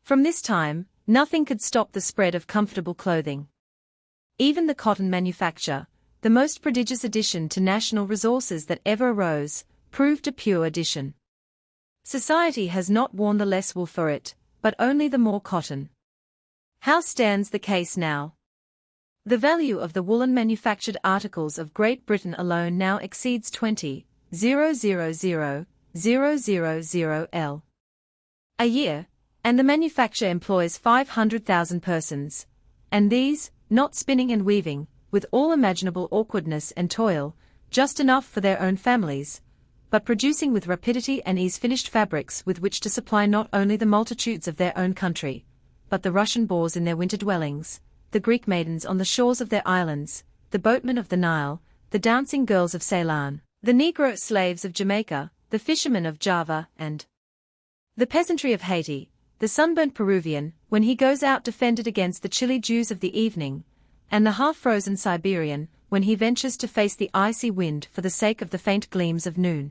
From this time, nothing could stop the spread of comfortable clothing. Even the cotton manufacture, the most prodigious addition to national resources that ever arose, proved a pure addition. Society has not worn the less wool for it, but only the more cotton. How stands the case now? The value of the woolen manufactured articles of Great Britain alone now exceeds 20,000,000 L a year, and the manufacture employs 500,000 persons, and these, not spinning and weaving, with all imaginable awkwardness and toil, just enough for their own families, but producing with rapidity and ease finished fabrics with which to supply not only the multitudes of their own country, but the Russian boors in their winter dwellings, the Greek maidens on the shores of their islands, the boatmen of the Nile, the dancing girls of Ceylon, the Negro slaves of Jamaica, the fishermen of Java, and the peasantry of Haiti, the sunburnt Peruvian, when he goes out defended against the chilly dews of the evening, and the half-frozen Siberian, when he ventures to face the icy wind for the sake of the faint gleams of noon.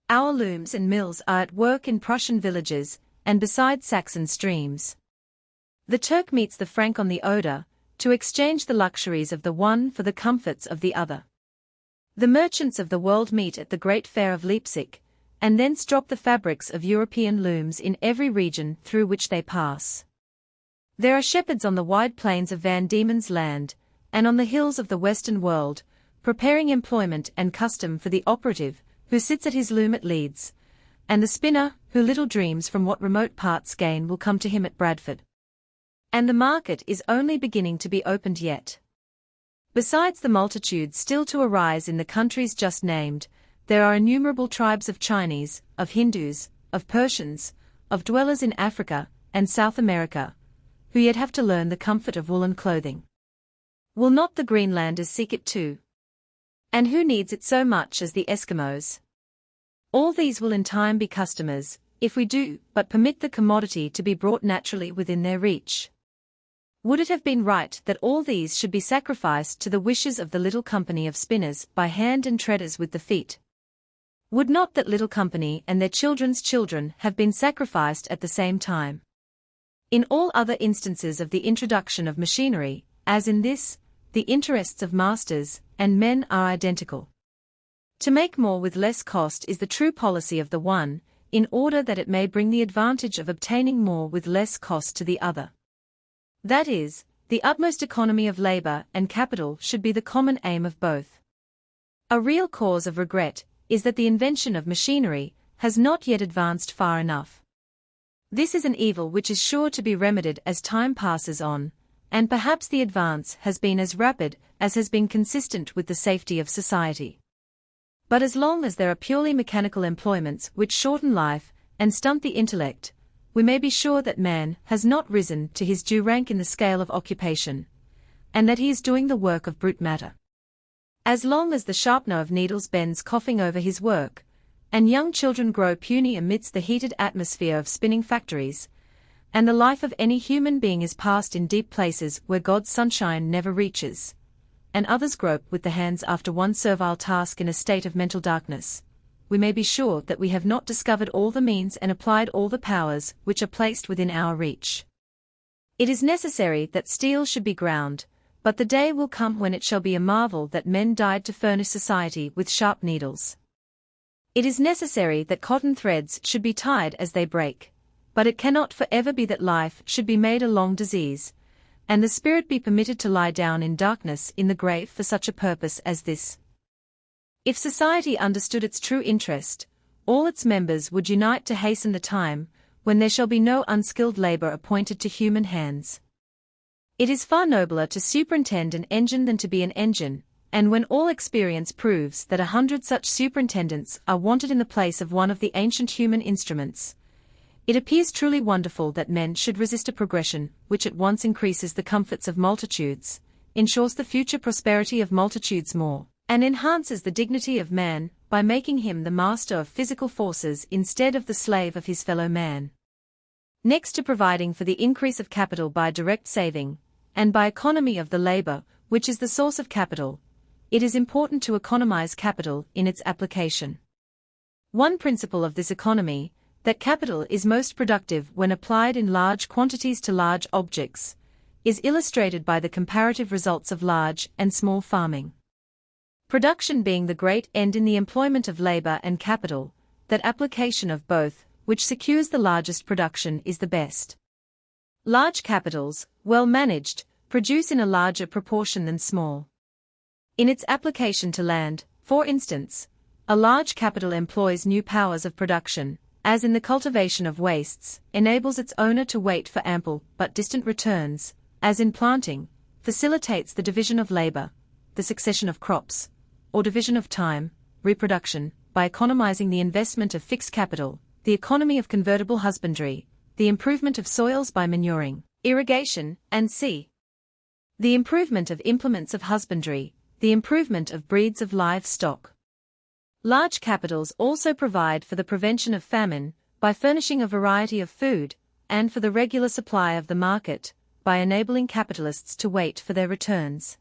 Our looms and mills are at work in Prussian villages, and beside Saxon streams. The Turk meets the Frank on the Oder, to exchange the luxuries of the one for the comforts of the other. The merchants of the world meet at the great fair of Leipzig, and thence drop the fabrics of European looms in every region through which they pass. There are shepherds on the wide plains of Van Diemen's Land, and on the hills of the Western world, preparing employment and custom for the operative, who sits at his loom at Leeds, and the spinner, who little dreams from what remote parts gain will come to him at Bradford. And the market is only beginning to be opened yet. Besides the multitudes still to arise in the countries just named, there are innumerable tribes of Chinese, of Hindus, of Persians, of dwellers in Africa and South America, who yet have to learn the comfort of woolen clothing. Will not the Greenlanders seek it too? And who needs it so much as the Eskimos? All these will in time be customers, if we do but permit the commodity to be brought naturally within their reach. Would it have been right that all these should be sacrificed to the wishes of the little company of spinners by hand and treaders with the feet? Would not that little company and their children's children have been sacrificed at the same time? In all other instances of the introduction of machinery, as in this, the interests of masters and men are identical. To make more with less cost is the true policy of the one, in order that it may bring the advantage of obtaining more with less cost to the other. That is, the utmost economy of labor and capital should be the common aim of both. A real cause of regret is that the invention of machinery has not yet advanced far enough. This is an evil which is sure to be remedied as time passes on, and perhaps the advance has been as rapid as has been consistent with the safety of society. But as long as there are purely mechanical employments which shorten life and stunt the intellect, we may be sure that man has not risen to his due rank in the scale of occupation, and that he is doing the work of brute matter. As long as the sharpener of needles bends coughing over his work, and young children grow puny amidst the heated atmosphere of spinning factories, And the life of any human being is passed in deep places where God's sunshine never reaches, and others grope with the hands after one servile task in a state of mental darkness, we may be sure that we have not discovered all the means and applied all the powers which are placed within our reach. It is necessary that steel should be ground, but the day will come when it shall be a marvel that men died to furnish society with sharp needles. It is necessary that cotton threads should be tied as they break, but it cannot forever be that life should be made a long disease, and the spirit be permitted to lie down in darkness in the grave for such a purpose as this. If society understood its true interest, all its members would unite to hasten the time when there shall be no unskilled labor appointed to human hands. It is far nobler to superintend an engine than to be an engine, and when all experience proves that 100 such superintendents are wanted in the place of one of the ancient human instruments, it appears truly wonderful that men should resist a progression which at once increases the comforts of multitudes, ensures the future prosperity of multitudes more, and enhances the dignity of man by making him the master of physical forces instead of the slave of his fellow man. Next to providing for the increase of capital by direct saving, and by economy of the labor, which is the source of capital, it is important to economize capital in its application. One principle of this economy, that capital is most productive when applied in large quantities to large objects, is illustrated by the comparative results of large and small farming. Production being the great end in the employment of labor and capital, that application of both, which secures the largest production, is the best. Large capitals, well managed, produce in a larger proportion than small. In its application to land, for instance, a large capital employs new powers of production, as in the cultivation of wastes, enables its owner to wait for ample but distant returns, as in planting, facilitates the division of labor, the succession of crops, or division of time, reproduction, by economizing the investment of fixed capital, the economy of convertible husbandry, the improvement of soils by manuring, irrigation, and the improvement of implements of husbandry, the improvement of breeds of livestock. Large capitals also provide for the prevention of famine, by furnishing a variety of food, and for the regular supply of the market, by enabling capitalists to wait for their returns.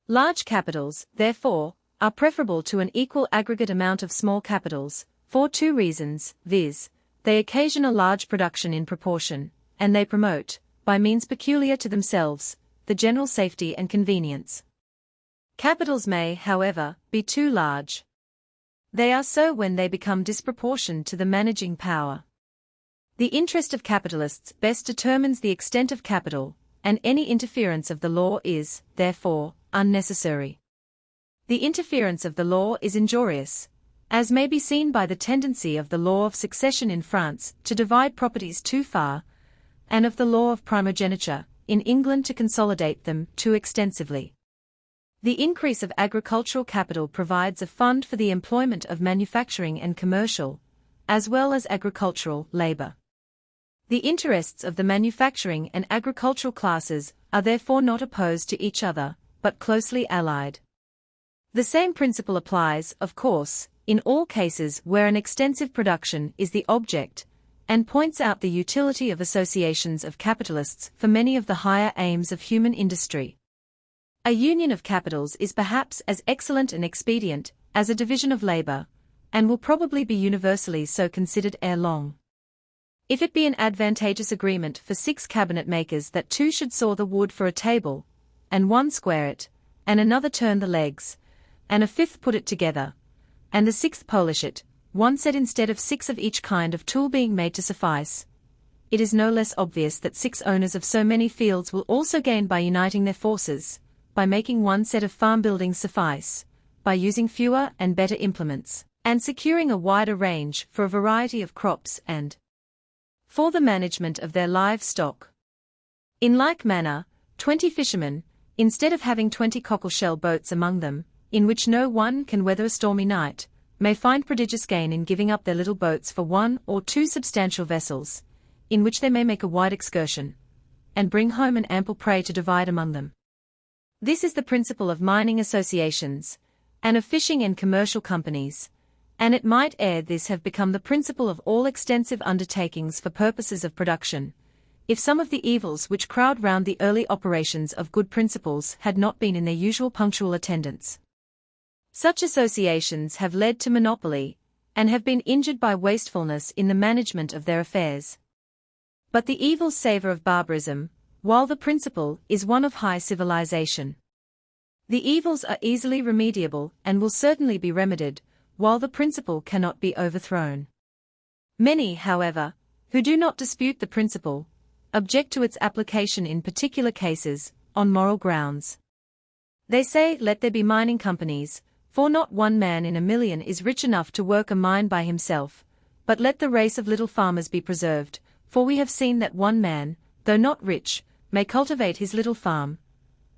Large capitals, therefore, are preferable to an equal aggregate amount of small capitals, for two reasons, viz., they occasion a large production in proportion, and they promote, by means peculiar to themselves, the general safety and convenience. Capitals may, however, be too large. They are so when they become disproportioned to the managing power. The interest of capitalists best determines the extent of capital, and any interference of the law is, therefore, unnecessary. The interference of the law is injurious, as may be seen by the tendency of the law of succession in France to divide properties too far, and of the law of primogeniture in England to consolidate them too extensively. The increase of agricultural capital provides a fund for the employment of manufacturing and commercial, as well as agricultural, labor. The interests of the manufacturing and agricultural classes are therefore not opposed to each other, but closely allied. The same principle applies, of course, in all cases where an extensive production is the object, and points out the utility of associations of capitalists for many of the higher aims of human industry. A union of capitals is perhaps as excellent an expedient as a division of labor, and will probably be universally so considered ere long. If it be an advantageous agreement for 6 cabinet makers that 2 should saw the wood for a table, and 1 square it, and another turn the legs, and a 5th put it together, and the 6th polish it, 1 set instead of 6 of each kind of tool being made to suffice, it is no less obvious that 6 owners of so many fields will also gain by uniting their forces, by making 1 set of farm buildings suffice, by using fewer and better implements, and securing a wider range for a variety of crops and for the management of their livestock. In like manner, 20 fishermen, instead of having 20 cockleshell boats among them, in which no one can weather a stormy night, may find prodigious gain in giving up their little boats for 1 or 2 substantial vessels, in which they may make a wide excursion, and bring home an ample prey to divide among them. This is the principle of mining associations, and of fishing and commercial companies, and it might ere this have become the principle of all extensive undertakings for purposes of production, if some of the evils which crowd round the early operations of good principles had not been in their usual punctual attendance. Such associations have led to monopoly, and have been injured by wastefulness in the management of their affairs. But the evils savour of barbarism, while the principle is one of high civilization. The evils are easily remediable and will certainly be remedied, while the principle cannot be overthrown. Many, however, who do not dispute the principle, object to its application in particular cases, on moral grounds. They say, let there be mining companies, for not one man in 1,000,000 is rich enough to work a mine by himself, but let the race of little farmers be preserved, for we have seen that one man, though not rich, may cultivate his little farm,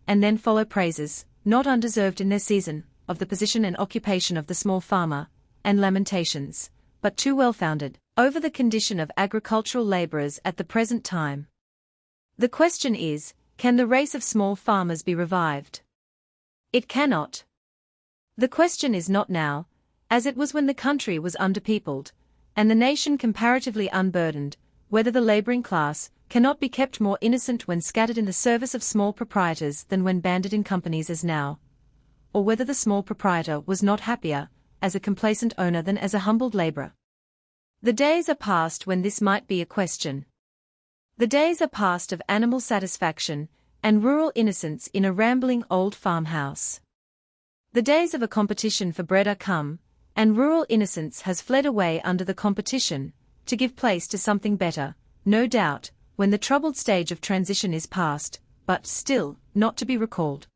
and then follow praises, not undeserved in their season, of the position and occupation of the small farmer, and lamentations, but too well founded, over the condition of agricultural laborers at the present time. The question is, can the race of small farmers be revived? It cannot. The question is not now, as it was when the country was underpeopled, and the nation comparatively unburdened, whether the laboring class cannot be kept more innocent when scattered in the service of small proprietors than when banded in companies as now, or whether the small proprietor was not happier, as a complacent owner than as a humbled laborer. The days are past when this might be a question. The days are past of animal satisfaction, and rural innocence in a rambling old farmhouse. The days of a competition for bread are come, and rural innocence has fled away under the competition, to give place to something better, no doubt, when the troubled stage of transition is past, but still, not to be recalled.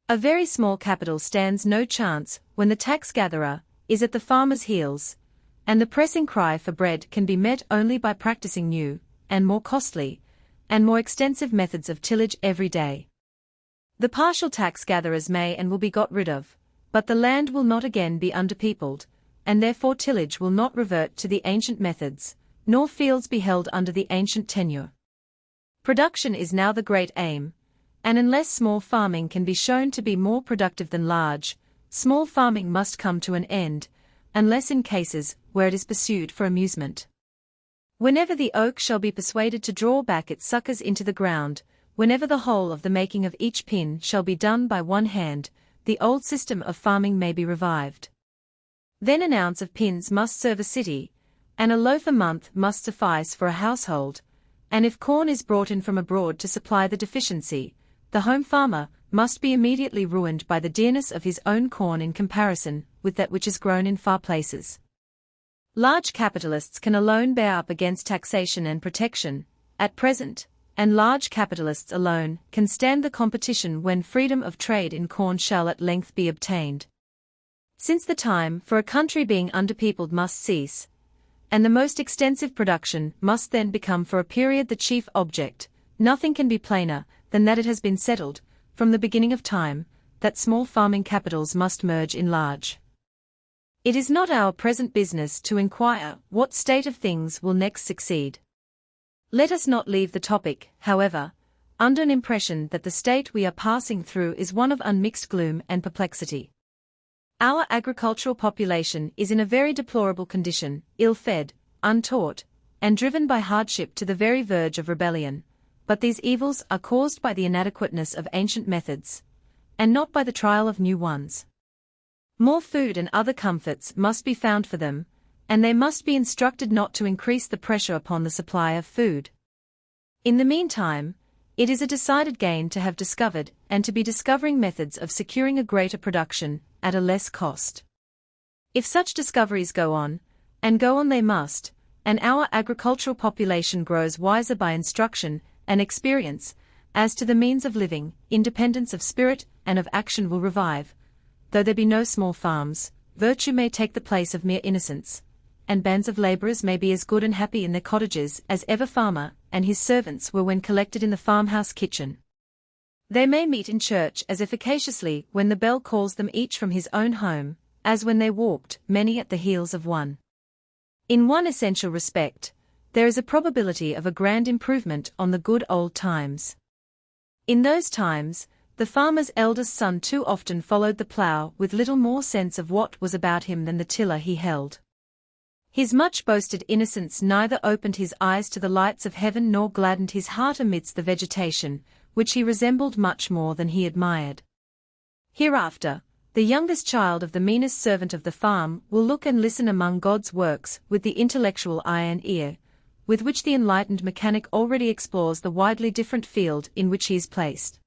A very small capital stands no chance when the tax-gatherer is at the farmer's heels, and the pressing cry for bread can be met only by practicing new, and more costly, and more extensive methods of tillage every day. The partial tax-gatherers may and will be got rid of, but the land will not again be underpeopled, and therefore tillage will not revert to the ancient methods, nor fields be held under the ancient tenure. Production is now the great aim, and unless small farming can be shown to be more productive than large, small farming must come to an end, unless in cases where it is pursued for amusement. Whenever the oak shall be persuaded to draw back its suckers into the ground, whenever the whole of the making of each pin shall be done by one hand, the old system of farming may be revived. Then an ounce of pins must serve a city, and a loaf a month must suffice for a household, and if corn is brought in from abroad to supply the deficiency, the home farmer must be immediately ruined by the dearness of his own corn in comparison with that which is grown in far places. Large capitalists can alone bear up against taxation and protection, at present, and large capitalists alone can stand the competition when freedom of trade in corn shall at length be obtained. Since the time for a country being underpeopled must cease, and the most extensive production must then become for a period the chief object, nothing can be plainer than that it has been settled, from the beginning of time, that small farming capitals must merge in large. It is not our present business to inquire what state of things will next succeed. Let us not leave the topic, however, under an impression that the state we are passing through is one of unmixed gloom and perplexity. Our agricultural population is in a very deplorable condition, ill-fed, untaught, and driven by hardship to the very verge of rebellion, but these evils are caused by the inadequateness of ancient methods, and not by the trial of new ones. More food and other comforts must be found for them, and they must be instructed not to increase the pressure upon the supply of food. In the meantime, it is a decided gain to have discovered and to be discovering methods of securing a greater production at a less cost. If such discoveries go on, and go on they must, and our agricultural population grows wiser by instruction and experience, as to the means of living, independence of spirit and of action will revive. Though there be no small farms, virtue may take the place of mere innocence, and bands of labourers may be as good and happy in their cottages as ever farmer and his servants were when collected in the farmhouse kitchen. They may meet in church as efficaciously when the bell calls them each from his own home, as when they walked, many at the heels of one. In one essential respect, there is a probability of a grand improvement on the good old times. In those times, the farmer's eldest son too often followed the plough with little more sense of what was about him than the tiller he held. His much boasted innocence neither opened his eyes to the lights of heaven nor gladdened his heart amidst the vegetation, which he resembled much more than he admired. Hereafter, the youngest child of the meanest servant of the farm will look and listen among God's works with the intellectual eye and ear, with which the enlightened mechanic already explores the widely different field in which he is placed.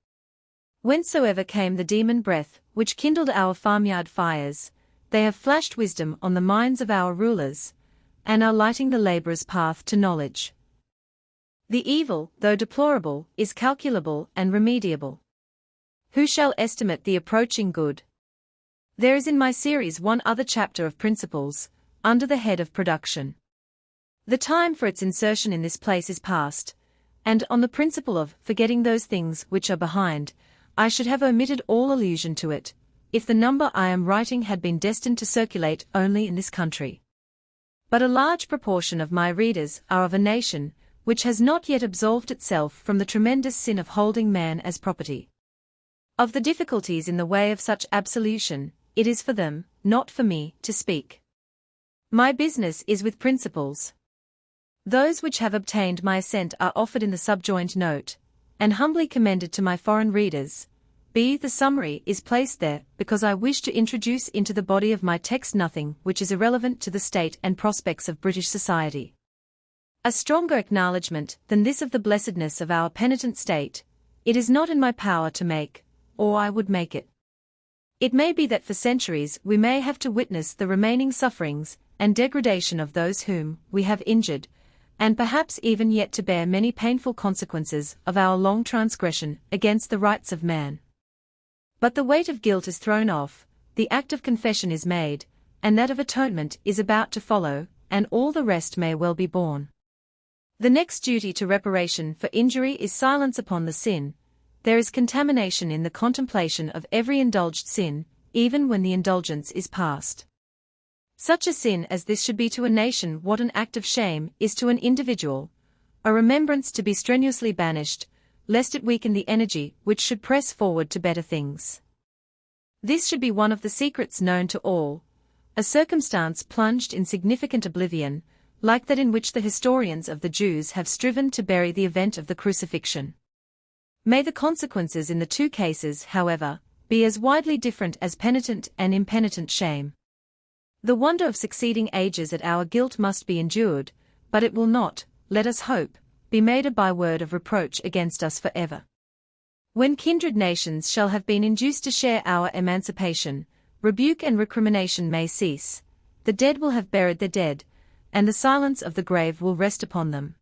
Whencesoever came the demon breath, which kindled our farmyard fires, they have flashed wisdom on the minds of our rulers, and are lighting the laborer's path to knowledge. The evil, though deplorable, is calculable and remediable. Who shall estimate the approaching good? There is in my series one other chapter of principles, under the head of production. The time for its insertion in this place is past, and on the principle of forgetting those things which are behind, I should have omitted all allusion to it, if the number I am writing had been destined to circulate only in this country. But a large proportion of my readers are of a nation which has not yet absolved itself from the tremendous sin of holding man as property. Of the difficulties in the way of such absolution, it is for them, not for me, to speak. My business is with principles. Those which have obtained my assent are offered in the subjoined note, and humbly commended to my foreign readers. The summary is placed there because I wish to introduce into the body of my text nothing which is irrelevant to the state and prospects of British society. A stronger acknowledgment than this of the blessedness of our penitent state, it is not in my power to make, or I would make it. It may be that for centuries we may have to witness the remaining sufferings and degradation of those whom we have injured, and perhaps even yet to bear many painful consequences of our long transgression against the rights of man. But the weight of guilt is thrown off, the act of confession is made, and that of atonement is about to follow, and all the rest may well be borne. The next duty to reparation for injury is silence upon the sin. There is contamination in the contemplation of every indulged sin, even when the indulgence is past. Such a sin as this should be to a nation what an act of shame is to an individual, a remembrance to be strenuously banished, lest it weaken the energy which should press forward to better things. This should be one of the secrets known to all, a circumstance plunged in significant oblivion, like that in which the historians of the Jews have striven to bury the event of the crucifixion. May the consequences in the two cases, however, be as widely different as penitent and impenitent shame. The wonder of succeeding ages at our guilt must be endured, but it will not, let us hope, be made a byword of reproach against us forever. When kindred nations shall have been induced to share our emancipation, rebuke and recrimination may cease, the dead will have buried their dead, and the silence of the grave will rest upon them.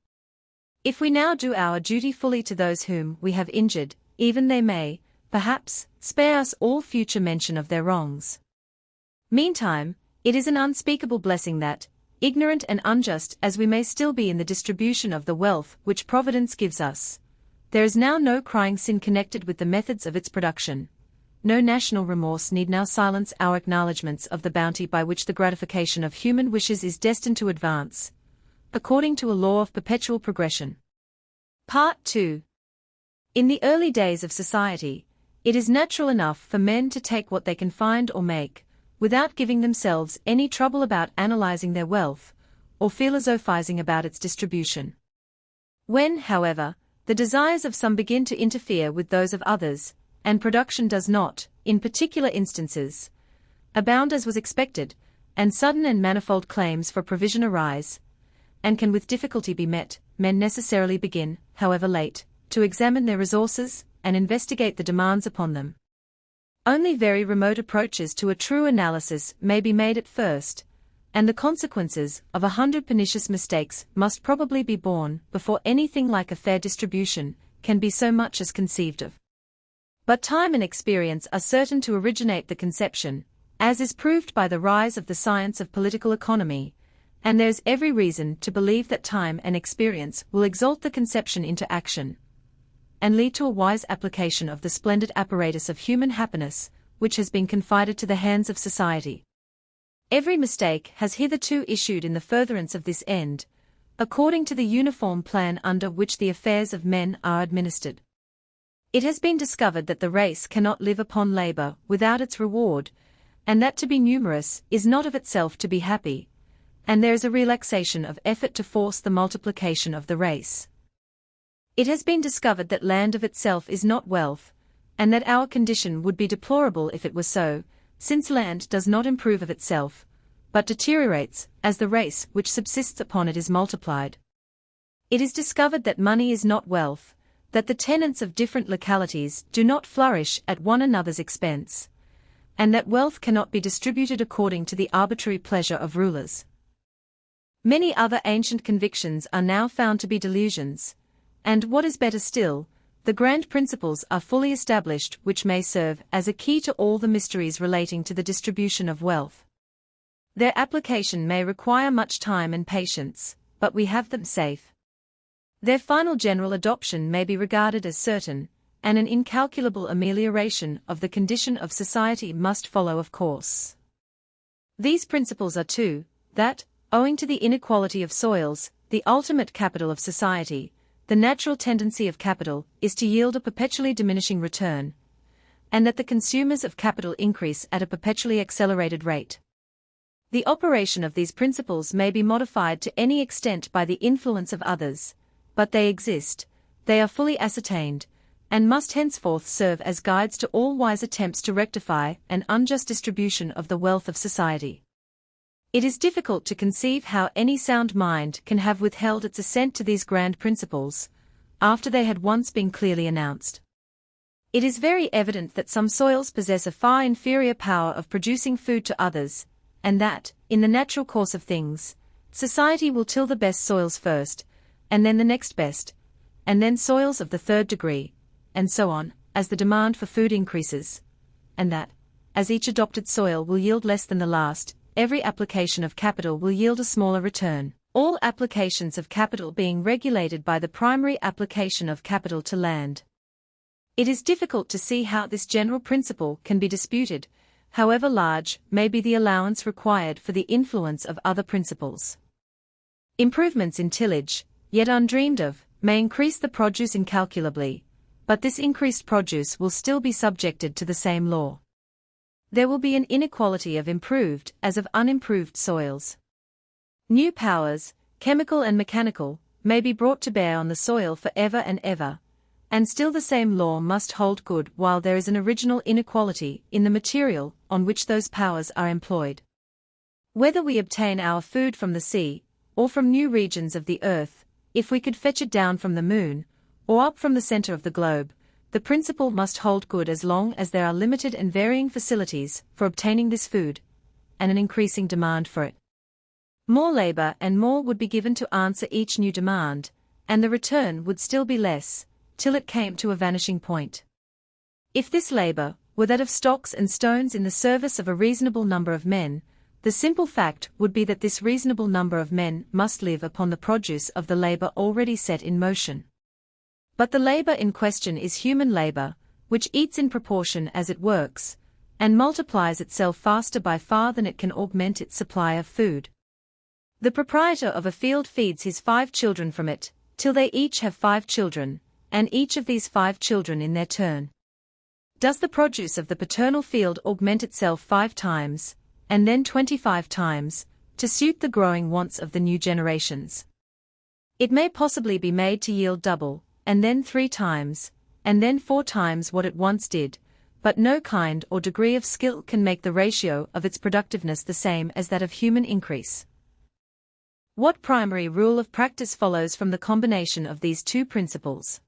If we now do our duty fully to those whom we have injured, even they may, perhaps, spare us all future mention of their wrongs. Meantime, it is an unspeakable blessing that, ignorant and unjust as we may still be in the distribution of the wealth which Providence gives us, there is now no crying sin connected with the methods of its production. No national remorse need now silence our acknowledgments of the bounty by which the gratification of human wishes is destined to advance, according to a law of perpetual progression. Part 2. In the early days of society, it is natural enough for men to take what they can find or make, without giving themselves any trouble about analyzing their wealth, or philosophizing about its distribution. When, however, the desires of some begin to interfere with those of others, and production does not, in particular instances, abound as was expected, and sudden and manifold claims for provision arise, and can with difficulty be met, men necessarily begin, however late, to examine their resources, and investigate the demands upon them. Only very remote approaches to a true analysis may be made at first, and the consequences of 100 pernicious mistakes must probably be borne before anything like a fair distribution can be so much as conceived of. But time and experience are certain to originate the conception, as is proved by the rise of the science of political economy, and there is every reason to believe that time and experience will exalt the conception into action, and lead to a wise application of the splendid apparatus of human happiness, which has been confided to the hands of society. Every mistake has hitherto issued in the furtherance of this end, according to the uniform plan under which the affairs of men are administered. It has been discovered that the race cannot live upon labor without its reward, and that to be numerous is not of itself to be happy, and there is a relaxation of effort to force the multiplication of the race. It has been discovered that land of itself is not wealth, and that our condition would be deplorable if it were so, since land does not improve of itself, but deteriorates as the race which subsists upon it is multiplied. It is discovered that money is not wealth, that the tenants of different localities do not flourish at one another's expense, and that wealth cannot be distributed according to the arbitrary pleasure of rulers. Many other ancient convictions are now found to be delusions, and what is better still, the grand principles are fully established which may serve as a key to all the mysteries relating to the distribution of wealth. Their application may require much time and patience, but we have them safe. Their final general adoption may be regarded as certain, and an incalculable amelioration of the condition of society must follow of course. These principles are two, that, owing to the inequality of soils, the ultimate capital of society, the natural tendency of capital is to yield a perpetually diminishing return, and that the consumers of capital increase at a perpetually accelerated rate. The operation of these principles may be modified to any extent by the influence of others, but they exist, they are fully ascertained, and must henceforth serve as guides to all wise attempts to rectify an unjust distribution of the wealth of society. It is difficult to conceive how any sound mind can have withheld its assent to these grand principles, after they had once been clearly announced. It is very evident that some soils possess a far inferior power of producing food to others, and that, in the natural course of things, society will till the best soils first, and then the next best, and then soils of the third degree, and so on, as the demand for food increases, and that, as each adopted soil will yield less than the last, every application of capital will yield a smaller return, all applications of capital being regulated by the primary application of capital to land. It is difficult to see how this general principle can be disputed, however large may be the allowance required for the influence of other principles. Improvements in tillage, yet undreamed of, may increase the produce incalculably, but this increased produce will still be subjected to the same law. There will be an inequality of improved as of unimproved soils. New powers, chemical and mechanical, may be brought to bear on the soil for ever and ever, and still the same law must hold good while there is an original inequality in the material on which those powers are employed. Whether we obtain our food from the sea, or from new regions of the earth, if we could fetch it down from the moon, or up from the center of the globe, the principle must hold good as long as there are limited and varying facilities for obtaining this food, and an increasing demand for it. More labor and more would be given to answer each new demand, and the return would still be less, till it came to a vanishing point. If this labor were that of stocks and stones in the service of a reasonable number of men, the simple fact would be that this reasonable number of men must live upon the produce of the labor already set in motion. But the labor in question is human labor, which eats in proportion as it works, and multiplies itself faster by far than it can augment its supply of food. The proprietor of a field feeds his 5 children from it, till they each have 5 children, and each of these 5 children in their turn. Does the produce of the paternal field augment itself 5 times, and then 25 times, to suit the growing wants of the new generations? It may possibly be made to yield double, and then 3 times, and then 4 times what it once did, but no kind or degree of skill can make the ratio of its productiveness the same as that of human increase. What primary rule of practice follows from the combination of these two principles?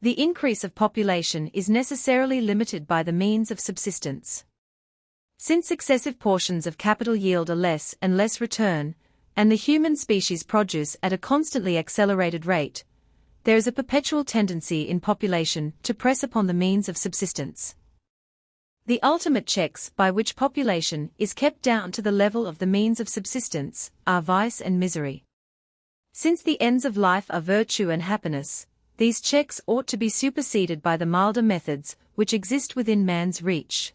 The increase of population is necessarily limited by the means of subsistence. Since successive portions of capital yield a less and less return, and the human species produce at a constantly accelerated rate, there is a perpetual tendency in population to press upon the means of subsistence. The ultimate checks by which population is kept down to the level of the means of subsistence are vice and misery. Since the ends of life are virtue and happiness, these checks ought to be superseded by the milder methods which exist within man's reach.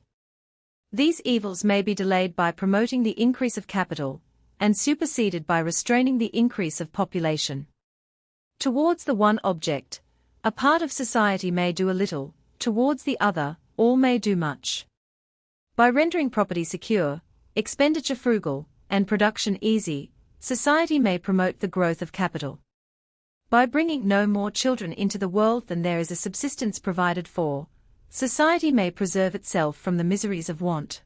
These evils may be delayed by promoting the increase of capital, and superseded by restraining the increase of population. Towards the one object, a part of society may do a little, towards the other, all may do much. By rendering property secure, expenditure frugal, and production easy, society may promote the growth of capital. By bringing no more children into the world than there is a subsistence provided for, society may preserve itself from the miseries of want.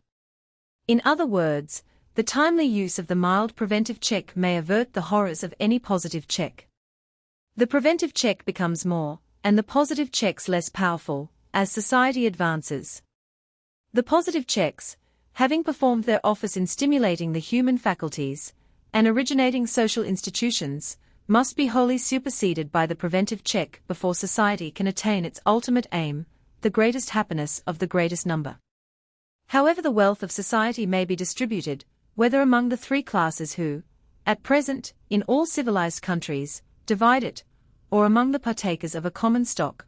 In other words, the timely use of the mild preventive check may avert the horrors of any positive check. The preventive check becomes more, and the positive checks less powerful, as society advances. The positive checks, having performed their office in stimulating the human faculties, and originating social institutions, must be wholly superseded by the preventive check before society can attain its ultimate aim, the greatest happiness of the greatest number. However, the wealth of society may be distributed, whether among the three classes who, at present, in all civilized countries, divide it, or among the partakers of a common stock,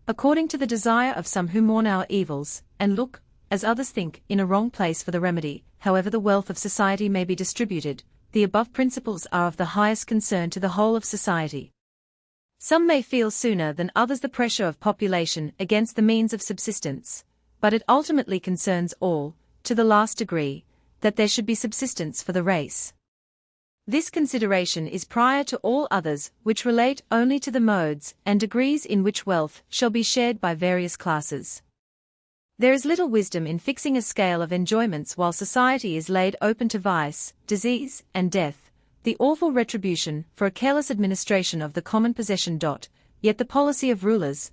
according to the desire of some who mourn our evils, and look, as others think, in a wrong place for the remedy. However the wealth of society may be distributed, the above principles are of the highest concern to the whole of society. Some may feel sooner than others the pressure of population against the means of subsistence, but it ultimately concerns all, to the last degree, that there should be subsistence for the race. This consideration is prior to all others which relate only to the modes and degrees in which wealth shall be shared by various classes. There is little wisdom in fixing a scale of enjoyments while society is laid open to vice, disease, and death, the awful retribution for a careless administration of the common possession. Yet the policy of rulers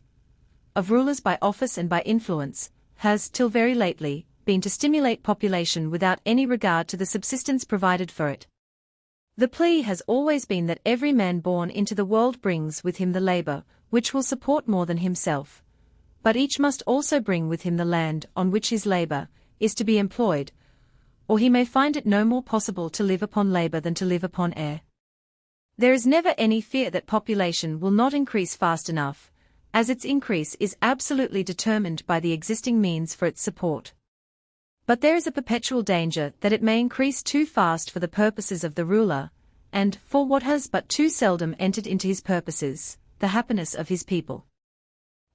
by office and by influence, has, till very lately, been to stimulate population without any regard to the subsistence provided for it. The plea has always been that every man born into the world brings with him the labor, which will support more than himself. But each must also bring with him the land on which his labor is to be employed, or he may find it no more possible to live upon labor than to live upon air. There is never any fear that population will not increase fast enough, as its increase is absolutely determined by the existing means for its support. But there is a perpetual danger that it may increase too fast for the purposes of the ruler, and, for what has but too seldom entered into his purposes, the happiness of his people.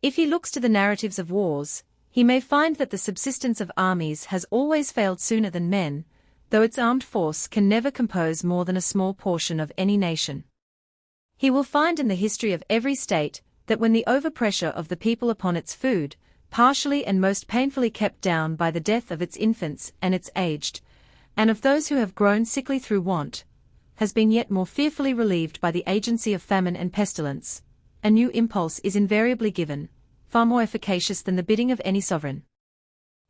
If he looks to the narratives of wars, he may find that the subsistence of armies has always failed sooner than men, though its armed force can never compose more than a small portion of any nation. He will find in the history of every state that when the overpressure of the people upon its food, partially and most painfully kept down by the death of its infants and its aged, and of those who have grown sickly through want, has been yet more fearfully relieved by the agency of famine and pestilence, a new impulse is invariably given, far more efficacious than the bidding of any sovereign.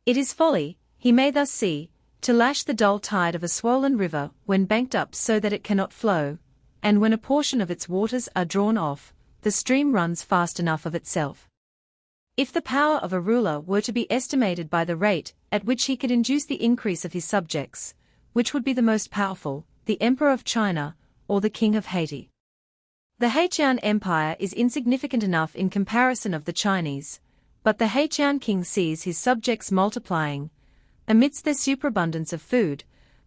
It is folly, he may thus see, to lash the dull tide of a swollen river when banked up so that it cannot flow, and when a portion of its waters are drawn off, the stream runs fast enough of itself. If the power of a ruler were to be estimated by the rate at which he could induce the increase of his subjects, which would be the most powerful, the Emperor of China, or the King of Haiti? The Haitian Empire is insignificant enough in comparison of the Chinese, but the Haitian king sees his subjects multiplying, amidst their superabundance of food,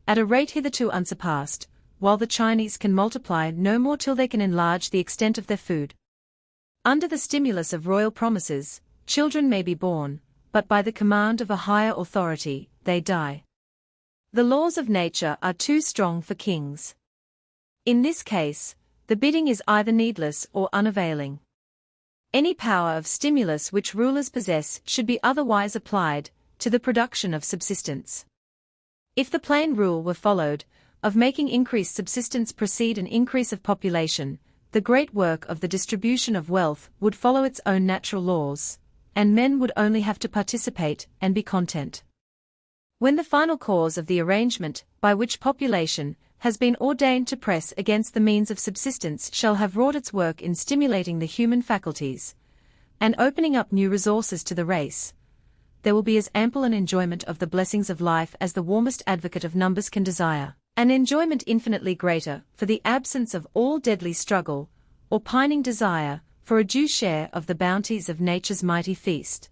at a rate hitherto unsurpassed, while the Chinese can multiply no more till they can enlarge the extent of their food. Under the stimulus of royal promises, children may be born, but by the command of a higher authority, they die. The laws of nature are too strong for kings. In this case, the bidding is either needless or unavailing. Any power of stimulus which rulers possess should be otherwise applied to the production of subsistence. If the plain rule were followed, of making increased subsistence precede an increase of population, the great work of the distribution of wealth would follow its own natural laws, and men would only have to participate and be content. When the final cause of the arrangement by which population has been ordained to press against the means of subsistence shall have wrought its work in stimulating the human faculties, and opening up new resources to the race, there will be as ample an enjoyment of the blessings of life as the warmest advocate of numbers can desire, an enjoyment infinitely greater for the absence of all deadly struggle, or pining desire, for a due share of the bounties of nature's mighty feast.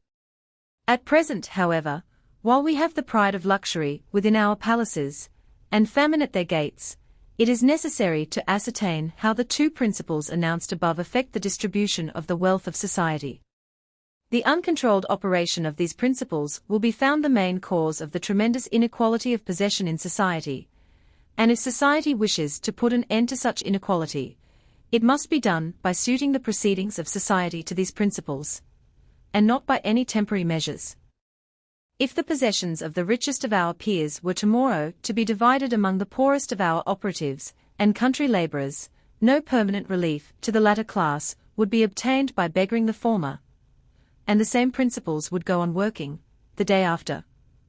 At present, however, while we have the pride of luxury within our palaces, and famine at their gates, it is necessary to ascertain how the two principles announced above affect the distribution of the wealth of society. The uncontrolled operation of these principles will be found the main cause of the tremendous inequality of possession in society, And if society wishes to put an end to such inequality, it must be done by suiting the proceedings of society to these principles, and not by any temporary measures. If the possessions of the richest of our peers were tomorrow to be divided among the poorest of our operatives and country labourers, no permanent relief to the latter class would be obtained by beggaring the former, and the same principles would go on working, the day after,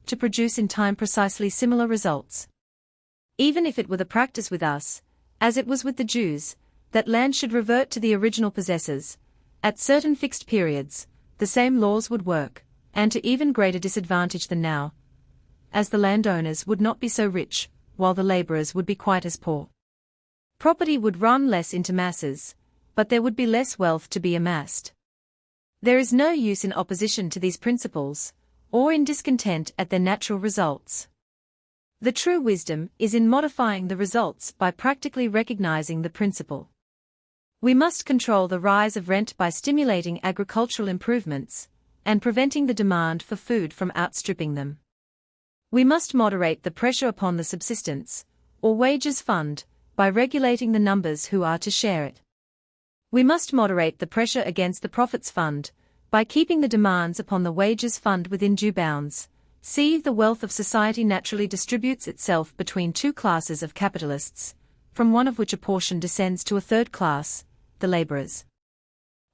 to produce in time precisely similar results. Even if it were the practice with us, as it was with the Jews, that land should revert to the original possessors, at certain fixed periods, the same laws would work, and to even greater disadvantage than now, as the landowners would not be so rich, while the labourers would be quite as poor. Property would run less into masses, but there would be less wealth to be amassed. There is no use in opposition to these principles, or in discontent at their natural results. The true wisdom is in modifying the results by practically recognizing the principle. We must control the rise of rent by stimulating agricultural improvements, and preventing the demand for food from outstripping them. We must moderate the pressure upon the subsistence, or wages fund, by regulating the numbers who are to share it. We must moderate the pressure against the profits fund, by keeping the demands upon the wages fund within due bounds. See, the wealth of society naturally distributes itself between two classes of capitalists, from one of which a portion descends to a third class, the laborers.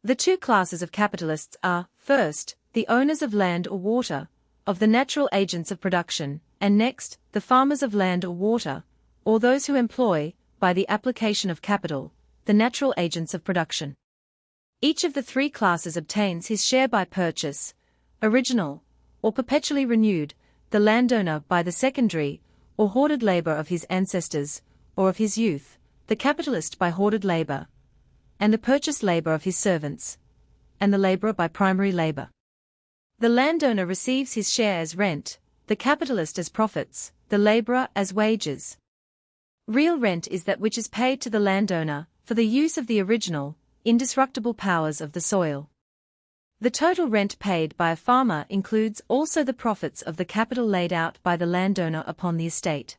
The two classes of capitalists are, first, the owners of land or water, of the natural agents of production, and next, the farmers of land or water, or those who employ, by the application of capital, the natural agents of production. Each of the three classes obtains his share by purchase, original, or perpetually renewed, the landowner by the secondary, or hoarded labor of his ancestors, or of his youth, the capitalist by hoarded labor, and the purchased labor of his servants, and the laborer by primary labor. The landowner receives his share as rent, the capitalist as profits, the laborer as wages. Real rent is that which is paid to the landowner for the use of the original, indestructible powers of the soil. The total rent paid by a farmer includes also the profits of the capital laid out by the landowner upon the estate.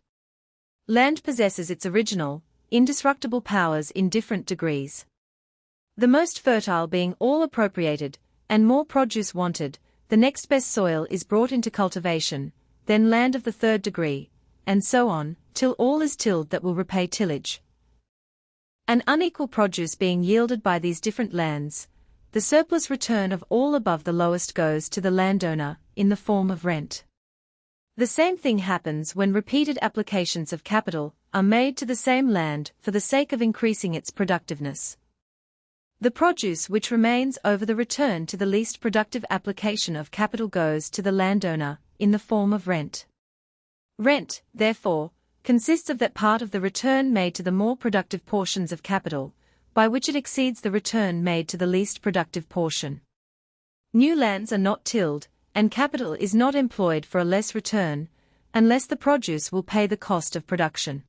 Land possesses its original, indestructible powers in different degrees. The most fertile being all appropriated, and more produce wanted, the next best soil is brought into cultivation, then land of the third degree, and so on, till all is tilled that will repay tillage. An unequal produce being yielded by these different lands, the surplus return of all above the lowest goes to the landowner, in the form of rent. The same thing happens when repeated applications of capital are made to the same land for the sake of increasing its productiveness. The produce which remains over the return to the least productive application of capital goes to the landowner, in the form of rent. Rent, therefore, consists of that part of the return made to the more productive portions of capital, by which it exceeds the return made to the least productive portion. New lands are not tilled, and capital is not employed for a less return, unless the produce will pay the cost of production.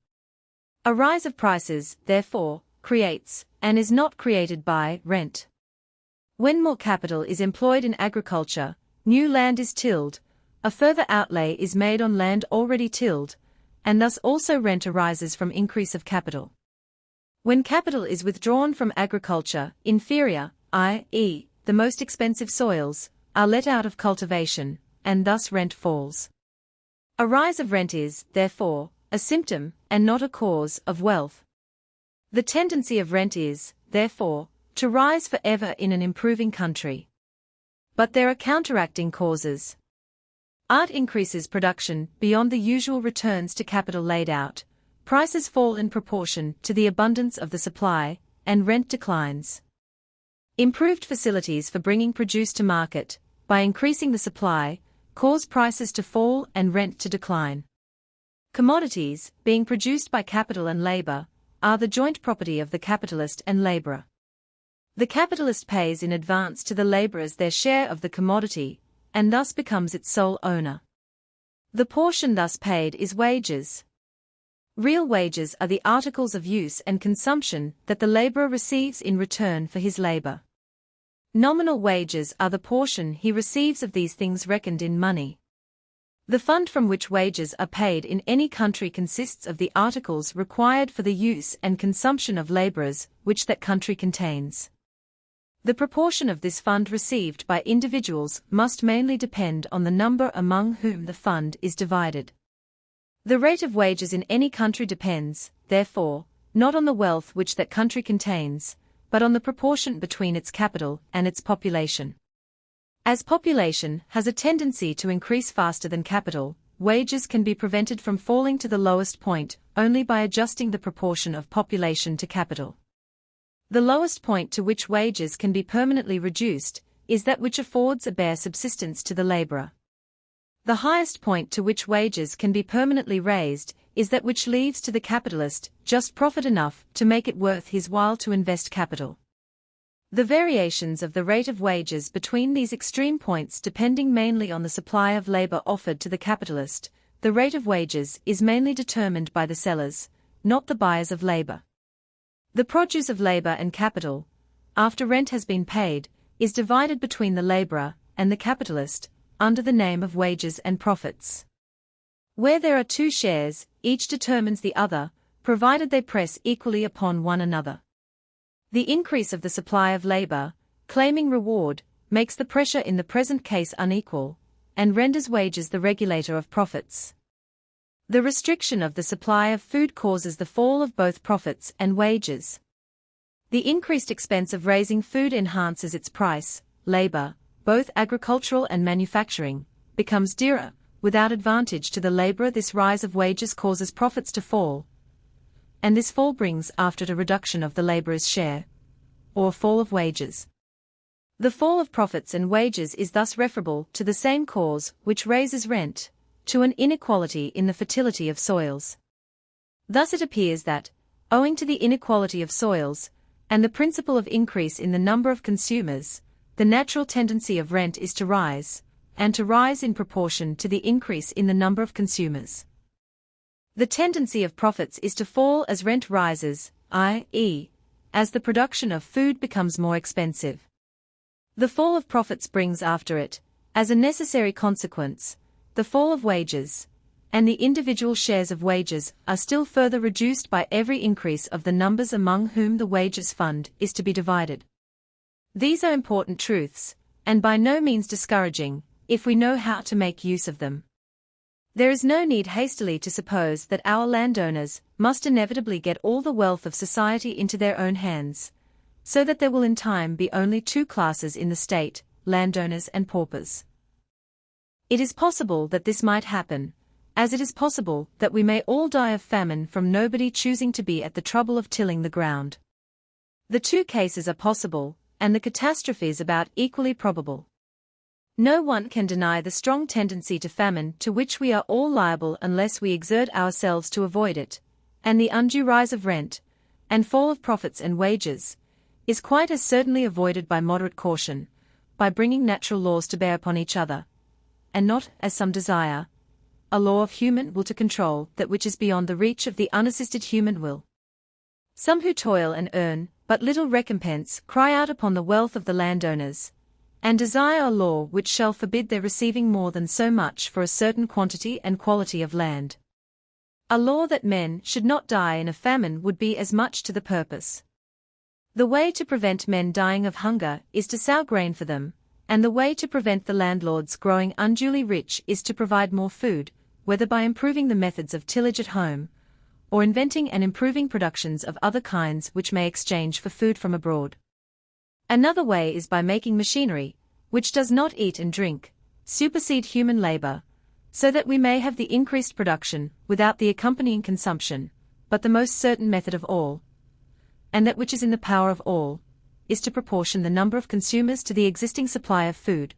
A rise of prices, therefore, creates, and is not created by, rent. When more capital is employed in agriculture, new land is tilled, a further outlay is made on land already tilled, and thus also rent arises from increase of capital. When capital is withdrawn from agriculture, inferior, i.e., the most expensive soils, are let out of cultivation, and thus rent falls. A rise of rent is, therefore, a symptom, and not a cause, of wealth. The tendency of rent is, therefore, to rise forever in an improving country. But there are counteracting causes. Art increases production beyond the usual returns to capital laid out. Prices fall in proportion to the abundance of the supply, and rent declines. Improved facilities for bringing produce to market, by increasing the supply, cause prices to fall and rent to decline. Commodities, being produced by capital and labor, are the joint property of the capitalist and laborer. The capitalist pays in advance to the laborers their share of the commodity, and thus becomes its sole owner. The portion thus paid is wages. Real wages are the articles of use and consumption that the laborer receives in return for his labor. Nominal wages are the portion he receives of these things reckoned in money. The fund from which wages are paid in any country consists of the articles required for the use and consumption of laborers which that country contains. The proportion of this fund received by individuals must mainly depend on the number among whom the fund is divided. The rate of wages in any country depends, therefore, not on the wealth which that country contains, but on the proportion between its capital and its population. As population has a tendency to increase faster than capital, wages can be prevented from falling to the lowest point only by adjusting the proportion of population to capital. The lowest point to which wages can be permanently reduced is that which affords a bare subsistence to the laborer. The highest point to which wages can be permanently raised is that which leaves to the capitalist just profit enough to make it worth his while to invest capital. The variations of the rate of wages between these extreme points depending mainly on the supply of labor offered to the capitalist, the rate of wages is mainly determined by the sellers, not the buyers of labor. The produce of labor and capital, after rent has been paid, is divided between the laborer and the capitalist, under the name of wages and profits. Where there are two shares, each determines the other, provided they press equally upon one another. The increase of the supply of labor, claiming reward, makes the pressure in the present case unequal, and renders wages the regulator of profits. The restriction of the supply of food causes the fall of both profits and wages. The increased expense of raising food enhances its price. Labor, both agricultural and manufacturing, becomes dearer. Without advantage to the laborer, this rise of wages causes profits to fall, and this fall brings after it a reduction of the laborer's share, or a fall of wages. The fall of profits and wages is thus referable to the same cause which raises rent, to an inequality in the fertility of soils. Thus it appears that, owing to the inequality of soils, and the principle of increase in the number of consumers, the natural tendency of rent is to rise, and to rise in proportion to the increase in the number of consumers. The tendency of profits is to fall as rent rises, i.e., as the production of food becomes more expensive. The fall of profits brings after it, as a necessary consequence, the fall of wages, and the individual shares of wages are still further reduced by every increase of the numbers among whom the wages fund is to be divided. These are important truths, and by no means discouraging, if we know how to make use of them. There is no need hastily to suppose that our landowners must inevitably get all the wealth of society into their own hands, so that there will in time be only two classes in the state, landowners and paupers. It is possible that this might happen, as it is possible that we may all die of famine from nobody choosing to be at the trouble of tilling the ground. The two cases are possible, and the catastrophes about equally probable. No one can deny the strong tendency to famine to which we are all liable unless we exert ourselves to avoid it, and the undue rise of rent, and fall of profits and wages, is quite as certainly avoided by moderate caution, by bringing natural laws to bear upon each other, and not, as some desire, a law of human will to control that which is beyond the reach of the unassisted human will. Some who toil and earn but little recompense cry out upon the wealth of the landowners, and desire a law which shall forbid their receiving more than so much for a certain quantity and quality of land. A law that men should not die in a famine would be as much to the purpose. The way to prevent men dying of hunger is to sow grain for them, and the way to prevent the landlords growing unduly rich is to provide more food, whether by improving the methods of tillage at home, or inventing and improving productions of other kinds which may exchange for food from abroad. Another way is by making machinery, which does not eat and drink, supersede human labor, so that we may have the increased production without the accompanying consumption, but the most certain method of all, and that which is in the power of all, is to proportion the number of consumers to the existing supply of food.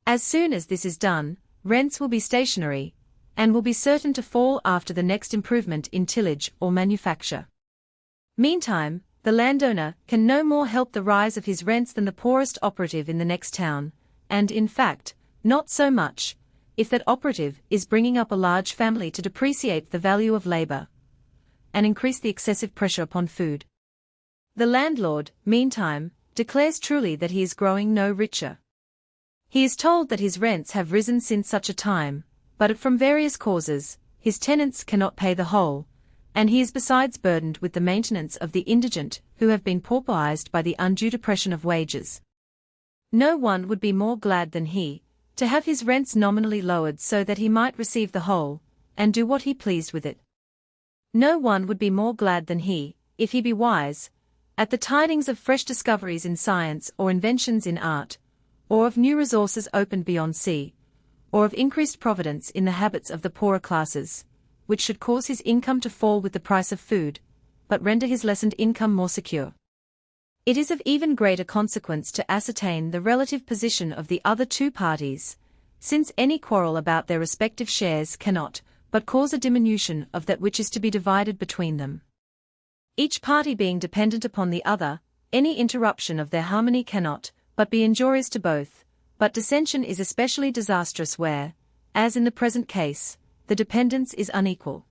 As soon as this is done, rents will be stationary, and will be certain to fall after the next improvement in tillage or manufacture. Meantime, the landowner can no more help the rise of his rents than the poorest operative in the next town, and in fact, not so much, if that operative is bringing up a large family to depreciate the value of labor, and increase the excessive pressure upon food. The landlord, meantime, declares truly that he is growing no richer. He is told that his rents have risen since such a time, but from various causes, his tenants cannot pay the whole, and he is besides burdened with the maintenance of the indigent who have been pauperized by the undue depression of wages. No one would be more glad than he, to have his rents nominally lowered so that he might receive the whole, and do what he pleased with it. No one would be more glad than he, if he be wise, at the tidings of fresh discoveries in science or inventions in art, or of new resources opened beyond sea, or of increased providence in the habits of the poorer classes, which should cause his income to fall with the price of food, but render his lessened income more secure. It is of even greater consequence to ascertain the relative position of the other two parties, since any quarrel about their respective shares cannot but cause a diminution of that which is to be divided between them. Each party being dependent upon the other, any interruption of their harmony cannot but be injurious to both, but dissension is especially disastrous where, as in the present case, the dependence is unequal.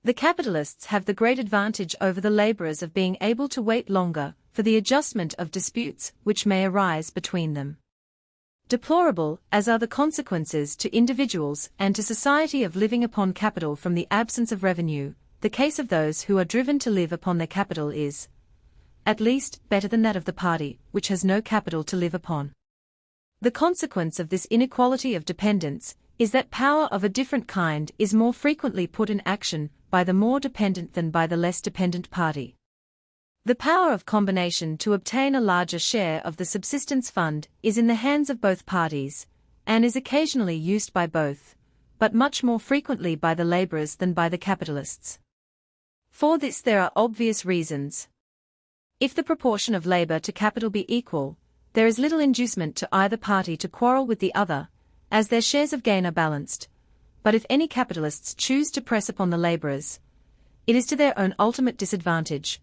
The capitalists have the great advantage over the laborers of being able to wait longer for the adjustment of disputes which may arise between them. Deplorable as are the consequences to individuals and to society of living upon capital from the absence of revenue, the case of those who are driven to live upon their capital is, at least, better than that of the party which has no capital to live upon. The consequence of this inequality of dependence is that power of a different kind is more frequently put in action by the more dependent than by the less dependent party. The power of combination to obtain a larger share of the subsistence fund is in the hands of both parties, and is occasionally used by both, but much more frequently by the laborers than by the capitalists. For this there are obvious reasons. If the proportion of labor to capital be equal, there is little inducement to either party to quarrel with the other, as their shares of gain are balanced. But if any capitalists choose to press upon the laborers, it is to their own ultimate disadvantage,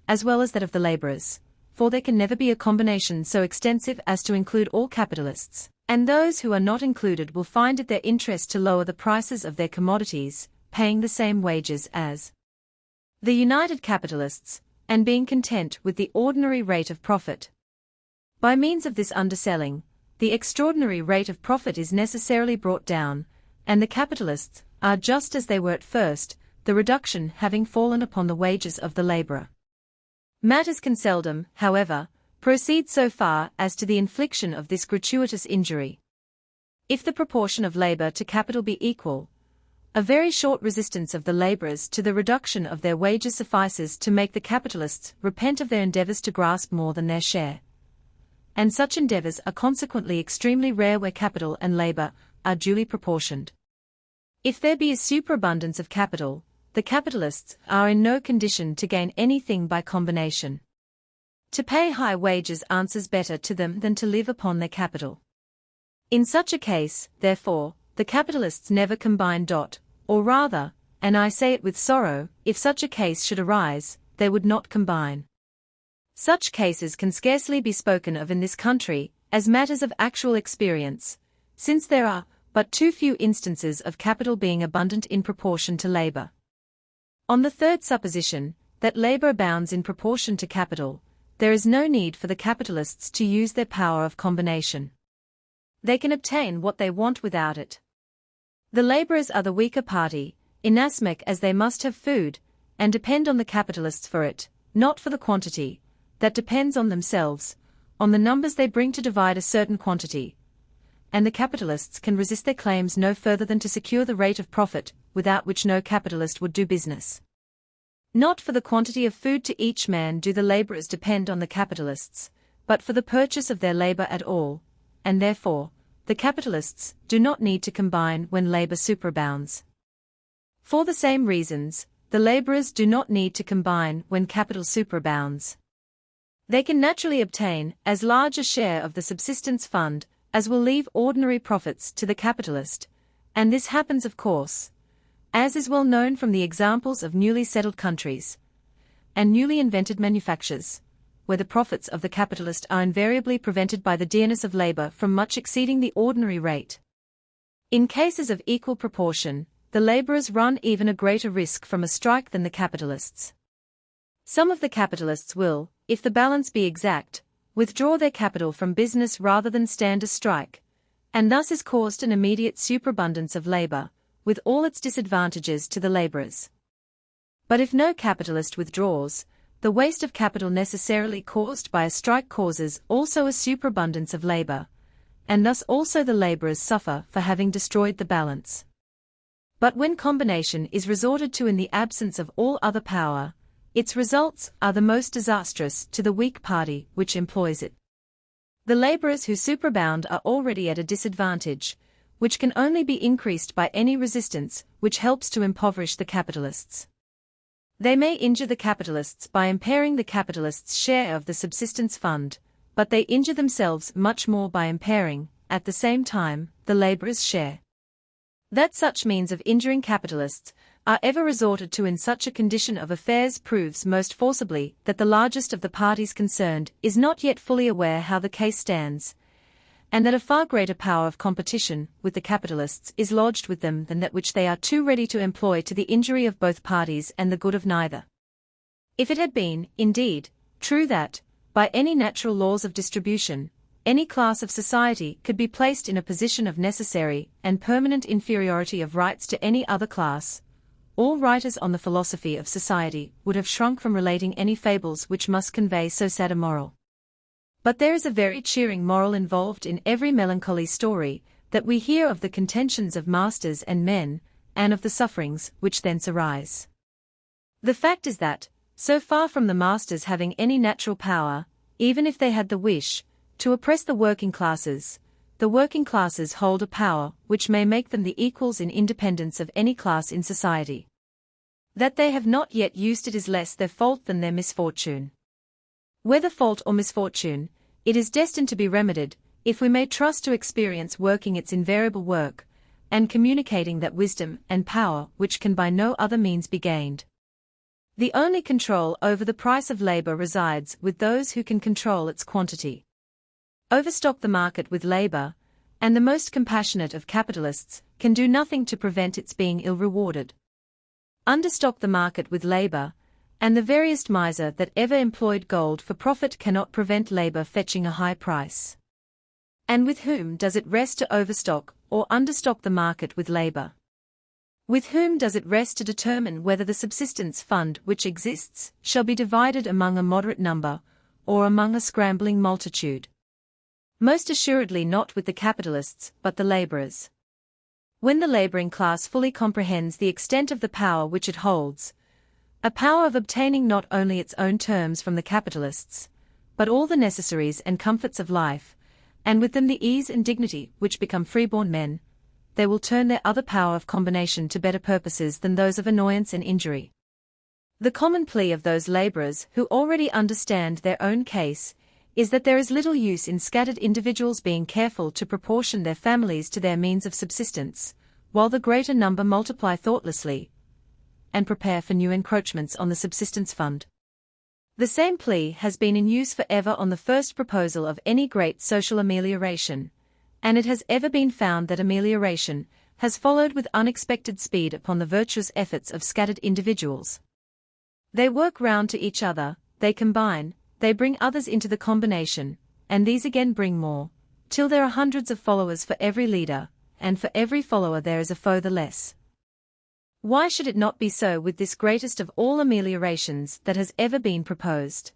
as well as that of the laborers, for there can never be a combination so extensive as to include all capitalists, and those who are not included will find it their interest to lower the prices of their commodities, paying the same wages as the united capitalists, and being content with the ordinary rate of profit. By means of this underselling, the extraordinary rate of profit is necessarily brought down, and the capitalists are just as they were at first, the reduction having fallen upon the wages of the laborer. Matters can seldom, however, proceed so far as to the infliction of this gratuitous injury. If the proportion of labor to capital be equal, a very short resistance of the laborers to the reduction of their wages suffices to make the capitalists repent of their endeavors to grasp more than their share. And such endeavors are consequently extremely rare where capital and labor are duly proportioned. If there be a superabundance of capital, the capitalists are in no condition to gain anything by combination. To pay high wages answers better to them than to live upon their capital. In such a case, therefore, the capitalists never combine. Or rather, and I say it with sorrow, if such a case should arise, they would not combine. Such cases can scarcely be spoken of in this country, as matters of actual experience, since there are but too few instances of capital being abundant in proportion to labor. On the third supposition, that labor abounds in proportion to capital, there is no need for the capitalists to use their power of combination. They can obtain what they want without it. The laborers are the weaker party, inasmuch as they must have food, and depend on the capitalists for it, not for the quantity, that depends on themselves, on the numbers they bring to divide a certain quantity. And the capitalists can resist their claims no further than to secure the rate of profit, without which no capitalist would do business. Not for the quantity of food to each man do the laborers depend on the capitalists, but for the purchase of their labor at all, and therefore, the capitalists do not need to combine when labor superabounds. For the same reasons, the laborers do not need to combine when capital superabounds. They can naturally obtain as large a share of the subsistence fund as will leave ordinary profits to the capitalist, and this happens of course, as is well known from the examples of newly settled countries and newly invented manufactures, where the profits of the capitalist are invariably prevented by the dearness of labor from much exceeding the ordinary rate. In cases of equal proportion, the laborers run even a greater risk from a strike than the capitalists. Some of the capitalists will, if the balance be exact, withdraw their capital from business rather than stand a strike, and thus is caused an immediate superabundance of labor, with all its disadvantages to the laborers. But if no capitalist withdraws, the waste of capital necessarily caused by a strike causes also a superabundance of labor, and thus also the laborers suffer for having destroyed the balance. But when combination is resorted to in the absence of all other power, its results are the most disastrous to the weak party which employs it. The laborers who superabound are already at a disadvantage, which can only be increased by any resistance which helps to impoverish the capitalists. They may injure the capitalists by impairing the capitalists' share of the subsistence fund, but they injure themselves much more by impairing, at the same time, the laborers' share. That such means of injuring capitalists are ever resorted to in such a condition of affairs proves most forcibly that the largest of the parties concerned is not yet fully aware how the case stands, and that a far greater power of competition with the capitalists is lodged with them than that which they are too ready to employ to the injury of both parties and the good of neither. If it had been, indeed, true that, by any natural laws of distribution, any class of society could be placed in a position of necessary and permanent inferiority of rights to any other class, all writers on the philosophy of society would have shrunk from relating any fables which must convey so sad a moral. But there is a very cheering moral involved in every melancholy story that we hear of the contentions of masters and men, and of the sufferings which thence arise. The fact is that, so far from the masters having any natural power, even if they had the wish, to oppress the working classes hold a power which may make them the equals in independence of any class in society. That they have not yet used it is less their fault than their misfortune. Whether fault or misfortune, it is destined to be remedied, if we may trust to experience working its invariable work, and communicating that wisdom and power which can by no other means be gained. The only control over the price of labor resides with those who can control its quantity. Overstock the market with labor, and the most compassionate of capitalists can do nothing to prevent its being ill-rewarded. Understock the market with labor, and the veriest miser that ever employed gold for profit cannot prevent labor fetching a high price. And with whom does it rest to overstock or understock the market with labor? With whom does it rest to determine whether the subsistence fund which exists shall be divided among a moderate number, or among a scrambling multitude? Most assuredly not with the capitalists, but the laborers. When the laboring class fully comprehends the extent of the power which it holds, a power of obtaining not only its own terms from the capitalists, but all the necessaries and comforts of life, and with them the ease and dignity which become freeborn men, they will turn their other power of combination to better purposes than those of annoyance and injury. The common plea of those laborers who already understand their own case is that there is little use in scattered individuals being careful to proportion their families to their means of subsistence, while the greater number multiply thoughtlessly, and prepare for new encroachments on the subsistence fund. The same plea has been in use forever on the first proposal of any great social amelioration, and it has ever been found that amelioration has followed with unexpected speed upon the virtuous efforts of scattered individuals. They work round to each other, they combine, they bring others into the combination, and these again bring more, till there are hundreds of followers for every leader, and for every follower there is a foe the less. Why should it not be so with this greatest of all ameliorations that has ever been proposed?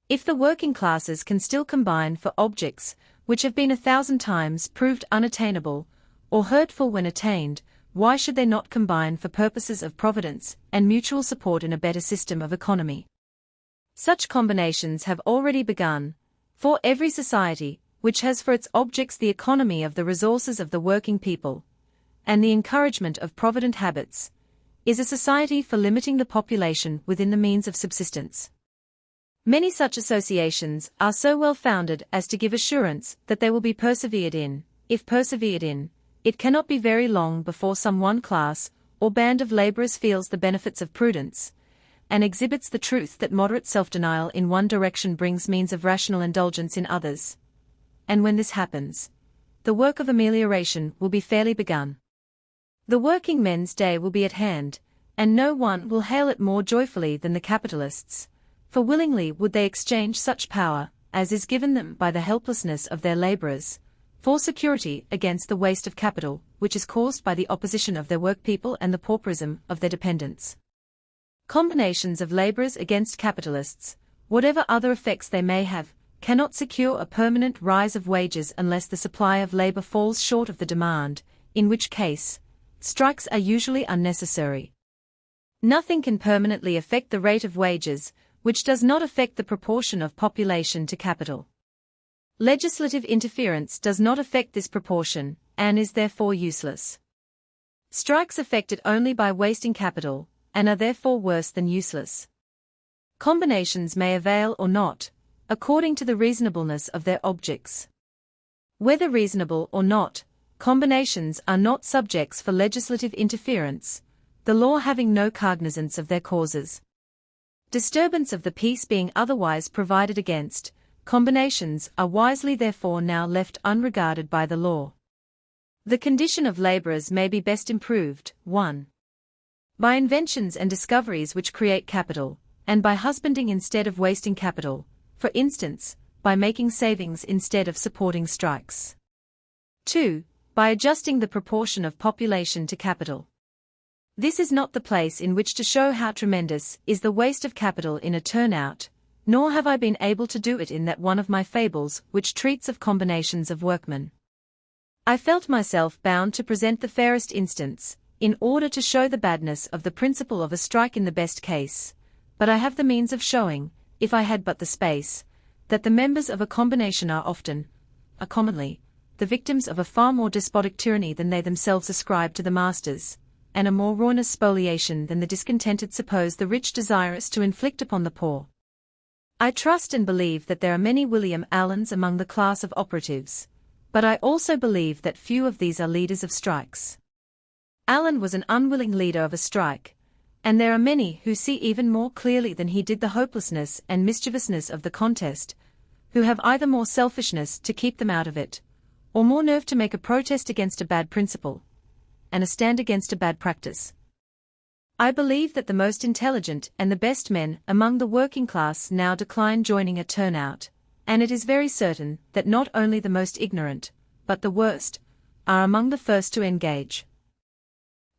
If the working classes can still combine for objects which have been 1,000 times proved unattainable, or hurtful when attained, why should they not combine for purposes of providence and mutual support in a better system of economy? Such combinations have already begun, for every society, which has for its objects the economy of the resources of the working people, and the encouragement of provident habits, is a society for limiting the population within the means of subsistence. Many such associations are so well founded as to give assurance that they will be persevered in. If persevered in, it cannot be very long before some one class or band of laborers feels the benefits of prudence, and exhibits the truth that moderate self-denial in one direction brings means of rational indulgence in others. And when this happens, the work of amelioration will be fairly begun. The working men's day will be at hand, and no one will hail it more joyfully than the capitalists, for willingly would they exchange such power as is given them by the helplessness of their laborers, for security against the waste of capital, which is caused by the opposition of their workpeople and the pauperism of their dependents. Combinations of laborers against capitalists, whatever other effects they may have, cannot secure a permanent rise of wages unless the supply of labor falls short of the demand, in which case, strikes are usually unnecessary. Nothing can permanently affect the rate of wages, which does not affect the proportion of population to capital. Legislative interference does not affect this proportion, and is therefore useless. Strikes affected only by wasting capital, and are therefore worse than useless. Combinations may avail or not, according to the reasonableness of their objects. Whether reasonable or not, combinations are not subjects for legislative interference, the law having no cognizance of their causes. Disturbance of the peace being otherwise provided against, combinations are wisely therefore now left unregarded by the law. The condition of laborers may be best improved, 1. By inventions and discoveries which create capital, and by husbanding instead of wasting capital, for instance, by making savings instead of supporting strikes. 2. By adjusting the proportion of population to capital. This is not the place in which to show how tremendous is the waste of capital in a turnout, nor have I been able to do it in that one of my fables which treats of combinations of workmen. I felt myself bound to present the fairest instance, in order to show the badness of the principle of a strike in the best case, but I have the means of showing, if I had but the space, that the members of a combination are commonly, the victims of a far more despotic tyranny than they themselves ascribe to the masters, and a more ruinous spoliation than the discontented suppose the rich desirous to inflict upon the poor. I trust and believe that there are many William Allens among the class of operatives, but I also believe that few of these are leaders of strikes. Allen was an unwilling leader of a strike, and there are many who see even more clearly than he did the hopelessness and mischievousness of the contest, who have either more selfishness to keep them out of it, or more nerve to make a protest against a bad principle, and a stand against a bad practice. I believe that the most intelligent and the best men among the working class now decline joining a turnout, and it is very certain that not only the most ignorant, but the worst, are among the first to engage.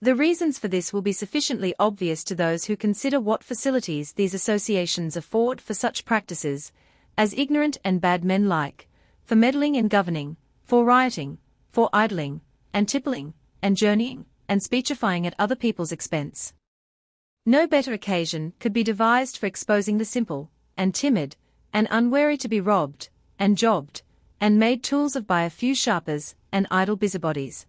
The reasons for this will be sufficiently obvious to those who consider what facilities these associations afford for such practices, as ignorant and bad men like, for meddling and governing, for rioting, for idling, and tippling, and journeying, and speechifying at other people's expense. No better occasion could be devised for exposing the simple, and timid, and unwary to be robbed, and jobbed, and made tools of by a few sharpers, and idle busybodies.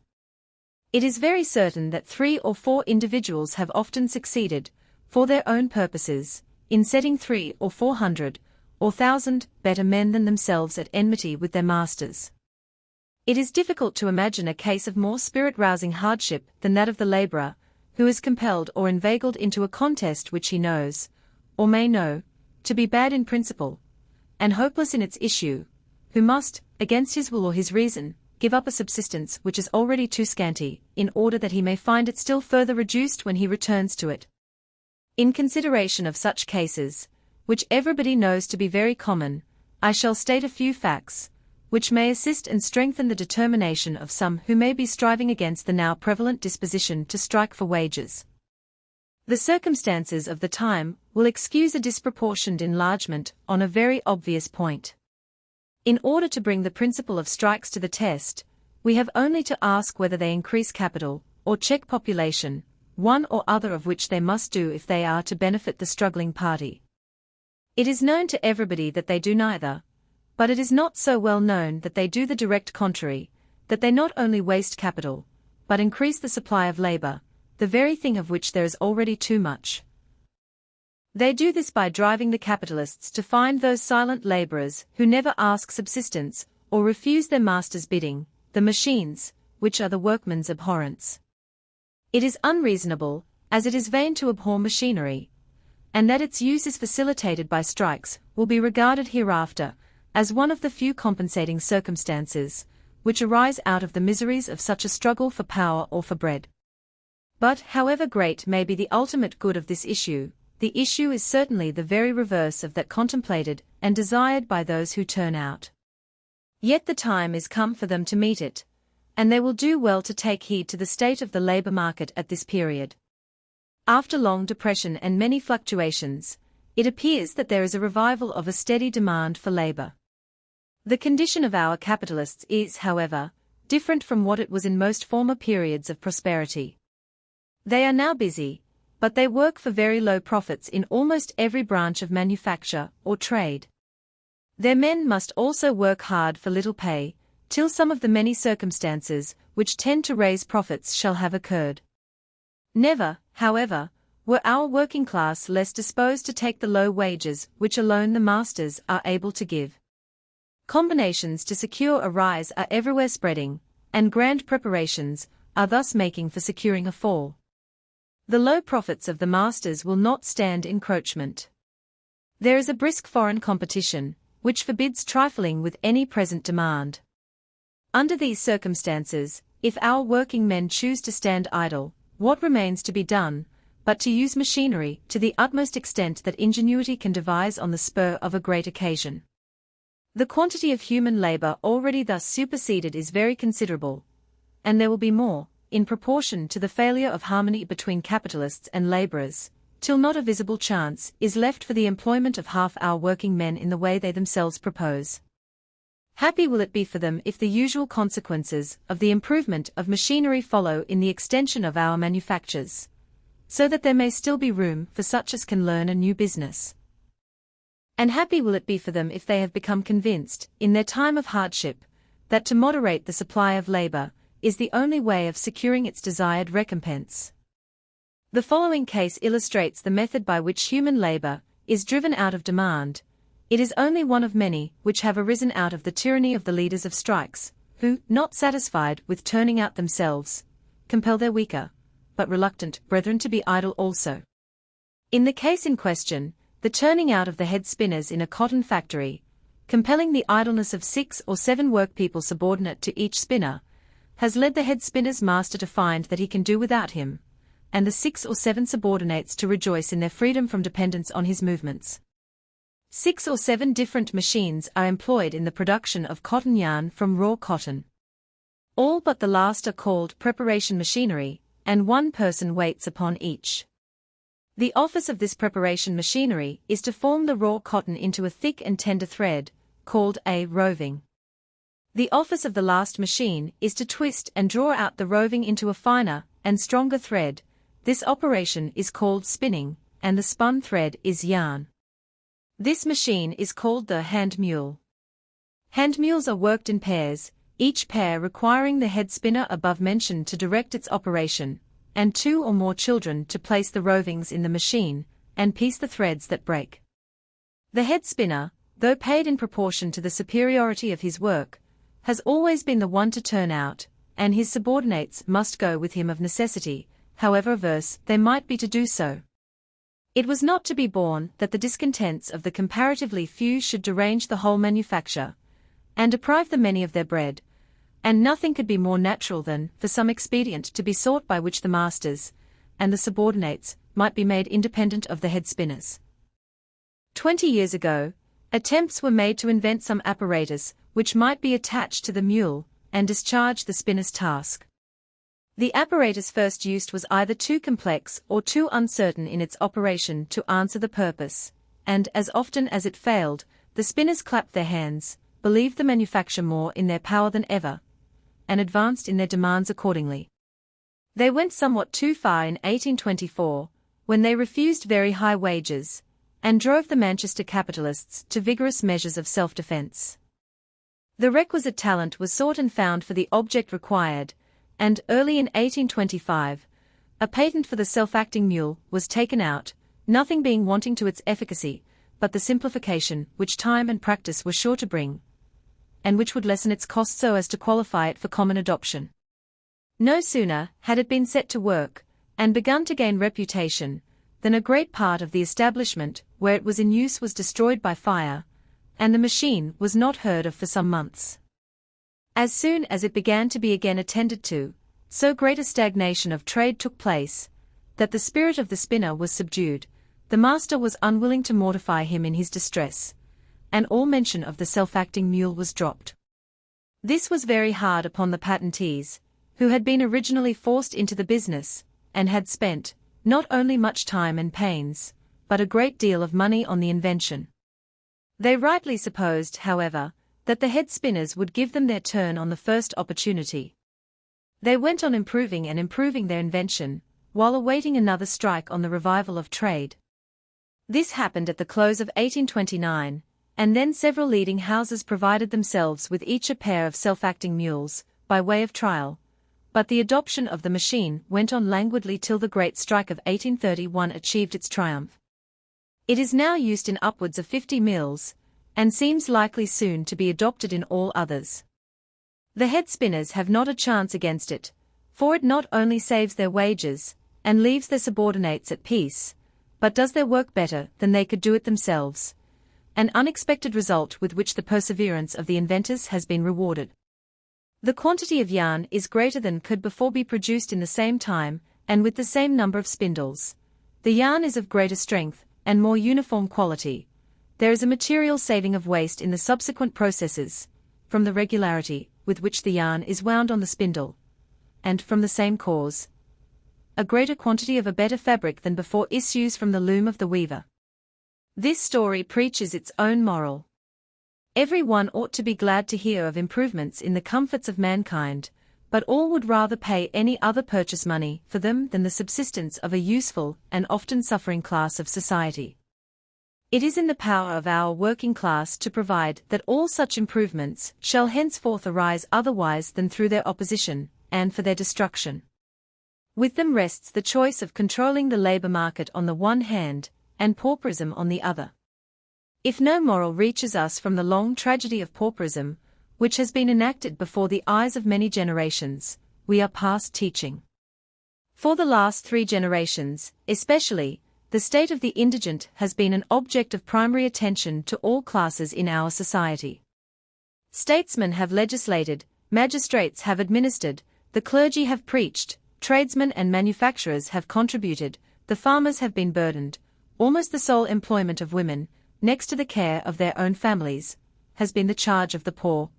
It is very certain that 3 or 4 individuals have often succeeded, for their own purposes, in setting 300 or 400, or 1,000 better men than themselves at enmity with their masters. It is difficult to imagine a case of more spirit-rousing hardship than that of the laborer, who is compelled or inveigled into a contest which he knows, or may know, to be bad in principle, and hopeless in its issue, who must, against his will or his reason, give up a subsistence which is already too scanty, in order that he may find it still further reduced when he returns to it. In consideration of such cases, which everybody knows to be very common, I shall state a few facts, which may assist and strengthen the determination of some who may be striving against the now prevalent disposition to strike for wages. The circumstances of the time will excuse a disproportioned enlargement on a very obvious point. In order to bring the principle of strikes to the test, we have only to ask whether they increase capital, or check population, one or other of which they must do if they are to benefit the struggling party. It is known to everybody that they do neither, but it is not so well known that they do the direct contrary, that they not only waste capital, but increase the supply of labor, the very thing of which there is already too much. They do this by driving the capitalists to find those silent laborers who never ask subsistence, or refuse their master's bidding, the machines, which are the workman's abhorrence. It is unreasonable, as it is vain to abhor machinery, and that its use is facilitated by strikes will be regarded hereafter as one of the few compensating circumstances which arise out of the miseries of such a struggle for power or for bread. But however great may be the ultimate good of this issue, the issue is certainly the very reverse of that contemplated and desired by those who turn out. Yet the time is come for them to meet it, and they will do well to take heed to the state of the labor market at this period. After long depression and many fluctuations, it appears that there is a revival of a steady demand for labor. The condition of our capitalists is, however, different from what it was in most former periods of prosperity. They are now busy, but they work for very low profits in almost every branch of manufacture or trade. Their men must also work hard for little pay, till some of the many circumstances which tend to raise profits shall have occurred. Never, however, were our working class less disposed to take the low wages which alone the masters are able to give. Combinations to secure a rise are everywhere spreading, and grand preparations are thus making for securing a fall. The low profits of the masters will not stand encroachment. There is a brisk foreign competition, which forbids trifling with any present demand. Under these circumstances, if our working men choose to stand idle, what remains to be done, but to use machinery to the utmost extent that ingenuity can devise on the spur of a great occasion? The quantity of human labor already thus superseded is very considerable, and there will be more, in proportion to the failure of harmony between capitalists and laborers, till not a visible chance is left for the employment of half our working men in the way they themselves propose. Happy will it be for them if the usual consequences of the improvement of machinery follow in the extension of our manufactures, so that there may still be room for such as can learn a new business. And happy will it be for them if they have become convinced, in their time of hardship, that to moderate the supply of labor is the only way of securing its desired recompense. The following case illustrates the method by which human labor is driven out of demand. It is only one of many which have arisen out of the tyranny of the leaders of strikes, who, not satisfied with turning out themselves, compel their weaker, but reluctant, brethren to be idle also. In the case in question, the turning out of the head spinners in a cotton factory, compelling the idleness of 6 or 7 workpeople subordinate to each spinner, has led the head spinner's master to find that he can do without him, and the 6 or 7 subordinates to rejoice in their freedom from dependence on his movements. 6 or 7 different machines are employed in the production of cotton yarn from raw cotton. All but the last are called preparation machinery, and one person waits upon each. The office of this preparation machinery is to form the raw cotton into a thick and tender thread, called a roving. The office of the last machine is to twist and draw out the roving into a finer and stronger thread. This operation is called spinning, and the spun thread is yarn. This machine is called the hand mule. Hand mules are worked in pairs, each pair requiring the head spinner above mentioned to direct its operation, and 2 or more children to place the rovings in the machine, and piece the threads that break. The head spinner, though paid in proportion to the superiority of his work, has always been the one to turn out, and his subordinates must go with him of necessity, however averse they might be to do so. It was not to be borne that the discontents of the comparatively few should derange the whole manufacture, and deprive the many of their bread, and nothing could be more natural than for some expedient to be sought by which the masters, and the subordinates, might be made independent of the head spinners. 20 years ago, attempts were made to invent some apparatus which might be attached to the mule, and discharge the spinner's task. The apparatus first used was either too complex or too uncertain in its operation to answer the purpose, and as often as it failed, the spinners clapped their hands, believed the manufacture more in their power than ever, and advanced in their demands accordingly. They went somewhat too far in 1824, when they refused very high wages, and drove the Manchester capitalists to vigorous measures of self-defense. The requisite talent was sought and found for the object required, and early in 1825, a patent for the self-acting mule was taken out, nothing being wanting to its efficacy, but the simplification which time and practice were sure to bring, and which would lessen its cost so as to qualify it for common adoption. No sooner had it been set to work, and begun to gain reputation, than a great part of the establishment where it was in use was destroyed by fire, and the machine was not heard of for some months. As soon as it began to be again attended to, so great a stagnation of trade took place, that the spirit of the spinner was subdued, the master was unwilling to mortify him in his distress, and all mention of the self-acting mule was dropped. This was very hard upon the patentees, who had been originally forced into the business, and had spent, not only much time and pains, but a great deal of money on the invention. They rightly supposed, however, that the head spinners would give them their turn on the first opportunity. They went on improving and improving their invention, while awaiting another strike on the revival of trade. This happened at the close of 1829, and then several leading houses provided themselves with each a pair of self-acting mules, by way of trial, but the adoption of the machine went on languidly till the great strike of 1831 achieved its triumph. It is now used in upwards of 50 mills, and seems likely soon to be adopted in all others. The head spinners have not a chance against it, for it not only saves their wages, and leaves their subordinates at peace, but does their work better than they could do it themselves, an unexpected result with which the perseverance of the inventors has been rewarded. The quantity of yarn is greater than could before be produced in the same time, and with the same number of spindles. The yarn is of greater strength, and more uniform quality. There is a material saving of waste in the subsequent processes, from the regularity with which the yarn is wound on the spindle, and from the same cause, a greater quantity of a better fabric than before issues from the loom of the weaver. This story preaches its own moral. Every one ought to be glad to hear of improvements in the comforts of mankind, but all would rather pay any other purchase money for them than the subsistence of a useful and often suffering class of society. It is in the power of our working class to provide that all such improvements shall henceforth arise otherwise than through their opposition, and for their destruction. With them rests the choice of controlling the labor market on the one hand, and pauperism on the other. If no moral reaches us from the long tragedy of pauperism, which has been enacted before the eyes of many generations, we are past teaching. For the last 3 generations, especially, the state of the indigent has been an object of primary attention to all classes in our society. Statesmen have legislated, magistrates have administered, the clergy have preached, tradesmen and manufacturers have contributed, the farmers have been burdened. Almost the sole employment of women, next to the care of their own families, has been the charge of the poor.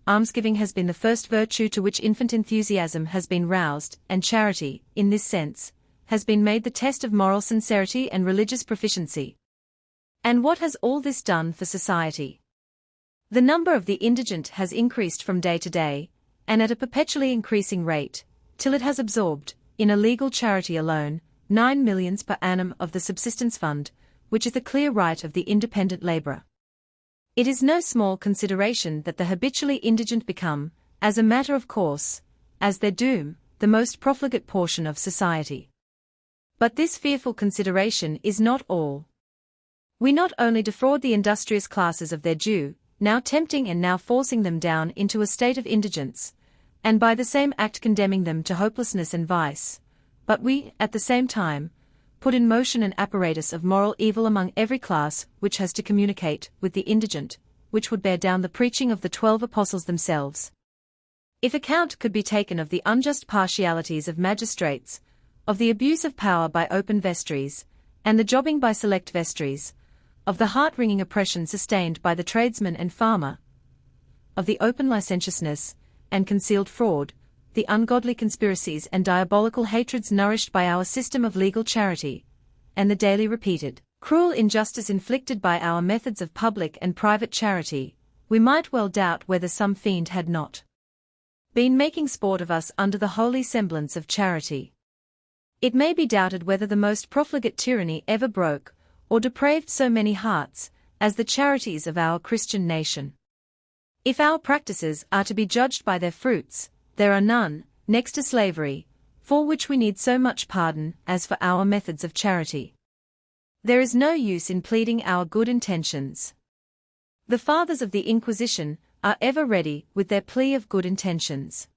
Almsgiving has been the first virtue to which infant enthusiasm has been roused, and charity, in this sense, has been made the test of moral sincerity and religious proficiency. And what has all this done for society? The number of the indigent has increased from day to day, and at a perpetually increasing rate, till it has absorbed, in a legal charity alone, 9 millions per annum of the subsistence fund, which is the clear right of the independent laborer. It is no small consideration that the habitually indigent become, as a matter of course, as their doom, the most profligate portion of society. But this fearful consideration is not all. We not only defraud the industrious classes of their due, now tempting and now forcing them down into a state of indigence, and by the same act condemning them to hopelessness and vice, but we, at the same time, put in motion an apparatus of moral evil among every class which has to communicate with the indigent, which would bear down the preaching of the 12 apostles themselves. If account could be taken of the unjust partialities of magistrates, of the abuse of power by open vestries, and the jobbing by select vestries, of the heart-wringing oppression sustained by the tradesman and farmer, of the open licentiousness and concealed fraud, the ungodly conspiracies and diabolical hatreds nourished by our system of legal charity, and the daily repeated, cruel injustice inflicted by our methods of public and private charity, we might well doubt whether some fiend had not been making sport of us under the holy semblance of charity. It may be doubted whether the most profligate tyranny ever broke, or depraved so many hearts, as the charities of our Christian nation. If our practices are to be judged by their fruits, there are none, next to slavery, for which we need so much pardon as for our methods of charity. There is no use in pleading our good intentions. The fathers of the Inquisition are ever ready with their plea of good intentions.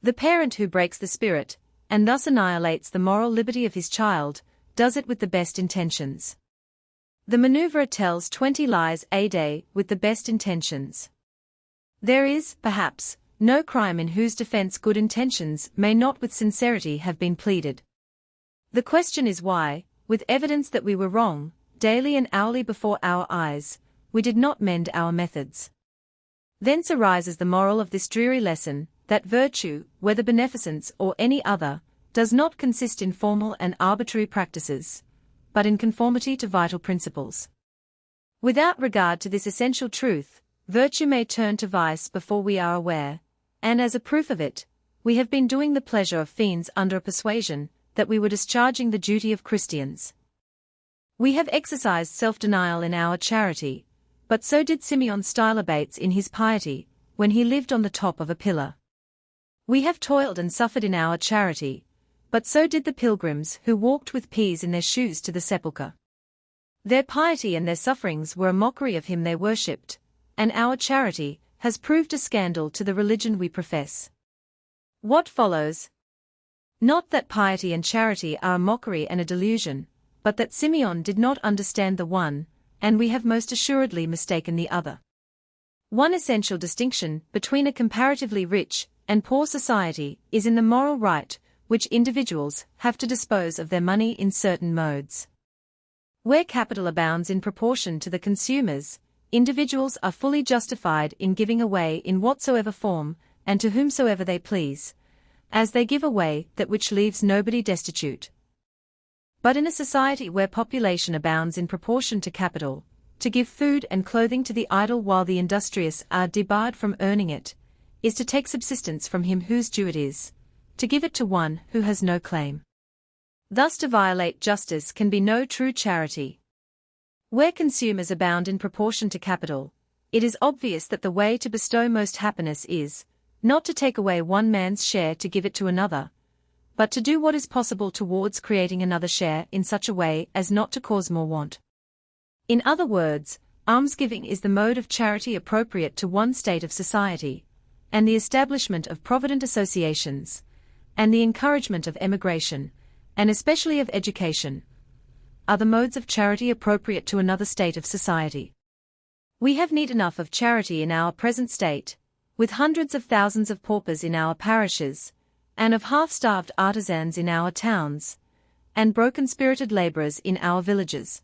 The parent who breaks the spirit, and thus annihilates the moral liberty of his child, does it with the best intentions. The maneuverer tells 20 lies a day with the best intentions. There is, perhaps, no crime in whose defense good intentions may not with sincerity have been pleaded. The question is why, with evidence that we were wrong, daily and hourly before our eyes, we did not mend our methods. Thence arises the moral of this dreary lesson, that virtue, whether beneficence or any other, does not consist in formal and arbitrary practices, but in conformity to vital principles. Without regard to this essential truth, virtue may turn to vice before we are aware, and as a proof of it, we have been doing the pleasure of fiends under a persuasion that we were discharging the duty of Christians. We have exercised self-denial in our charity, but so did Simeon Stylobates in his piety, when he lived on the top of a pillar. We have toiled and suffered in our charity, but so did the pilgrims who walked with peas in their shoes to the sepulchre. Their piety and their sufferings were a mockery of him they worshipped, and our charity has proved a scandal to the religion we profess. What follows? Not that piety and charity are a mockery and a delusion, but that Simeon did not understand the one, and we have most assuredly mistaken the other. One essential distinction between a comparatively rich and poor society is in the moral right which individuals have to dispose of their money in certain modes. Where capital abounds in proportion to the consumers, individuals are fully justified in giving away in whatsoever form, and to whomsoever they please, as they give away that which leaves nobody destitute. But in a society where population abounds in proportion to capital, to give food and clothing to the idle while the industrious are debarred from earning it, is to take subsistence from him whose due it is, to give it to one who has no claim. Thus to violate justice can be no true charity. Where consumers abound in proportion to capital, it is obvious that the way to bestow most happiness is, not to take away one man's share to give it to another, but to do what is possible towards creating another share in such a way as not to cause more want. In other words, almsgiving is the mode of charity appropriate to one state of society, and the establishment of provident associations, and the encouragement of emigration, and especially of education, are the modes of charity appropriate to another state of society. We have need enough of charity in our present state, with hundreds of thousands of paupers in our parishes, and of half-starved artisans in our towns, and broken-spirited labourers in our villages.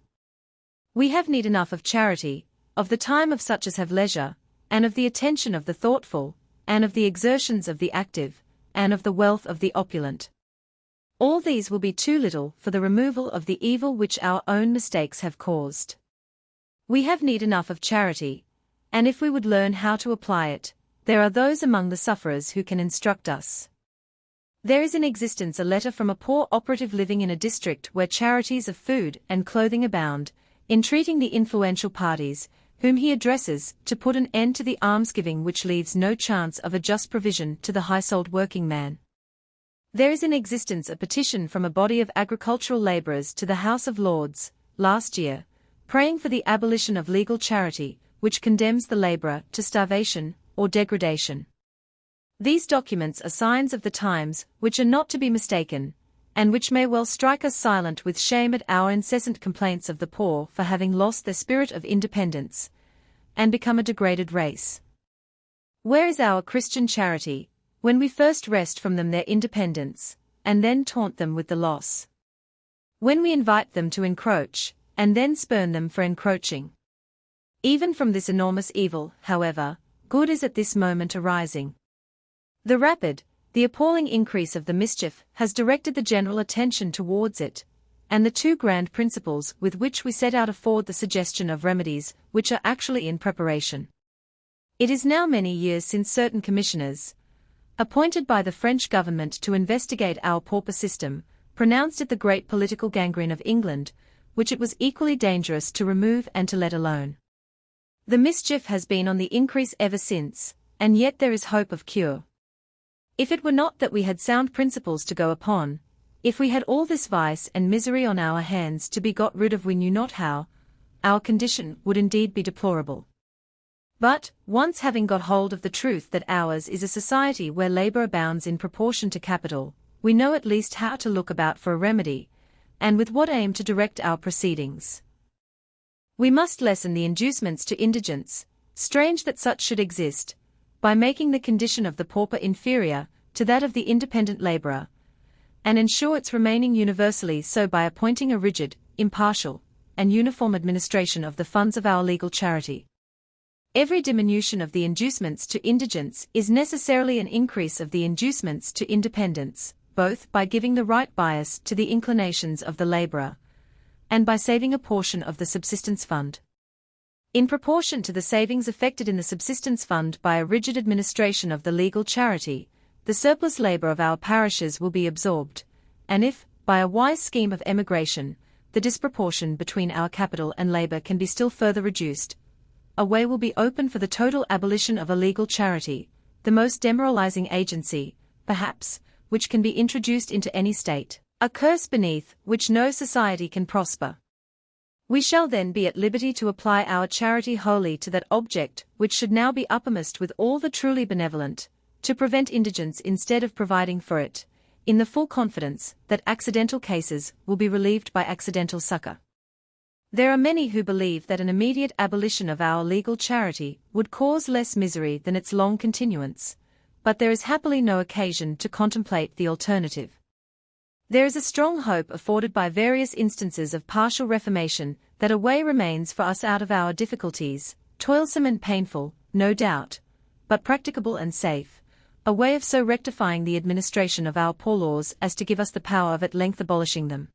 We have need enough of charity, of the time of such as have leisure, and of the attention of the thoughtful, and of the exertions of the active, and of the wealth of the opulent. All these will be too little for the removal of the evil which our own mistakes have caused. We have need enough of charity, and if we would learn how to apply it, there are those among the sufferers who can instruct us. There is in existence a letter from a poor operative living in a district where charities of food and clothing abound, entreating the influential parties, whom he addresses, to put an end to the almsgiving which leaves no chance of a just provision to the high-souled working man. There is in existence a petition from a body of agricultural labourers to the House of Lords, last year, praying for the abolition of legal charity, which condemns the labourer to starvation or degradation. These documents are signs of the times which are not to be mistaken, and which may well strike us silent with shame at our incessant complaints of the poor for having lost their spirit of independence, and become a degraded race. Where is our Christian charity, when we first wrest from them their independence, and then taunt them with the loss? When we invite them to encroach, and then spurn them for encroaching? Even from this enormous evil, however, good is at this moment arising. The rapid, the appalling increase of the mischief has directed the general attention towards it, and the two grand principles with which we set out afford the suggestion of remedies which are actually in preparation. It is now many years since certain commissioners, appointed by the French government to investigate our pauper system, pronounced it the great political gangrene of England, which it was equally dangerous to remove and to let alone. The mischief has been on the increase ever since, and yet there is hope of cure. If it were not that we had sound principles to go upon, if we had all this vice and misery on our hands to be got rid of we knew not how, our condition would indeed be deplorable. But, once having got hold of the truth that ours is a society where labour abounds in proportion to capital, we know at least how to look about for a remedy, and with what aim to direct our proceedings. We must lessen the inducements to indigence, strange that such should exist, by making the condition of the pauper inferior to that of the independent labourer, and ensure its remaining universally so by appointing a rigid, impartial, and uniform administration of the funds of our legal charity. Every diminution of the inducements to indigence is necessarily an increase of the inducements to independence, both by giving the right bias to the inclinations of the laborer, and by saving a portion of the subsistence fund. In proportion to the savings effected in the subsistence fund by a rigid administration of the legal charity, the surplus labor of our parishes will be absorbed, and if, by a wise scheme of emigration, the disproportion between our capital and labor can be still further reduced, a way will be open for the total abolition of illegal charity, the most demoralizing agency, perhaps, which can be introduced into any state, a curse beneath which no society can prosper. We shall then be at liberty to apply our charity wholly to that object which should now be uppermost with all the truly benevolent, to prevent indigence instead of providing for it, in the full confidence that accidental cases will be relieved by accidental succor. There are many who believe that an immediate abolition of our legal charity would cause less misery than its long continuance, but there is happily no occasion to contemplate the alternative. There is a strong hope afforded by various instances of partial reformation that a way remains for us out of our difficulties, toilsome and painful, no doubt, but practicable and safe, a way of so rectifying the administration of our poor laws as to give us the power of at length abolishing them.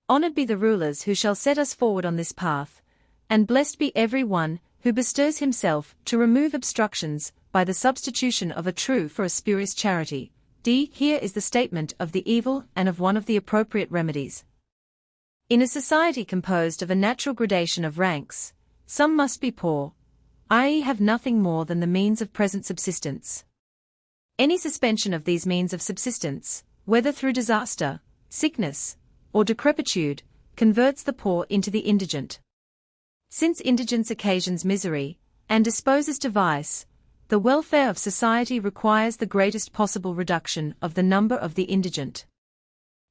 Honored be the rulers who shall set us forward on this path, and blessed be every one who bestirs himself to remove obstructions by the substitution of a true for a spurious charity. Here is the statement of the evil and of one of the appropriate remedies. In a society composed of a natural gradation of ranks, some must be poor, i.e. have nothing more than the means of present subsistence. Any suspension of these means of subsistence, whether through disaster, sickness, or decrepitude, converts the poor into the indigent. Since indigence occasions misery, and disposes to vice, the welfare of society requires the greatest possible reduction of the number of the indigent.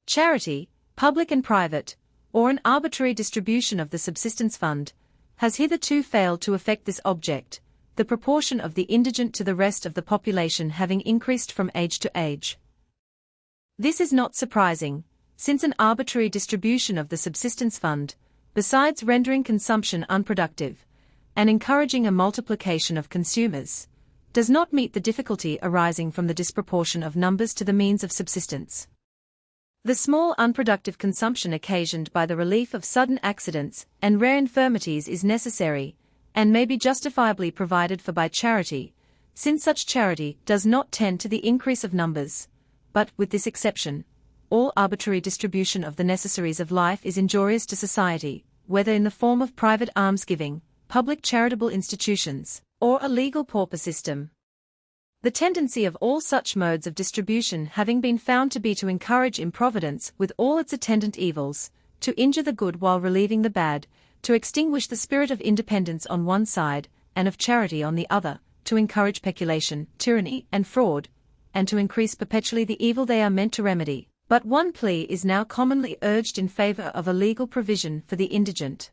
Charity, public and private, or an arbitrary distribution of the subsistence fund, has hitherto failed to effect this object, the proportion of the indigent to the rest of the population having increased from age to age. This is not surprising, since an arbitrary distribution of the subsistence fund, besides rendering consumption unproductive, and encouraging a multiplication of consumers, does not meet the difficulty arising from the disproportion of numbers to the means of subsistence. The small unproductive consumption occasioned by the relief of sudden accidents and rare infirmities is necessary, and may be justifiably provided for by charity, since such charity does not tend to the increase of numbers, but, with this exception, all arbitrary distribution of the necessaries of life is injurious to society, whether in the form of private almsgiving, public charitable institutions, or a legal pauper system. The tendency of all such modes of distribution having been found to be to encourage improvidence with all its attendant evils, to injure the good while relieving the bad, to extinguish the spirit of independence on one side, and of charity on the other, to encourage peculation, tyranny, and fraud, and to increase perpetually the evil they are meant to remedy. But one plea is now commonly urged in favor of a legal provision for the indigent.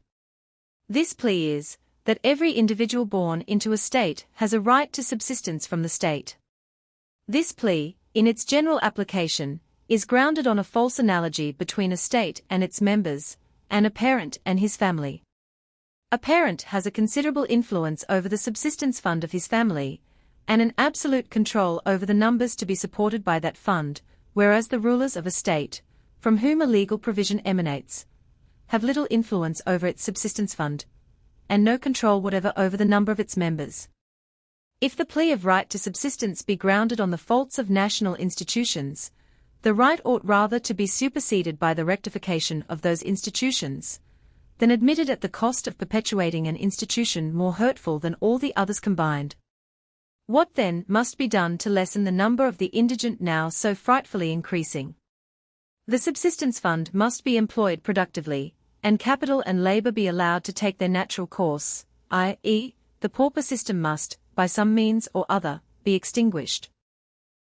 This plea is, that every individual born into a state has a right to subsistence from the state. This plea, in its general application, is grounded on a false analogy between a state and its members, and a parent and his family. A parent has a considerable influence over the subsistence fund of his family, and an absolute control over the numbers to be supported by that fund, whereas the rulers of a state, from whom a legal provision emanates, have little influence over its subsistence fund, and no control whatever over the number of its members. If the plea of right to subsistence be grounded on the faults of national institutions, the right ought rather to be superseded by the rectification of those institutions, than admitted at the cost of perpetuating an institution more hurtful than all the others combined. What then must be done to lessen the number of the indigent now so frightfully increasing? The subsistence fund must be employed productively, and capital and labor be allowed to take their natural course, i.e., the pauper system must, by some means or other, be extinguished.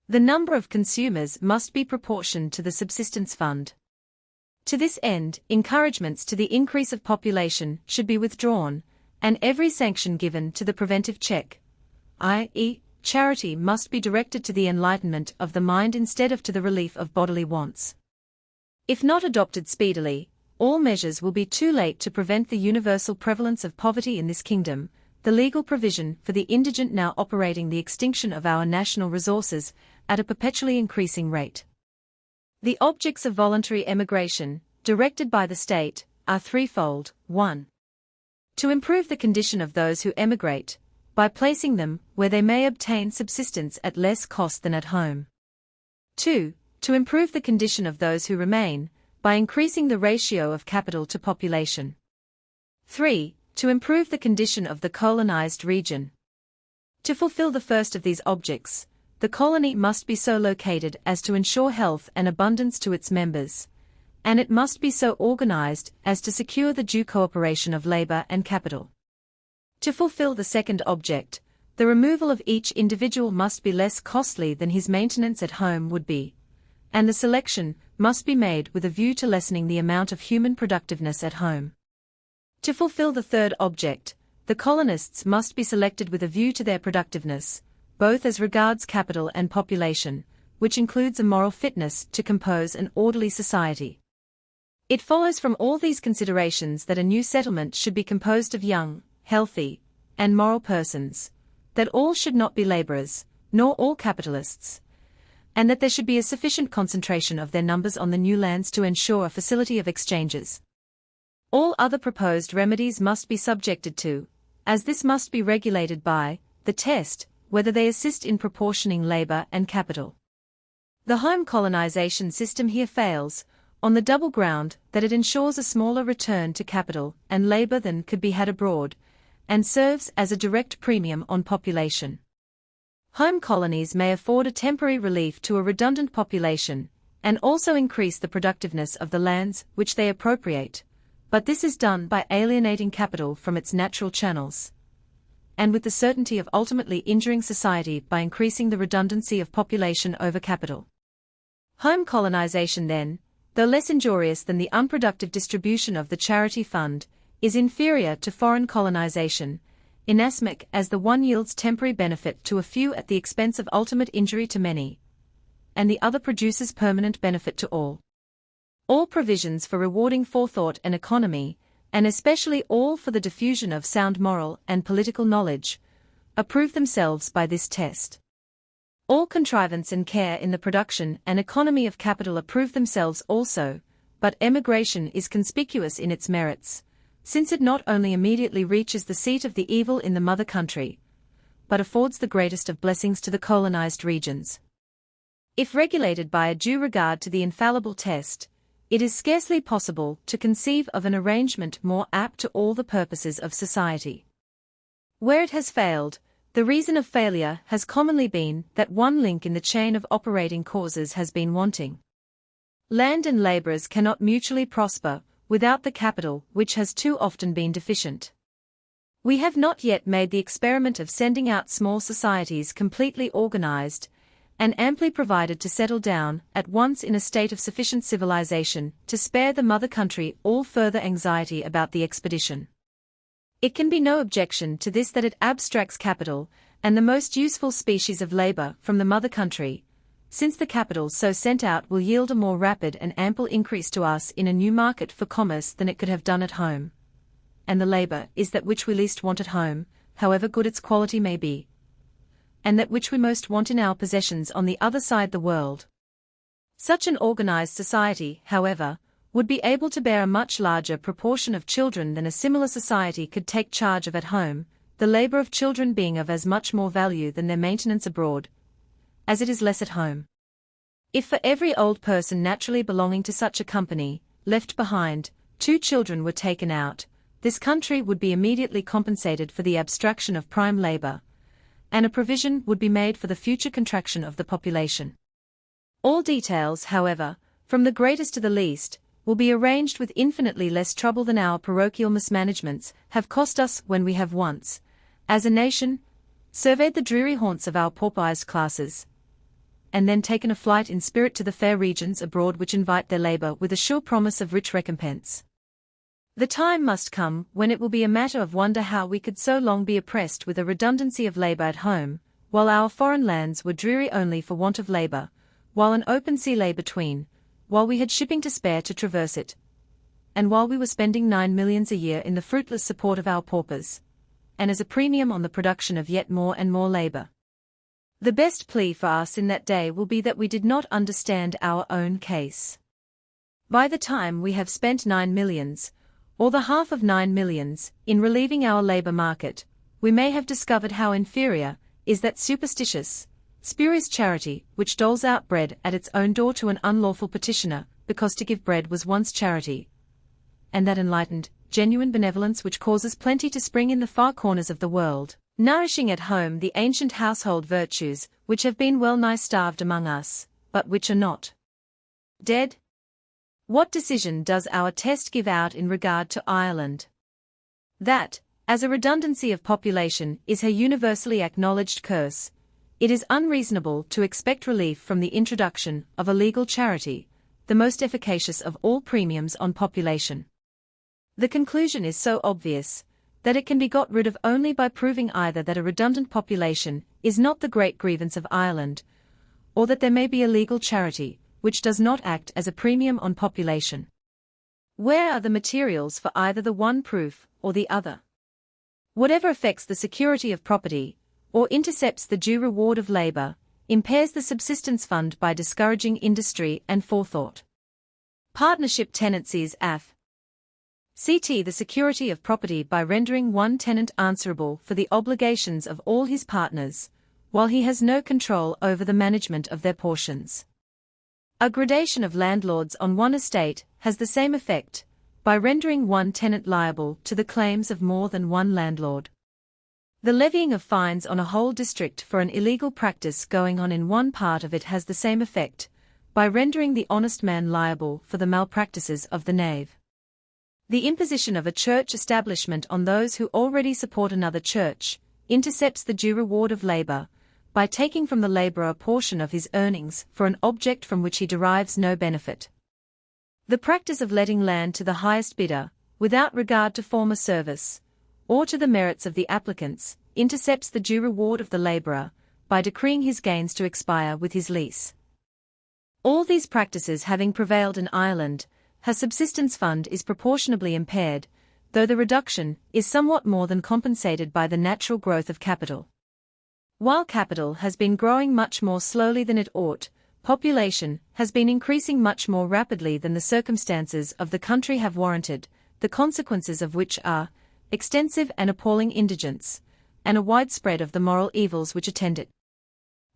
The number of consumers must be proportioned to the subsistence fund. To this end, encouragements to the increase of population should be withdrawn, and every sanction given to the preventive check, i.e., charity must be directed to the enlightenment of the mind instead of to the relief of bodily wants. If not adopted speedily, all measures will be too late to prevent the universal prevalence of poverty in this kingdom, the legal provision for the indigent now operating the extinction of our national resources at a perpetually increasing rate. The objects of voluntary emigration, directed by the state, are threefold. 1. To improve the condition of those who emigrate, by placing them where they may obtain subsistence at less cost than at home. 2. To improve the condition of those who remain, by increasing the ratio of capital to population. 3. To improve the condition of the colonized region. To fulfill the first of these objects, the colony must be so located as to ensure health and abundance to its members, and it must be so organized as to secure the due cooperation of labor and capital. To fulfill the second object, the removal of each individual must be less costly than his maintenance at home would be, and the selection must be made with a view to lessening the amount of human productiveness at home. To fulfill the third object, the colonists must be selected with a view to their productiveness, both as regards capital and population, which includes a moral fitness to compose an orderly society. It follows from all these considerations that a new settlement should be composed of young, healthy, and moral persons, that all should not be laborers, nor all capitalists, and that there should be a sufficient concentration of their numbers on the new lands to ensure a facility of exchanges. All other proposed remedies must be subjected to, as this must be regulated by, the test, whether they assist in proportioning labor and capital. The home colonization system here fails, on the double ground that it ensures a smaller return to capital and labor than could be had abroad, and serves as a direct premium on population. Home colonies may afford a temporary relief to a redundant population, and also increase the productiveness of the lands which they appropriate, but this is done by alienating capital from its natural channels, and with the certainty of ultimately injuring society by increasing the redundancy of population over capital. Home colonization then, though less injurious than the unproductive distribution of the charity fund, is inferior to foreign colonization, inasmuch as the one yields temporary benefit to a few at the expense of ultimate injury to many, and the other produces permanent benefit to all. All provisions for rewarding forethought and economy, and especially all for the diffusion of sound moral and political knowledge, approve themselves by this test. All contrivance and care in the production and economy of capital approve themselves also, but emigration is conspicuous in its merits, since it not only immediately reaches the seat of the evil in the mother country, but affords the greatest of blessings to the colonized regions. If regulated by a due regard to the infallible test, it is scarcely possible to conceive of an arrangement more apt to all the purposes of society. Where it has failed, the reason of failure has commonly been that one link in the chain of operating causes has been wanting. Land and laborers cannot mutually prosper without the capital which has too often been deficient. We have not yet made the experiment of sending out small societies completely organized and amply provided to settle down at once in a state of sufficient civilization to spare the mother country all further anxiety about the expedition. It can be no objection to this that it abstracts capital and the most useful species of labor from the mother country, since the capital so sent out will yield a more rapid and ample increase to us in a new market for commerce than it could have done at home. And the labor is that which we least want at home, however good its quality may be, and that which we most want in our possessions on the other side the world. Such an organized society, however, would be able to bear a much larger proportion of children than a similar society could take charge of at home, the labor of children being of as much more value than their maintenance abroad, as it is less at home. If for every old person naturally belonging to such a company, left behind, 2 children were taken out, this country would be immediately compensated for the abstraction of prime labor, and a provision would be made for the future contraction of the population. All details, however, from the greatest to the least, will be arranged with infinitely less trouble than our parochial mismanagements have cost us when we have once, as a nation, surveyed the dreary haunts of our pauperized classes, and then taken a flight in spirit to the fair regions abroad which invite their labor with a sure promise of rich recompense. The time must come when it will be a matter of wonder how we could so long be oppressed with a redundancy of labor at home, while our foreign lands were dreary only for want of labor, while an open sea lay between, while we had shipping to spare to traverse it, and while we were spending 9 millions a year in the fruitless support of our paupers. and as a premium on the production of yet more and more labor. The best plea for us in that day will be that we did not understand our own case. By the time we have spent 9 millions, or the half of 9 millions, in relieving our labor market, we may have discovered how inferior is that superstitious, spurious charity which doles out bread at its own door to an unlawful petitioner, because to give bread was once charity, and that enlightened, genuine benevolence which causes plenty to spring in the far corners of the world, nourishing at home the ancient household virtues which have been well nigh starved among us, but which are not dead. What decision does our test give out in regard to Ireland? That, as a redundancy of population is her universally acknowledged curse, it is unreasonable to expect relief from the introduction of a legal charity, the most efficacious of all premiums on population. The conclusion is so obvious that it can be got rid of only by proving either that a redundant population is not the great grievance of Ireland, or that there may be a legal charity which does not act as a premium on population. Where are the materials for either the one proof or the other? Whatever affects the security of property, or intercepts the due reward of labor, impairs the subsistence fund by discouraging industry and forethought. Partnership tenancies AF. CT the security of property by rendering one tenant answerable for the obligations of all his partners, while he has no control over the management of their portions. A gradation of landlords on one estate has the same effect, by rendering one tenant liable to the claims of more than one landlord. The levying of fines on a whole district for an illegal practice going on in one part of it has the same effect, by rendering the honest man liable for the malpractices of the knave. The imposition of a church establishment on those who already support another church intercepts the due reward of labor, by taking from the laborer a portion of his earnings for an object from which he derives no benefit. The practice of letting land to the highest bidder, without regard to former service, or to the merits of the applicants, intercepts the due reward of the laborer, by decreeing his gains to expire with his lease. All these practices having prevailed in Ireland, her subsistence fund is proportionably impaired, though the reduction is somewhat more than compensated by the natural growth of capital. While capital has been growing much more slowly than it ought, population has been increasing much more rapidly than the circumstances of the country have warranted, the consequences of which are extensive and appalling indigence, and a widespread of the moral evils which attend it.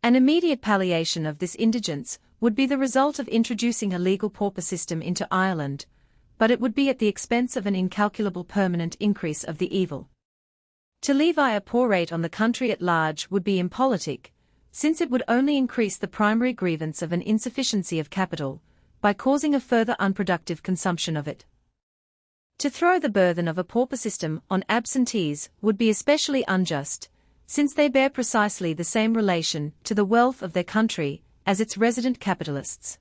An immediate palliation of this indigence would be the result of introducing a legal pauper system into Ireland, but it would be at the expense of an incalculable permanent increase of the evil. To levy a poor rate on the country at large would be impolitic, since it would only increase the primary grievance of an insufficiency of capital, by causing a further unproductive consumption of it. To throw the burthen of a pauper system on absentees would be especially unjust, since they bear precisely the same relation to the wealth of their country as its resident capitalists.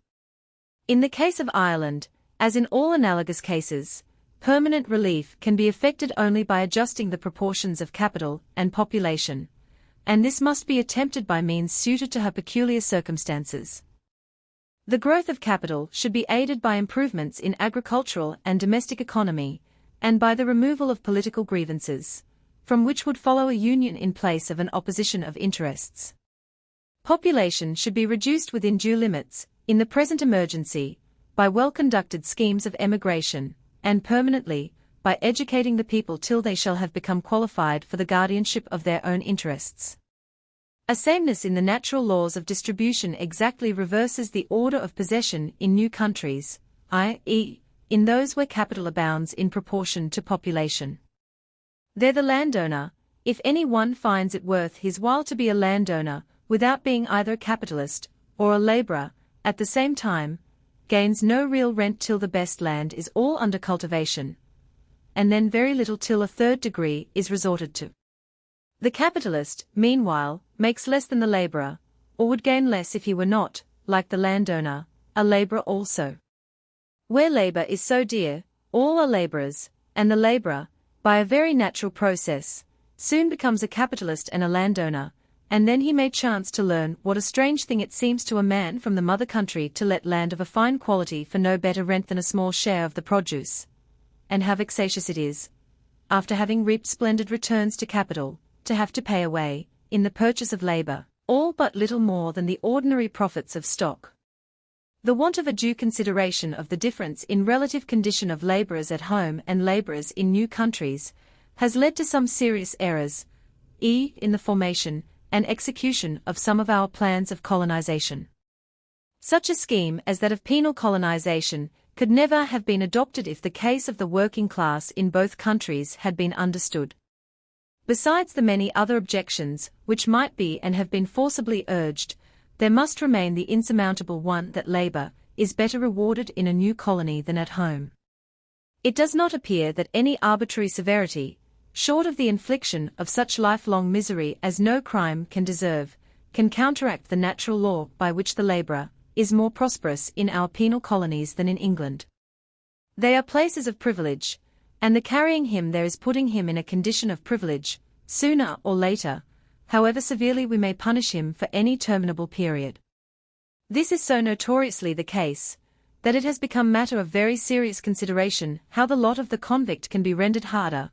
In the case of Ireland, as in all analogous cases, permanent relief can be effected only by adjusting the proportions of capital and population, and this must be attempted by means suited to her peculiar circumstances. The growth of capital should be aided by improvements in agricultural and domestic economy, and by the removal of political grievances, from which would follow a union in place of an opposition of interests. Population should be reduced within due limits, in the present emergency, by well-conducted schemes of emigration, and permanently, by educating the people till they shall have become qualified for the guardianship of their own interests. A sameness in the natural laws of distribution exactly reverses the order of possession in new countries, i.e., in those where capital abounds in proportion to population. There the landowner, if any one finds it worth his while to be a landowner, without being either a capitalist or a laborer, at the same time, gains no real rent till the best land is all under cultivation, and then very little till a third degree is resorted to. The capitalist, meanwhile, makes less than the laborer, or would gain less if he were not, like the landowner, a laborer also. Where labor is so dear, all are laborers, and the laborer, by a very natural process, soon becomes a capitalist and a landowner, and then he may chance to learn what a strange thing it seems to a man from the mother country to let land of a fine quality for no better rent than a small share of the produce, and how vexatious it is, after having reaped splendid returns to capital, to have to pay away, in the purchase of labor, all but little more than the ordinary profits of stock. The want of a due consideration of the difference in relative condition of laborers at home and laborers in new countries has led to some serious errors, in the formation and execution of some of our plans of colonization. Such a scheme as that of penal colonization could never have been adopted if the case of the working class in both countries had been understood. Besides the many other objections which might be and have been forcibly urged, there must remain the insurmountable one that labor is better rewarded in a new colony than at home. It does not appear that any arbitrary severity, short of the infliction of such lifelong misery as no crime can deserve, can counteract the natural law by which the laborer is more prosperous in our penal colonies than in England. They are places of privilege, and the carrying him there is putting him in a condition of privilege, sooner or later, however severely we may punish him for any terminable period. This is so notoriously the case, that it has become matter of very serious consideration how the lot of the convict can be rendered harder,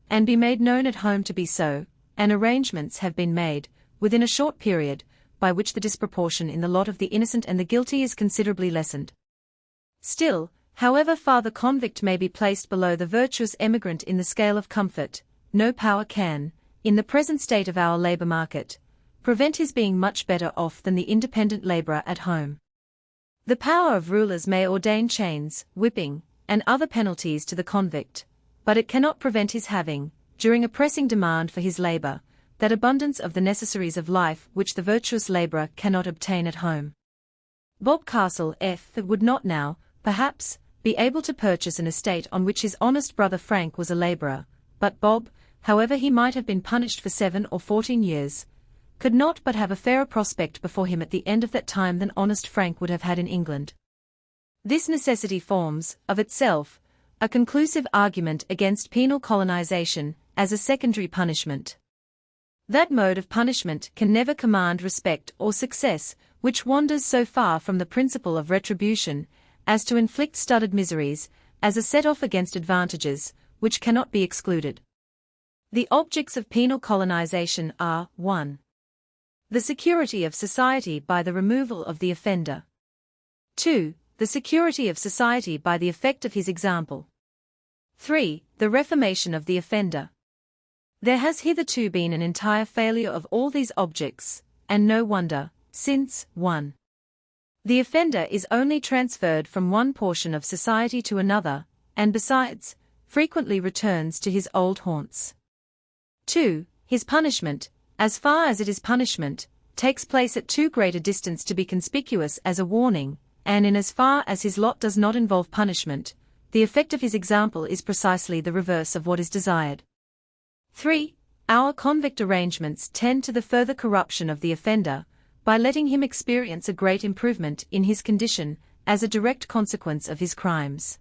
and be made known at home to be so, and arrangements have been made, within a short period, by which the disproportion in the lot of the innocent and the guilty is considerably lessened. Still, however far the convict may be placed below the virtuous emigrant in the scale of comfort, no power can, in the present state of our labor market, prevent his being much better off than the independent laborer at home. The power of rulers may ordain chains, whipping, and other penalties to the convict, but it cannot prevent his having, during a pressing demand for his labor, that abundance of the necessaries of life which the virtuous laborer cannot obtain at home. Bob Castle would not now, perhaps, be able to purchase an estate on which his honest brother Frank was a laborer, but Bob, however he might have been punished for 7 or 14 years, could not but have a fairer prospect before him at the end of that time than honest Frank would have had in England. This necessity forms, of itself, a conclusive argument against penal colonization as a secondary punishment. That mode of punishment can never command respect or success which wanders so far from the principle of retribution as to inflict studded miseries, as a set-off against advantages which cannot be excluded. The objects of penal colonization are 1. The security of society by the removal of the offender. 2. The security of society by the effect of his example. 3. The reformation of the offender. There has hitherto been an entire failure of all these objects, and no wonder, since 1. The offender is only transferred from one portion of society to another, and besides, frequently returns to his old haunts. 2. His punishment, as far as it is punishment, takes place at too great a distance to be conspicuous as a warning, and in as far as his lot does not involve punishment, the effect of his example is precisely the reverse of what is desired. 3. Our convict arrangements tend to the further corruption of the offender, by letting him experience a great improvement in his condition as a direct consequence of his crimes.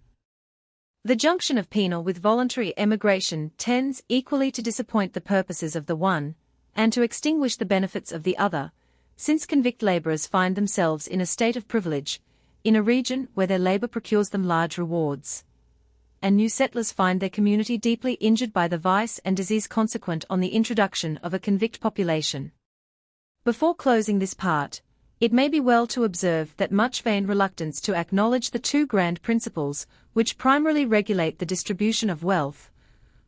The junction of penal with voluntary emigration tends equally to disappoint the purposes of the one, and to extinguish the benefits of the other, since convict laborers find themselves in a state of privilege, in a region where their labor procures them large rewards, and new settlers find their community deeply injured by the vice and disease consequent on the introduction of a convict population. Before closing this part, it may be well to observe that much vain reluctance to acknowledge the two grand principles which primarily regulate the distribution of wealth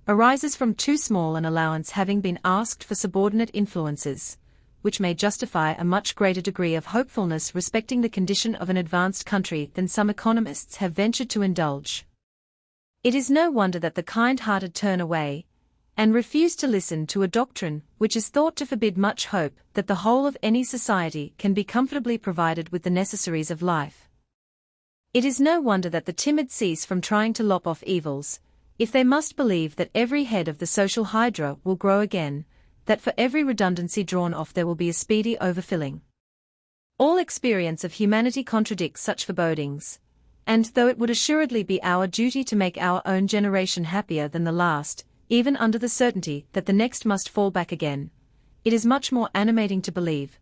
arises from too small an allowance having been asked for subordinate influences, which may justify a much greater degree of hopefulness respecting the condition of an advanced country than some economists have ventured to indulge. It is no wonder that the kind-hearted turn away, and refuse to listen to a doctrine which is thought to forbid much hope that the whole of any society can be comfortably provided with the necessaries of life. It is no wonder that the timid cease from trying to lop off evils, if they must believe that every head of the social hydra will grow again, that for every redundancy drawn off there will be a speedy overfilling. All experience of humanity contradicts such forebodings, and though it would assuredly be our duty to make our own generation happier than the last, even under the certainty that the next must fall back again, it is much more animating to believe,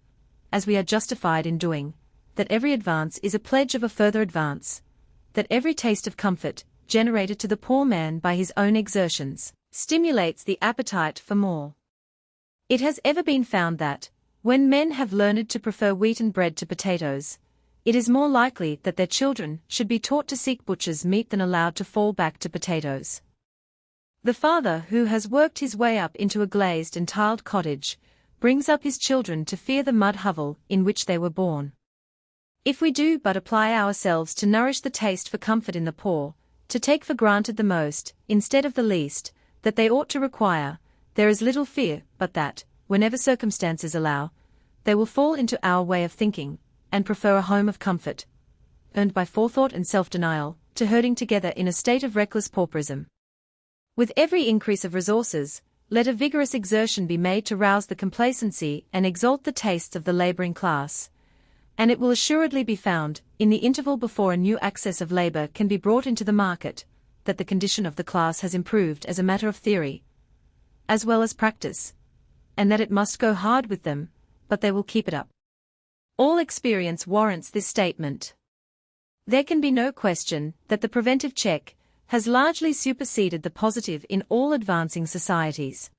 as we are justified in doing, that every advance is a pledge of a further advance, that every taste of comfort, generated to the poor man by his own exertions, stimulates the appetite for more. It has ever been found that, when men have learned to prefer wheaten bread to potatoes, it is more likely that their children should be taught to seek butcher's meat than allowed to fall back to potatoes. The father who has worked his way up into a glazed and tiled cottage, brings up his children to fear the mud hovel in which they were born. If we do but apply ourselves to nourish the taste for comfort in the poor, to take for granted the most, instead of the least, that they ought to require, there is little fear but that, whenever circumstances allow, they will fall into our way of thinking, and prefer a home of comfort, earned by forethought and self-denial, to herding together in a state of reckless pauperism. With every increase of resources, let a vigorous exertion be made to rouse the complacency and exalt the tastes of the laboring class, and it will assuredly be found, in the interval before a new access of labor can be brought into the market, that the condition of the class has improved as a matter of theory, as well as practice, and that it must go hard with them, but they will keep it up. All experience warrants this statement. There can be no question that the preventive check has largely superseded the positive in all advancing societies.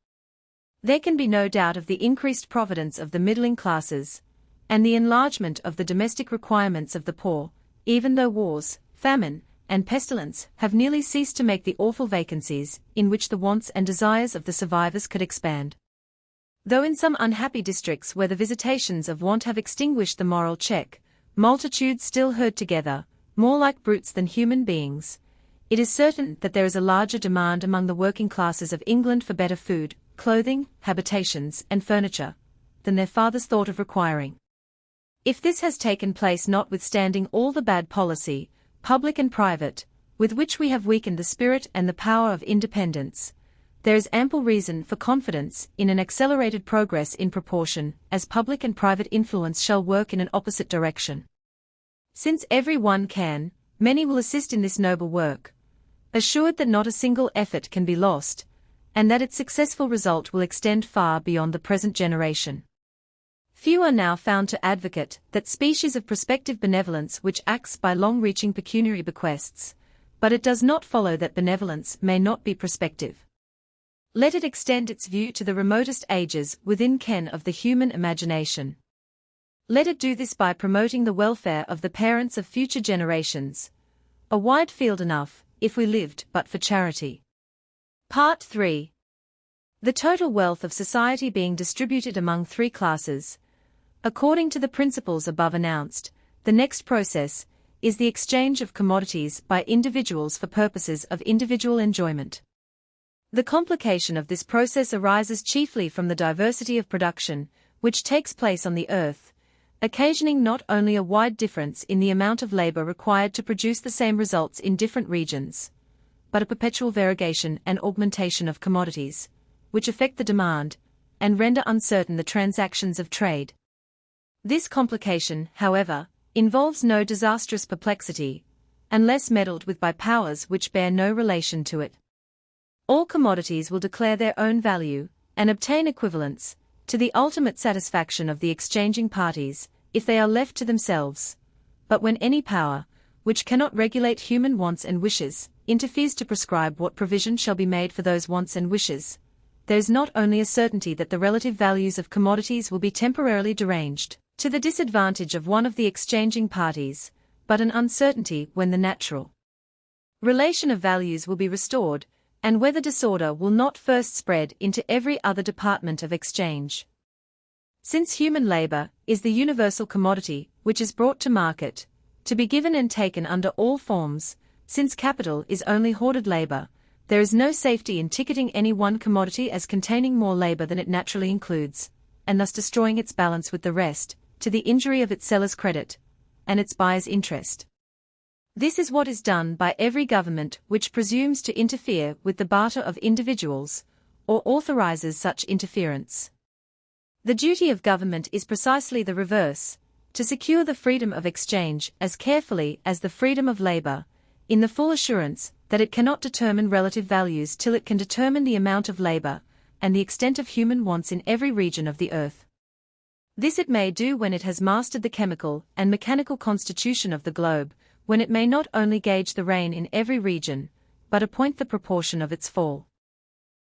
There can be no doubt of the increased providence of the middling classes, and the enlargement of the domestic requirements of the poor, even though wars, famine, and pestilence have nearly ceased to make the awful vacancies in which the wants and desires of the survivors could expand. Though in some unhappy districts where the visitations of want have extinguished the moral check, multitudes still herd together, more like brutes than human beings, it is certain that there is a larger demand among the working classes of England for better food, clothing, habitations, and furniture, than their fathers thought of requiring. If this has taken place notwithstanding all the bad policy, public and private, with which we have weakened the spirit and the power of independence, there is ample reason for confidence in an accelerated progress in proportion as public and private influence shall work in an opposite direction. Since every one can, many will assist in this noble work, assured that not a single effort can be lost, and that its successful result will extend far beyond the present generation. Few are now found to advocate that species of prospective benevolence which acts by long-reaching pecuniary bequests, but it does not follow that benevolence may not be prospective. Let it extend its view to the remotest ages within ken of the human imagination. Let it do this by promoting the welfare of the parents of future generations, a wide field enough, if we lived but for charity. Part 3. The total wealth of society being distributed among three classes, according to the principles above announced, the next process is the exchange of commodities by individuals for purposes of individual enjoyment. The complication of this process arises chiefly from the diversity of production, which takes place on the earth, occasioning not only a wide difference in the amount of labor required to produce the same results in different regions, but a perpetual variegation and augmentation of commodities, which affect the demand, and render uncertain the transactions of trade. This complication, however, involves no disastrous perplexity, unless meddled with by powers which bear no relation to it. All commodities will declare their own value, and obtain equivalence, to the ultimate satisfaction of the exchanging parties, if they are left to themselves. But when any power, which cannot regulate human wants and wishes, interferes to prescribe what provision shall be made for those wants and wishes, there is not only a certainty that the relative values of commodities will be temporarily deranged, to the disadvantage of one of the exchanging parties, but an uncertainty when the natural relation of values will be restored, and whether disorder will not first spread into every other department of exchange. Since human labor is the universal commodity which is brought to market, to be given and taken under all forms, since capital is only hoarded labor, there is no safety in ticketing any one commodity as containing more labor than it naturally includes, and thus destroying its balance with the rest, to the injury of its seller's credit, and its buyer's interest. This is what is done by every government which presumes to interfere with the barter of individuals, or authorizes such interference. The duty of government is precisely the reverse, to secure the freedom of exchange as carefully as the freedom of labor, in the full assurance that it cannot determine relative values till it can determine the amount of labor, and the extent of human wants in every region of the earth. This it may do when it has mastered the chemical and mechanical constitution of the globe, when it may not only gauge the rain in every region, but appoint the proportion of its fall.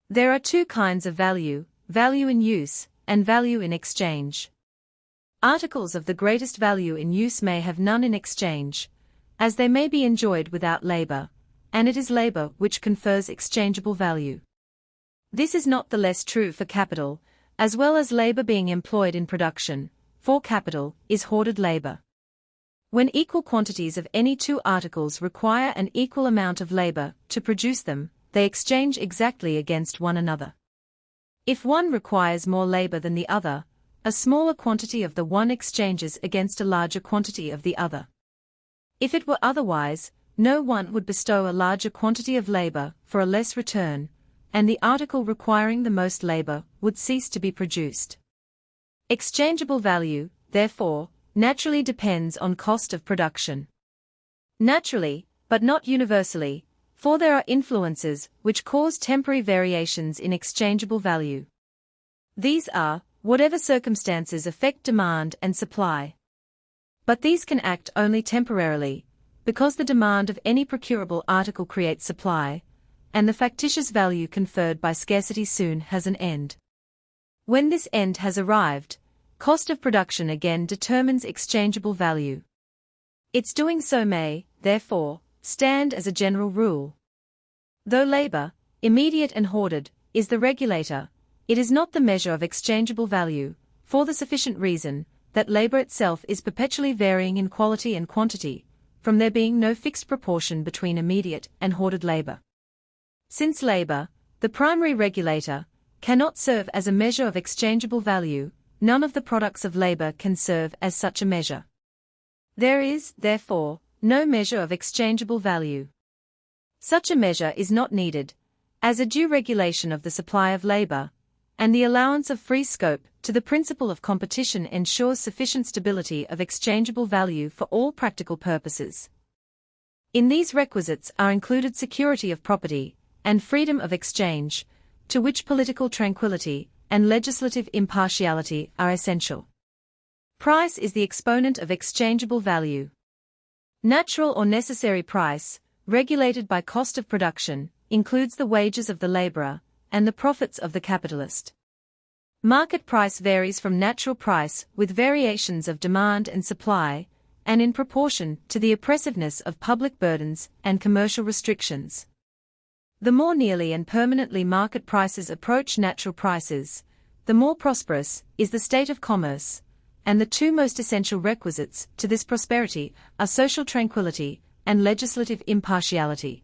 There are two kinds of value: value in use and value in exchange. Articles of the greatest value in use may have none in exchange, as they may be enjoyed without labor, and it is labor which confers exchangeable value. This is not the less true for capital, as well as labor being employed in production, for capital is hoarded labor. When equal quantities of any two articles require an equal amount of labor to produce them, they exchange exactly against one another. If one requires more labor than the other, a smaller quantity of the one exchanges against a larger quantity of the other. If it were otherwise, no one would bestow a larger quantity of labor for a less return, and the article requiring the most labor would cease to be produced. Exchangeable value, therefore, naturally depends on cost of production. Naturally, but not universally, for there are influences which cause temporary variations in exchangeable value. These are, whatever circumstances affect demand and supply. But these can act only temporarily, because the demand of any procurable article creates supply, and the factitious value conferred by scarcity soon has an end. When this end has arrived, cost of production again determines exchangeable value. Its doing so may, therefore, stand as a general rule. Though labor, immediate and hoarded, is the regulator, it is not the measure of exchangeable value, for the sufficient reason that labor itself is perpetually varying in quality and quantity, from there being no fixed proportion between immediate and hoarded labor. Since labor, the primary regulator, cannot serve as a measure of exchangeable value, none of the products of labor can serve as such a measure. There is, therefore, no measure of exchangeable value. Such a measure is not needed, as a due regulation of the supply of labor, and the allowance of free scope to the principle of competition ensures sufficient stability of exchangeable value for all practical purposes. In these requisites are included security of property, and freedom of exchange, to which political tranquility and legislative impartiality are essential. Price is the exponent of exchangeable value. Natural or necessary price, regulated by cost of production, includes the wages of the laborer and the profits of the capitalist. Market price varies from natural price with variations of demand and supply, and in proportion to the oppressiveness of public burdens and commercial restrictions. The more nearly and permanently market prices approach natural prices, the more prosperous is the state of commerce, and the two most essential requisites to this prosperity are social tranquility and legislative impartiality.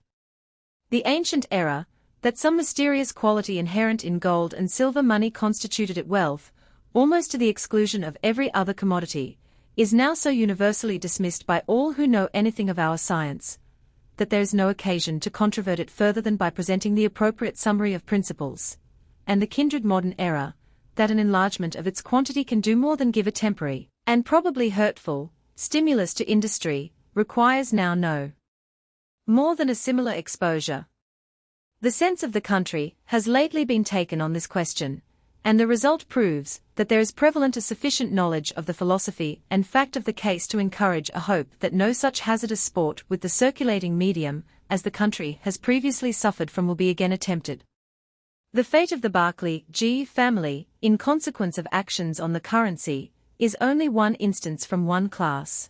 The ancient error, that some mysterious quality inherent in gold and silver money constituted it wealth, almost to the exclusion of every other commodity, is now so universally dismissed by all who know anything of our science, that there is no occasion to controvert it further than by presenting the appropriate summary of principles, and the kindred modern error, that an enlargement of its quantity can do more than give a temporary, and probably hurtful, stimulus to industry, requires now no more than a similar exposure. The sense of the country has lately been taken on this question, and the result proves that there is prevalent a sufficient knowledge of the philosophy and fact of the case to encourage a hope that no such hazardous sport with the circulating medium as the country has previously suffered from will be again attempted. The fate of the Barclay G family, in consequence of actions on the currency, is only one instance from one class.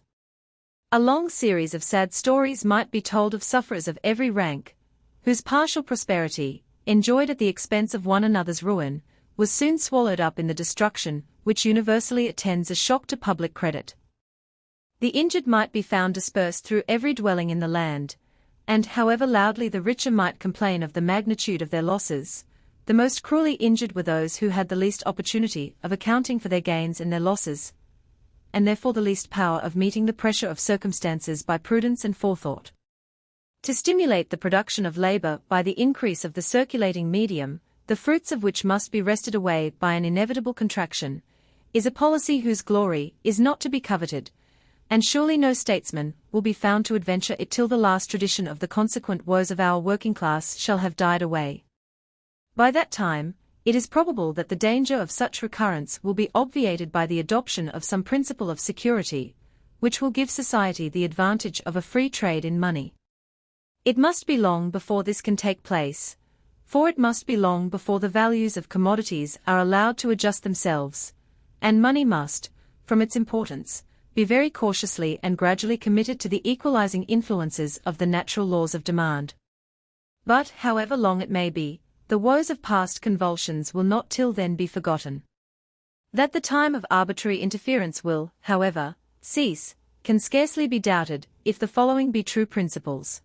A long series of sad stories might be told of sufferers of every rank, whose partial prosperity, enjoyed at the expense of one another's ruin, was soon swallowed up in the destruction which universally attends a shock to public credit. The injured might be found dispersed through every dwelling in the land, and however loudly the richer might complain of the magnitude of their losses, the most cruelly injured were those who had the least opportunity of accounting for their gains and their losses, and therefore the least power of meeting the pressure of circumstances by prudence and forethought. To stimulate the production of labor by the increase of the circulating medium, the fruits of which must be wrested away by an inevitable contraction, is a policy whose glory is not to be coveted, and surely no statesman will be found to adventure it till the last tradition of the consequent woes of our working class shall have died away. By that time, it is probable that the danger of such recurrence will be obviated by the adoption of some principle of security, which will give society the advantage of a free trade in money. It must be long before this can take place, for it must be long before the values of commodities are allowed to adjust themselves, and money must, from its importance, be very cautiously and gradually committed to the equalizing influences of the natural laws of demand. But, however long it may be, the woes of past convulsions will not till then be forgotten. That the time of arbitrary interference will, however, cease, can scarcely be doubted, if the following be true principles.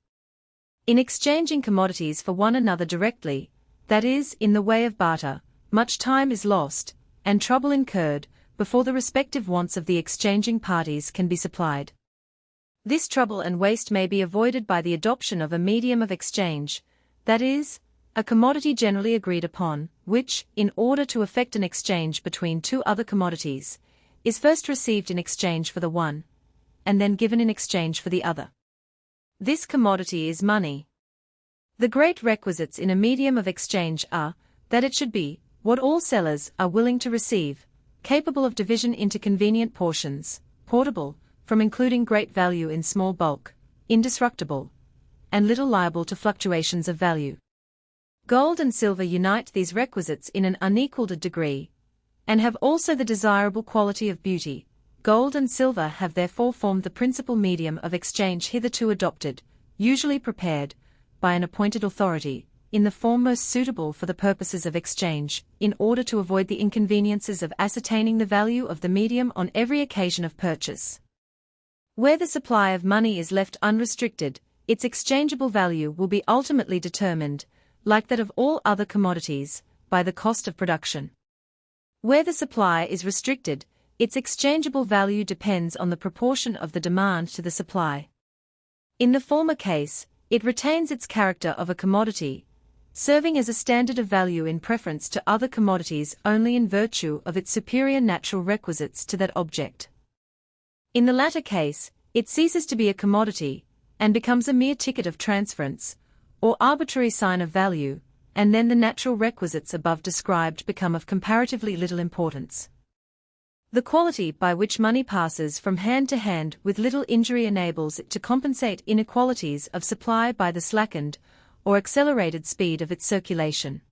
In exchanging commodities for one another directly, that is, in the way of barter, much time is lost, and trouble incurred, before the respective wants of the exchanging parties can be supplied. This trouble and waste may be avoided by the adoption of a medium of exchange, that is, a commodity generally agreed upon, which, in order to effect an exchange between two other commodities, is first received in exchange for the one, and then given in exchange for the other. This commodity is money. The great requisites in a medium of exchange are, that it should be, what all sellers are willing to receive, capable of division into convenient portions, portable, from including great value in small bulk, indestructible, and little liable to fluctuations of value. Gold and silver unite these requisites in an unequaled degree, and have also the desirable quality of beauty. Gold and silver have therefore formed the principal medium of exchange hitherto adopted, usually prepared, by an appointed authority, in the form most suitable for the purposes of exchange, in order to avoid the inconveniences of ascertaining the value of the medium on every occasion of purchase. Where the supply of money is left unrestricted, its exchangeable value will be ultimately determined, like that of all other commodities, by the cost of production. Where the supply is restricted, its exchangeable value depends on the proportion of the demand to the supply. In the former case, it retains its character of a commodity, serving as a standard of value in preference to other commodities only in virtue of its superior natural requisites to that object. In the latter case, it ceases to be a commodity, and becomes a mere ticket of transference, or arbitrary sign of value, and then the natural requisites above described become of comparatively little importance. The quality by which money passes from hand to hand with little injury enables it to compensate inequalities of supply by the slackened or accelerated speed of its circulation.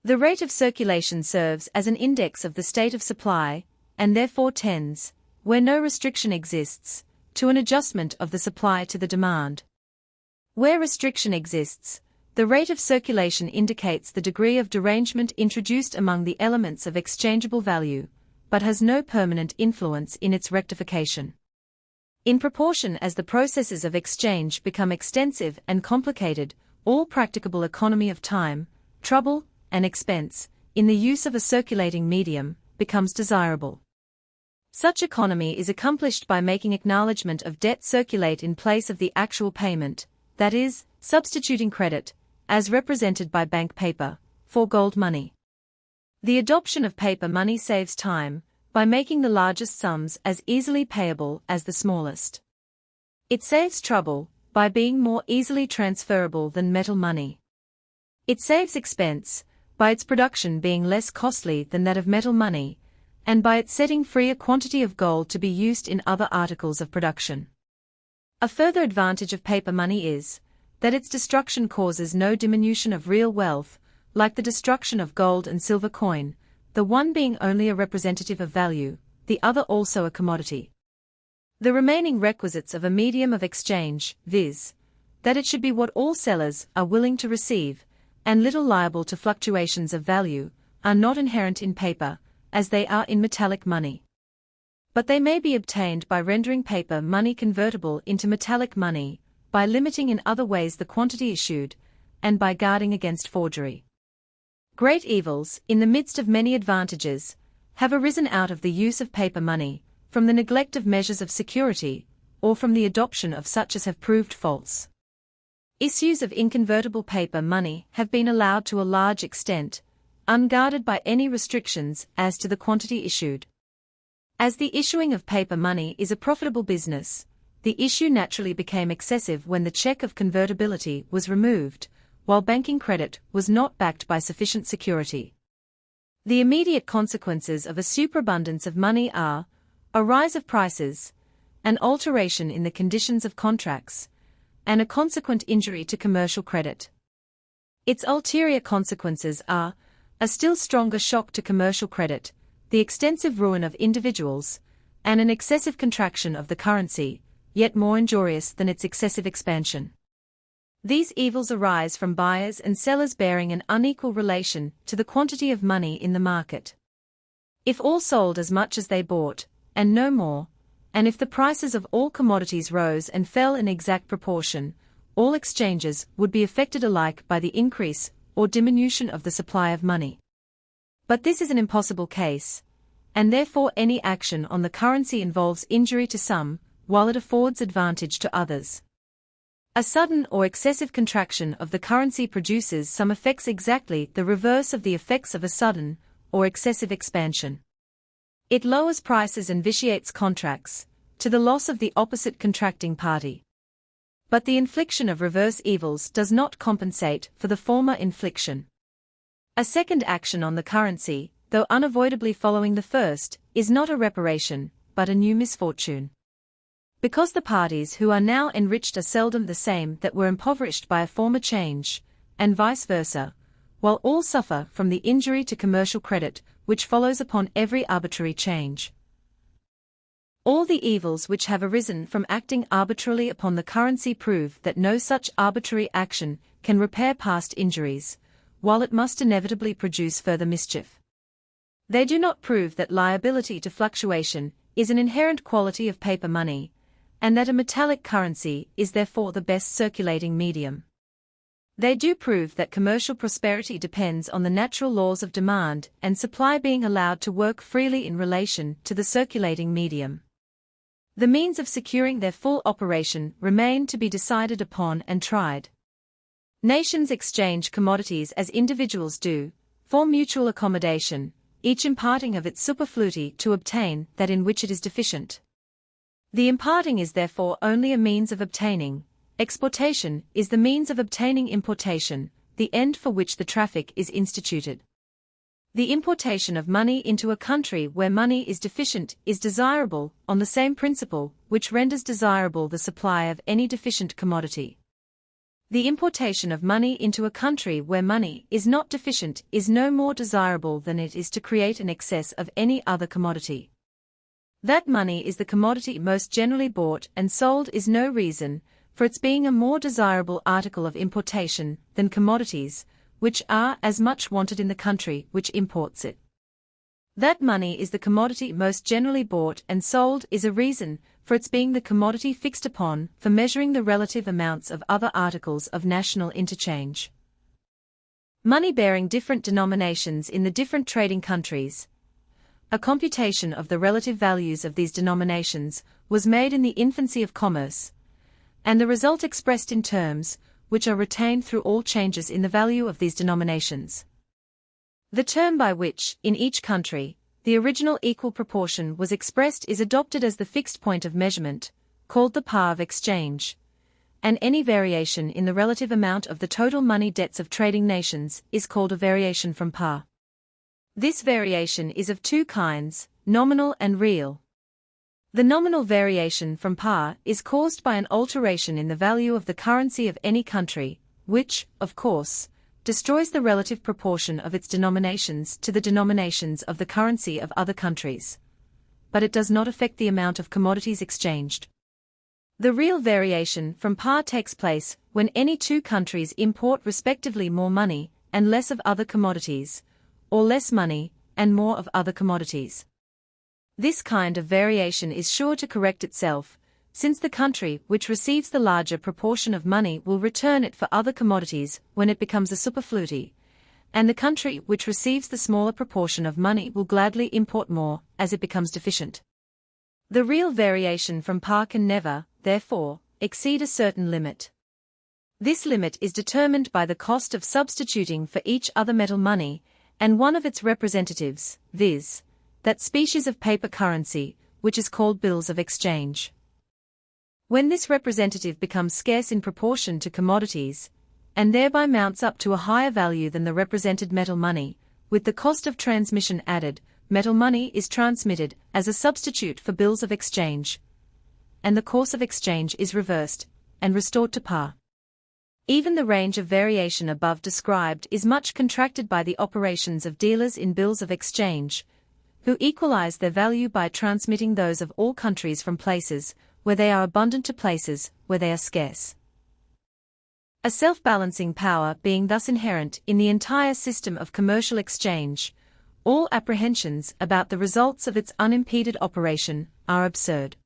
The rate of circulation serves as an index of the state of supply, and therefore tends, where no restriction exists, to an adjustment of the supply to the demand. Where restriction exists, the rate of circulation indicates the degree of derangement introduced among the elements of exchangeable value, but has no permanent influence in its rectification. In proportion as the processes of exchange become extensive and complicated, all practicable economy of time, trouble, and expense, in the use of a circulating medium, becomes desirable. Such economy is accomplished by making acknowledgement of debt circulate in place of the actual payment, that is, substituting credit, as represented by bank paper, for gold money. The adoption of paper money saves time, by making the largest sums as easily payable as the smallest. It saves trouble, by being more easily transferable than metal money. It saves expense, by its production being less costly than that of metal money, and by its setting free a quantity of gold to be used in other articles of production. A further advantage of paper money is, that its destruction causes no diminution of real wealth, like the destruction of gold and silver coin, the one being only a representative of value, the other also a commodity. The remaining requisites of a medium of exchange, viz., that it should be what all sellers are willing to receive, and little liable to fluctuations of value, are not inherent in paper, as they are in metallic money. But they may be obtained by rendering paper money convertible into metallic money, by limiting in other ways the quantity issued, and by guarding against forgery. Great evils, in the midst of many advantages, have arisen out of the use of paper money, from the neglect of measures of security, or from the adoption of such as have proved false. Issues of inconvertible paper money have been allowed to a large extent, unguarded by any restrictions as to the quantity issued. As the issuing of paper money is a profitable business, the issue naturally became excessive when the check of convertibility was removed, while banking credit was not backed by sufficient security. The immediate consequences of a superabundance of money are a rise of prices, an alteration in the conditions of contracts, and a consequent injury to commercial credit. Its ulterior consequences are a still stronger shock to commercial credit, the extensive ruin of individuals, and an excessive contraction of the currency, yet more injurious than its excessive expansion. These evils arise from buyers and sellers bearing an unequal relation to the quantity of money in the market. If all sold as much as they bought, and no more, and if the prices of all commodities rose and fell in exact proportion, all exchanges would be affected alike by the increase or diminution of the supply of money. But this is an impossible case, and therefore any action on the currency involves injury to some, while it affords advantage to others. A sudden or excessive contraction of the currency produces some effects exactly the reverse of the effects of a sudden or excessive expansion. It lowers prices and vitiates contracts, to the loss of the opposite contracting party. But the infliction of reverse evils does not compensate for the former infliction. A second action on the currency, though unavoidably following the first, is not a reparation, but a new misfortune. Because the parties who are now enriched are seldom the same that were impoverished by a former change, and vice versa, while all suffer from the injury to commercial credit which follows upon every arbitrary change. All the evils which have arisen from acting arbitrarily upon the currency prove that no such arbitrary action can repair past injuries, while it must inevitably produce further mischief. They do not prove that liability to fluctuation is an inherent quality of paper money, and that a metallic currency is therefore the best circulating medium. They do prove that commercial prosperity depends on the natural laws of demand and supply being allowed to work freely in relation to the circulating medium. The means of securing their full operation remain to be decided upon and tried. Nations exchange commodities as individuals do, for mutual accommodation, each imparting of its superfluity to obtain that in which it is deficient. The imparting is therefore only a means of obtaining. Exportation is the means of obtaining importation, the end for which the traffic is instituted. The importation of money into a country where money is deficient is desirable, on the same principle which renders desirable the supply of any deficient commodity. The importation of money into a country where money is not deficient is no more desirable than it is to create an excess of any other commodity. That money is the commodity most generally bought and sold is no reason for its being a more desirable article of importation than commodities, which are as much wanted in the country which imports it. That money is the commodity most generally bought and sold is a reason for its being the commodity fixed upon for measuring the relative amounts of other articles of national interchange. Money bearing different denominations in the different trading countries. A computation of the relative values of these denominations was made in the infancy of commerce, and the result expressed in terms which are retained through all changes in the value of these denominations. The term by which, in each country, the original equal proportion was expressed is adopted as the fixed point of measurement, called the par of exchange, and any variation in the relative amount of the total money debts of trading nations is called a variation from par. This variation is of two kinds, nominal and real. The nominal variation from par is caused by an alteration in the value of the currency of any country, which, of course, destroys the relative proportion of its denominations to the denominations of the currency of other countries. But it does not affect the amount of commodities exchanged. The real variation from par takes place when any two countries import respectively more money and less of other commodities, or less money and more of other commodities. This kind of variation is sure to correct itself, since the country which receives the larger proportion of money will return it for other commodities when it becomes a superfluity, and the country which receives the smaller proportion of money will gladly import more as it becomes deficient. The real variation from par can never, therefore, exceed a certain limit. This limit is determined by the cost of substituting for each other metal money, and one of its representatives, viz., that species of paper currency, which is called bills of exchange. When this representative becomes scarce in proportion to commodities, and thereby mounts up to a higher value than the represented metal money, with the cost of transmission added, metal money is transmitted as a substitute for bills of exchange, and the course of exchange is reversed, and restored to par. Even the range of variation above described is much contracted by the operations of dealers in bills of exchange, who equalize their value by transmitting those of all countries from places where they are abundant to places where they are scarce. A self-balancing power being thus inherent in the entire system of commercial exchange, all apprehensions about the results of its unimpeded operation are absurd.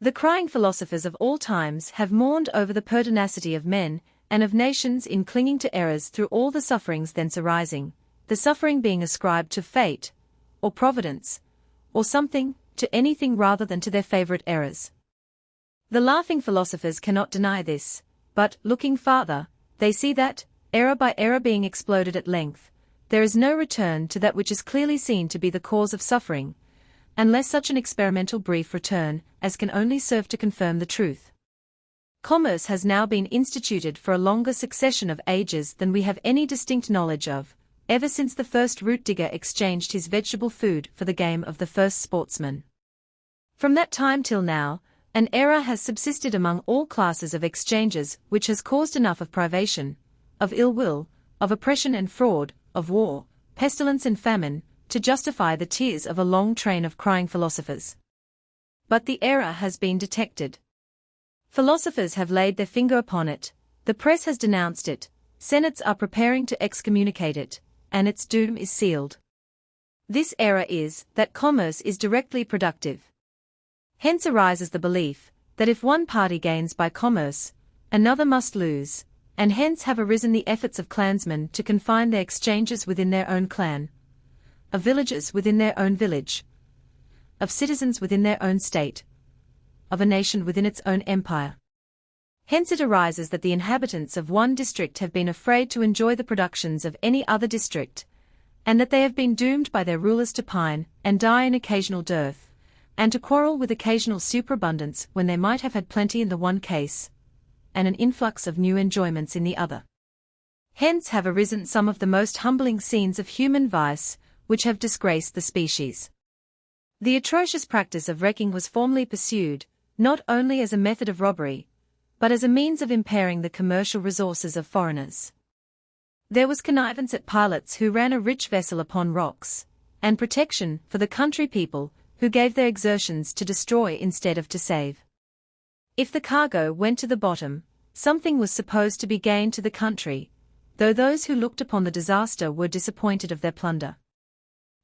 The crying philosophers of all times have mourned over the pertinacity of men and of nations in clinging to errors through all the sufferings thence arising, the suffering being ascribed to fate, or providence, or something, to anything rather than to their favorite errors. The laughing philosophers cannot deny this, but, looking farther, they see that, error by error being exploded at length, there is no return to that which is clearly seen to be the cause of suffering, unless such an experimental brief return as can only serve to confirm the truth. Commerce has now been instituted for a longer succession of ages than we have any distinct knowledge of, ever since the first root-digger exchanged his vegetable food for the game of the first sportsman. From that time till now, an error has subsisted among all classes of exchanges which has caused enough of privation, of ill will, of oppression and fraud, of war, pestilence and famine, to justify the tears of a long train of crying philosophers. But the error has been detected. Philosophers have laid their finger upon it, the press has denounced it, senates are preparing to excommunicate it, and its doom is sealed. This error is, that commerce is directly productive. Hence arises the belief, that if one party gains by commerce, another must lose, and hence have arisen the efforts of clansmen to confine their exchanges within their own clan, of villagers within their own village, of citizens within their own state, of a nation within its own empire. Hence it arises that the inhabitants of one district have been afraid to enjoy the productions of any other district, and that they have been doomed by their rulers to pine and die in occasional dearth, and to quarrel with occasional superabundance when they might have had plenty in the one case, and an influx of new enjoyments in the other. Hence have arisen some of the most humbling scenes of human vice, which have disgraced the species. The atrocious practice of wrecking was formerly pursued, not only as a method of robbery, but as a means of impairing the commercial resources of foreigners. There was connivance at pilots who ran a rich vessel upon rocks, and protection for the country people who gave their exertions to destroy instead of to save. If the cargo went to the bottom, something was supposed to be gained to the country, though those who looked upon the disaster were disappointed of their plunder.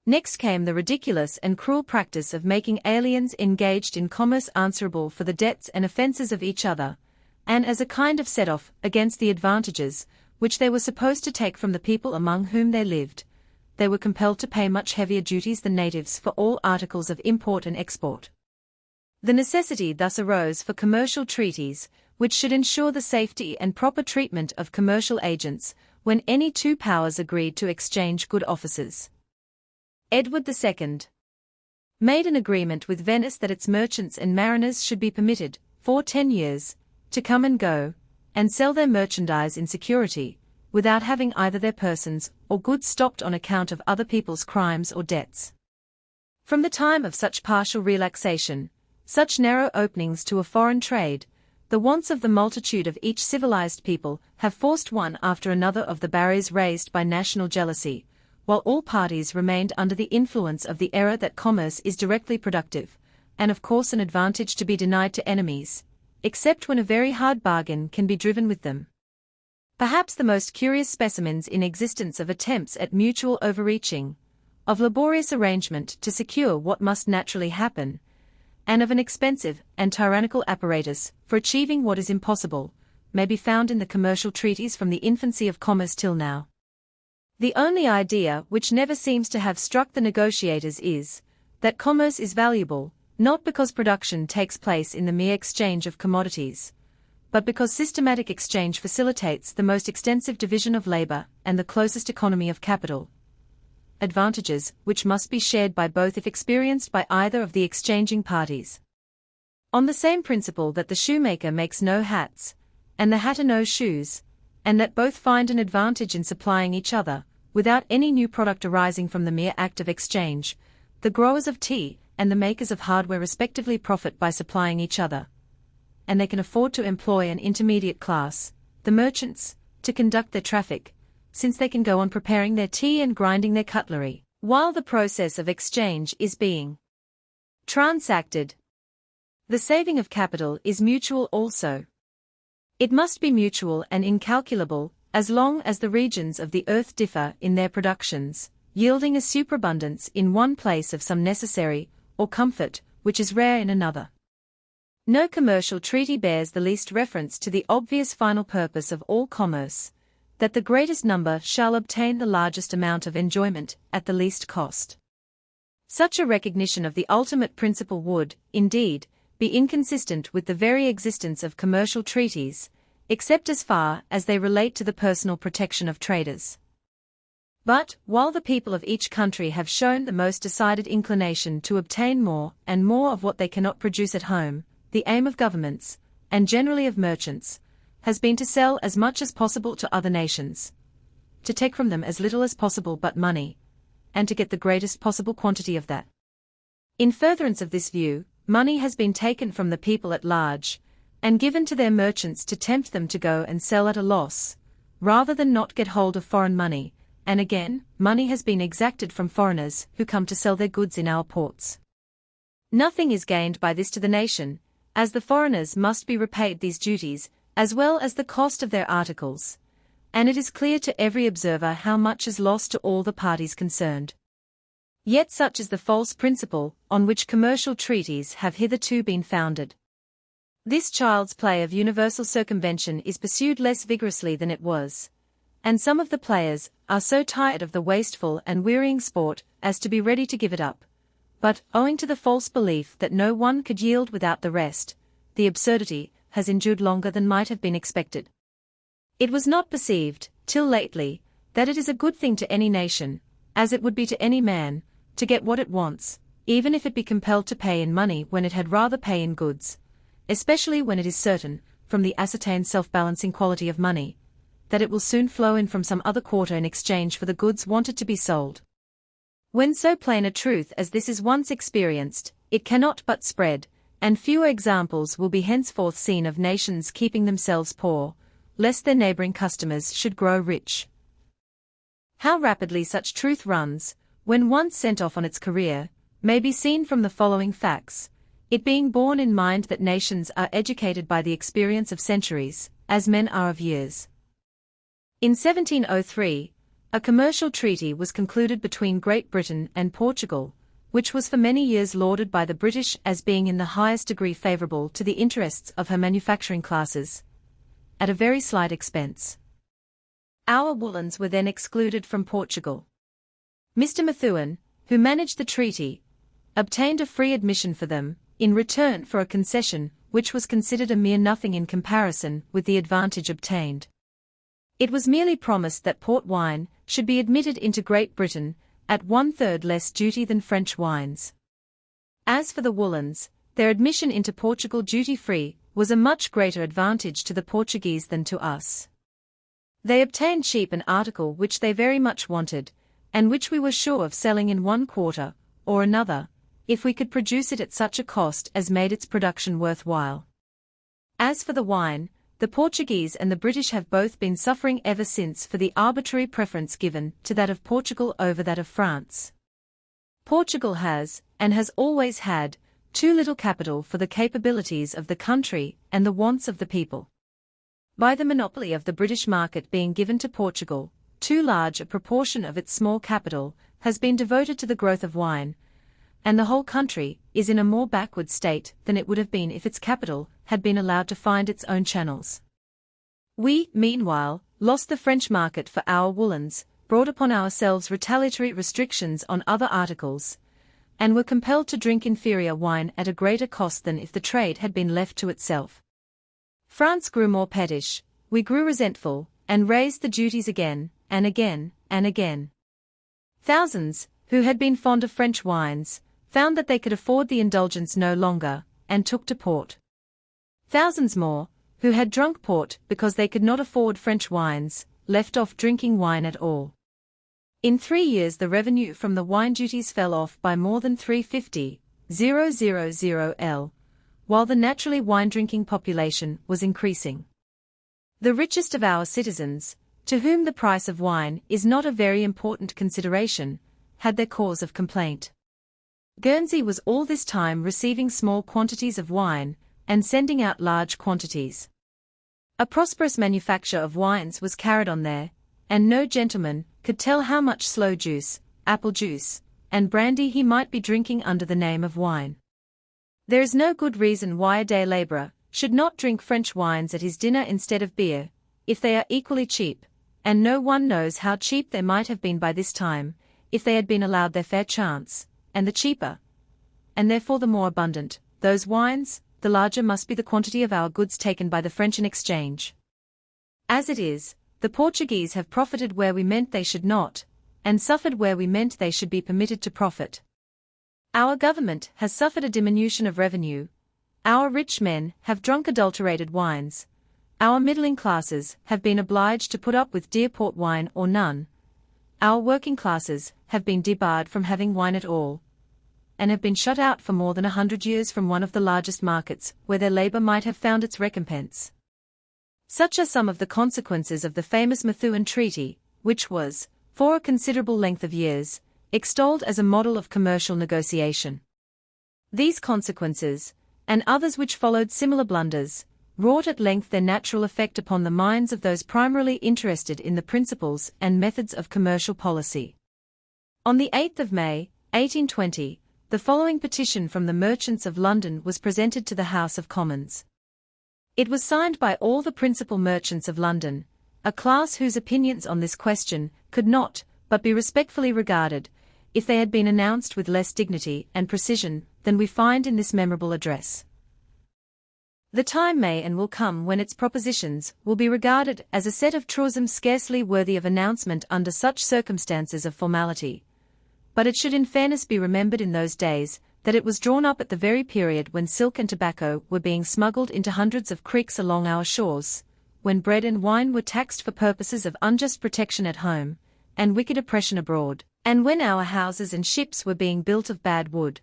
Next came the ridiculous and cruel practice of making aliens engaged in commerce answerable for the debts and offences of each other, and as a kind of set-off against the advantages which they were supposed to take from the people among whom they lived, they were compelled to pay much heavier duties than natives for all articles of import and export. The necessity thus arose for commercial treaties, which should ensure the safety and proper treatment of commercial agents, when any two powers agreed to exchange good offices. Edward II made an agreement with Venice that its merchants and mariners should be permitted, for 10 years, to come and go, and sell their merchandise in security, without having either their persons or goods stopped on account of other people's crimes or debts. From the time of such partial relaxation, such narrow openings to a foreign trade, the wants of the multitude of each civilized people have forced one after another of the barriers raised by national jealousy, while all parties remained under the influence of the error that commerce is directly productive, and of course an advantage to be denied to enemies, except when a very hard bargain can be driven with them. Perhaps the most curious specimens in existence of attempts at mutual overreaching, of laborious arrangement to secure what must naturally happen, and of an expensive and tyrannical apparatus for achieving what is impossible, may be found in the commercial treaties from the infancy of commerce till now. The only idea which never seems to have struck the negotiators is, that commerce is valuable, not because production takes place in the mere exchange of commodities, but because systematic exchange facilitates the most extensive division of labor and the closest economy of capital. Advantages which must be shared by both if experienced by either of the exchanging parties. On the same principle that the shoemaker makes no hats, and the hatter no shoes, and that both find an advantage in supplying each other, without any new product arising from the mere act of exchange, the growers of tea and the makers of hardware respectively profit by supplying each other, and they can afford to employ an intermediate class, the merchants, to conduct their traffic, since they can go on preparing their tea and grinding their cutlery, while the process of exchange is being transacted. The saving of capital is mutual also. It must be mutual and incalculable, as long as the regions of the earth differ in their productions, yielding a superabundance in one place of some necessary, or comfort, which is rare in another. No commercial treaty bears the least reference to the obvious final purpose of all commerce, that the greatest number shall obtain the largest amount of enjoyment at the least cost. Such a recognition of the ultimate principle would, indeed, be inconsistent with the very existence of commercial treaties, except as far as they relate to the personal protection of traders. But, while the people of each country have shown the most decided inclination to obtain more and more of what they cannot produce at home, the aim of governments, and generally of merchants, has been to sell as much as possible to other nations, to take from them as little as possible but money, and to get the greatest possible quantity of that. In furtherance of this view, money has been taken from the people at large, and given to their merchants to tempt them to go and sell at a loss, rather than not get hold of foreign money, and again, money has been exacted from foreigners who come to sell their goods in our ports. Nothing is gained by this to the nation, as the foreigners must be repaid these duties, as well as the cost of their articles, and it is clear to every observer how much is lost to all the parties concerned. Yet such is the false principle on which commercial treaties have hitherto been founded. This child's play of universal circumvention is pursued less vigorously than it was, and some of the players are so tired of the wasteful and wearying sport as to be ready to give it up. But, owing to the false belief that no one could yield without the rest, the absurdity has endured longer than might have been expected. It was not perceived, till lately, that it is a good thing to any nation, as it would be to any man, to get what it wants, even if it be compelled to pay in money when it had rather pay in goods, especially when it is certain, from the ascertained self-balancing quality of money, that it will soon flow in from some other quarter in exchange for the goods wanted to be sold. When so plain a truth as this is once experienced, it cannot but spread, and fewer examples will be henceforth seen of nations keeping themselves poor, lest their neighboring customers should grow rich. How rapidly such truth runs, when once sent off on its career, may be seen from the following facts, it being borne in mind that nations are educated by the experience of centuries, as men are of years. In 1703, a commercial treaty was concluded between Great Britain and Portugal, which was for many years lauded by the British as being in the highest degree favourable to the interests of her manufacturing classes, at a very slight expense. Our woolens were then excluded from Portugal. Mr. Methuen, who managed the treaty, obtained a free admission for them, in return for a concession which was considered a mere nothing in comparison with the advantage obtained. It was merely promised that port wine should be admitted into Great Britain at 1/3 less duty than French wines. As for the woolens, their admission into Portugal duty-free was a much greater advantage to the Portuguese than to us. They obtained cheap an article which they very much wanted, and which we were sure of selling in one quarter, or another, if we could produce it at such a cost as made its production worth while. As for the wine, the Portuguese and the British have both been suffering ever since for the arbitrary preference given to that of Portugal over that of France. Portugal has, and has always had, too little capital for the capabilities of the country and the wants of the people. By the monopoly of the British market being given to Portugal, too large a proportion of its small capital has been devoted to the growth of wine, and the whole country is in a more backward state than it would have been if its capital had been allowed to find its own channels. We, meanwhile, lost the French market for our woolens, brought upon ourselves retaliatory restrictions on other articles, and were compelled to drink inferior wine at a greater cost than if the trade had been left to itself. France grew more pettish, we grew resentful, and raised the duties again, and again, and again. Thousands, who had been fond of French wines, found that they could afford the indulgence no longer, and took to port. Thousands more, who had drunk port because they could not afford French wines, left off drinking wine at all. In 3 years the revenue from the wine duties fell off by more than 350,000 L, while the naturally wine-drinking population was increasing. The richest of our citizens, to whom the price of wine is not a very important consideration, had their cause of complaint. Guernsey was all this time receiving small quantities of wine, and sending out large quantities. A prosperous manufacture of wines was carried on there, and no gentleman could tell how much sloe juice, apple juice, and brandy he might be drinking under the name of wine. There is no good reason why a day labourer should not drink French wines at his dinner instead of beer, if they are equally cheap, and no one knows how cheap they might have been by this time, if they had been allowed their fair chance, and the cheaper, and therefore the more abundant, those wines, the larger must be the quantity of our goods taken by the French in exchange. As it is, the Portuguese have profited where we meant they should not, and suffered where we meant they should be permitted to profit. Our government has suffered a diminution of revenue. Our rich men have drunk adulterated wines. Our middling classes have been obliged to put up with dear port wine or none. Our working classes have been debarred from having wine at all, and have been shut out for more than 100 years from one of the largest markets where their labour might have found its recompense. Such are some of the consequences of the famous Methuen Treaty, which was, for a considerable length of years, extolled as a model of commercial negotiation. These consequences, and others which followed similar blunders, wrought at length their natural effect upon the minds of those primarily interested in the principles and methods of commercial policy. On the 8th of May, 1820, the following petition from the merchants of London was presented to the House of Commons. It was signed by all the principal merchants of London, a class whose opinions on this question could not but be respectfully regarded, if they had been announced with less dignity and precision than we find in this memorable address. The time may and will come when its propositions will be regarded as a set of truisms scarcely worthy of announcement under such circumstances of formality. But it should in fairness be remembered in those days that it was drawn up at the very period when silk and tobacco were being smuggled into hundreds of creeks along our shores, when bread and wine were taxed for purposes of unjust protection at home, and wicked oppression abroad, and when our houses and ships were being built of bad wood,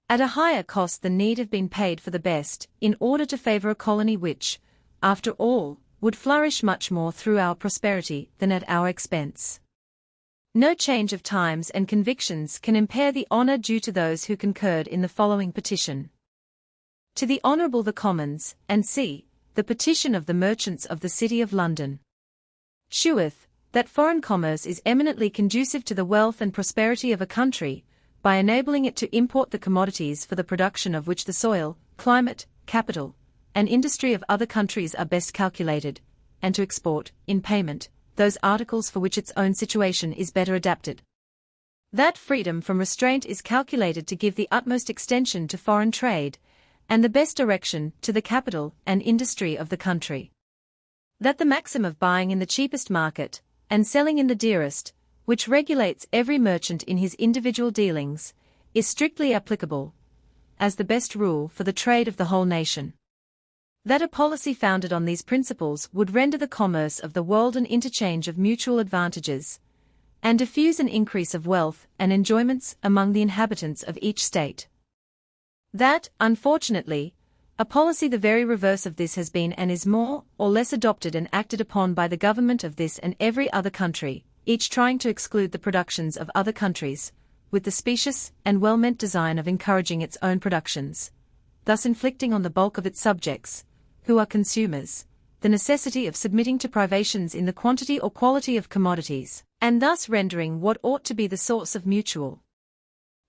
at a higher cost than need have been paid for the best, in order to favour a colony which, after all, would flourish much more through our prosperity than at our expense. No change of times and convictions can impair the honour due to those who concurred in the following petition. To the Honourable the Commons, and c. the petition of the merchants of the City of London. Sheweth, that foreign commerce is eminently conducive to the wealth and prosperity of a country, by enabling it to import the commodities for the production of which the soil, climate, capital, and industry of other countries are best calculated, and to export, in payment, those articles for which its own situation is better adapted. That freedom from restraint is calculated to give the utmost extension to foreign trade, and the best direction to the capital and industry of the country. That the maxim of buying in the cheapest market, and selling in the dearest, which regulates every merchant in his individual dealings, is strictly applicable, as the best rule for the trade of the whole nation. That a policy founded on these principles would render the commerce of the world an interchange of mutual advantages, and diffuse an increase of wealth and enjoyments among the inhabitants of each state. That, unfortunately, a policy the very reverse of this has been and is more or less adopted and acted upon by the government of this and every other country, each trying to exclude the productions of other countries, with the specious and well-meant design of encouraging its own productions, thus inflicting on the bulk of its subjects, who are consumers, the necessity of submitting to privations in the quantity or quality of commodities, and thus rendering what ought to be the source of mutual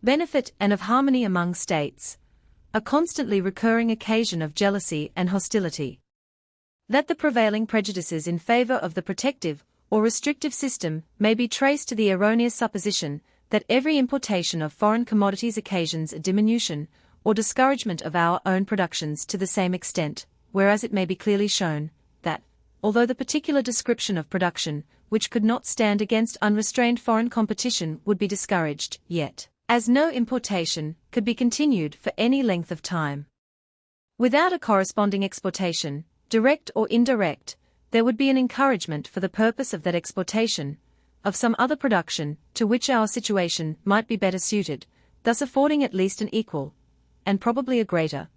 benefit and of harmony among states, a constantly recurring occasion of jealousy and hostility. That the prevailing prejudices in favour of the protective or restrictive system may be traced to the erroneous supposition that every importation of foreign commodities occasions a diminution or discouragement of our own productions to the same extent, whereas it may be clearly shown that, although the particular description of production, which could not stand against unrestrained foreign competition, would be discouraged, yet, as no importation could be continued for any length of time without a corresponding exportation, direct or indirect, there would be an encouragement for the purpose of that exportation, of some other production, to which our situation might be better suited, thus affording at least an equal, and probably a greater,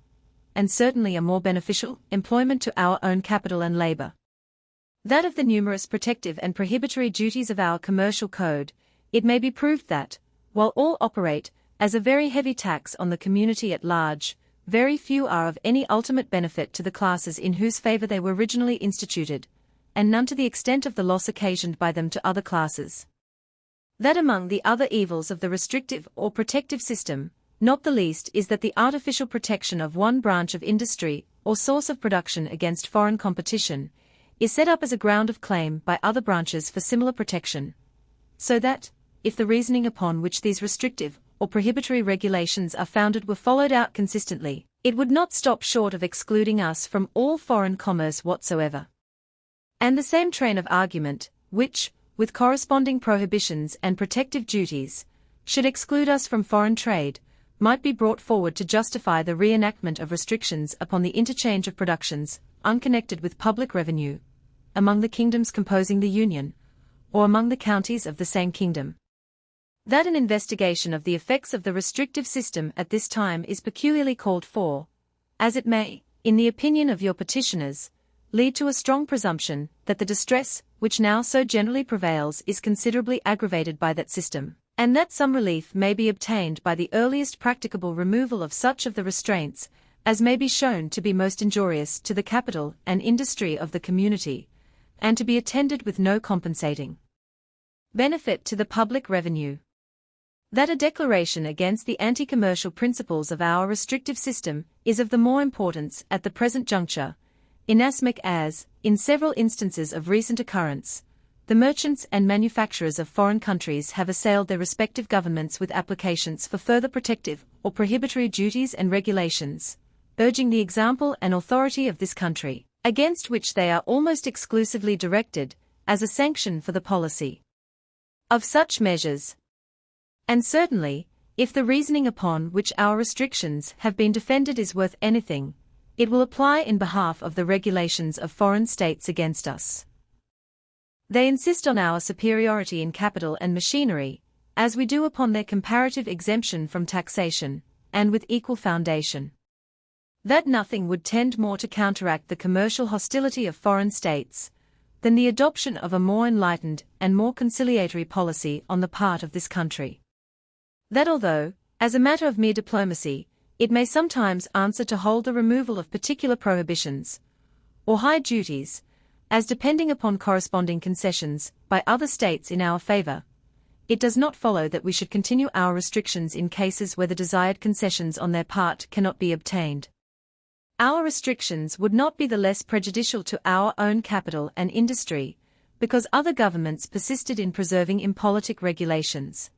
and certainly a more beneficial, employment to our own capital and labour. that of the numerous protective and prohibitory duties of our commercial code, it may be proved that, while all operate as a very heavy tax on the community at large, very few are of any ultimate benefit to the classes in whose favor they were originally instituted, and none to the extent of the loss occasioned by them to other classes. That among the other evils of the restrictive or protective system, not the least is that the artificial protection of one branch of industry or source of production against foreign competition is set up as a ground of claim by other branches for similar protection, so that, if the reasoning upon which these restrictive or prohibitory regulations are founded were followed out consistently, it would not stop short of excluding us from all foreign commerce whatsoever. And the same train of argument, which, with corresponding prohibitions and protective duties, should exclude us from foreign trade, might be brought forward to justify the reenactment of restrictions upon the interchange of productions, unconnected with public revenue, among the kingdoms composing the Union, or among the counties of the same kingdom. That an investigation of the effects of the restrictive system at this time is peculiarly called for, as it may, in the opinion of your petitioners, lead to a strong presumption that the distress which now so generally prevails is considerably aggravated by that system, and that some relief may be obtained by the earliest practicable removal of such of the restraints as may be shown to be most injurious to the capital and industry of the community, and to be attended with no compensating benefit to the public revenue. That a declaration against the anti-commercial principles of our restrictive system is of the more importance at the present juncture, inasmuch as, in several instances of recent occurrence, the merchants and manufacturers of foreign countries have assailed their respective governments with applications for further protective or prohibitory duties and regulations, urging the example and authority of this country, against which they are almost exclusively directed, as a sanction for the policy of such measures. And certainly, if the reasoning upon which our restrictions have been defended is worth anything, it will apply in behalf of the regulations of foreign states against us. They insist on our superiority in capital and machinery, as we do upon their comparative exemption from taxation, and with equal foundation. That nothing would tend more to counteract the commercial hostility of foreign states than the adoption of a more enlightened and more conciliatory policy on the part of this country. That although, as a matter of mere diplomacy, it may sometimes answer to hold the removal of particular prohibitions, or high duties, as depending upon corresponding concessions by other states in our favor, it does not follow that we should continue our restrictions in cases where the desired concessions on their part cannot be obtained. Our restrictions would not be the less prejudicial to our own capital and industry, because other governments persisted in preserving impolitic regulations.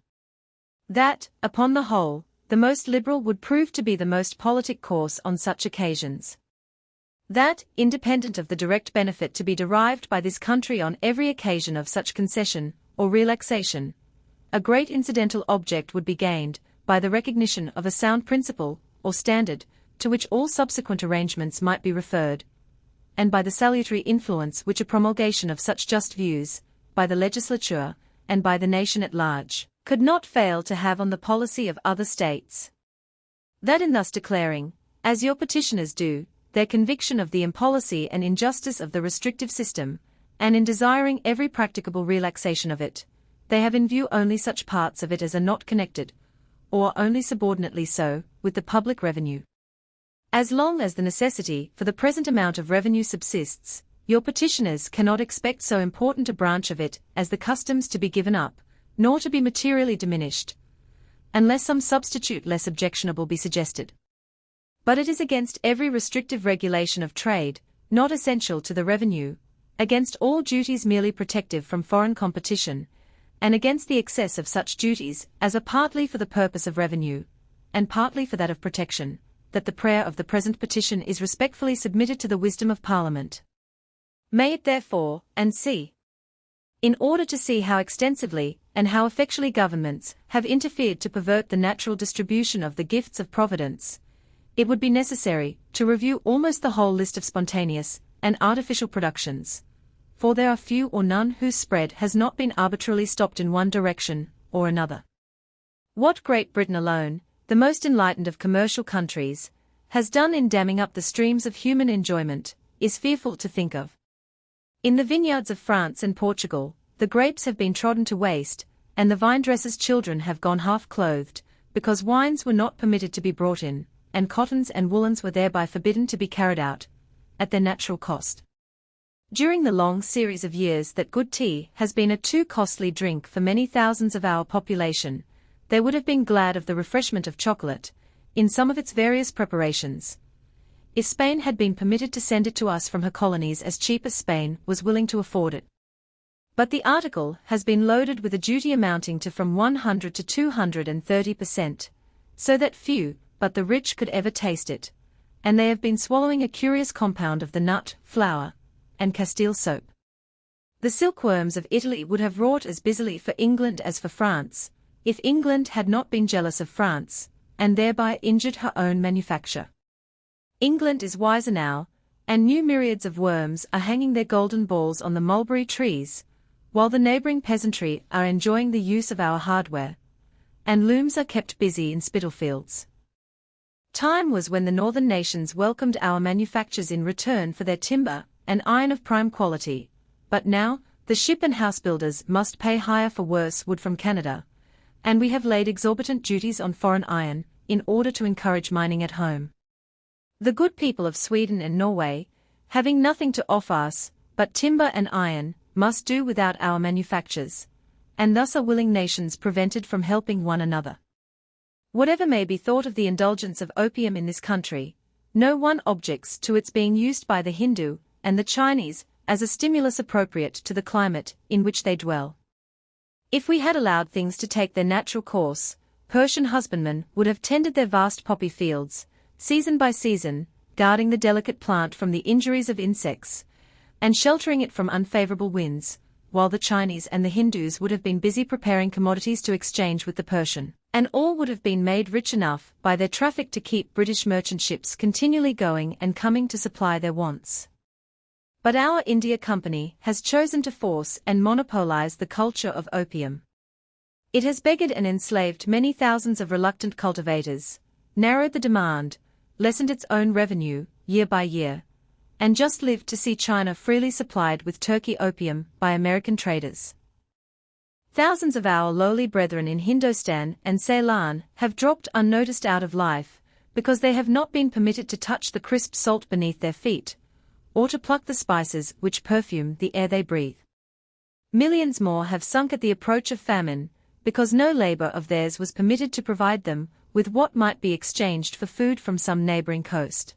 That, upon the whole, the most liberal would prove to be the most politic course on such occasions. That, independent of the direct benefit to be derived by this country on every occasion of such concession or relaxation, a great incidental object would be gained by the recognition of a sound principle or standard to which all subsequent arrangements might be referred, and by the salutary influence which a promulgation of such just views, by the legislature and by the nation at large, could not fail to have on the policy of other states. That in thus declaring, as your petitioners do, their conviction of the impolicy and injustice of the restrictive system, and in desiring every practicable relaxation of it, they have in view only such parts of it as are not connected, or only subordinately so, with the public revenue. As long as the necessity for the present amount of revenue subsists, your petitioners cannot expect so important a branch of it as the customs to be given up, nor to be materially diminished, unless some substitute less objectionable be suggested. But it is against every restrictive regulation of trade, not essential to the revenue, against all duties merely protective from foreign competition, and against the excess of such duties as are partly for the purpose of revenue, and partly for that of protection, that the prayer of the present petition is respectfully submitted to the wisdom of Parliament. May it therefore, and see, in order to see how extensively and how effectually governments have interfered to pervert the natural distribution of the gifts of Providence, it would be necessary to review almost the whole list of spontaneous and artificial productions, for there are few or none whose spread has not been arbitrarily stopped in one direction or another. What Great Britain alone, the most enlightened of commercial countries, has done in damming up the streams of human enjoyment, is fearful to think of. In the vineyards of France and Portugal, the grapes have been trodden to waste, and the vine-dressers' children have gone half-clothed, because wines were not permitted to be brought in, and cottons and woolens were thereby forbidden to be carried out, at their natural cost. During the long series of years that good tea has been a too costly drink for many thousands of our population, they would have been glad of the refreshment of chocolate, in some of its various preparations, if Spain had been permitted to send it to us from her colonies as cheap as Spain was willing to afford it. But the article has been loaded with a duty amounting to from 100 to 230%, so that few but the rich could ever taste it, and they have been swallowing a curious compound of the nut, flour, and Castile soap. The silkworms of Italy would have wrought as busily for England as for France, if England had not been jealous of France, and thereby injured her own manufacture. England is wiser now, and new myriads of worms are hanging their golden balls on the mulberry trees, while the neighbouring peasantry are enjoying the use of our hardware, and looms are kept busy in Spitalfields. Time was when the northern nations welcomed our manufactures in return for their timber and iron of prime quality, but now, the ship and house builders must pay higher for worse wood from Canada, and we have laid exorbitant duties on foreign iron, in order to encourage mining at home. The good people of Sweden and Norway, having nothing to offer us but timber and iron, must do without our manufactures, and thus are willing nations prevented from helping one another. Whatever may be thought of the indulgence of opium in this country, no one objects to its being used by the Hindu and the Chinese as a stimulus appropriate to the climate in which they dwell. If we had allowed things to take their natural course, Persian husbandmen would have tended their vast poppy fields, season by season, guarding the delicate plant from the injuries of insects, and sheltering it from unfavorable winds, while the Chinese and the Hindus would have been busy preparing commodities to exchange with the Persian, and all would have been made rich enough by their traffic to keep British merchant ships continually going and coming to supply their wants. But our India Company has chosen to force and monopolize the culture of opium. It has beggared and enslaved many thousands of reluctant cultivators, narrowed the demand, lessened its own revenue, year by year, and just lived to see China freely supplied with Turkey opium by American traders. Thousands of our lowly brethren in Hindostan and Ceylon have dropped unnoticed out of life, because they have not been permitted to touch the crisp salt beneath their feet, or to pluck the spices which perfume the air they breathe. Millions more have sunk at the approach of famine, because no labor of theirs was permitted to provide them with what might be exchanged for food from some neighboring coast.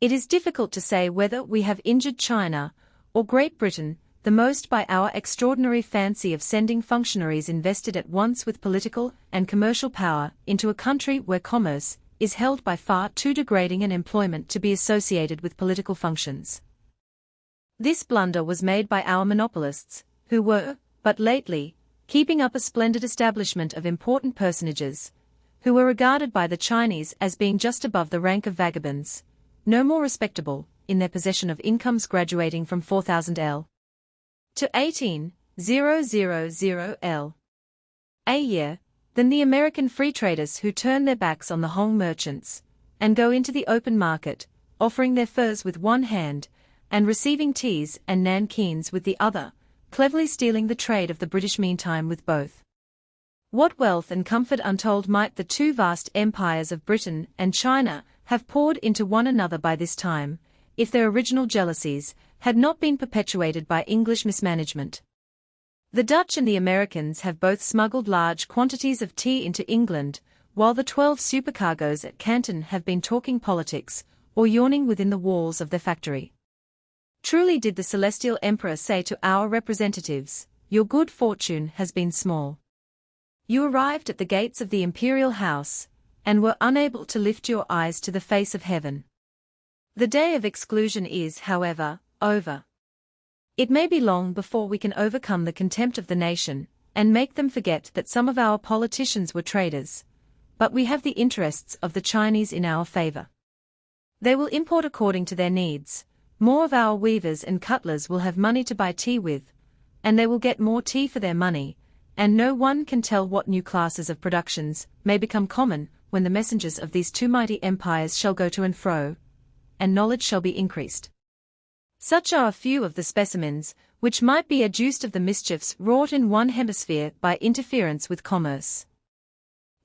It is difficult to say whether we have injured China or Great Britain the most by our extraordinary fancy of sending functionaries invested at once with political and commercial power into a country where commerce is held by far too degrading an employment to be associated with political functions. This blunder was made by our monopolists, who were, but lately, keeping up a splendid establishment of important personages, who were regarded by the Chinese as being just above the rank of vagabonds, no more respectable, in their possession of incomes graduating from 4,000 L to 18,000 L a year, than the American free traders who turn their backs on the Hong merchants, and go into the open market, offering their furs with one hand, and receiving teas and nankeens with the other, cleverly stealing the trade of the British meantime with both. What wealth and comfort untold might the two vast empires of Britain and China have poured into one another by this time, if their original jealousies had not been perpetuated by English mismanagement. The Dutch and the Americans have both smuggled large quantities of tea into England, while the 12 supercargoes at Canton have been talking politics, or yawning within the walls of their factory. Truly did the Celestial Emperor say to our representatives, "Your good fortune has been small. You arrived at the gates of the imperial house, and were unable to lift your eyes to the face of heaven." The day of exclusion is, however, over. It may be long before we can overcome the contempt of the nation, and make them forget that some of our politicians were traders, but we have the interests of the Chinese in our favor. They will import according to their needs, more of our weavers and cutlers will have money to buy tea with, and they will get more tea for their money, and no one can tell what new classes of productions may become common when the messengers of these two mighty empires shall go to and fro, and knowledge shall be increased. Such are a few of the specimens, which might be adduced of the mischiefs wrought in one hemisphere by interference with commerce.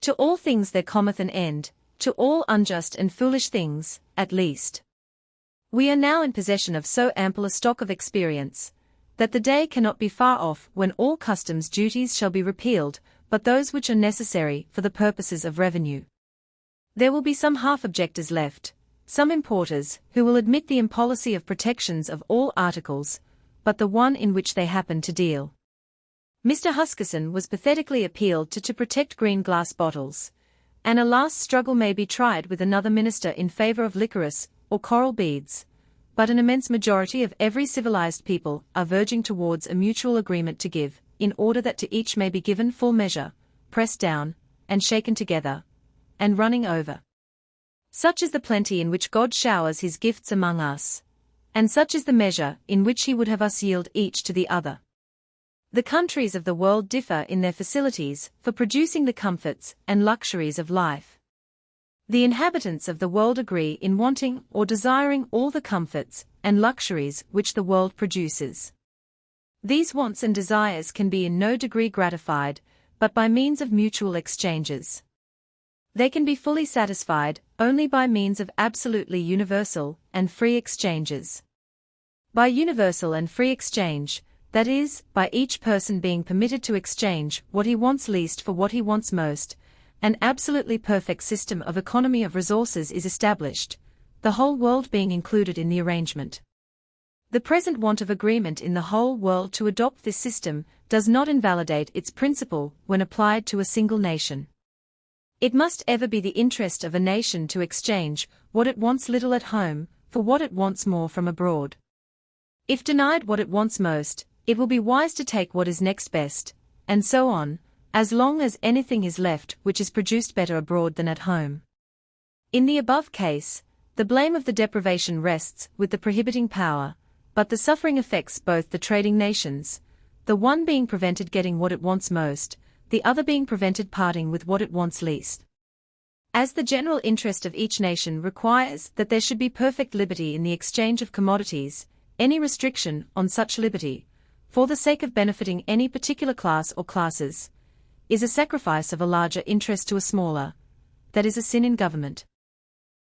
To all things there cometh an end, to all unjust and foolish things, at least. We are now in possession of so ample a stock of experience, that the day cannot be far off when all customs duties shall be repealed, but those which are necessary for the purposes of revenue. There will be some half-objectors left, some importers, who will admit the impolicy of protections of all articles, but the one in which they happen to deal. Mr. Huskisson was pathetically appealed to protect green glass bottles, and a last struggle may be tried with another minister in favor of licorice or coral beads, but an immense majority of every civilized people are verging towards a mutual agreement to give, in order that to each may be given full measure, pressed down, and shaken together, and running over. Such is the plenty in which God showers his gifts among us, and such is the measure in which he would have us yield each to the other. The countries of the world differ in their facilities for producing the comforts and luxuries of life. The inhabitants of the world agree in wanting or desiring all the comforts and luxuries which the world produces. These wants and desires can be in no degree gratified, but by means of mutual exchanges. They can be fully satisfied only by means of absolutely universal and free exchanges. By universal and free exchange, that is, by each person being permitted to exchange what he wants least for what he wants most, an absolutely perfect system of economy of resources is established, the whole world being included in the arrangement. The present want of agreement in the whole world to adopt this system does not invalidate its principle when applied to a single nation. It must ever be the interest of a nation to exchange what it wants little at home for what it wants more from abroad. If denied what it wants most, it will be wise to take what is next best, and so on, as long as anything is left which is produced better abroad than at home. In the above case, the blame of the deprivation rests with the prohibiting power, but the suffering affects both the trading nations, the one being prevented getting what it wants most, the other being prevented parting with what it wants least. As the general interest of each nation requires that there should be perfect liberty in the exchange of commodities, any restriction on such liberty, for the sake of benefiting any particular class or classes, is a sacrifice of a larger interest to a smaller, that is a sin in government.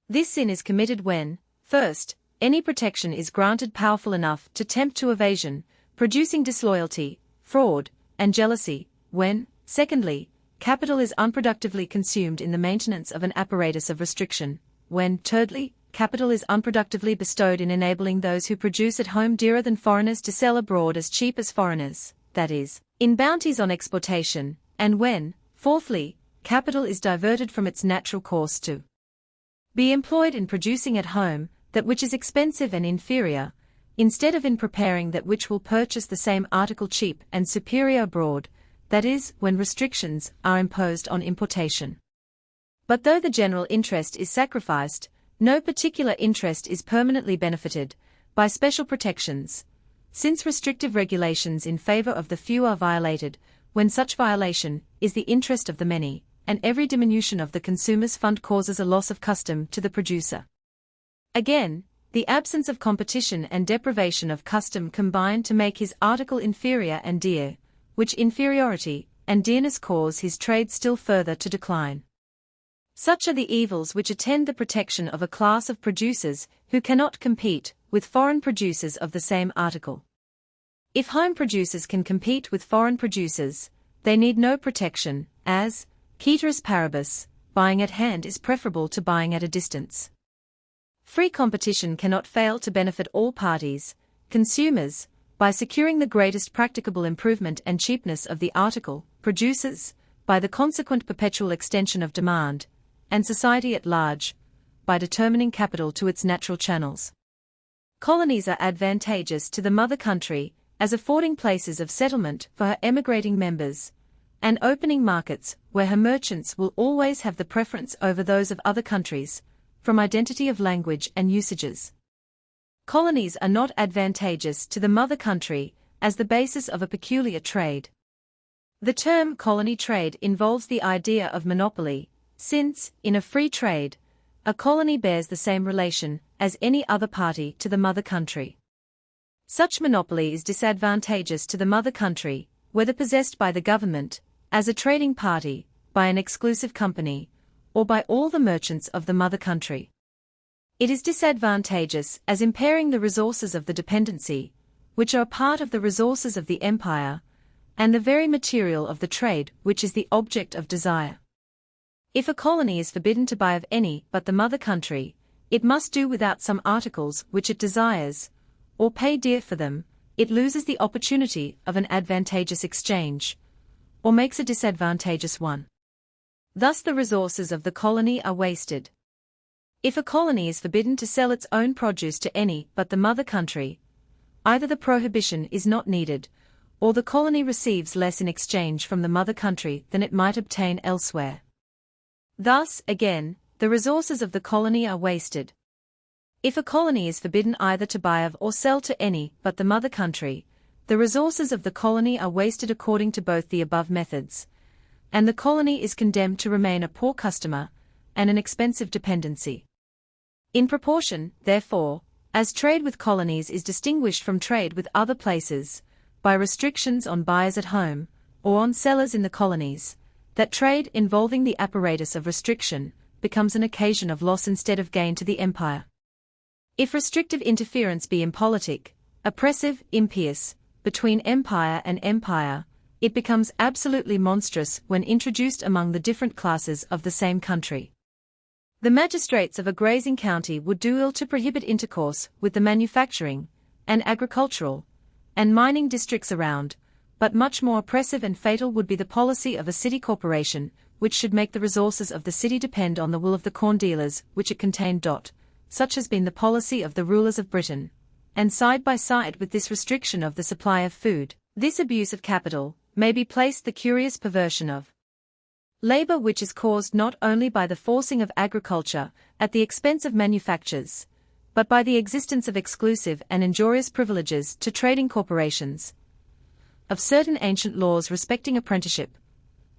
This sin is committed when, first, any protection is granted powerful enough to tempt to evasion, producing disloyalty, fraud, and jealousy, when, secondly, capital is unproductively consumed in the maintenance of an apparatus of restriction, when, thirdly, capital is unproductively bestowed in enabling those who produce at home dearer than foreigners to sell abroad as cheap as foreigners, that is, in bounties on exportation, and when, fourthly, capital is diverted from its natural course to be employed in producing at home that which is expensive and inferior, instead of in preparing that which will purchase the same article cheap and superior abroad, that is, when restrictions are imposed on importation. But though the general interest is sacrificed, no particular interest is permanently benefited by special protections, since restrictive regulations in favor of the few are violated, when such violation is the interest of the many, and every diminution of the consumer's fund causes a loss of custom to the producer. Again, the absence of competition and deprivation of custom combine to make his article inferior and dear, which inferiority and dearness cause his trade still further to decline. Such are the evils which attend the protection of a class of producers who cannot compete with foreign producers of the same article. If home producers can compete with foreign producers, they need no protection, as, ceteris paribus, buying at hand is preferable to buying at a distance. Free competition cannot fail to benefit all parties, consumers, by securing the greatest practicable improvement and cheapness of the article, producers, by the consequent perpetual extension of demand, and society at large, by determining capital to its natural channels. Colonies are advantageous to the mother country, as affording places of settlement for her emigrating members, and opening markets where her merchants will always have the preference over those of other countries, from identity of language and usages. Colonies are not advantageous to the mother country as the basis of a peculiar trade. The term colony trade involves the idea of monopoly, since, in a free trade, a colony bears the same relation as any other party to the mother country. Such monopoly is disadvantageous to the mother country, whether possessed by the government, as a trading party, by an exclusive company, or by all the merchants of the mother country. It is disadvantageous as impairing the resources of the dependency, which are part of the resources of the empire, and the very material of the trade which is the object of desire. If a colony is forbidden to buy of any but the mother country, it must do without some articles which it desires, or pay dear for them. It loses the opportunity of an advantageous exchange, or makes a disadvantageous one. Thus the resources of the colony are wasted. If a colony is forbidden to sell its own produce to any but the mother country, either the prohibition is not needed, or the colony receives less in exchange from the mother country than it might obtain elsewhere. Thus, again, the resources of the colony are wasted. If a colony is forbidden either to buy of or sell to any but the mother country, the resources of the colony are wasted according to both the above methods, and the colony is condemned to remain a poor customer and an expensive dependency. In proportion, therefore, as trade with colonies is distinguished from trade with other places, by restrictions on buyers at home, or on sellers in the colonies, that trade involving the apparatus of restriction becomes an occasion of loss instead of gain to the empire. If restrictive interference be impolitic, oppressive, impious, between empire and empire, it becomes absolutely monstrous when introduced among the different classes of the same country. The magistrates of a grazing county would do ill to prohibit intercourse with the manufacturing, and agricultural, and mining districts around, but much more oppressive and fatal would be the policy of a city corporation, which should make the resources of the city depend on the will of the corn dealers which it contained. Such has been the policy of the rulers of Britain, and side by side with this restriction of the supply of food, this abuse of capital, may be placed the curious perversion of labor, which is caused not only by the forcing of agriculture at the expense of manufactures, but by the existence of exclusive and injurious privileges to trading corporations, of certain ancient laws respecting apprenticeship,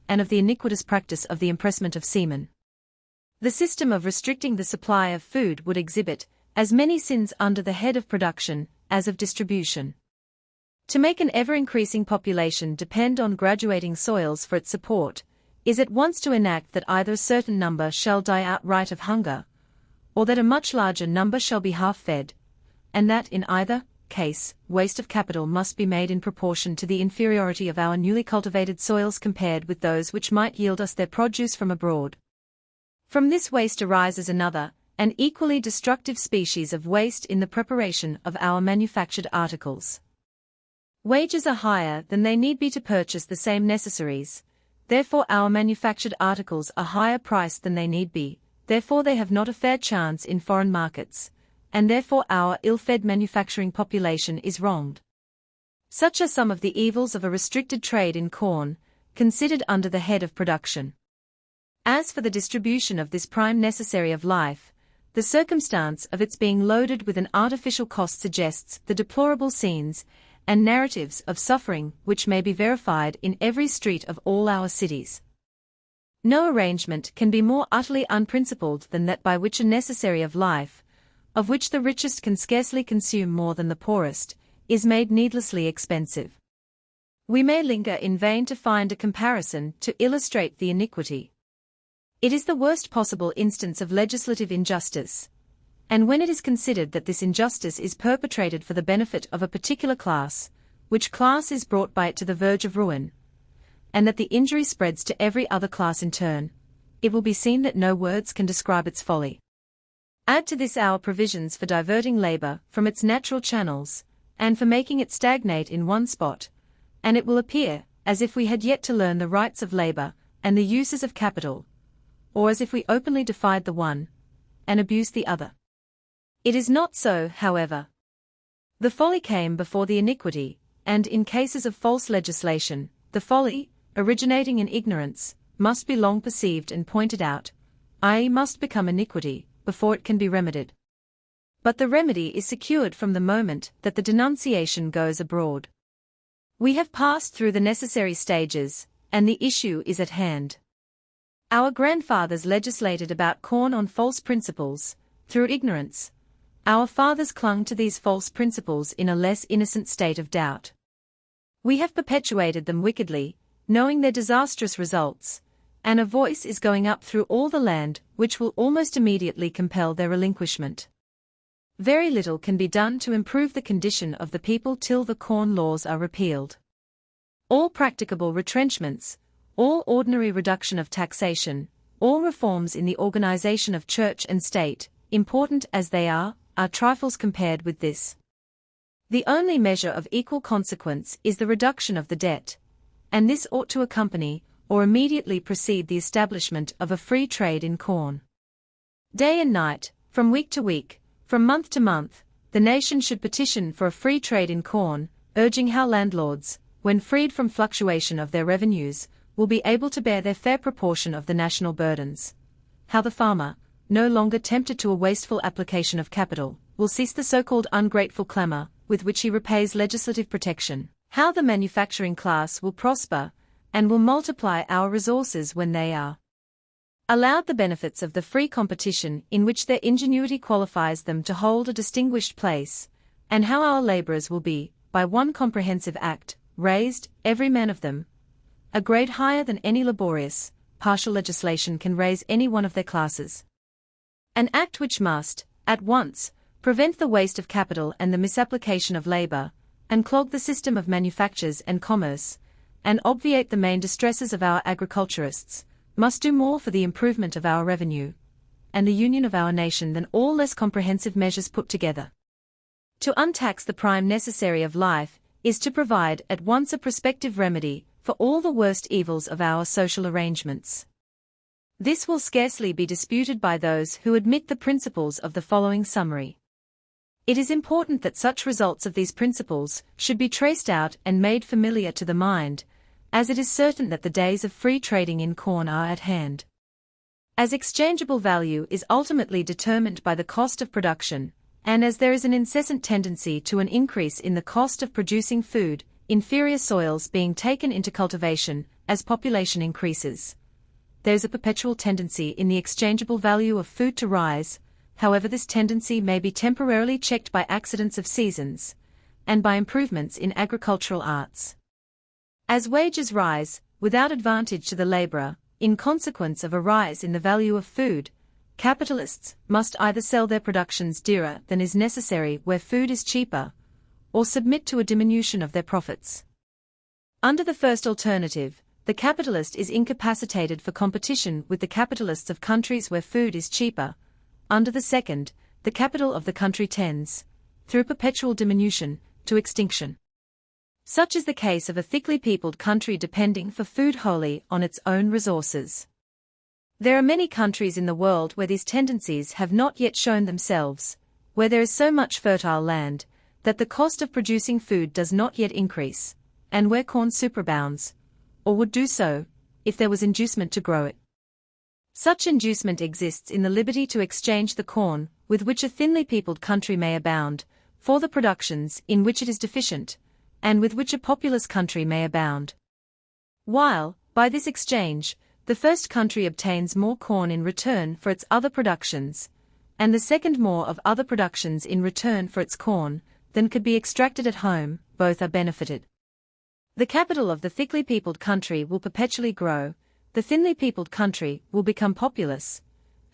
and of the iniquitous practice of the impressment of seamen. The system of restricting the supply of food would exhibit as many sins under the head of production as of distribution. To make an ever-increasing population depend on graduating soils for its support, is at once to enact that either a certain number shall die outright of hunger, or that a much larger number shall be half-fed, and that in either case, waste of capital must be made in proportion to the inferiority of our newly cultivated soils compared with those which might yield us their produce from abroad. From this waste arises another, and equally destructive species of waste in the preparation of our manufactured articles. Wages are higher than they need be to purchase the same necessaries, therefore our manufactured articles are higher priced than they need be, therefore they have not a fair chance in foreign markets, and therefore our ill-fed manufacturing population is wronged. Such are some of the evils of a restricted trade in corn, considered under the head of production. As for the distribution of this prime necessary of life, the circumstance of its being loaded with an artificial cost suggests the deplorable scenes and narratives of suffering which may be verified in every street of all our cities. No arrangement can be more utterly unprincipled than that by which a necessary of life, of which the richest can scarcely consume more than the poorest, is made needlessly expensive. We may linger in vain to find a comparison to illustrate the iniquity. It is the worst possible instance of legislative injustice, and when it is considered that this injustice is perpetrated for the benefit of a particular class, which class is brought by it to the verge of ruin, and that the injury spreads to every other class in turn, it will be seen that no words can describe its folly. Add to this our provisions for diverting labor from its natural channels, and for making it stagnate in one spot, and it will appear as if we had yet to learn the rights of labor and the uses of capital, or as if we openly defied the one, and abused the other. It is not so, however. The folly came before the iniquity, and in cases of false legislation, the folly, originating in ignorance, must be long perceived and pointed out, i.e. must become iniquity, before it can be remedied. But the remedy is secured from the moment that the denunciation goes abroad. We have passed through the necessary stages, and the issue is at hand. Our grandfathers legislated about corn on false principles, through ignorance, Our fathers clung to these false principles in a less innocent state of doubt. We have perpetuated them wickedly, knowing their disastrous results, and a voice is going up through all the land which will almost immediately compel their relinquishment. Very little can be done to improve the condition of the people till the corn laws are repealed. All practicable retrenchments, all ordinary reduction of taxation, all reforms in the organization of church and state, important as they are trifles compared with this. The only measure of equal consequence is the reduction of the debt, and this ought to accompany, or immediately precede the establishment of a free trade in corn. Day and night, from week to week, from month to month, the nation should petition for a free trade in corn, urging how landlords, when freed from fluctuation of their revenues, will be able to bear their fair proportion of the national burdens. How the farmer, no longer tempted to a wasteful application of capital, will cease the so-called ungrateful clamor with which he repays legislative protection. How the manufacturing class will prosper, and will multiply our resources when they are allowed the benefits of the free competition in which their ingenuity qualifies them to hold a distinguished place, and how our laborers will be, by one comprehensive act, raised, every man of them, a grade higher than any laborious, partial legislation can raise any one of their classes. An act which must, at once, prevent the waste of capital and the misapplication of labor, and clog the system of manufactures and commerce, and obviate the main distresses of our agriculturists, must do more for the improvement of our revenue, and the union of our nation than all less comprehensive measures put together. To untax the prime necessary of life is to provide at once a prospective remedy for all the worst evils of our social arrangements. This will scarcely be disputed by those who admit the principles of the following summary. It is important that such results of these principles should be traced out and made familiar to the mind, as it is certain that the days of free trading in corn are at hand. As exchangeable value is ultimately determined by the cost of production, and as there is an incessant tendency to an increase in the cost of producing food, inferior soils being taken into cultivation, as population increases, there is a perpetual tendency in the exchangeable value of food to rise. However, this tendency may be temporarily checked by accidents of seasons, and by improvements in agricultural arts. As wages rise, without advantage to the laborer, in consequence of a rise in the value of food, capitalists must either sell their productions dearer than is necessary where food is cheaper, or submit to a diminution of their profits. Under the first alternative, the capitalist is incapacitated for competition with the capitalists of countries where food is cheaper. Under the second, the capital of the country tends, through perpetual diminution, to extinction. Such is the case of a thickly peopled country depending for food wholly on its own resources. There are many countries in the world where these tendencies have not yet shown themselves, where there is so much fertile land, that the cost of producing food does not yet increase, and where corn superabounds, or would do so, if there was inducement to grow it. Such inducement exists in the liberty to exchange the corn, with which a thinly peopled country may abound, for the productions in which it is deficient, and with which a populous country may abound. While, by this exchange, the first country obtains more corn in return for its other productions, and the second more of other productions in return for its corn, than could be extracted at home, both are benefited. The capital of the thickly peopled country will perpetually grow, the thinly peopled country will become populous,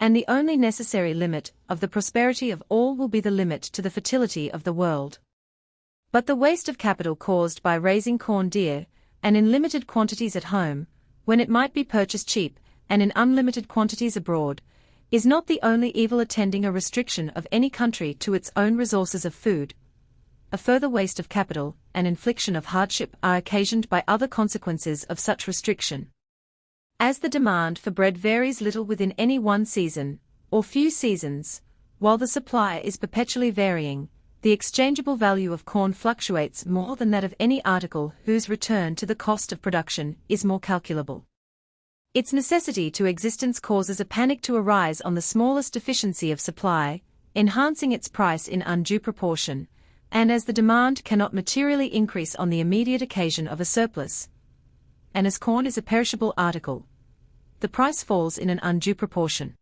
and the only necessary limit of the prosperity of all will be the limit to the fertility of the world. But the waste of capital caused by raising corn dear, and in limited quantities at home, when it might be purchased cheap, and in unlimited quantities abroad, is not the only evil attending a restriction of any country to its own resources of food. A further waste of capital and infliction of hardship are occasioned by other consequences of such restriction. As the demand for bread varies little within any one season, or few seasons, while the supply is perpetually varying, the exchangeable value of corn fluctuates more than that of any article whose return to the cost of production is more calculable. Its necessity to existence causes a panic to arise on the smallest deficiency of supply, enhancing its price in undue proportion, and as the demand cannot materially increase on the immediate occasion of a surplus, and as corn is a perishable article, the price falls in an undue proportion.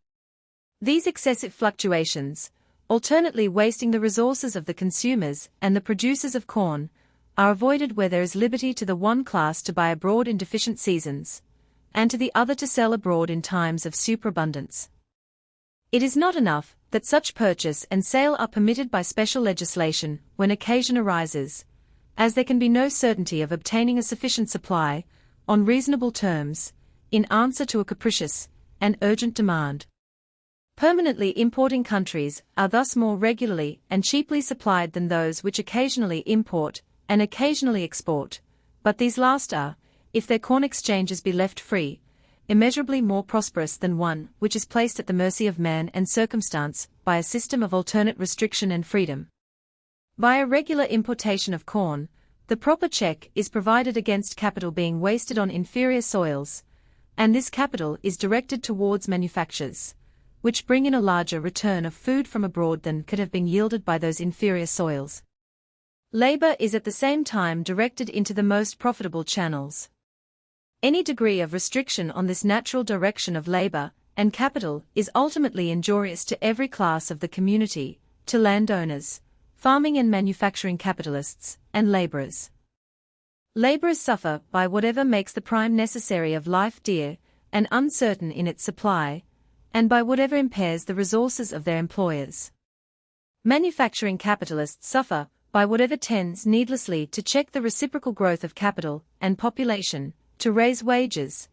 These excessive fluctuations, alternately wasting the resources of the consumers and the producers of corn, are avoided where there is liberty to the one class to buy abroad in deficient seasons, and to the other to sell abroad in times of superabundance. It is not enough that such purchase and sale are permitted by special legislation when occasion arises, as there can be no certainty of obtaining a sufficient supply, on reasonable terms, in answer to a capricious and urgent demand. Permanently importing countries are thus more regularly and cheaply supplied than those which occasionally import and occasionally export, but these last are, if their corn exchanges be left free, immeasurably more prosperous than one which is placed at the mercy of man and circumstance by a system of alternate restriction and freedom. By a regular importation of corn, the proper check is provided against capital being wasted on inferior soils, and this capital is directed towards manufactures, which bring in a larger return of food from abroad than could have been yielded by those inferior soils. Labor is at the same time directed into the most profitable channels. Any degree of restriction on this natural direction of labor and capital is ultimately injurious to every class of the community, to landowners, farming and manufacturing capitalists, and laborers. Laborers suffer by whatever makes the prime necessary of life dear and uncertain in its supply, and by whatever impairs the resources of their employers. Manufacturing capitalists suffer by whatever tends needlessly to check the reciprocal growth of capital and population, to raise wages,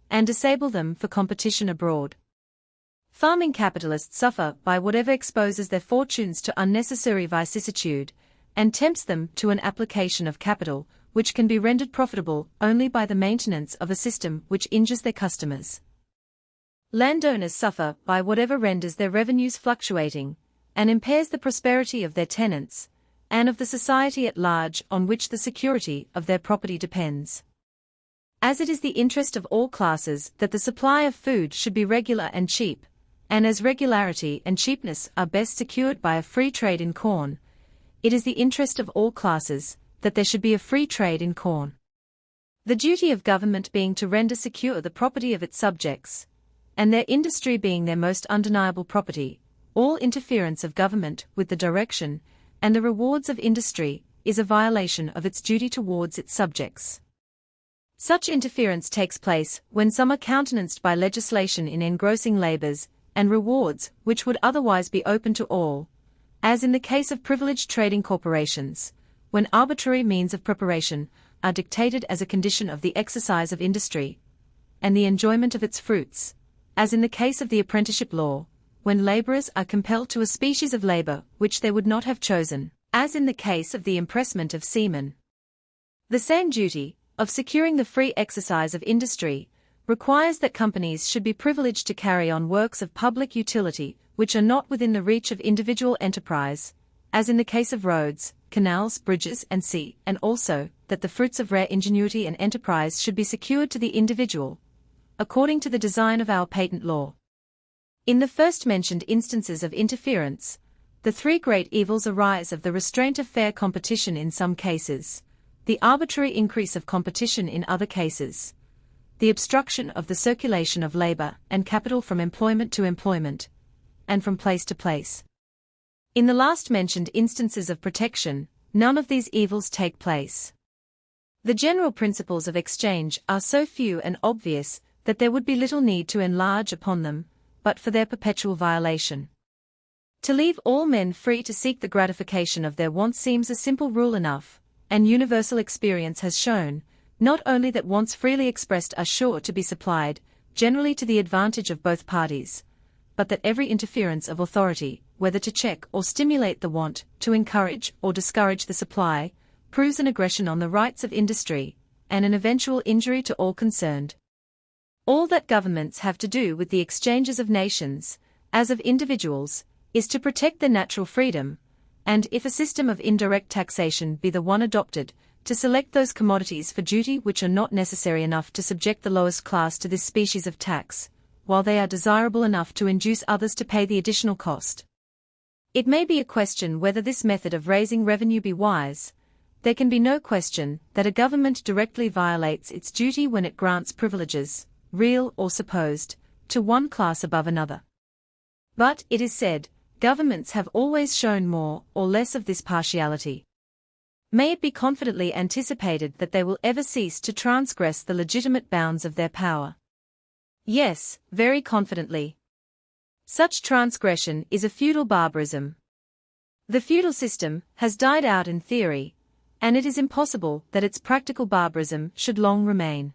and disable them for competition abroad. Farming capitalists suffer by whatever exposes their fortunes to unnecessary vicissitude, and tempts them to an application of capital, which can be rendered profitable only by the maintenance of a system which injures their customers. Landowners suffer by whatever renders their revenues fluctuating, and impairs the prosperity of their tenants, and of the society at large on which the security of their property depends. As it is the interest of all classes that the supply of food should be regular and cheap, and as regularity and cheapness are best secured by a free trade in corn, it is the interest of all classes that there should be a free trade in corn. The duty of government being to render secure the property of its subjects, and their industry being their most undeniable property, all interference of government with the direction and the rewards of industry is a violation of its duty towards its subjects. Such interference takes place when some are countenanced by legislation in engrossing labors and rewards which would otherwise be open to all, as in the case of privileged trading corporations, when arbitrary means of preparation are dictated as a condition of the exercise of industry and the enjoyment of its fruits, as in the case of the apprenticeship law, when laborers are compelled to a species of labor which they would not have chosen, as in the case of the impressment of seamen. The same duty, of securing the free exercise of industry, requires that companies should be privileged to carry on works of public utility which are not within the reach of individual enterprise, as in the case of roads, canals, bridges, and sea, and also that the fruits of rare ingenuity and enterprise should be secured to the individual, according to the design of our patent law. In the first mentioned instances of interference, the three great evils arise of the restraint of fair competition in some cases, the arbitrary increase of competition in other cases, the obstruction of the circulation of labor and capital from employment to employment, and from place to place. In the last mentioned instances of protection, none of these evils take place. The general principles of exchange are so few and obvious that there would be little need to enlarge upon them, but for their perpetual violation. To leave all men free to seek the gratification of their wants seems a simple rule enough, and universal experience has shown, not only that wants freely expressed are sure to be supplied, generally to the advantage of both parties, but that every interference of authority, whether to check or stimulate the want, to encourage or discourage the supply, proves an aggression on the rights of industry, and an eventual injury to all concerned. All that governments have to do with the exchanges of nations, as of individuals, is to protect their natural freedom, and if a system of indirect taxation be the one adopted, to select those commodities for duty which are not necessary enough to subject the lowest class to this species of tax, while they are desirable enough to induce others to pay the additional cost. It may be a question whether this method of raising revenue be wise. There can be no question that a government directly violates its duty when it grants privileges, real or supposed, to one class above another. But, it is said, governments have always shown more or less of this partiality. May it be confidently anticipated that they will ever cease to transgress the legitimate bounds of their power. Yes, very confidently. Such transgression is a feudal barbarism. The feudal system has died out in theory, and it is impossible that its practical barbarism should long remain.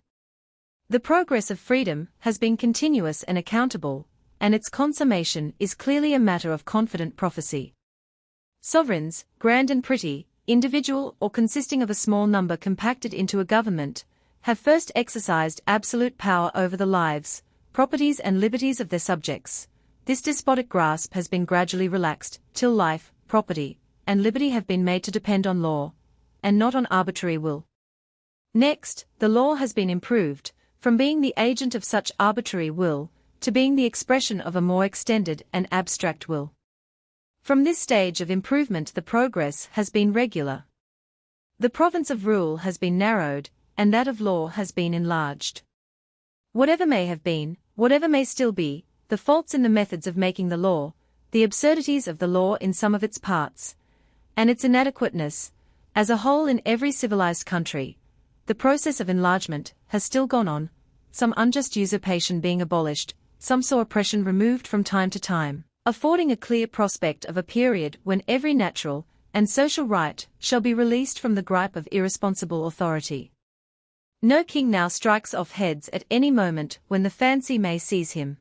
The progress of freedom has been continuous and accountable, and its consummation is clearly a matter of confident prophecy. Sovereigns, grand and pretty, individual or consisting of a small number compacted into a government, have first exercised absolute power over the lives, properties and liberties of their subjects. This despotic grasp has been gradually relaxed, till life, property, and liberty have been made to depend on law, and not on arbitrary will. Next, the law has been improved, from being the agent of such arbitrary will, to being the expression of a more extended and abstract will. From this stage of improvement the progress has been regular. The province of rule has been narrowed, and that of law has been enlarged. Whatever may have been, whatever may still be, the faults in the methods of making the law, the absurdities of the law in some of its parts, and its inadequateness, as a whole in every civilized country, the process of enlargement has still gone on, some unjust usurpation being abolished, some sore oppression removed from time to time, affording a clear prospect of a period when every natural and social right shall be released from the gripe of irresponsible authority. No king now strikes off heads at any moment when the fancy may seize him.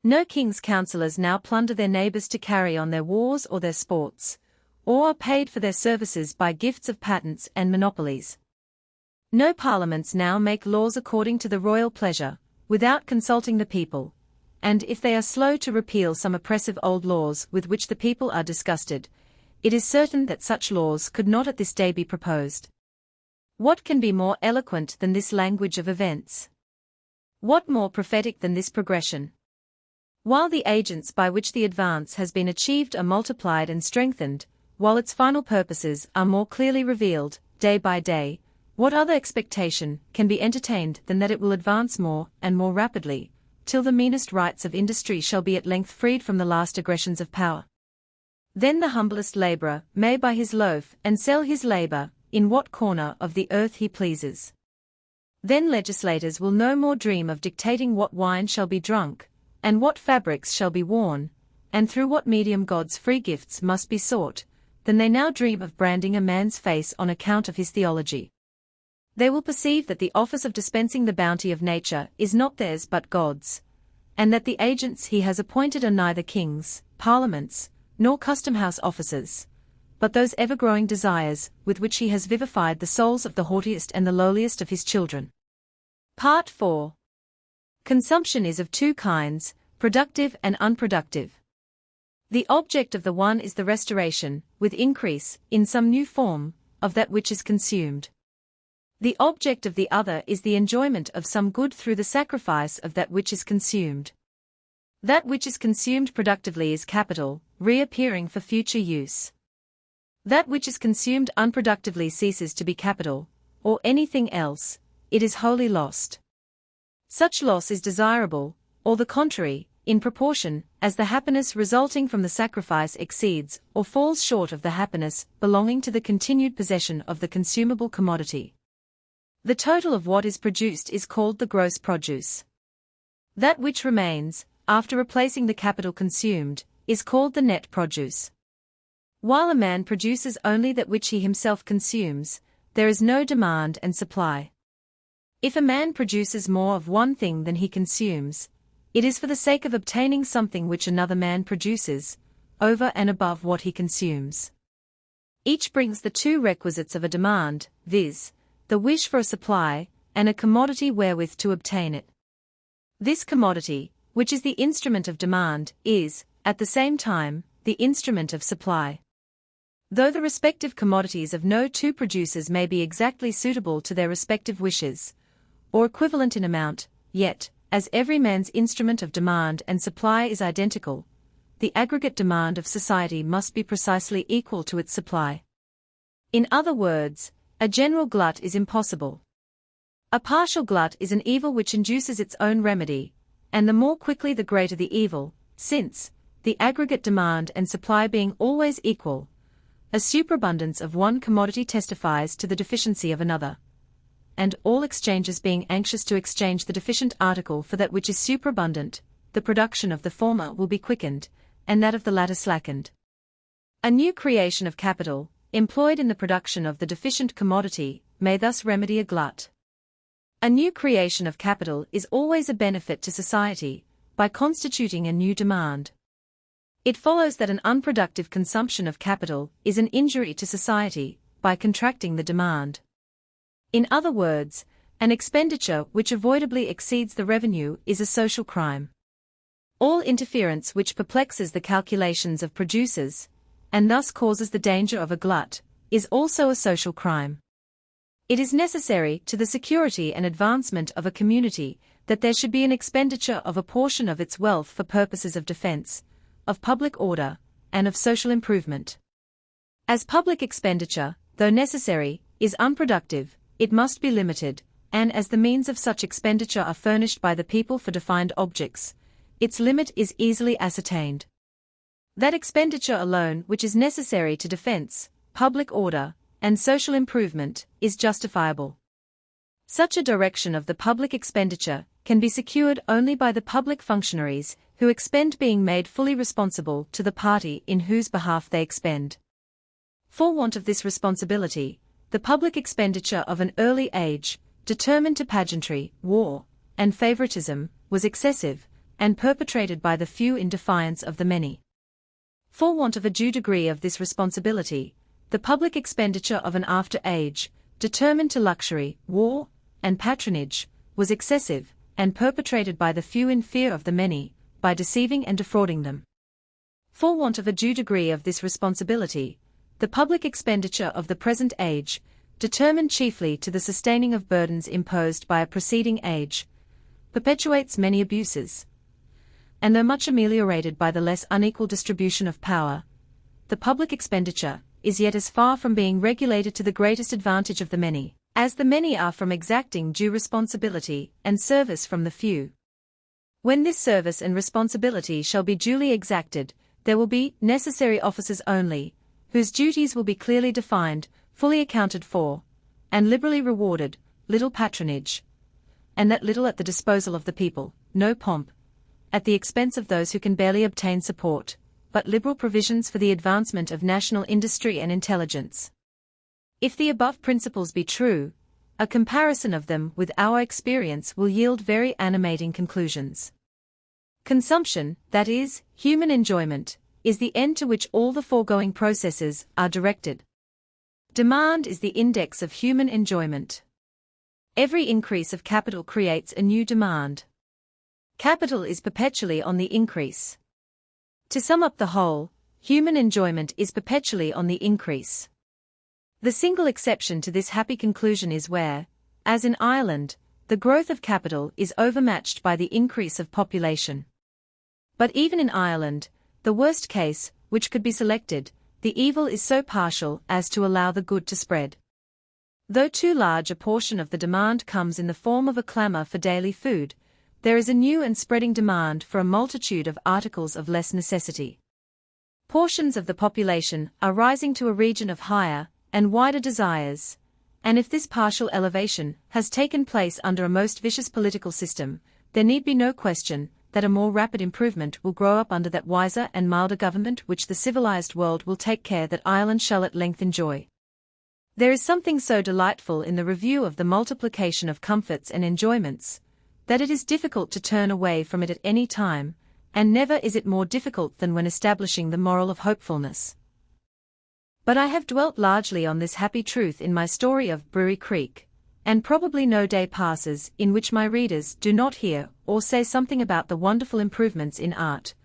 No king's counsellors now plunder their neighbours to carry on their wars or their sports, or are paid for their services by gifts of patents and monopolies. No parliaments now make laws according to the royal pleasure, without consulting the people, and if they are slow to repeal some oppressive old laws with which the people are disgusted, it is certain that such laws could not at this day be proposed. What can be more eloquent than this language of events? What more prophetic than this progression? While the agents by which the advance has been achieved are multiplied and strengthened, while its final purposes are more clearly revealed, day by day, what other expectation can be entertained than that it will advance more and more rapidly, till the meanest rights of industry shall be at length freed from the last aggressions of power? Then the humblest labourer may buy his loaf and sell his labour, in what corner of the earth he pleases. Then legislators will no more dream of dictating what wine shall be drunk, and what fabrics shall be worn, and through what medium God's free gifts must be sought, than they now dream of branding a man's face on account of his theology. They will perceive that the office of dispensing the bounty of nature is not theirs but God's, and that the agents he has appointed are neither kings, parliaments, nor custom-house officers, but those ever-growing desires with which he has vivified the souls of the haughtiest and the lowliest of his children. Part 4. Consumption is of two kinds, productive and unproductive. The object of the one is the restoration, with increase, in some new form, of that which is consumed. The object of the other is the enjoyment of some good through the sacrifice of that which is consumed. That which is consumed productively is capital, reappearing for future use. That which is consumed unproductively ceases to be capital, or anything else, it is wholly lost. Such loss is desirable, or the contrary, in proportion as the happiness resulting from the sacrifice exceeds or falls short of the happiness belonging to the continued possession of the consumable commodity. The total of what is produced is called the gross produce. That which remains, after replacing the capital consumed, is called the net produce. While a man produces only that which he himself consumes, there is no demand and supply. If a man produces more of one thing than he consumes, it is for the sake of obtaining something which another man produces, over and above what he consumes. Each brings the two requisites of a demand, viz., the wish for a supply, and a commodity wherewith to obtain it. This commodity, which is the instrument of demand, is, at the same time, the instrument of supply. Though the respective commodities of no two producers may be exactly suitable to their respective wishes, or equivalent in amount, yet, as every man's instrument of demand and supply is identical, the aggregate demand of society must be precisely equal to its supply. In other words, a general glut is impossible. A partial glut is an evil which induces its own remedy, and the more quickly the greater the evil, since, the aggregate demand and supply being always equal. A superabundance of one commodity testifies to the deficiency of another, and all exchanges being anxious to exchange the deficient article for that which is superabundant, the production of the former will be quickened, and that of the latter slackened. A new creation of capital, employed in the production of the deficient commodity, may thus remedy a glut. A new creation of capital is always a benefit to society, by constituting a new demand. It follows that an unproductive consumption of capital is an injury to society, by contracting the demand. In other words, an expenditure which avoidably exceeds the revenue is a social crime. All interference which perplexes the calculations of producers, and thus causes the danger of a glut, is also a social crime. It is necessary to the security and advancement of a community that there should be an expenditure of a portion of its wealth for purposes of defense, of public order, and of social improvement. As public expenditure, though necessary, is unproductive, it must be limited, and as the means of such expenditure are furnished by the people for defined objects, its limit is easily ascertained. That expenditure alone which is necessary to defense, public order, and social improvement, is justifiable. Such a direction of the public expenditure can be secured only by the public functionaries who expend being made fully responsible to the party in whose behalf they expend. For want of this responsibility, the public expenditure of an early age, determined to pageantry, war, and favoritism, was excessive, and perpetrated by the few in defiance of the many. For want of a due degree of this responsibility, the public expenditure of an after age, determined to luxury, war, and patronage, was excessive, and perpetrated by the few in fear of the many, by deceiving and defrauding them. For want of a due degree of this responsibility, the public expenditure of the present age, determined chiefly to the sustaining of burdens imposed by a preceding age, perpetuates many abuses. And though much ameliorated by the less unequal distribution of power, the public expenditure is yet as far from being regulated to the greatest advantage of the many, as the many are from exacting due responsibility and service from the few. When this service and responsibility shall be duly exacted, there will be necessary officers only, whose duties will be clearly defined, fully accounted for, and liberally rewarded, little patronage, and that little at the disposal of the people, no pomp, at the expense of those who can barely obtain support, but liberal provisions for the advancement of national industry and intelligence. If the above principles be true, a comparison of them with our experience will yield very animating conclusions. Consumption, that is, human enjoyment, is the end to which all the foregoing processes are directed. Demand is the index of human enjoyment. Every increase of capital creates a new demand. Capital is perpetually on the increase. To sum up the whole, human enjoyment is perpetually on the increase. The single exception to this happy conclusion is where, as in Ireland, the growth of capital is overmatched by the increase of population. But even in Ireland, the worst case, which could be selected, the evil is so partial as to allow the good to spread. Though too large a portion of the demand comes in the form of a clamour for daily food, there is a new and spreading demand for a multitude of articles of less necessity. Portions of the population are rising to a region of higher and wider desires, and if this partial elevation has taken place under a most vicious political system, there need be no question that a more rapid improvement will grow up under that wiser and milder government which the civilized world will take care that Ireland shall at length enjoy. There is something so delightful in the review of the multiplication of comforts and enjoyments, that it is difficult to turn away from it at any time, and never is it more difficult than when establishing the moral of hopefulness. But I have dwelt largely on this happy truth in my story of Brewery Creek, and probably no day passes in which my readers do not hear or say something about the wonderful improvements in art,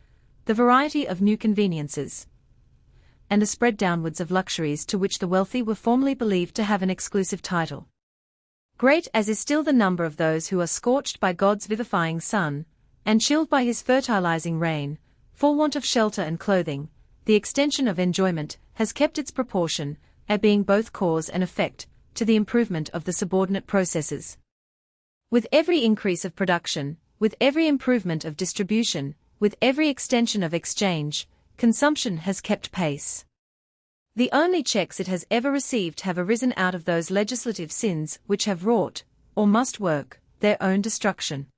the variety of new conveniences, and the spread downwards of luxuries to which the wealthy were formerly believed to have an exclusive title. Great as is still the number of those who are scorched by God's vivifying sun, and chilled by his fertilizing rain, for want of shelter and clothing, the extension of enjoyment has kept its proportion, at being both cause and effect, to the improvement of the subordinate processes. With every increase of production, with every improvement of distribution, with every extension of exchange, consumption has kept pace. The only checks it has ever received have arisen out of those legislative sins which have wrought, or must work, their own destruction.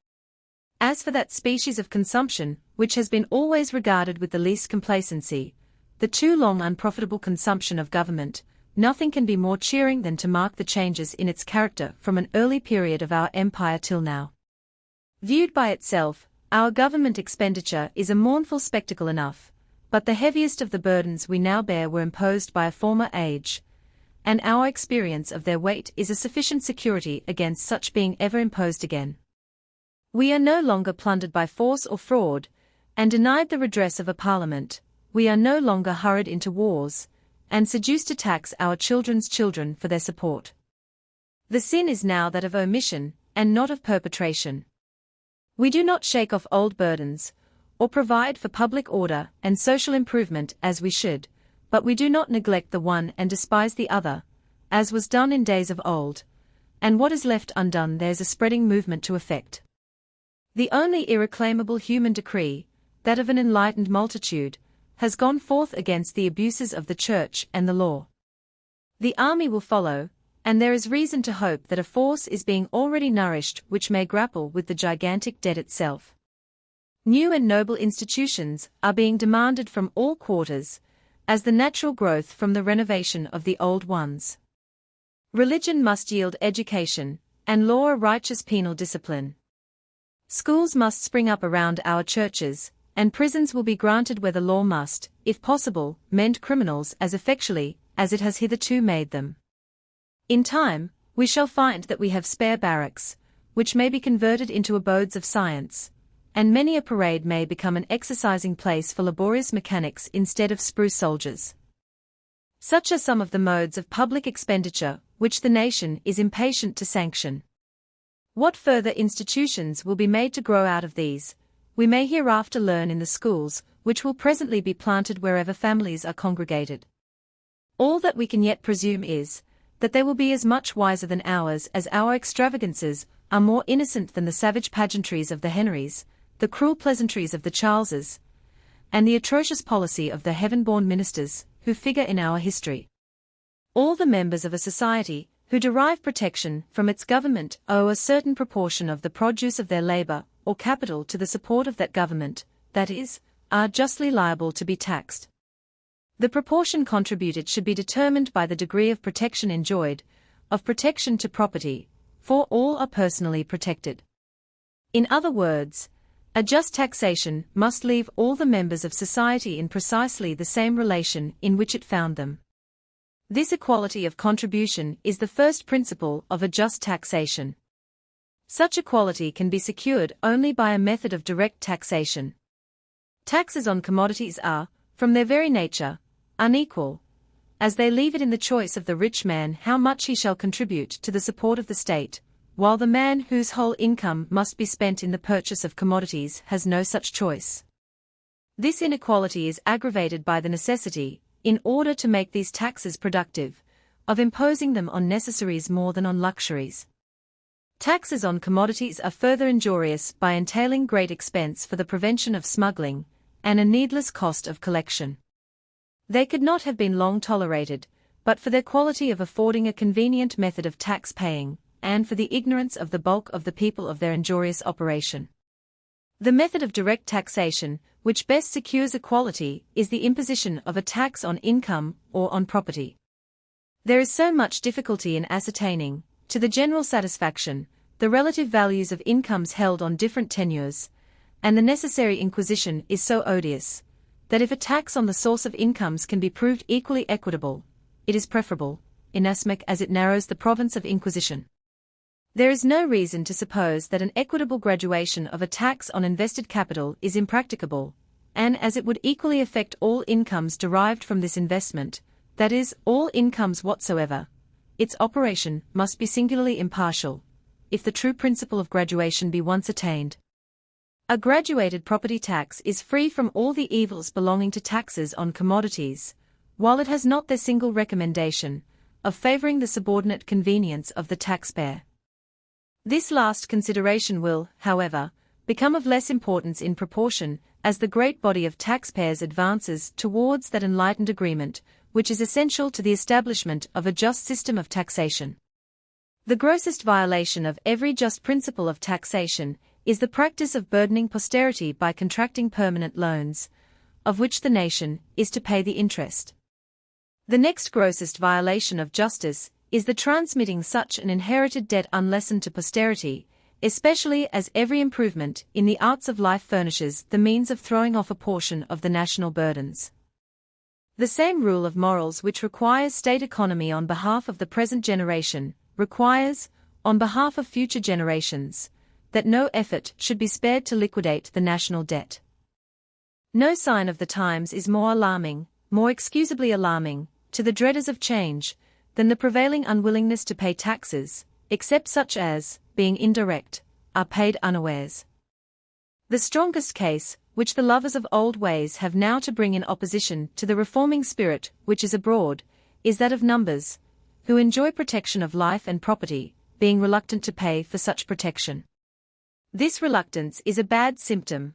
As for that species of consumption, which has been always regarded with the least complacency, the too long unprofitable consumption of government, nothing can be more cheering than to mark the changes in its character from an early period of our empire till now. Viewed by itself, our government expenditure is a mournful spectacle enough, but the heaviest of the burdens we now bear were imposed by a former age, and our experience of their weight is a sufficient security against such being ever imposed again. We are no longer plundered by force or fraud, and denied the redress of a parliament. We are no longer hurried into wars, and seduced to tax our children's children for their support. The sin is now that of omission, and not of perpetration. We do not shake off old burdens, or provide for public order and social improvement as we should, but we do not neglect the one and despise the other, as was done in days of old, and what is left undone there is a spreading movement to effect. The only irreclaimable human decree, that of an enlightened multitude, has gone forth against the abuses of the Church and the law. The army will follow, and there is reason to hope that a force is being already nourished which may grapple with the gigantic debt itself. New and noble institutions are being demanded from all quarters, as the natural growth from the renovation of the old ones. Religion must yield education, and law a righteous penal discipline. Schools must spring up around our churches, and prisons will be granted where the law must, if possible, mend criminals as effectually as it has hitherto made them. In time, we shall find that we have spare barracks, which may be converted into abodes of science, and many a parade may become an exercising place for laborious mechanics instead of spruce soldiers. Such are some of the modes of public expenditure which the nation is impatient to sanction. What further institutions will be made to grow out of these, we may hereafter learn in the schools, which will presently be planted wherever families are congregated. All that we can yet presume is, that they will be as much wiser than ours as our extravagances are more innocent than the savage pageantries of the Henrys, the cruel pleasantries of the Charleses, and the atrocious policy of the heaven-born ministers, who figure in our history. All the members of a society, who derive protection from its government, owe a certain proportion of the produce of their labor, or capital to the support of that government, that is, are justly liable to be taxed. The proportion contributed should be determined by the degree of protection enjoyed, of protection to property, for all are personally protected. In other words, a just taxation must leave all the members of society in precisely the same relation in which it found them. This equality of contribution is the first principle of a just taxation. Such equality can be secured only by a method of direct taxation. Taxes on commodities are, from their very nature, unequal, as they leave it in the choice of the rich man how much he shall contribute to the support of the state, while the man whose whole income must be spent in the purchase of commodities has no such choice. This inequality is aggravated by the necessity, in order to make these taxes productive, of imposing them on necessaries more than on luxuries. Taxes on commodities are further injurious by entailing great expense for the prevention of smuggling, and a needless cost of collection. They could not have been long tolerated, but for their quality of affording a convenient method of tax paying, and for the ignorance of the bulk of the people of their injurious operation. The method of direct taxation, which best secures equality, is the imposition of a tax on income or on property. There is so much difficulty in ascertaining, to the general satisfaction, the relative values of incomes held on different tenures, and the necessary inquisition is so odious, that if a tax on the source of incomes can be proved equally equitable, it is preferable, inasmuch as it narrows the province of inquisition. There is no reason to suppose that an equitable graduation of a tax on invested capital is impracticable, and as it would equally affect all incomes derived from this investment, that is, all incomes whatsoever, its operation must be singularly impartial, if the true principle of graduation be once attained. A graduated property tax is free from all the evils belonging to taxes on commodities, while it has not the single recommendation of favoring the subordinate convenience of the taxpayer. This last consideration will, however, become of less importance in proportion as the great body of taxpayers advances towards that enlightened agreement, which is essential to the establishment of a just system of taxation. The grossest violation of every just principle of taxation is the practice of burdening posterity by contracting permanent loans, of which the nation is to pay the interest. The next grossest violation of justice is the transmitting such an inherited debt unlessened to posterity, especially as every improvement in the arts of life furnishes the means of throwing off a portion of the national burdens. The same rule of morals which requires state economy on behalf of the present generation, requires, on behalf of future generations, that no effort should be spared to liquidate the national debt. No sign of the times is more alarming, more excusably alarming, to the dreaders of change, than the prevailing unwillingness to pay taxes, except such as, being indirect, are paid unawares. The strongest case, which the lovers of old ways have now to bring in opposition to the reforming spirit which is abroad, is that of numbers, who enjoy protection of life and property, being reluctant to pay for such protection. This reluctance is a bad symptom.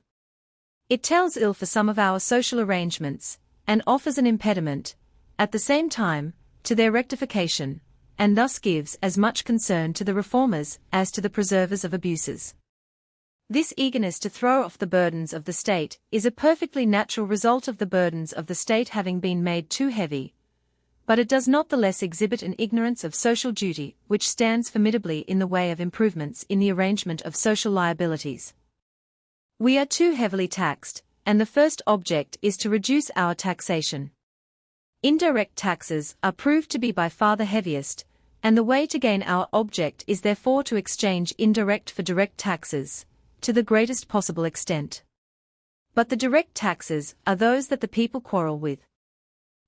It tells ill for some of our social arrangements, and offers an impediment, at the same time, to their rectification, and thus gives as much concern to the reformers as to the preservers of abuses. This eagerness to throw off the burdens of the state is a perfectly natural result of the burdens of the state having been made too heavy, but it does not the less exhibit an ignorance of social duty which stands formidably in the way of improvements in the arrangement of social liabilities. We are too heavily taxed, and the first object is to reduce our taxation. Indirect taxes are proved to be by far the heaviest, and the way to gain our object is therefore to exchange indirect for direct taxes, to the greatest possible extent. But the direct taxes are those that the people quarrel with.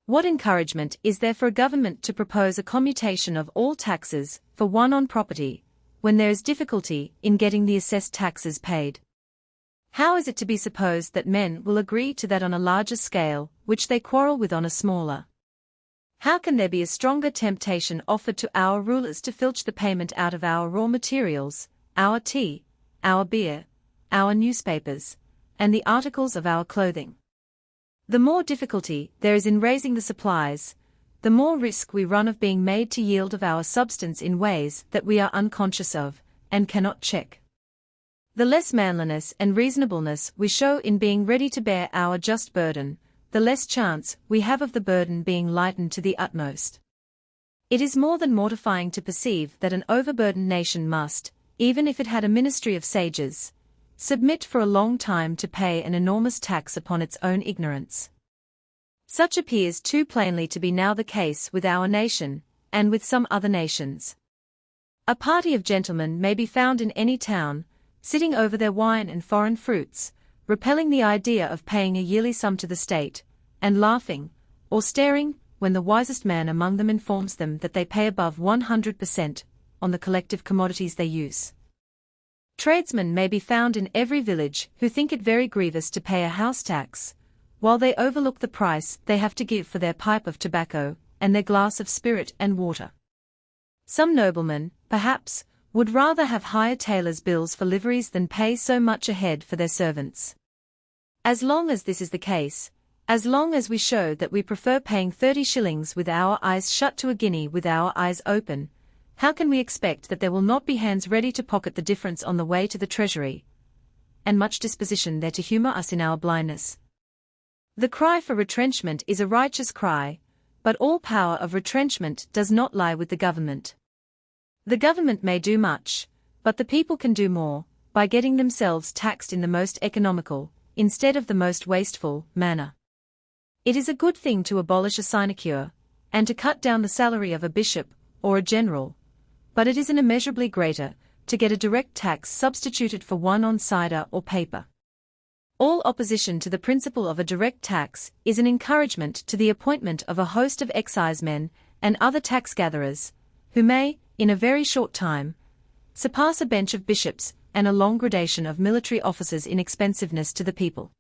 What encouragement is there for a government to propose a commutation of all taxes for one on property, when there is difficulty in getting the assessed taxes paid? How is it to be supposed that men will agree to that on a larger scale, which they quarrel with on a smaller? How can there be a stronger temptation offered to our rulers to filch the payment out of our raw materials, our tea, our beer, our newspapers, and the articles of our clothing? The more difficulty there is in raising the supplies, the more risk we run of being made to yield of our substance in ways that we are unconscious of, and cannot check. The less manliness and reasonableness we show in being ready to bear our just burden, the less chance we have of the burden being lightened to the utmost. It is more than mortifying to perceive that an overburdened nation must, even if it had a ministry of sages, submit for a long time to pay an enormous tax upon its own ignorance. Such appears too plainly to be now the case with our nation, and with some other nations. A party of gentlemen may be found in any town, sitting over their wine and foreign fruits, repelling the idea of paying a yearly sum to the state, and laughing, or staring, when the wisest man among them informs them that they pay above 100% on the collective commodities they use. Tradesmen may be found in every village who think it very grievous to pay a house tax, while they overlook the price they have to give for their pipe of tobacco, and their glass of spirit and water. Some noblemen, perhaps, would rather have higher tailors' bills for liveries than pay so much a head for their servants. As long as this is the case, as long as we show that we prefer paying 30 shillings with our eyes shut to a guinea with our eyes open, how can we expect that there will not be hands ready to pocket the difference on the way to the treasury, and much disposition there to humour us in our blindness? The cry for retrenchment is a righteous cry, but all power of retrenchment does not lie with the government. The government may do much, but the people can do more, by getting themselves taxed in the most economical, instead of the most wasteful, manner. It is a good thing to abolish a sinecure, and to cut down the salary of a bishop, or a general, but it is an immeasurably greater, to get a direct tax substituted for one on cider or paper. All opposition to the principle of a direct tax is an encouragement to the appointment of a host of excisemen and other tax-gatherers, who may, in a very short time, surpass a bench of bishops and a long gradation of military officers in expensiveness to the people.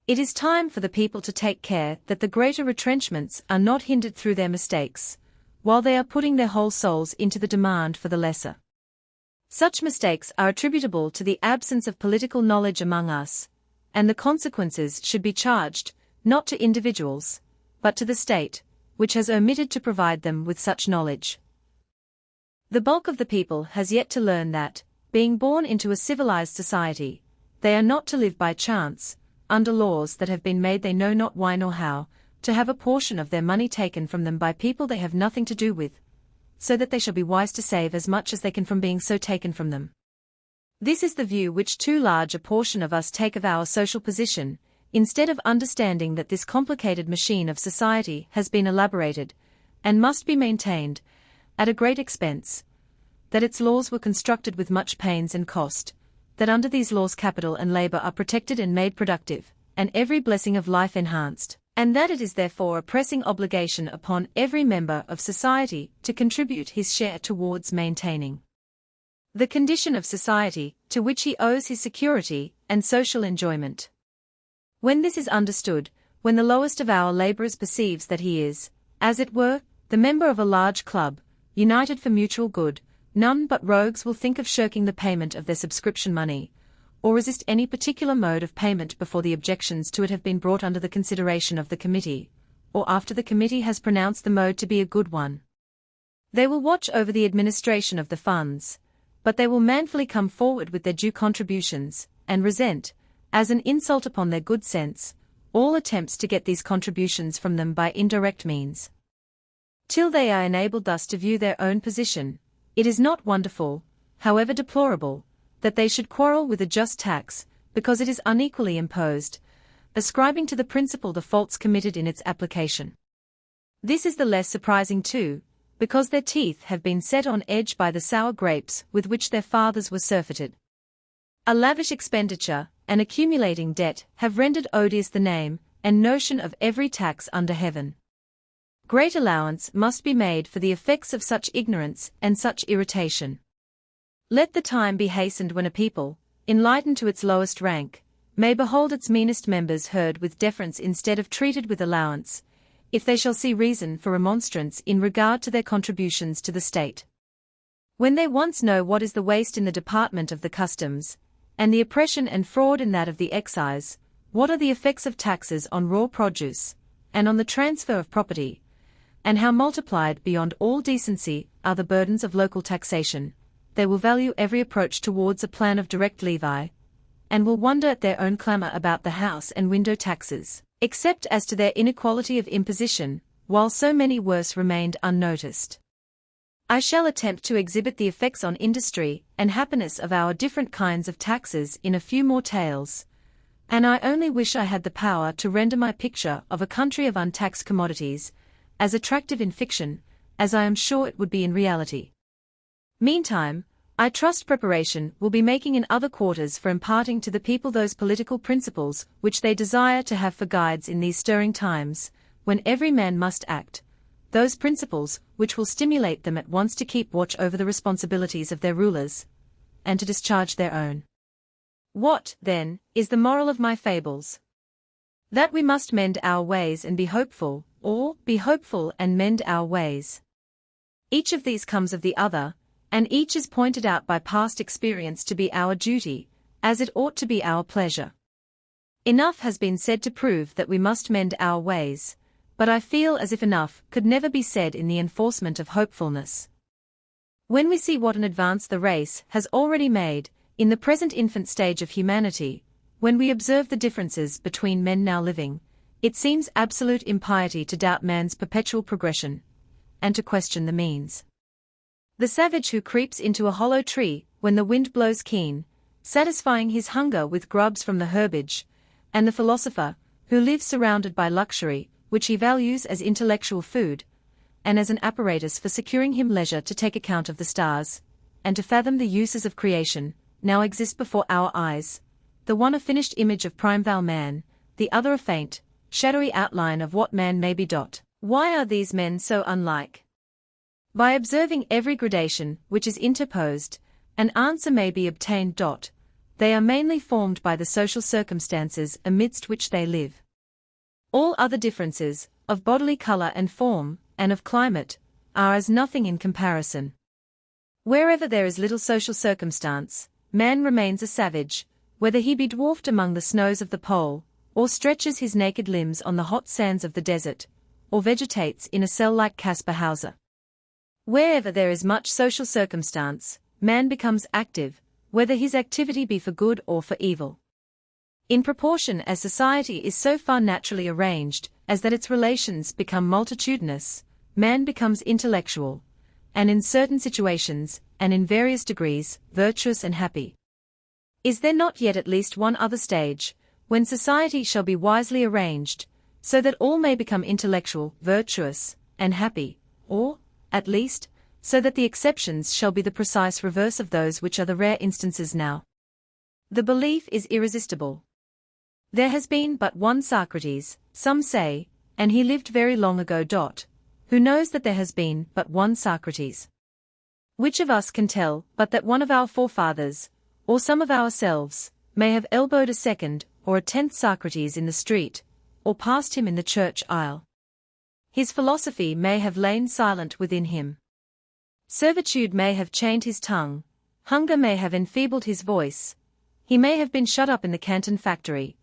It is time for the people to take care that the greater retrenchments are not hindered through their mistakes, while they are putting their whole souls into the demand for the lesser. Such mistakes are attributable to the absence of political knowledge among us, and the consequences should be charged, not to individuals, but to the state, which has omitted to provide them with such knowledge. The bulk of the people has yet to learn that, being born into a civilized society, they are not to live by chance, under laws that have been made they know not why nor how, to have a portion of their money taken from them by people they have nothing to do with, so that they shall be wise to save as much as they can from being so taken from them. This is the view which too large a portion of us take of our social position, instead of understanding that this complicated machine of society has been elaborated, and must be maintained, at a great expense, that its laws were constructed with much pains and cost, that under these laws capital and labor are protected and made productive, and every blessing of life enhanced, and that it is therefore a pressing obligation upon every member of society to contribute his share towards maintaining the condition of society to which he owes his security and social enjoyment. When this is understood, when the lowest of our laborers perceives that he is, as it were, the member of a large club, united for mutual good, none but rogues will think of shirking the payment of their subscription money, or resist any particular mode of payment before the objections to it have been brought under the consideration of the committee, or after the committee has pronounced the mode to be a good one. They will watch over the administration of the funds, but they will manfully come forward with their due contributions, and resent, as an insult upon their good sense, all attempts to get these contributions from them by indirect means. Till they are enabled thus to view their own position, it is not wonderful, however deplorable, that they should quarrel with a just tax, because it is unequally imposed, ascribing to the principle the faults committed in its application. This is the less surprising too, because their teeth have been set on edge by the sour grapes with which their fathers were surfeited. A lavish expenditure, and accumulating debt, have rendered odious the name and notion of every tax under heaven. Great allowance must be made for the effects of such ignorance and such irritation. Let the time be hastened when a people, enlightened to its lowest rank, may behold its meanest members heard with deference instead of treated with allowance, if they shall see reason for remonstrance in regard to their contributions to the state. When they once know what is the waste in the department of the customs, and the oppression and fraud in that of the excise, what are the effects of taxes on raw produce, and on the transfer of property, and how multiplied beyond all decency are the burdens of local taxation, they will value every approach towards a plan of direct levy, and will wonder at their own clamour about the house and window taxes, except as to their inequality of imposition, while so many worse remained unnoticed. I shall attempt to exhibit the effects on industry and happiness of our different kinds of taxes in a few more tales, and I only wish I had the power to render my picture of a country of untaxed commodities as attractive in fiction as I am sure it would be in reality. Meantime, I trust preparation will be making in other quarters for imparting to the people those political principles which they desire to have for guides in these stirring times, when every man must act, those principles which will stimulate them at once to keep watch over the responsibilities of their rulers, and to discharge their own. What, then, is the moral of my fables? That we must mend our ways and be hopeful, or be hopeful and mend our ways. Each of these comes of the other, and each is pointed out by past experience to be our duty, as it ought to be our pleasure. Enough has been said to prove that we must mend our ways, but I feel as if enough could never be said in the enforcement of hopefulness. When we see what an advance the race has already made, in the present infant stage of humanity, when we observe the differences between men now living, it seems absolute impiety to doubt man's perpetual progression, and to question the means. The savage who creeps into a hollow tree when the wind blows keen, satisfying his hunger with grubs from the herbage, and the philosopher, who lives surrounded by luxury, which he values as intellectual food, and as an apparatus for securing him leisure to take account of the stars, and to fathom the uses of creation, now exist before our eyes, the one a finished image of primeval man, the other a faint, shadowy outline of what man may be. Why are these men so unlike? By observing every gradation which is interposed, an answer may be obtained. They are mainly formed by the social circumstances amidst which they live. All other differences, of bodily color and form, and of climate, are as nothing in comparison. Wherever there is little social circumstance, man remains a savage, whether he be dwarfed among the snows of the pole, or stretches his naked limbs on the hot sands of the desert, or vegetates in a cell like Caspar Hauser. Wherever there is much social circumstance, man becomes active, whether his activity be for good or for evil. In proportion as society is so far naturally arranged as that its relations become multitudinous, man becomes intellectual, and in certain situations, and in various degrees, virtuous and happy. Is there not yet at least one other stage, when society shall be wisely arranged, so that all may become intellectual, virtuous, and happy, or, at least, so that the exceptions shall be the precise reverse of those which are the rare instances now? The belief is irresistible. There has been but one Socrates, some say, and he lived very long ago. Who knows that there has been but one Socrates? Which of us can tell but that one of our forefathers, or some of ourselves, may have elbowed a second or a 10th Socrates in the street, or passed him in the church aisle? His philosophy may have lain silent within him. Servitude may have chained his tongue, hunger may have enfeebled his voice, he may have been shut up in the Canton factory,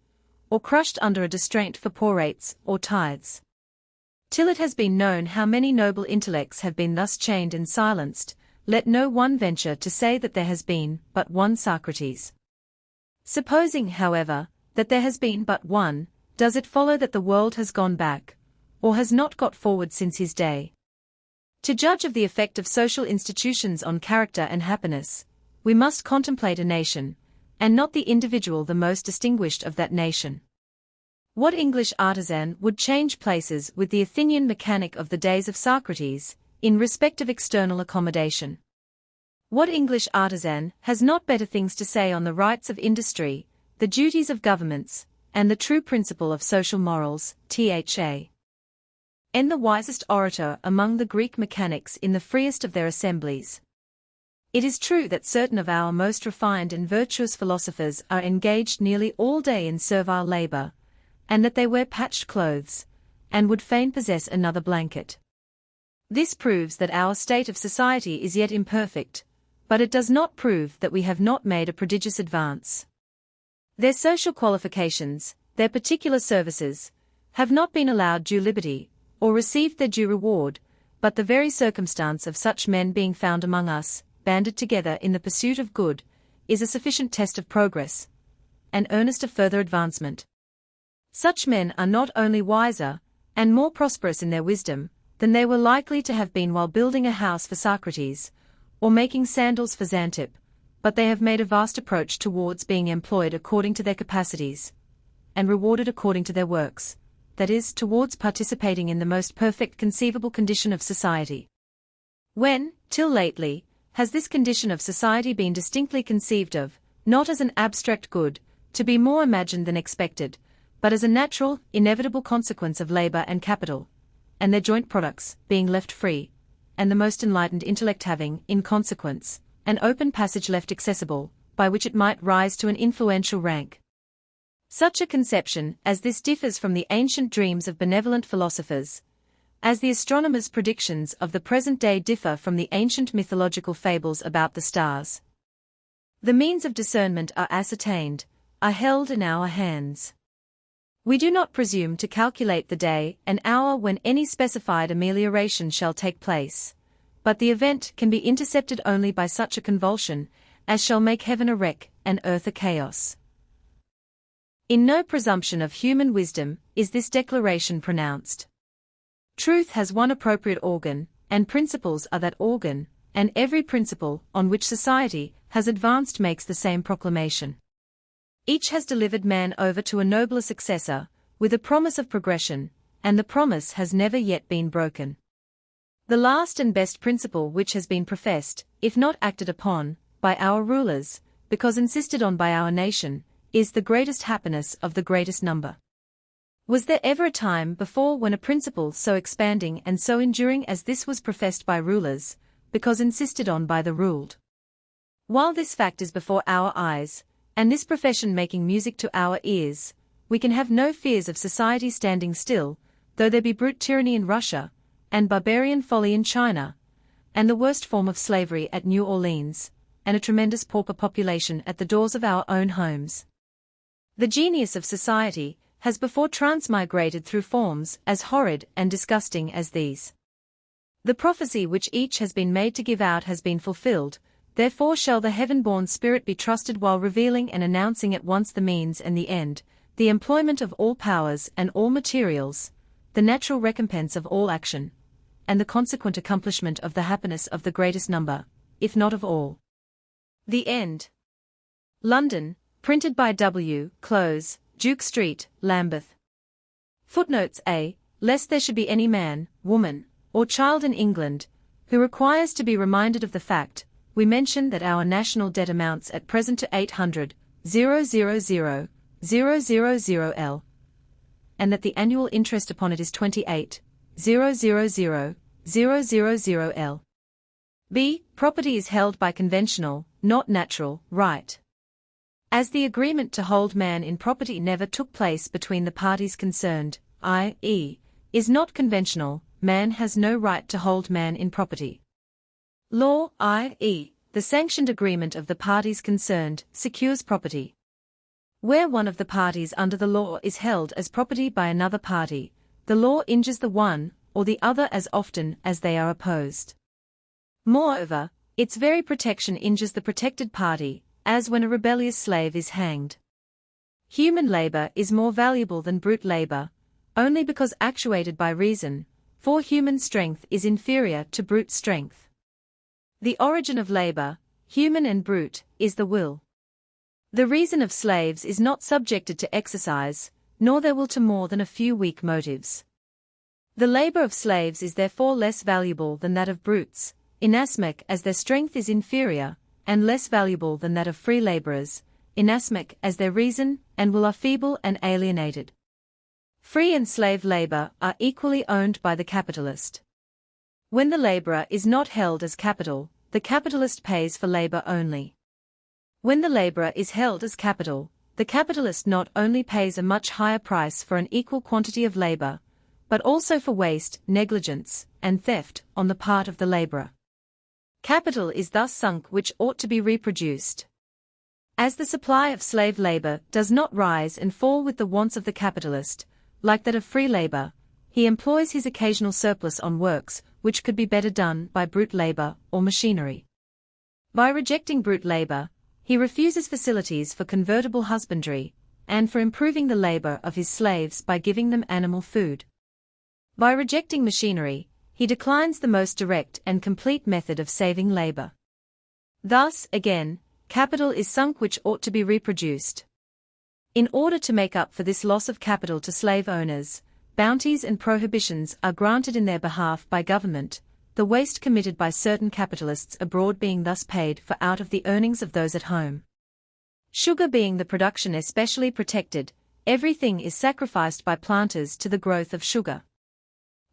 or crushed under a distraint for poor rates or tithes. Till it has been known how many noble intellects have been thus chained and silenced, let no one venture to say that there has been but one Socrates. Supposing, however, that there has been but one, does it follow that the world has gone back, or has not got forward since his day? To judge of the effect of social institutions on character and happiness, we must contemplate a nation, and not the individual the most distinguished of that nation. What English artisan would change places with the Athenian mechanic of the days of Socrates, in respect of external accommodation? What English artisan has not better things to say on the rights of industry, the duties of governments, and the true principle of social morals, tha? And the wisest orator among the Greek mechanics in the freest of their assemblies. It is true that certain of our most refined and virtuous philosophers are engaged nearly all day in servile labor, and that they wear patched clothes, and would fain possess another blanket. This proves that our state of society is yet imperfect, but it does not prove that we have not made a prodigious advance. Their social qualifications, their particular services, have not been allowed due liberty, or received their due reward, but the very circumstance of such men being found among us, banded together in the pursuit of good, is a sufficient test of progress, and earnest of further advancement. Such men are not only wiser, and more prosperous in their wisdom, than they were likely to have been while building a house for Socrates, or making sandals for Xanthippe, but they have made a vast approach towards being employed according to their capacities, and rewarded according to their works, that is, towards participating in the most perfect conceivable condition of society. When, till lately, has this condition of society been distinctly conceived of, not as an abstract good, to be more imagined than expected, but as a natural, inevitable consequence of labor and capital, and their joint products, being left free, and the most enlightened intellect having, in consequence, an open passage left accessible, by which it might rise to an influential rank? Such a conception as this differs from the ancient dreams of benevolent philosophers, as the astronomers' predictions of the present day differ from the ancient mythological fables about the stars. The means of discernment are ascertained, are held in our hands. We do not presume to calculate the day and hour when any specified amelioration shall take place, but the event can be intercepted only by such a convulsion as shall make heaven a wreck and earth a chaos. In no presumption of human wisdom is this declaration pronounced. Truth has one appropriate organ, and principles are that organ, and every principle on which society has advanced makes the same proclamation. Each has delivered man over to a nobler successor, with a promise of progression, and the promise has never yet been broken. The last and best principle which has been professed, if not acted upon, by our rulers, because insisted on by our nation, is the greatest happiness of the greatest number. Was there ever a time before when a principle so expanding and so enduring as this was professed by rulers, because insisted on by the ruled? While this fact is before our eyes, and this profession making music to our ears, we can have no fears of society standing still, though there be brute tyranny in Russia, and barbarian folly in China, and the worst form of slavery at New Orleans, and a tremendous pauper population at the doors of our own homes. The genius of society has before transmigrated through forms as horrid and disgusting as these. The prophecy which each has been made to give out has been fulfilled, therefore shall the heaven-born Spirit be trusted while revealing and announcing at once the means and the end, the employment of all powers and all materials, the natural recompense of all action, and the consequent accomplishment of the happiness of the greatest number, if not of all. The End. London, printed by W. Close, Duke Street, Lambeth. Footnotes A. Lest there should be any man, woman, or child in England, who requires to be reminded of the fact, we mention that our national debt amounts at present to 800,000,000 L, and that the annual interest upon it is 28,000,000 L. B. Property is held by conventional, not natural, right. As the agreement to hold man in property never took place between the parties concerned, i.e., is not conventional, man has no right to hold man in property. Law, i.e., the sanctioned agreement of the parties concerned, secures property. Where one of the parties under the law is held as property by another party, the law injures the one or the other as often as they are opposed. Moreover, its very protection injures the protected party, as when a rebellious slave is hanged. Human labor is more valuable than brute labor, only because actuated by reason, for human strength is inferior to brute strength. The origin of labor, human and brute, is the will. The reason of slaves is not subjected to exercise, nor their will to more than a few weak motives. The labor of slaves is therefore less valuable than that of brutes, inasmuch as their strength is inferior, and less valuable than that of free laborers, inasmuch as their reason and will are feeble and alienated. Free and slave labor are equally owned by the capitalist. When the laborer is not held as capital, the capitalist pays for labor only. When the laborer is held as capital, the capitalist not only pays a much higher price for an equal quantity of labor, but also for waste, negligence, and theft on the part of the laborer. Capital is thus sunk which ought to be reproduced. As the supply of slave labor does not rise and fall with the wants of the capitalist, like that of free labor, he employs his occasional surplus on works which could be better done by brute labor or machinery. By rejecting brute labor, he refuses facilities for convertible husbandry, and for improving the labor of his slaves by giving them animal food. By rejecting machinery, he declines the most direct and complete method of saving labor. Thus, again, capital is sunk which ought to be reproduced. In order to make up for this loss of capital to slave owners, bounties and prohibitions are granted in their behalf by government, the waste committed by certain capitalists abroad being thus paid for out of the earnings of those at home. Sugar being the production especially protected, everything is sacrificed by planters to the growth of sugar.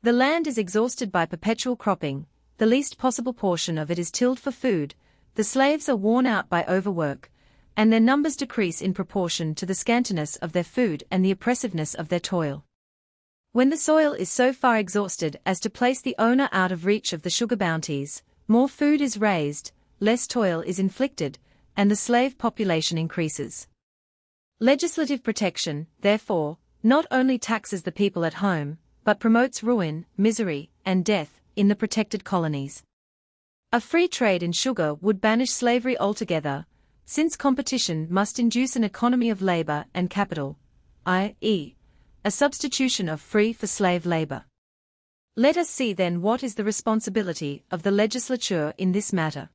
The land is exhausted by perpetual cropping, the least possible portion of it is tilled for food, the slaves are worn out by overwork, and their numbers decrease in proportion to the scantiness of their food and the oppressiveness of their toil. When the soil is so far exhausted as to place the owner out of reach of the sugar bounties, more food is raised, less toil is inflicted, and the slave population increases. Legislative protection, therefore, not only taxes the people at home, but promotes ruin, misery, and death in the protected colonies. A free trade in sugar would banish slavery altogether, since competition must induce an economy of labor and capital, i.e., a substitution of free for slave labor. Let us see then what is the responsibility of the legislature in this matter.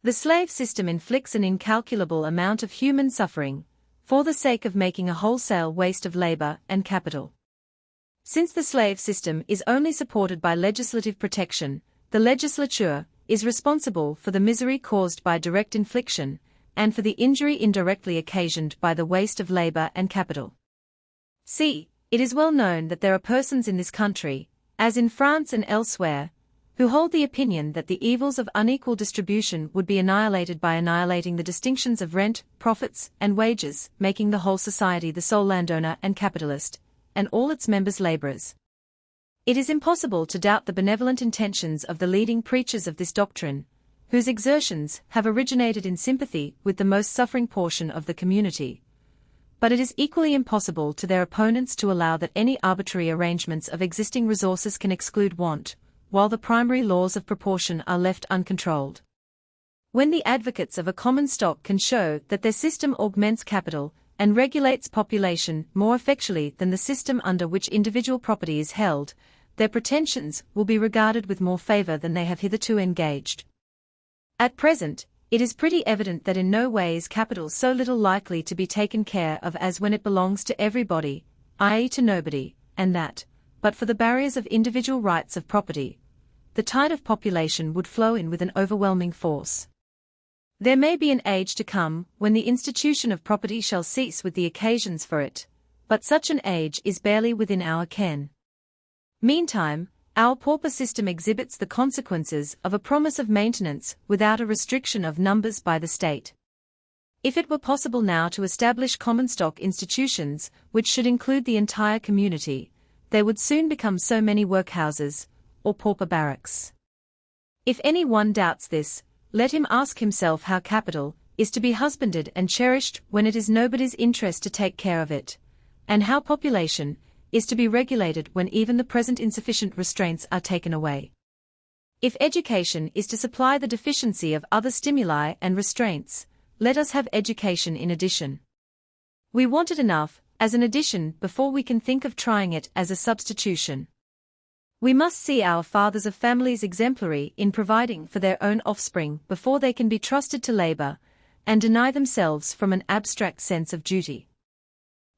The slave system inflicts an incalculable amount of human suffering, for the sake of making a wholesale waste of labor and capital. Since the slave system is only supported by legislative protection, the legislature is responsible for the misery caused by direct infliction, and for the injury indirectly occasioned by the waste of labor and capital. C. It is well known that there are persons in this country, as in France and elsewhere, who hold the opinion that the evils of unequal distribution would be annihilated by annihilating the distinctions of rent, profits, and wages, making the whole society the sole landowner and capitalist, and all its members laborers. It is impossible to doubt the benevolent intentions of the leading preachers of this doctrine, whose exertions have originated in sympathy with the most suffering portion of the community. But it is equally impossible to their opponents to allow that any arbitrary arrangements of existing resources can exclude want, while the primary laws of proportion are left uncontrolled. When the advocates of a common stock can show that their system augments capital and regulates population more effectually than the system under which individual property is held, their pretensions will be regarded with more favor than they have hitherto engaged. At present, it is pretty evident that in no way is capital so little likely to be taken care of as when it belongs to everybody, i.e. to nobody, and that, but for the barriers of individual rights of property, the tide of population would flow in with an overwhelming force. There may be an age to come when the institution of property shall cease with the occasions for it, but such an age is barely within our ken. Meantime, our pauper system exhibits the consequences of a promise of maintenance without a restriction of numbers by the state. If it were possible now to establish common stock institutions which should include the entire community, there would soon become so many workhouses, or pauper barracks. If any one doubts this, let him ask himself how capital is to be husbanded and cherished when it is nobody's interest to take care of it, and how population is to be regulated when even the present insufficient restraints are taken away. If education is to supply the deficiency of other stimuli and restraints, let us have education in addition. We want it enough as an addition before we can think of trying it as a substitution. We must see our fathers of families exemplary in providing for their own offspring before they can be trusted to labor, and deny themselves from an abstract sense of duty.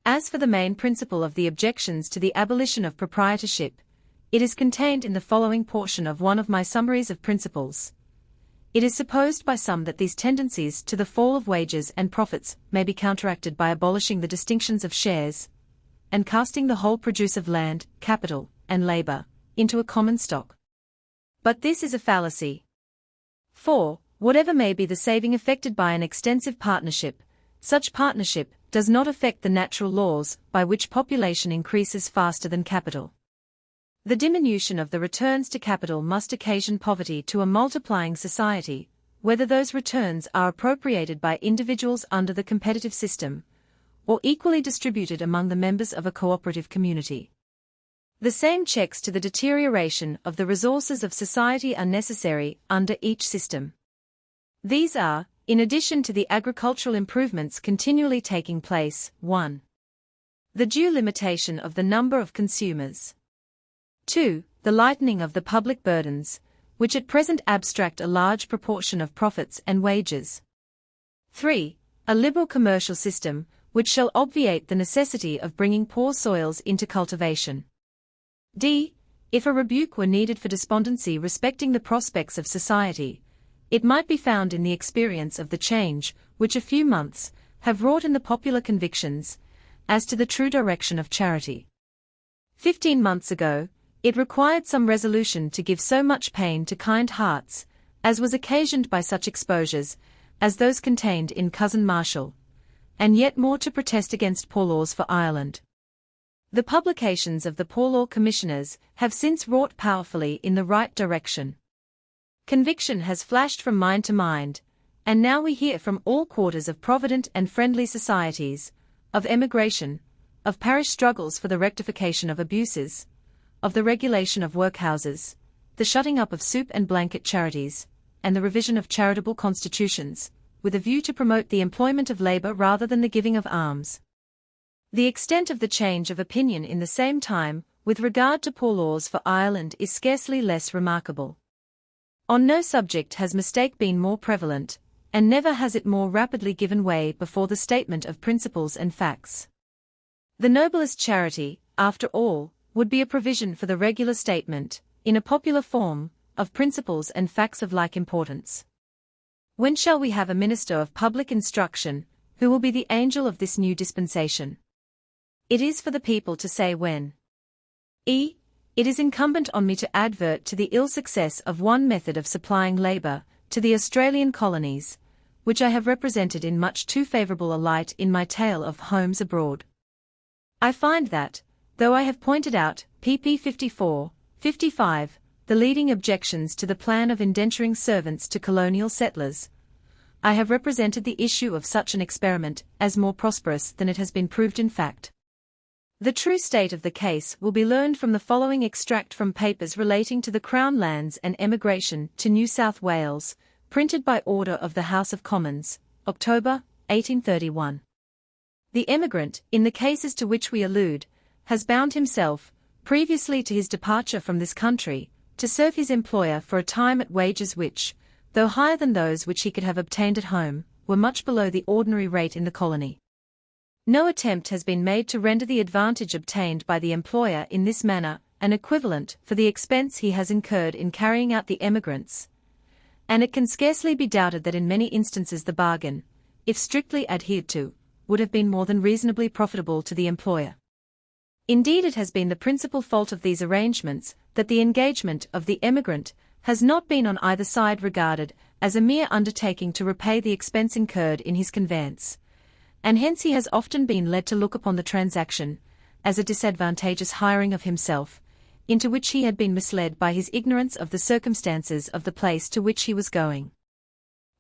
As for the main principle of the objections to the abolition of proprietorship, it is contained in the following portion of one of my summaries of principles. It is supposed by some that these tendencies to the fall of wages and profits may be counteracted by abolishing the distinctions of shares, and casting the whole produce of land, capital, and labor into a common stock. But this is a fallacy. For, whatever may be the saving effected by an extensive partnership, such partnership does not affect the natural laws by which population increases faster than capital. The diminution of the returns to capital must occasion poverty to a multiplying society, whether those returns are appropriated by individuals under the competitive system, or equally distributed among the members of a cooperative community. The same checks to the deterioration of the resources of society are necessary under each system. These are, in addition to the agricultural improvements continually taking place, 1. The due limitation of the number of consumers. 2. The lightening of the public burdens, which at present abstract a large proportion of profits and wages. 3. A liberal commercial system, which shall obviate the necessity of bringing poor soils into cultivation. D. If a rebuke were needed for despondency respecting the prospects of society, it might be found in the experience of the change which a few months have wrought in the popular convictions as to the true direction of charity. 15 months ago, it required some resolution to give so much pain to kind hearts, as was occasioned by such exposures as those contained in Cousin Marshall, and yet more to protest against poor laws for Ireland. The publications of the Poor Law Commissioners have since wrought powerfully in the right direction. Conviction has flashed from mind to mind, and now we hear from all quarters of provident and friendly societies, of emigration, of parish struggles for the rectification of abuses, of the regulation of workhouses, the shutting up of soup and blanket charities, and the revision of charitable constitutions, with a view to promote the employment of labor rather than the giving of alms. The extent of the change of opinion in the same time, with regard to poor laws for Ireland, is scarcely less remarkable. On no subject has mistake been more prevalent, and never has it more rapidly given way before the statement of principles and facts. The noblest charity, after all, would be a provision for the regular statement, in a popular form, of principles and facts of like importance. When shall we have a minister of public instruction, who will be the angel of this new dispensation? It is for the people to say when. It is incumbent on me to advert to the ill success of one method of supplying labor to the Australian colonies, which I have represented in much too favourable a light in my tale of Homes Abroad. I find that, though I have pointed out pp. 54, 55, the leading objections to the plan of indenturing servants to colonial settlers, I have represented the issue of such an experiment as more prosperous than it has been proved in fact. The true state of the case will be learned from the following extract from papers relating to the Crown lands and emigration to New South Wales, printed by order of the House of Commons, October, 1831. The emigrant, in the cases to which we allude, has bound himself, previously to his departure from this country, to serve his employer for a time at wages which, though higher than those which he could have obtained at home, were much below the ordinary rate in the colony. No attempt has been made to render the advantage obtained by the employer in this manner an equivalent for the expense he has incurred in carrying out the emigrants, and it can scarcely be doubted that in many instances the bargain, if strictly adhered to, would have been more than reasonably profitable to the employer. Indeed, it has been the principal fault of these arrangements that the engagement of the emigrant has not been on either side regarded as a mere undertaking to repay the expense incurred in his conveyance, and hence he has often been led to look upon the transaction as a disadvantageous hiring of himself, into which he had been misled by his ignorance of the circumstances of the place to which he was going.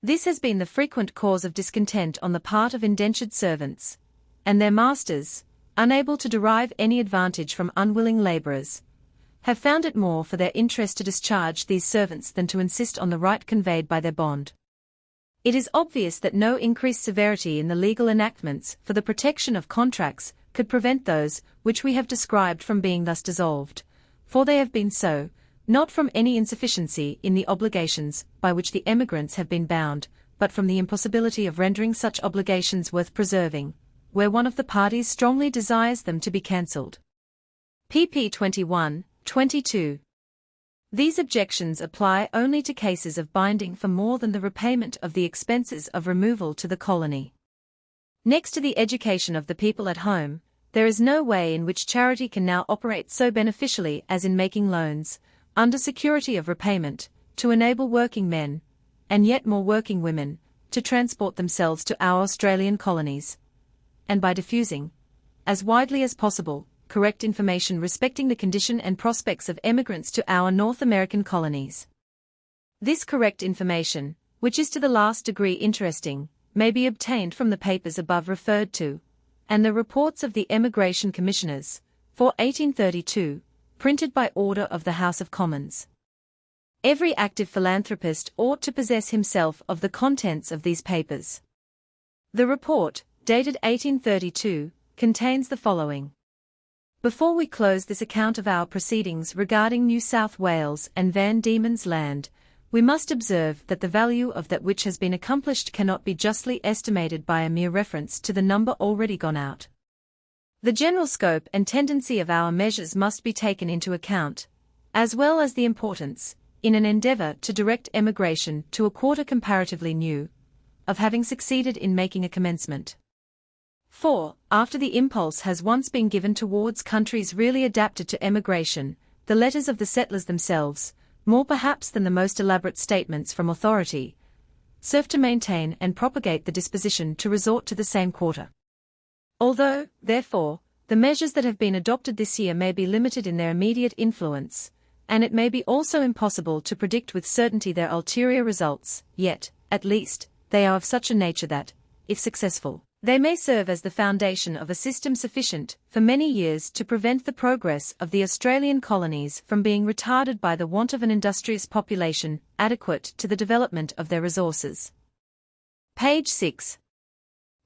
This has been the frequent cause of discontent on the part of indentured servants, and their masters, unable to derive any advantage from unwilling labourers, have found it more for their interest to discharge these servants than to insist on the right conveyed by their bond. It is obvious that no increased severity in the legal enactments for the protection of contracts could prevent those which we have described from being thus dissolved, for they have been so, not from any insufficiency in the obligations by which the emigrants have been bound, but from the impossibility of rendering such obligations worth preserving, where one of the parties strongly desires them to be cancelled. pp. 21, 22. These objections apply only to cases of binding for more than the repayment of the expenses of removal to the colony. Next to the education of the people at home, there is no way in which charity can now operate so beneficially as in making loans, under security of repayment, to enable working men, and yet more working women, to transport themselves to our Australian colonies, and by diffusing, as widely as possible, correct information respecting the condition and prospects of emigrants to our North American colonies. This correct information, which is to the last degree interesting, may be obtained from the papers above referred to, and the reports of the Emigration Commissioners, for 1832, printed by order of the House of Commons. Every active philanthropist ought to possess himself of the contents of these papers. The report, dated 1832, contains the following. Before we close this account of our proceedings regarding New South Wales and Van Diemen's Land, we must observe that the value of that which has been accomplished cannot be justly estimated by a mere reference to the number already gone out. The general scope and tendency of our measures must be taken into account, as well as the importance, in an endeavour to direct emigration to a quarter comparatively new, of having succeeded in making a commencement. For, after the impulse has once been given towards countries really adapted to emigration, the letters of the settlers themselves, more perhaps than the most elaborate statements from authority, serve to maintain and propagate the disposition to resort to the same quarter. Although, therefore, the measures that have been adopted this year may be limited in their immediate influence, and it may be also impossible to predict with certainty their ulterior results, yet, at least, they are of such a nature that, if successful, they may serve as the foundation of a system sufficient, for many years, to prevent the progress of the Australian colonies from being retarded by the want of an industrious population adequate to the development of their resources. Page 6.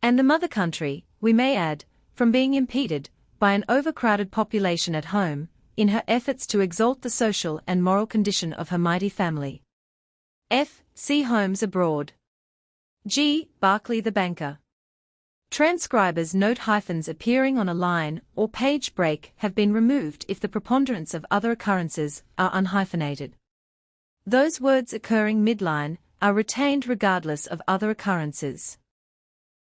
And the mother country, we may add, from being impeded, by an overcrowded population at home, in her efforts to exalt the social and moral condition of her mighty family. F. C. Holmes abroad. G. Barclay the banker. Transcribers note hyphens appearing on a line or page break have been removed if the preponderance of other occurrences are unhyphenated. Those words occurring midline are retained regardless of other occurrences.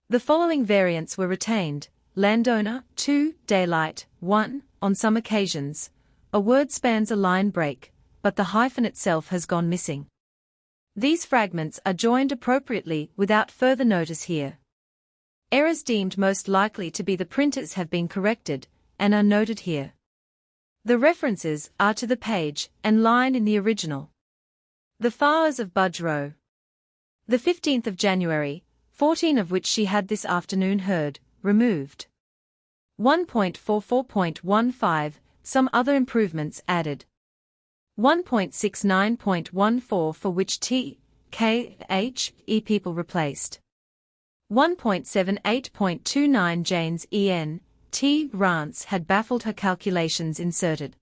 The following variants were retained: landowner, 2, daylight, 1, on some occasions. A word spans a line break, but the hyphen itself has gone missing. These fragments are joined appropriately without further notice here. Errors deemed most likely to be the printers have been corrected, and are noted here. The references are to the page and line in the original. The Flowers of Budrow. The 15th of January, 14 of which she had this afternoon heard, removed. 1.44.15, some other improvements added. 1.69.14 for which T, K, H, E people replaced. 1.78.29 Jane's EN, T, Rance had baffled her calculations inserted.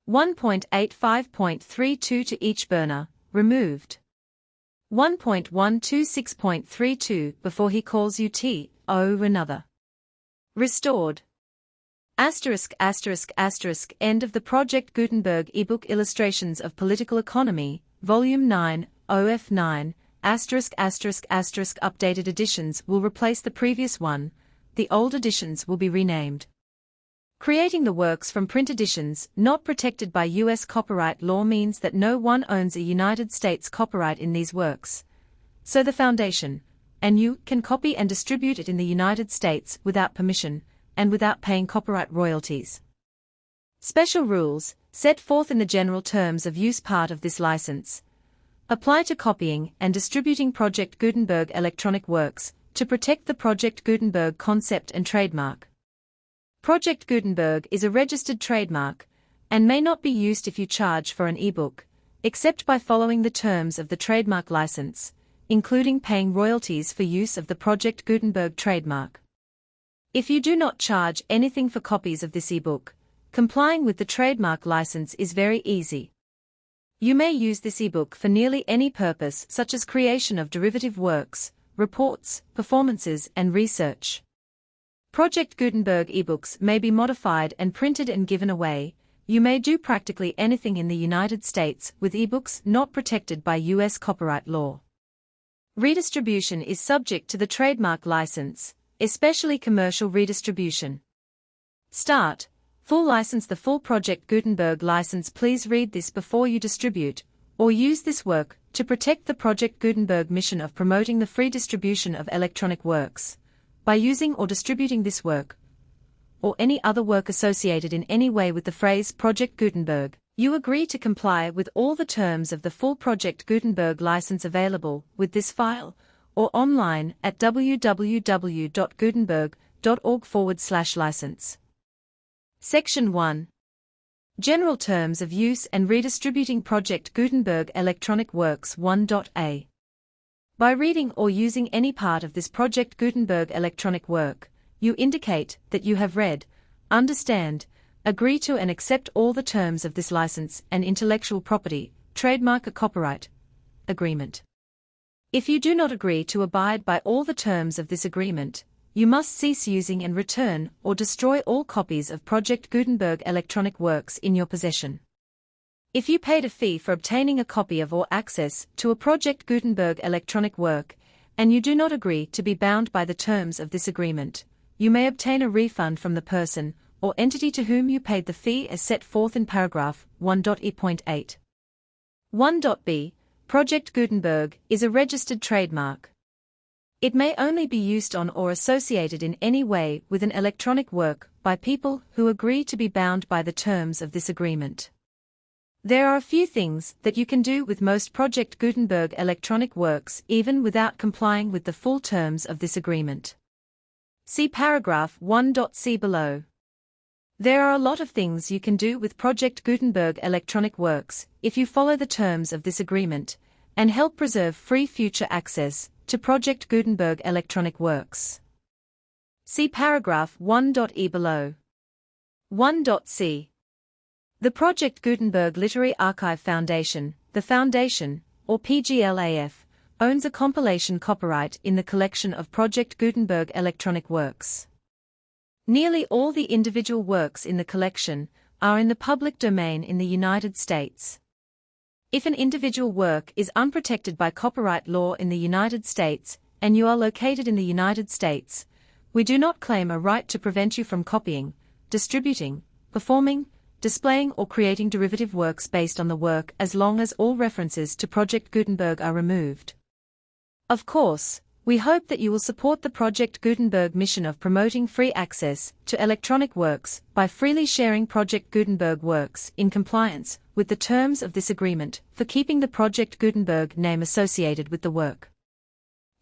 1.85.32 to each burner, removed. 1.126.32 before he calls you T, O another. Restored. Asterisk. End of the Project Gutenberg ebook Illustrations of Political Economy, Volume 9, OF 9, asterisk. Updated editions will replace the previous one, the old editions will be renamed. Creating the works from print editions not protected by U.S. copyright law means that no one owns a United States copyright in these works. So the Foundation, and you, can copy and distribute it in the United States without permission, and without paying copyright royalties. Special rules, set forth in the general terms of use part of this license, apply to copying and distributing Project Gutenberg electronic works, to protect the Project Gutenberg concept and trademark. Project Gutenberg is a registered trademark, and may not be used if you charge for an ebook, except by following the terms of the trademark license, including paying royalties for use of the Project Gutenberg trademark. If you do not charge anything for copies of this ebook, complying with the trademark license is very easy. You may use this ebook for nearly any purpose, such as creation of derivative works, reports, performances, and research. Project Gutenberg ebooks may be modified and printed and given away. You may do practically anything in the United States with ebooks not protected by U.S. copyright law. Redistribution is subject to the trademark license, especially commercial redistribution. Start. Full license. The full Project Gutenberg license. Please read this before you distribute or use this work to protect the Project Gutenberg mission of promoting the free distribution of electronic works. By using or distributing this work, or any other work associated in any way with the phrase Project Gutenberg, you agree to comply with all the terms of the full Project Gutenberg license available with this file, or online at www.gutenberg.org/license. Section 1. General Terms of Use and Redistributing Project Gutenberg Electronic Works 1.a. By reading or using any part of this Project Gutenberg electronic work, you indicate that you have read, understand, agree to and accept all the terms of this license and intellectual property, trademark or copyright agreement. If you do not agree to abide by all the terms of this agreement, you must cease using and return or destroy all copies of Project Gutenberg electronic works in your possession. If you paid a fee for obtaining a copy of or access to a Project Gutenberg electronic work, and you do not agree to be bound by the terms of this agreement, you may obtain a refund from the person or entity to whom you paid the fee as set forth in paragraph 1.e.8. 1.b. Project Gutenberg is a registered trademark. It may only be used on or associated in any way with an electronic work by people who agree to be bound by the terms of this agreement. There are a few things that you can do with most Project Gutenberg electronic works even without complying with the full terms of this agreement. See paragraph 1.c below. There are a lot of things you can do with Project Gutenberg electronic works if you follow the terms of this agreement and help preserve free future access to Project Gutenberg electronic works. See paragraph 1.e below. 1.c. The Project Gutenberg Literary Archive Foundation, the Foundation, or PGLAF, owns a compilation copyright in the collection of Project Gutenberg electronic works. Nearly all the individual works in the collection are in the public domain in the United States. If an individual work is unprotected by copyright law in the United States, and you are located in the United States, we do not claim a right to prevent you from copying, distributing, performing, displaying or creating derivative works based on the work as long as all references to Project Gutenberg are removed. Of course, We hope that you will support the Project Gutenberg mission of promoting free access to electronic works by freely sharing Project Gutenberg works in compliance with the terms of this agreement for keeping the Project Gutenberg name associated with the work.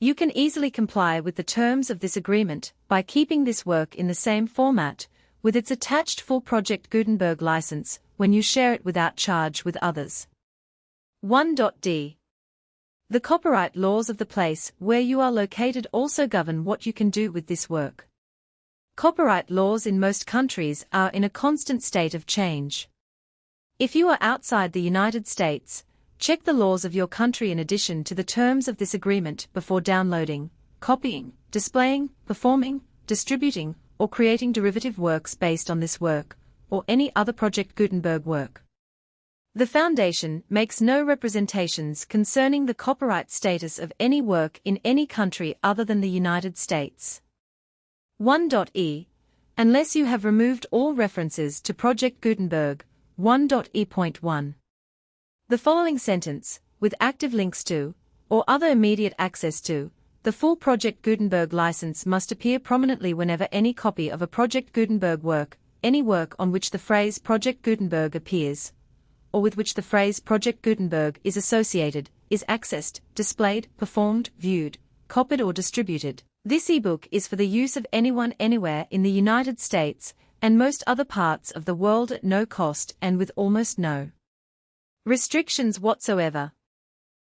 You can easily comply with the terms of this agreement by keeping this work in the same format with its attached full Project Gutenberg license when you share it without charge with others. 1.d. The copyright laws of the place where you are located also govern what you can do with this work. Copyright laws in most countries are in a constant state of change. If you are outside the United States, check the laws of your country in addition to the terms of this agreement before downloading, copying, displaying, performing, distributing, or creating derivative works based on this work, or any other Project Gutenberg work. The Foundation makes no representations concerning the copyright status of any work in any country other than the United States. 1.e. Unless you have removed all references to Project Gutenberg. 1.e.1. The following sentence, with active links to, or other immediate access to, the full Project Gutenberg license must appear prominently whenever any copy of a Project Gutenberg work, any work on which the phrase Project Gutenberg appears, or with which the phrase Project Gutenberg is associated, is accessed, displayed, performed, viewed, copied or distributed. This ebook is for the use of anyone anywhere in the United States and most other parts of the world at no cost and with almost no restrictions whatsoever.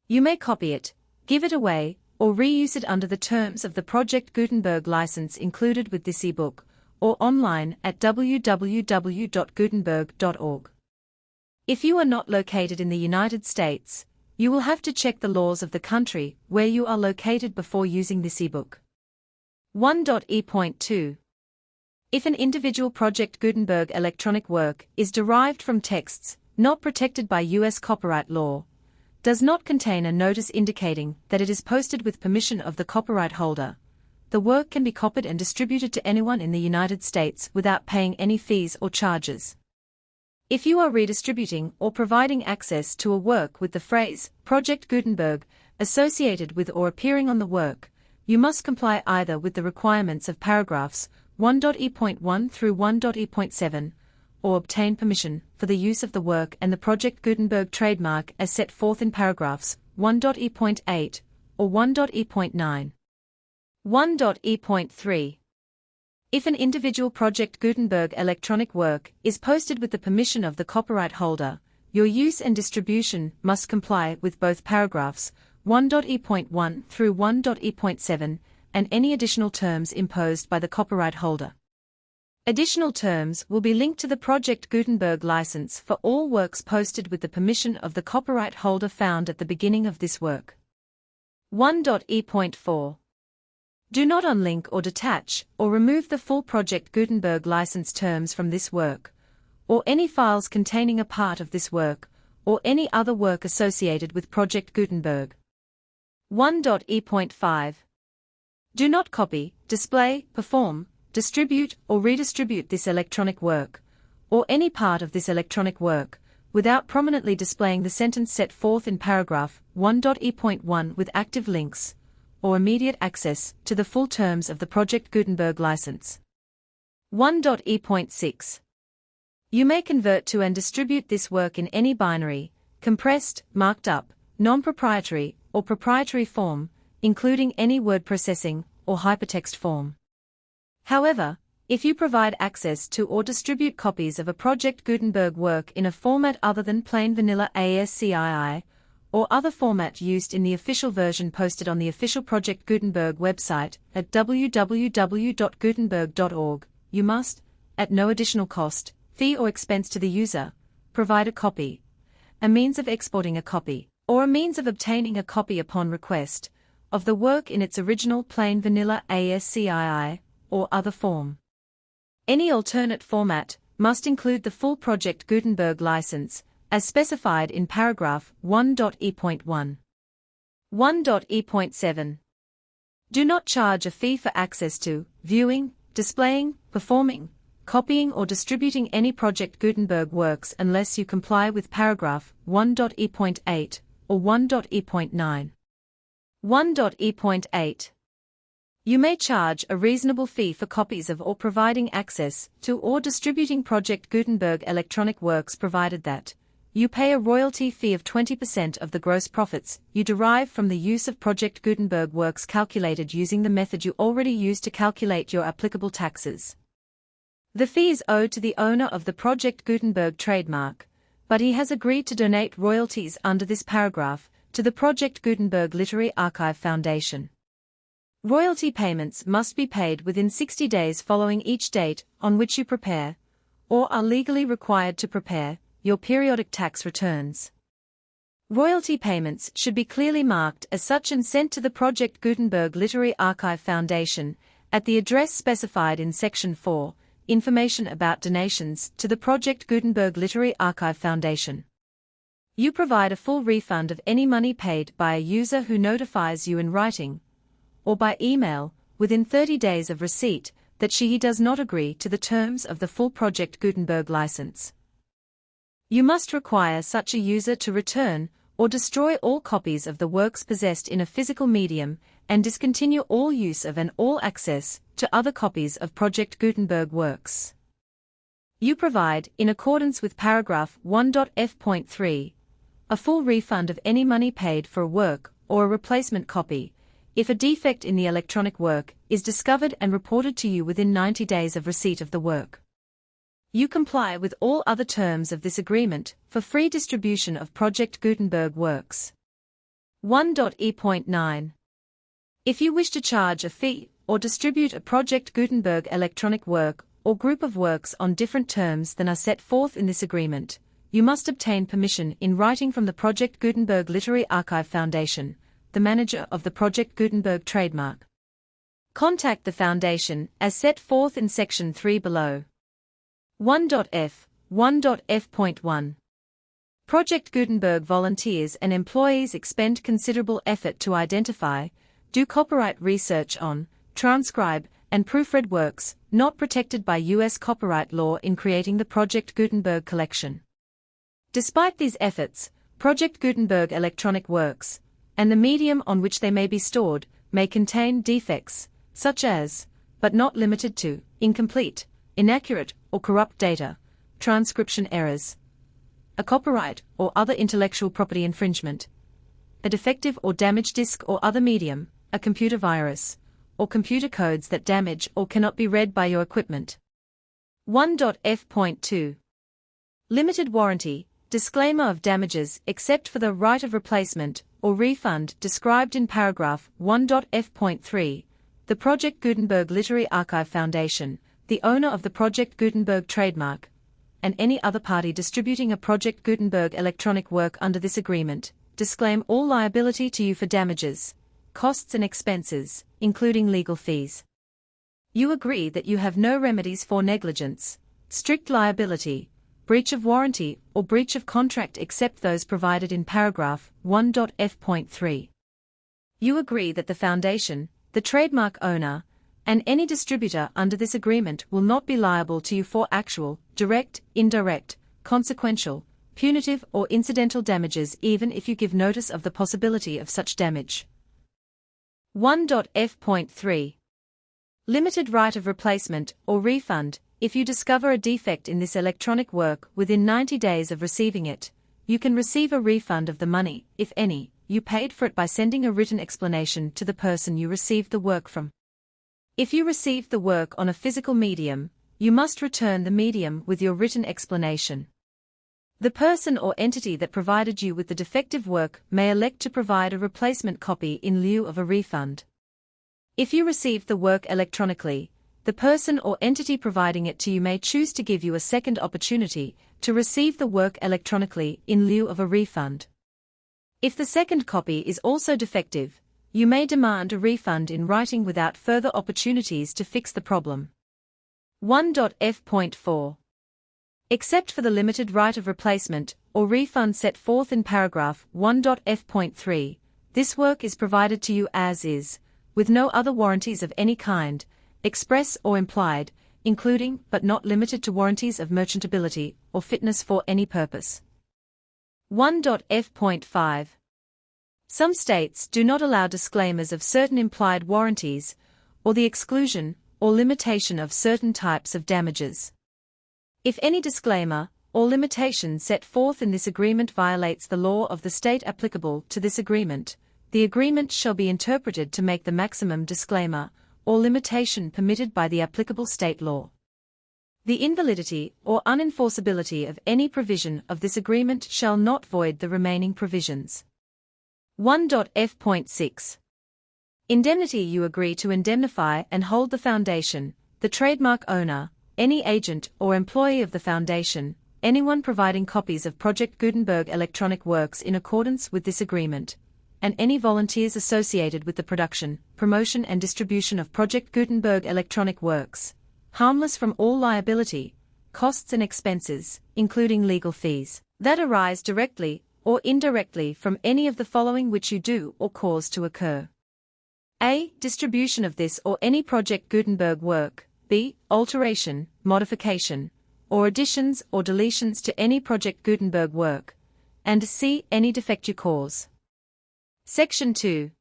You may copy it, give it away, or reuse it under the terms of the Project Gutenberg license included with this ebook, or online at www.gutenberg.org. If you are not located in the United States, you will have to check the laws of the country where you are located before using this ebook. 1.e.2. If an individual Project Gutenberg electronic work is derived from texts not protected by U.S. copyright law, does not contain a notice indicating that it is posted with permission of the copyright holder, the work can be copied and distributed to anyone in the United States without paying any fees or charges. If you are redistributing or providing access to a work with the phrase Project Gutenberg associated with or appearing on the work, you must comply either with the requirements of paragraphs 1.e.1 through 1.e.7, or obtain permission for the use of the work and the Project Gutenberg trademark as set forth in paragraphs 1.e.8 or 1.e.9. 1.e.3. If an individual Project Gutenberg electronic work is posted with the permission of the copyright holder, your use and distribution must comply with both paragraphs 1.e.1 through 1.e.7 and any additional terms imposed by the copyright holder. Additional terms will be linked to the Project Gutenberg license for all works posted with the permission of the copyright holder found at the beginning of this work. 1.e.4. Do not unlink or detach or remove the full Project Gutenberg license terms from this work, or any files containing a part of this work, or any other work associated with Project Gutenberg. 1.e.5. Do not copy, display, perform, distribute or redistribute this electronic work, or any part of this electronic work, without prominently displaying the sentence set forth in paragraph 1.e.1 with active links, or immediate access to the full terms of the Project Gutenberg license. 1.e.6. You may convert to and distribute this work in any binary, compressed, marked up, non-proprietary, or proprietary form, including any word processing or hypertext form. However, if you provide access to or distribute copies of a Project Gutenberg work in a format other than plain vanilla ASCII, or other format used in the official version posted on the official Project Gutenberg website at www.gutenberg.org, you must, at no additional cost, fee or expense to the user, provide a copy, a means of exporting a copy, or a means of obtaining a copy upon request, of the work in its original plain vanilla ASCII, or other form. Any alternate format must include the full Project Gutenberg license, as specified in paragraph 1.e.1. 1.e.7. Do not charge a fee for access to, viewing, displaying, performing, copying or distributing any Project Gutenberg works unless you comply with paragraph 1.e.8 or 1.e.9. 1.e.8. You may charge a reasonable fee for copies of or providing access to or distributing Project Gutenberg electronic works provided that you pay a royalty fee of 20% of the gross profits you derive from the use of Project Gutenberg works calculated using the method you already use to calculate your applicable taxes. The fee is owed to the owner of the Project Gutenberg trademark, but he has agreed to donate royalties under this paragraph to the Project Gutenberg Literary Archive Foundation. Royalty payments must be paid within 60 days following each date on which you prepare, or are legally required to prepare, your periodic tax returns. Royalty payments should be clearly marked as such and sent to the Project Gutenberg Literary Archive Foundation at the address specified in Section 4, Information about Donations to the Project Gutenberg Literary Archive Foundation. You provide a full refund of any money paid by a user who notifies you in writing or by email, within 30 days of receipt, that he does not agree to the terms of the full Project Gutenberg license. You must require such a user to return or destroy all copies of the works possessed in a physical medium and discontinue all use of and all access to other copies of Project Gutenberg works. You provide, in accordance with paragraph 1.f.3, a full refund of any money paid for a work or a replacement copy, if a defect in the electronic work is discovered and reported to you within 90 days of receipt of the work. You comply with all other terms of this agreement for free distribution of Project Gutenberg works. 1.e.9. If you wish to charge a fee or distribute a Project Gutenberg electronic work or group of works on different terms than are set forth in this agreement, you must obtain permission in writing from the Project Gutenberg Literary Archive Foundation, the manager of the Project Gutenberg trademark. Contact the Foundation as set forth in Section 3 below. 1.f. 1.f.1. Project Gutenberg volunteers and employees expend considerable effort to identify, do copyright research on, transcribe, and proofread works not protected by U.S. copyright law in creating the Project Gutenberg collection. Despite these efforts, Project Gutenberg electronic works, and the medium on which they may be stored, may contain defects, such as, but not limited to, incomplete, inaccurate, or corrupt data, transcription errors, a copyright or other intellectual property infringement, a defective or damaged disk or other medium, a computer virus, or computer codes that damage or cannot be read by your equipment. 1.f.2. Limited warranty, disclaimer of damages except for the right of replacement or refund described in paragraph 1.f.3, the Project Gutenberg Literary Archive Foundation, the owner of the Project Gutenberg trademark, and any other party distributing a Project Gutenberg electronic work under this agreement, disclaim all liability to you for damages, costs and expenses, including legal fees. You agree that you have no remedies for negligence, strict liability, breach of warranty, or breach of contract except those provided in paragraph 1.f.3. You agree that the Foundation, the trademark owner, and any distributor under this agreement will not be liable to you for actual, direct, indirect, consequential, punitive or incidental damages even if you give notice of the possibility of such damage. 1.f.3. Limited right of replacement or refund. If you discover a defect in this electronic work within 90 days of receiving it, you can receive a refund of the money, if any, you paid for it by sending a written explanation to the person you received the work from. If you received the work on a physical medium, you must return the medium with your written explanation. The person or entity that provided you with the defective work may elect to provide a replacement copy in lieu of a refund. If you received the work electronically, the person or entity providing it to you may choose to give you a second opportunity to receive the work electronically in lieu of a refund. If the second copy is also defective, you may demand a refund in writing without further opportunities to fix the problem. 1.f.4. Except for the limited right of replacement or refund set forth in paragraph 1.f.3, this work is provided to you as is, with no other warranties of any kind, express or implied, including but not limited to warranties of merchantability or fitness for any purpose. 1.f.5. Some states do not allow disclaimers of certain implied warranties or the exclusion or limitation of certain types of damages. If any disclaimer or limitation set forth in this agreement violates the law of the state applicable to this agreement, the agreement shall be interpreted to make the maximum disclaimer or limitation permitted by the applicable state law. The invalidity or unenforceability of any provision of this agreement shall not void the remaining provisions. 1.f.6 Indemnity. You agree to indemnify and hold the foundation, the trademark owner, any agent or employee of the foundation, anyone providing copies of Project Gutenberg electronic works in accordance with this agreement, and any volunteers associated with the production, promotion and distribution of Project Gutenberg electronic works, harmless from all liability, costs and expenses, including legal fees, that arise directly or indirectly from any of the following which you do or cause to occur. A. Distribution of this or any Project Gutenberg work. B. Alteration, modification, or additions or deletions to any Project Gutenberg work. And C. Any defect you cause. Section 2.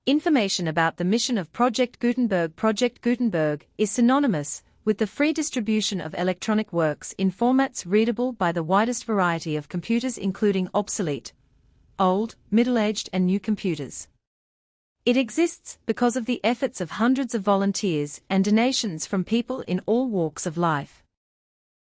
Information about the mission of Project Gutenberg. Project Gutenberg is synonymous with the free distribution of electronic works in formats readable by the widest variety of computers, including obsolete, old, middle-aged and new computers. It exists because of the efforts of hundreds of volunteers and donations from people in all walks of life.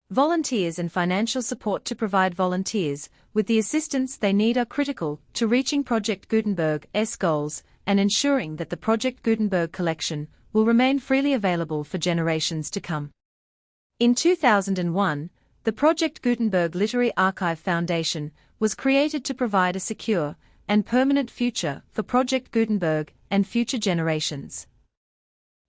Volunteers and financial support to provide volunteers with the assistance they need are critical to reaching Project Gutenberg's goals and ensuring that the Project Gutenberg collection will remain freely available for generations to come. In 2001, the Project Gutenberg Literary Archive Foundation was created to provide a secure and permanent future for Project Gutenberg and future generations.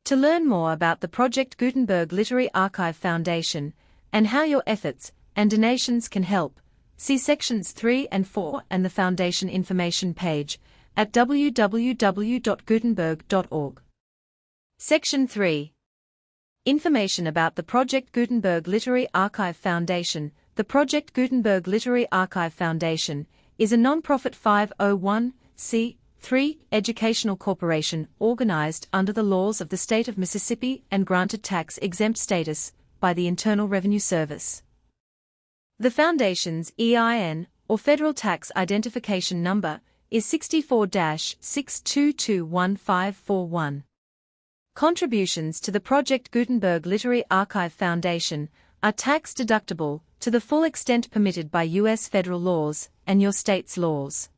To learn more about the Project Gutenberg Literary Archive Foundation and how your efforts and donations can help, see sections 3 and 4 and the Foundation information page at www.gutenberg.org. Section 3. Information about the Project Gutenberg Literary Archive Foundation. The Project Gutenberg Literary Archive Foundation is a non-profit 501(c)(3) educational corporation organized under the laws of the state of Mississippi and granted tax-exempt status by the Internal Revenue Service. The Foundation's EIN, or Federal Tax Identification Number, is 64-6221541. Contributions to the Project Gutenberg Literary Archive Foundation are tax-deductible to the full extent permitted by U.S. federal laws and your state's laws.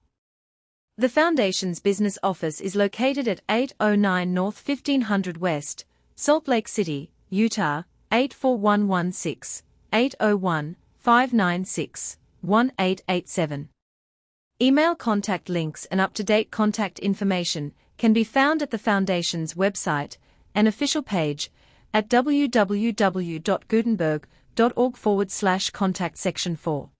The Foundation's business office is located at 809 North 1500 West, Salt Lake City, Utah, 84116, 801-596-1887. Email contact links and up-to-date contact information can be found at the Foundation's website and official page at www.gutenberg.org/contact. Section 4.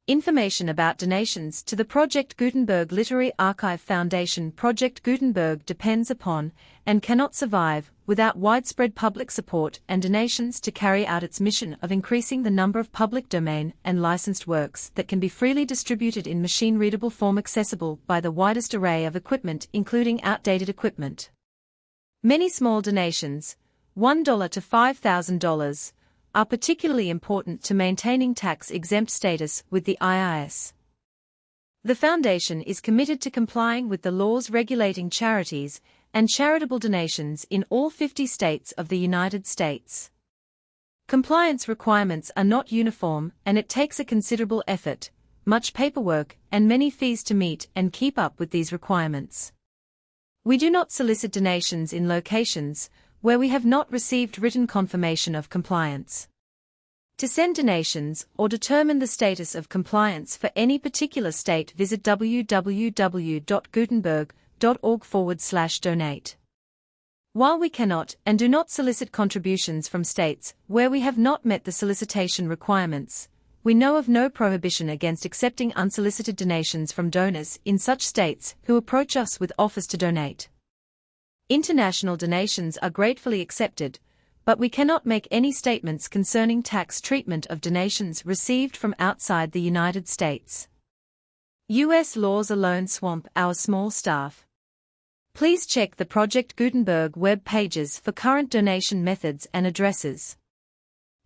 Information about donations to the Project Gutenberg Literary Archive Foundation. Project Gutenberg depends upon and cannot survive without widespread public support and donations to carry out its mission of increasing the number of public domain and licensed works that can be freely distributed in machine-readable form, accessible by the widest array of equipment, including outdated equipment. Many small donations, $1 to $5,000, are particularly important to maintaining tax-exempt status with the IRS. The Foundation is committed to complying with the laws regulating charities and charitable donations in all 50 states of the United States. Compliance requirements are not uniform, and it takes a considerable effort, much paperwork, and many fees to meet and keep up with these requirements. We do not solicit donations in locations where we have not received written confirmation of compliance. To send donations or determine the status of compliance for any particular state, visit www.gutenberg.org/donate. While we cannot and do not solicit contributions from states where we have not met the solicitation requirements, we know of no prohibition against accepting unsolicited donations from donors in such states who approach us with offers to donate. International donations are gratefully accepted, but we cannot make any statements concerning tax treatment of donations received from outside the United States. U.S. laws alone swamp our small staff. Please check the Project Gutenberg web pages for current donation methods and addresses.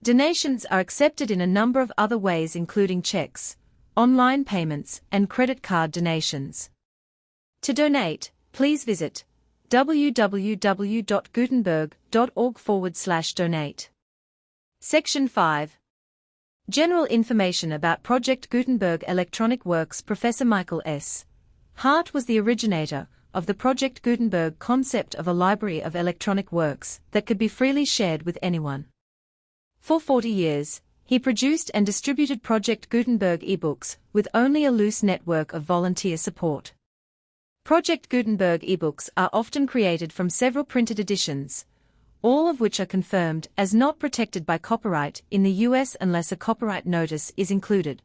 Donations are accepted in a number of other ways, including checks, online payments, and credit card donations. To donate, please visit www.gutenberg.org/donate. Section 5. General information about Project Gutenberg Electronic Works. Professor Michael S. Hart was the originator of the Project Gutenberg concept of a library of electronic works that could be freely shared with anyone. For 40 years, he produced and distributed Project Gutenberg ebooks with only a loose network of volunteer support. Project Gutenberg ebooks are often created from several printed editions, all of which are confirmed as not protected by copyright in the US unless a copyright notice is included.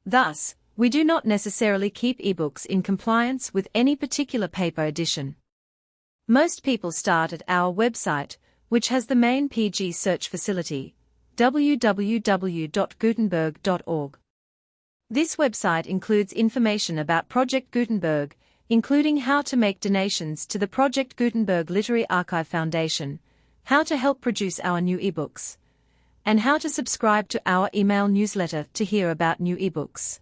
Thus, we do not necessarily keep ebooks in compliance with any particular paper edition. Most people start at our website, which has the main PG search facility, www.gutenberg.org. This website includes information about Project Gutenberg, including how to make donations to the Project Gutenberg Literary Archive Foundation, how to help produce our new ebooks, and how to subscribe to our email newsletter to hear about new ebooks.